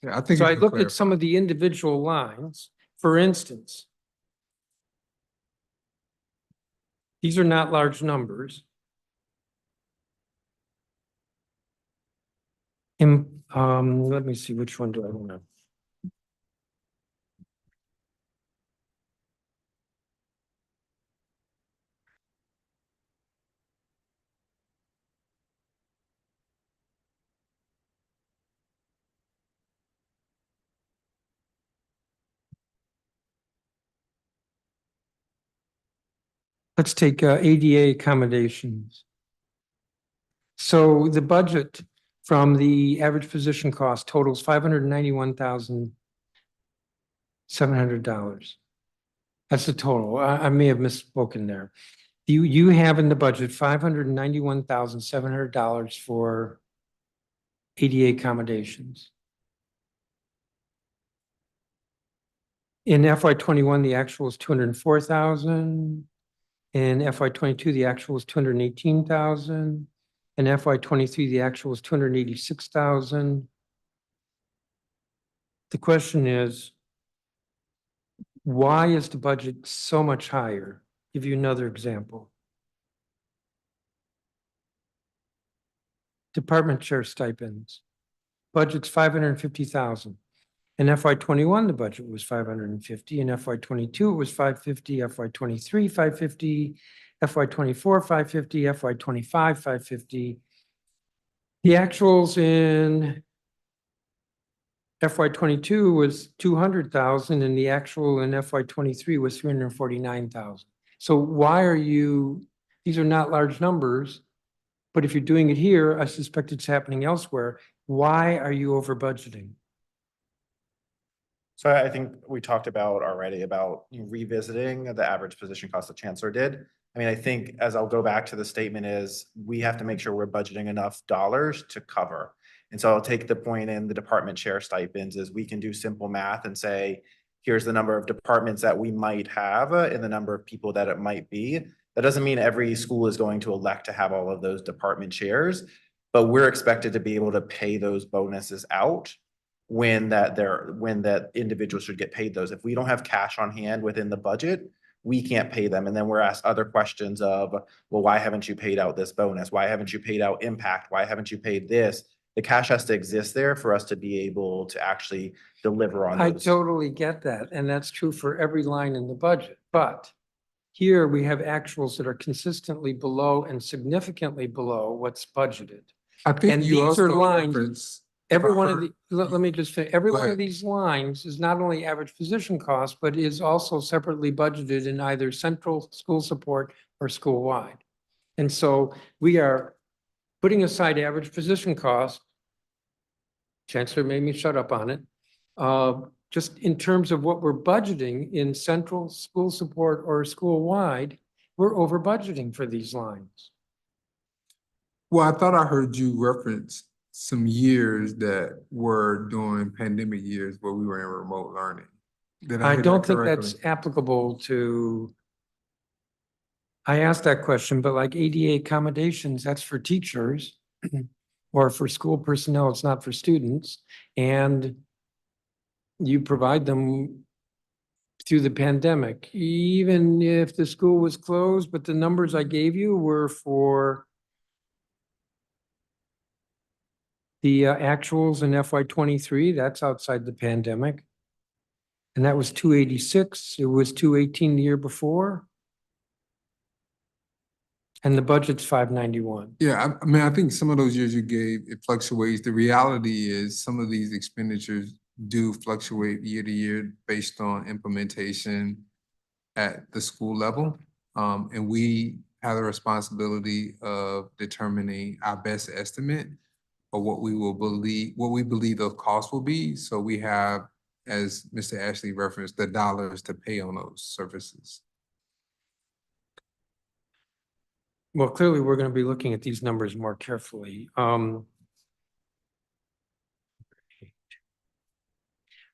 Yeah, I think. So it I can looked at clarify. some of the individual lines. For instance, these are not large numbers. Let me see, which one do I want to? Let's take ADA accommodations. So the budget from the average position cost totals $591,700. That's the total. I may have misspoken there. You have in the budget $591,700 for ADA accommodations. In FY21, the actual is 204,000. In FY22, the actual was 218,000. In FY23, the actual was 286,000. The question is, why is the budget so much higher? Give you another example. Department chair stipends. Budget's 550,000. In FY21, the budget was 550. In FY22, it was 550. FY23, 550. FY24, 550. FY25, 550. The actuals in FY22 was 200,000, and the actual in FY23 was 349,000. So why are you? These are not large numbers, but if you're doing it here, I suspect it's happening elsewhere. Why are you over budgeting? So I think we talked about already about revisiting the average position cost that Chancellor did. I mean, I think as I'll go back to the statement is we have to make sure we're budgeting enough dollars to cover. And so I'll take the point in the department chair stipends is we can do simple math and say, here's the number of departments that we might have and the number of people that it might be. That doesn't mean every school is going to elect to have all of those department chairs, but we're expected to be able to pay those bonuses out when that individual should get paid those. If we don't have cash on hand within the budget, we can't pay them. And then we're asked other questions of, well, why haven't you paid out this bonus? Why haven't you paid out impact? Why haven't you paid this? The cash has to exist there for us to be able to actually deliver on I those. totally get that, and that's true for every line in the budget. But here we have actuals that are consistently below and significantly below what's budgeted. I think And you these also are lines. reference. Every one of the, let me just say, every Go one of ahead. these lines is not only average position cost, but is also separately budgeted in either central school support or school-wide. And so we are putting aside average position cost. Chancellor made me shut up on it. Just in terms of what we're budgeting in central school support or school-wide, we're over budgeting for these lines. Well, I thought I heard you reference some years that were during pandemic years where we were in remote learning. Did I hear don't that think correctly? that's applicable to. I asked that question, but like ADA accommodations, that's for teachers or for school personnel, it's not for students. And you provide them through the pandemic, even if the school was closed, but the numbers I gave you were for the actuals in FY '23, that's outside the pandemic. And that was 286, it was 218 the year before. And the budget's 591. Yeah, I mean, I think some of those years you gave, it fluctuates. The reality is some of these expenditures do fluctuate year to year based on implementation at the school level. And we have the responsibility of determining our best estimate of what we believe those costs will be. So we have, as Mr. Ashley referenced, the dollars to pay on those services. Well, clearly, we're going to be looking at these numbers more carefully.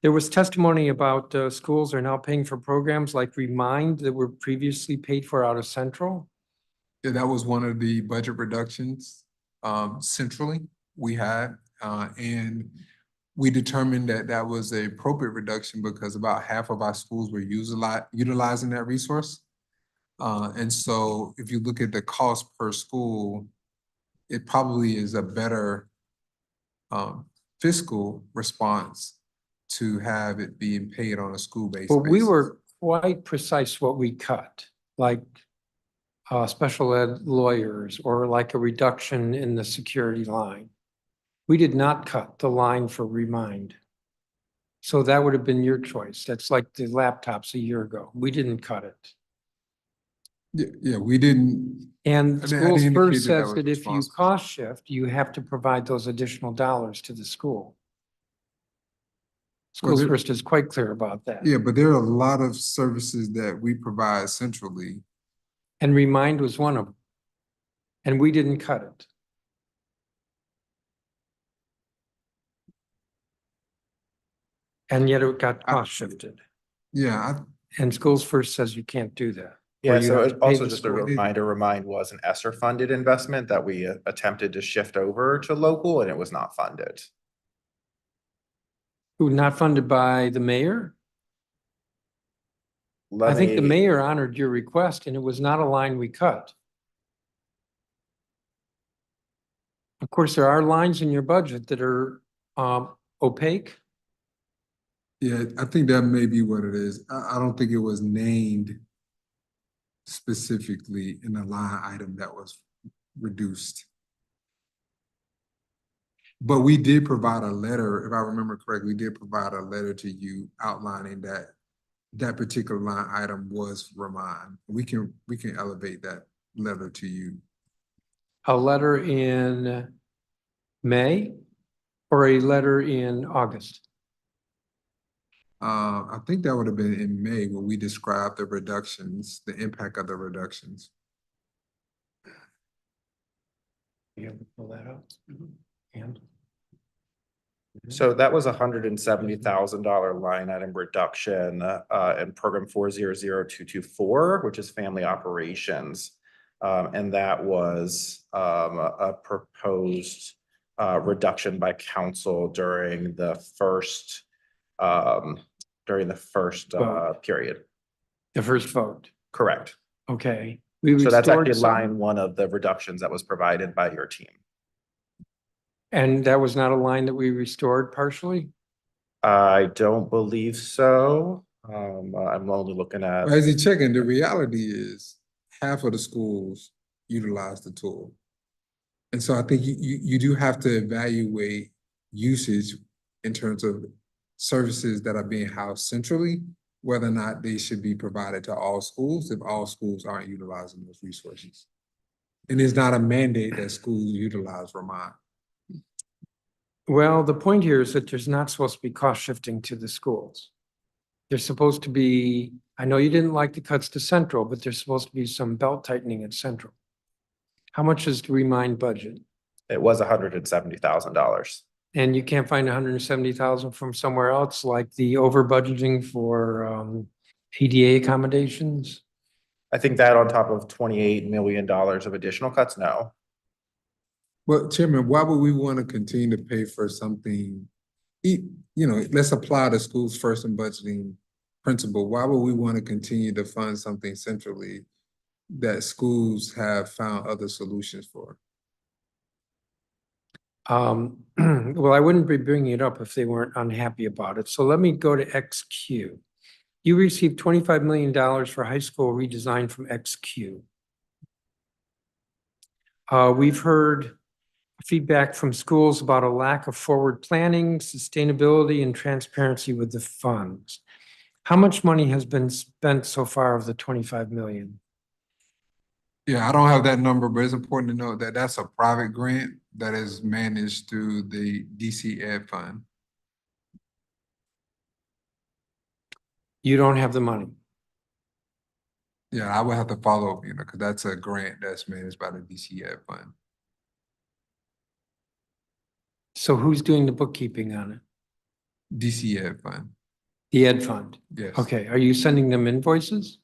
There was testimony about schools are now paying for programs like Remind that were previously paid for out of Central. Yeah, that was one of the budget reductions centrally we had. And we determined that that was an appropriate reduction because about half of our schools were utilizing that resource. And so if you look at the cost per school, it probably is a better fiscal response to have it being paid on a school-based But we basis. were quite precise what we cut, like special ed lawyers or like a reduction in the security line. We did not cut the line for Remind. So that would have been your choice. That's like the laptops a year ago. We didn't cut it. Yeah, we didn't. And I Schools didn't indicate First that that says was that if you responsible. cost shift, you have to provide those additional dollars to the school. Schools there- First is quite clear about that. Yeah, but there are a lot of services that we provide centrally. And Remind was one of them. And we didn't cut it. And yet it got cost shifted. Yeah, And Schools First says you can't do that. Yeah, Or you so have it's to pay also the just a school. reminder, Remind was an ESSER funded investment that we attempted to shift over to local and it was not funded. Who, not funded by the mayor? I think the me- mayor honored your request and it was not a line we cut. Of course, there are lines in your budget that are opaque. yeah, I think that may be what it is. I don't think it was named specifically in the line item that was reduced. But we did provide a letter, if I remember correctly, we did provide a letter to you outlining that that particular line item was Remind. We can elevate that letter to you. A letter in May or a letter in August? I think that would have been in May when we described the reductions, the impact of the reductions. You able to pull that up? And So that was $170,000 line item reduction in program 400224, which is family operations. And that was a proposed reduction by council during the first period. the first vote. Correct. Okay. So that's restored actually some, line one of the reductions that was provided by your team. And that was not a line that we restored partially? I don't believe so. I'm only looking at. As you checking, the reality is half of the schools utilize the tool. And so I think you do have to evaluate usage in terms of services that are being housed centrally, whether or not they should be provided to all schools if all schools aren't utilizing those resources. And it's not a mandate that schools utilize Remind. Well, the point here is that there's not supposed to be cost shifting to the schools. There's supposed to be, I know you didn't like the cuts to Central, but there's supposed to be some belt tightening at Central. How much is the Remind budget? It was $170,000. And you can't find 170,000 from somewhere else, like the over budgeting for ADA accommodations? I think that on top of $28 million of additional cuts, no. Well, Chairman, why would we want to continue to pay for something? Let's apply the schools first in budgeting principle. Why would we want to continue to fund something centrally that schools have found other solutions for? Well, I wouldn't be bringing it up if they weren't unhappy about it. So let me go to XQ. You received $25 million for high school redesign from XQ. We've heard feedback from schools about a lack of forward planning, sustainability, and transparency with the funds. How much money has been spent so far of the 25 million? Yeah, I don't have that number, but it's important to note that that's a private grant that is managed through the DC Ed Fund. You don't have the money. Yeah, I would have to follow up, because that's a grant that's managed by the DC Ed Fund. So who's doing the bookkeeping on it? DC Ed Fund. The Ed Fund? Yes. Okay, are you sending them invoices?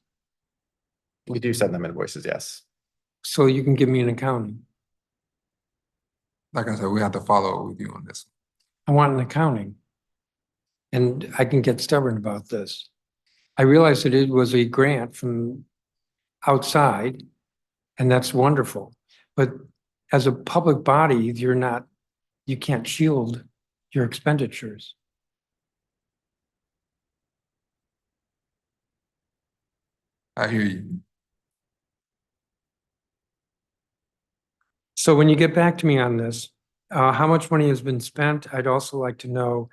We do send them invoices, yes. So you can give me an accounting. Like I said, we have to follow up with you on this. I want an accounting. And I can get stubborn about this. I realize that it was a grant from outside, and that's wonderful. But as a public body, you can't shield your expenditures. I hear you. So when you get back to me on this, how much money has been spent? I'd also like to know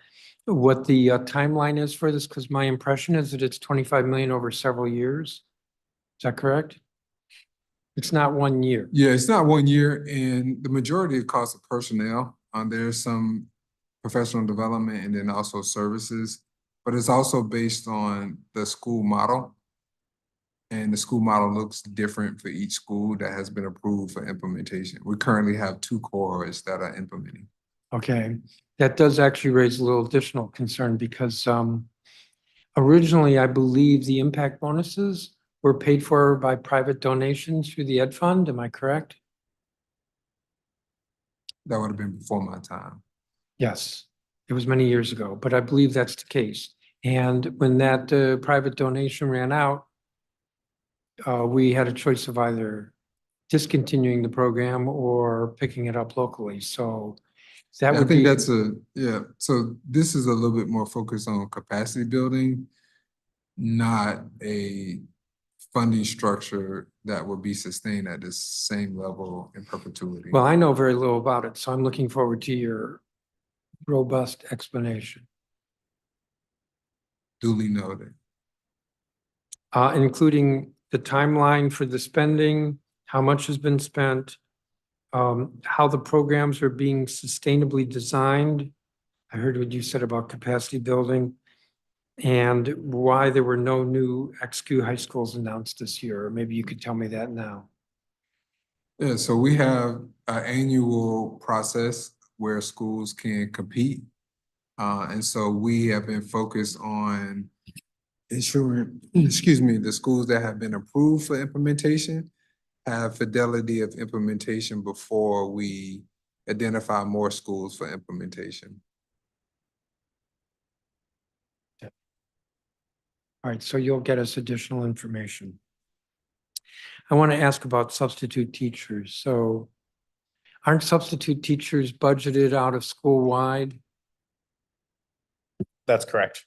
what the timeline is for this, because my impression is that it's 25 million over several years. Is that correct? It's not 1 year. Yeah, it's not 1 year, and the majority of costs of personnel. There's some professional development and then also services, but it's also based on the school model. And the school model looks different for each school that has been approved for implementation. We currently have 2 cohorts that are implementing. Okay, that does actually raise a little additional concern because originally, I believe the impact bonuses were paid for by private donations through the Ed Fund. Am I correct? That would have been before my time. Yes, it was many years ago, but I believe that's the case. And when that private donation ran out, we had a choice of either discontinuing the program or picking it up locally. So that I would think be. that's so this is a little bit more focused on capacity building, not a funding structure that will be sustained at the same level in perpetuity. Well, I know very little about it, so I'm looking forward to your robust explanation. Duly noted. Including the timeline for the spending, how much has been spent, how the programs are being sustainably designed. I heard what you said about capacity building and why there were no new XQ high schools announced this year. Or maybe you could tell me that now. Yeah, so we have an annual process where schools can compete. And so we have been focused on ensuring, the schools that have been approved for implementation have fidelity of implementation before we identify more schools for implementation. All right, so you'll get us additional information. I want to ask about substitute teachers. So aren't substitute teachers budgeted out of school-wide? That's correct.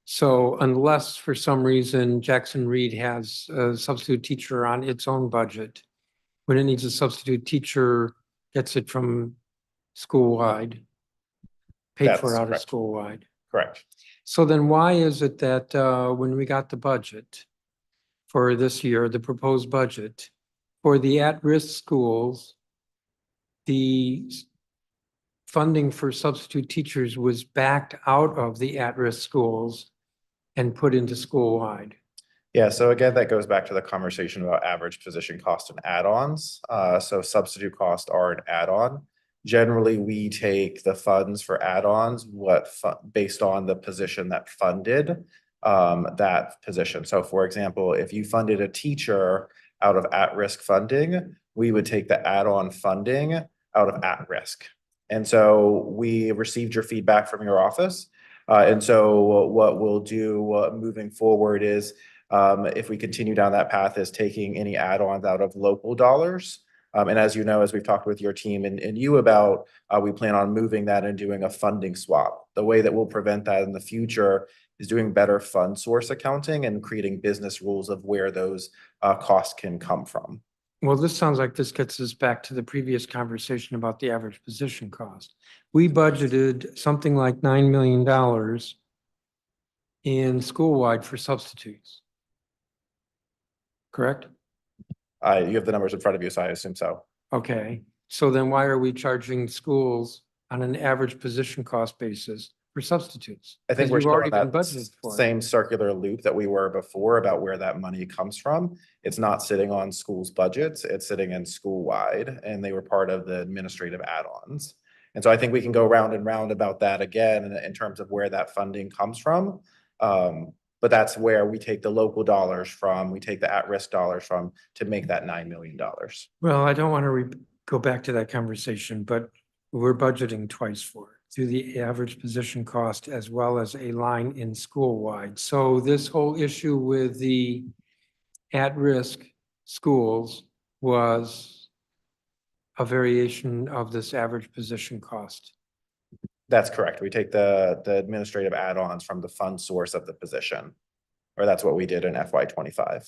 So unless for some reason Jackson Reed has a substitute teacher on its own budget, when it needs a substitute teacher, gets it from school-wide, paid That's for out of correct. school-wide. Correct. So then why is it that when we got the budget for this year, the proposed budget, for the at-risk schools, the funding for substitute teachers was backed out of the at-risk schools and put into school-wide? Yeah, so again, that goes back to the conversation about average position cost and add-ons. So substitute costs are an add-on. Generally, we take the funds for add-ons, based on the position that funded that position. So for example, if you funded a teacher out of at-risk funding, we would take the add-on funding out of at-risk. And so we received your feedback from your office. And so what we'll do moving forward is, if we continue down that path, is taking any add-ons out of local dollars. And as you know, as we've talked with your team and you about, we plan on moving that and doing a funding swap. The way that we'll prevent that in the future is doing better fund source accounting and creating business rules of where those costs can come from. Well, this sounds like this gets us back to the previous conversation about the average position cost. We budgeted something like $9 million in school-wide for substitutes. Correct? You have the numbers in front of you, so I assume so. Okay, so then why are we charging schools on an average position cost basis for substitutes? I think Because we're we've still already in been that budgeted for it. same circular loop that we were before about where that money comes from. It's not sitting on schools' budgets, it's sitting in school-wide, and they were part of the administrative add-ons. And so I think we can go round and round about that again in terms of where that funding comes from. But that's where we take the local dollars from, we take the at-risk dollars from to make that $9 million. Well, I don't want to go back to that conversation, but we're budgeting twice for it, through the average position cost as well as a line in school-wide. So this whole issue with the at-risk schools was a variation of this average position cost. That's correct. We take the administrative add-ons from the fund source of the position, or that's what we did in FY '25.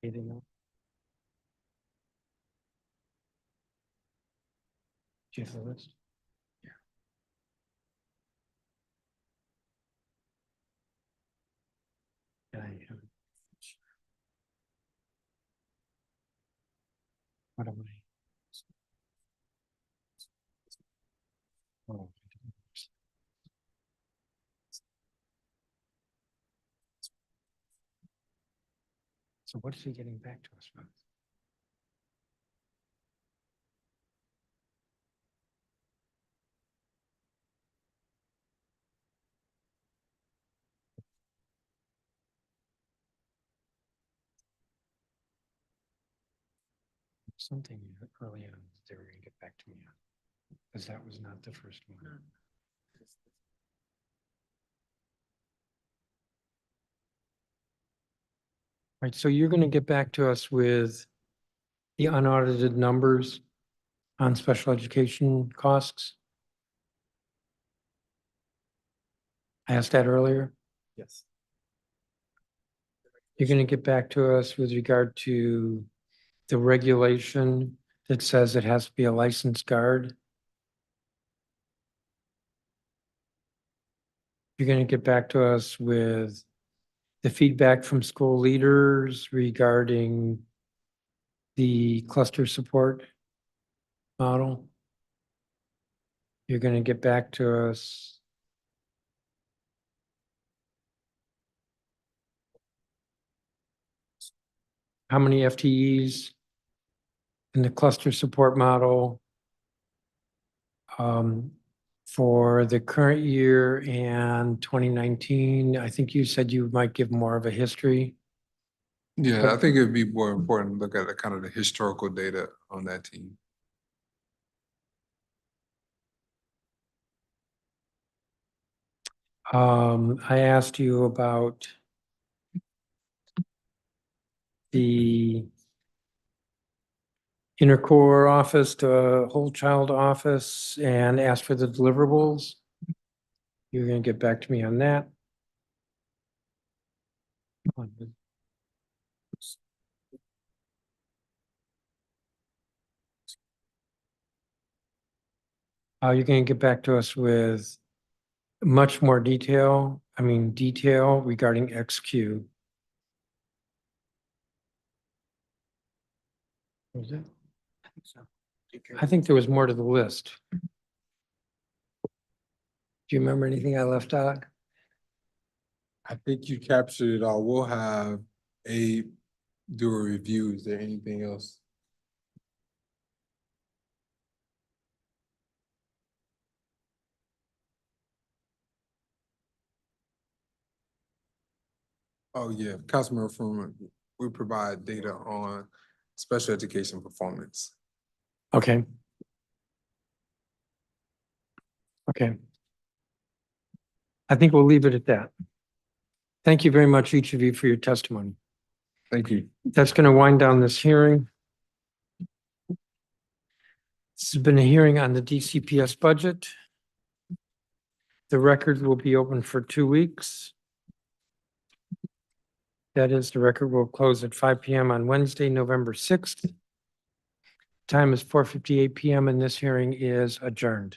Anything else? Do you have the list? Yeah. I have it. What am I? Oh. So what is he getting back to us about? Something early on they were going to get back to me on, because that was not the first one. Right, so you're going to get back to us with the unaudited numbers on special education costs? I asked that earlier. Yes. You're going to get back to us with regard to the regulation that says it has to be a licensed guard? You're going to get back to us with the feedback from school leaders regarding the cluster support model? You're going to get back to us how many FTEs in the cluster support model for the current year and 2019. I think you said you might give more of a history. Yeah, I think it'd be more important to look at the kind of the historical data on that team. I asked you about the intercore office to whole child office and asked for the deliverables. You're going to get back to me on that. You're going to get back to us with much more detail regarding XQ. Was it? I think there was more to the list. Do you remember anything I left out? I think you captured it all. We'll have a do a review. Is there anything else? Oh, yeah, Councilmember Freeman, we provide data on special education performance. Okay. Okay. I think we'll leave it at that. Thank you very much, each of you, for your testimony. Thank you. That's going to wind down this hearing. This has been a hearing on the DCPS budget. The record will be open for 2 weeks. That is, the record will close at 5 p.m. on Wednesday, November 6th. Time is 4:58 p.m. and this hearing is adjourned.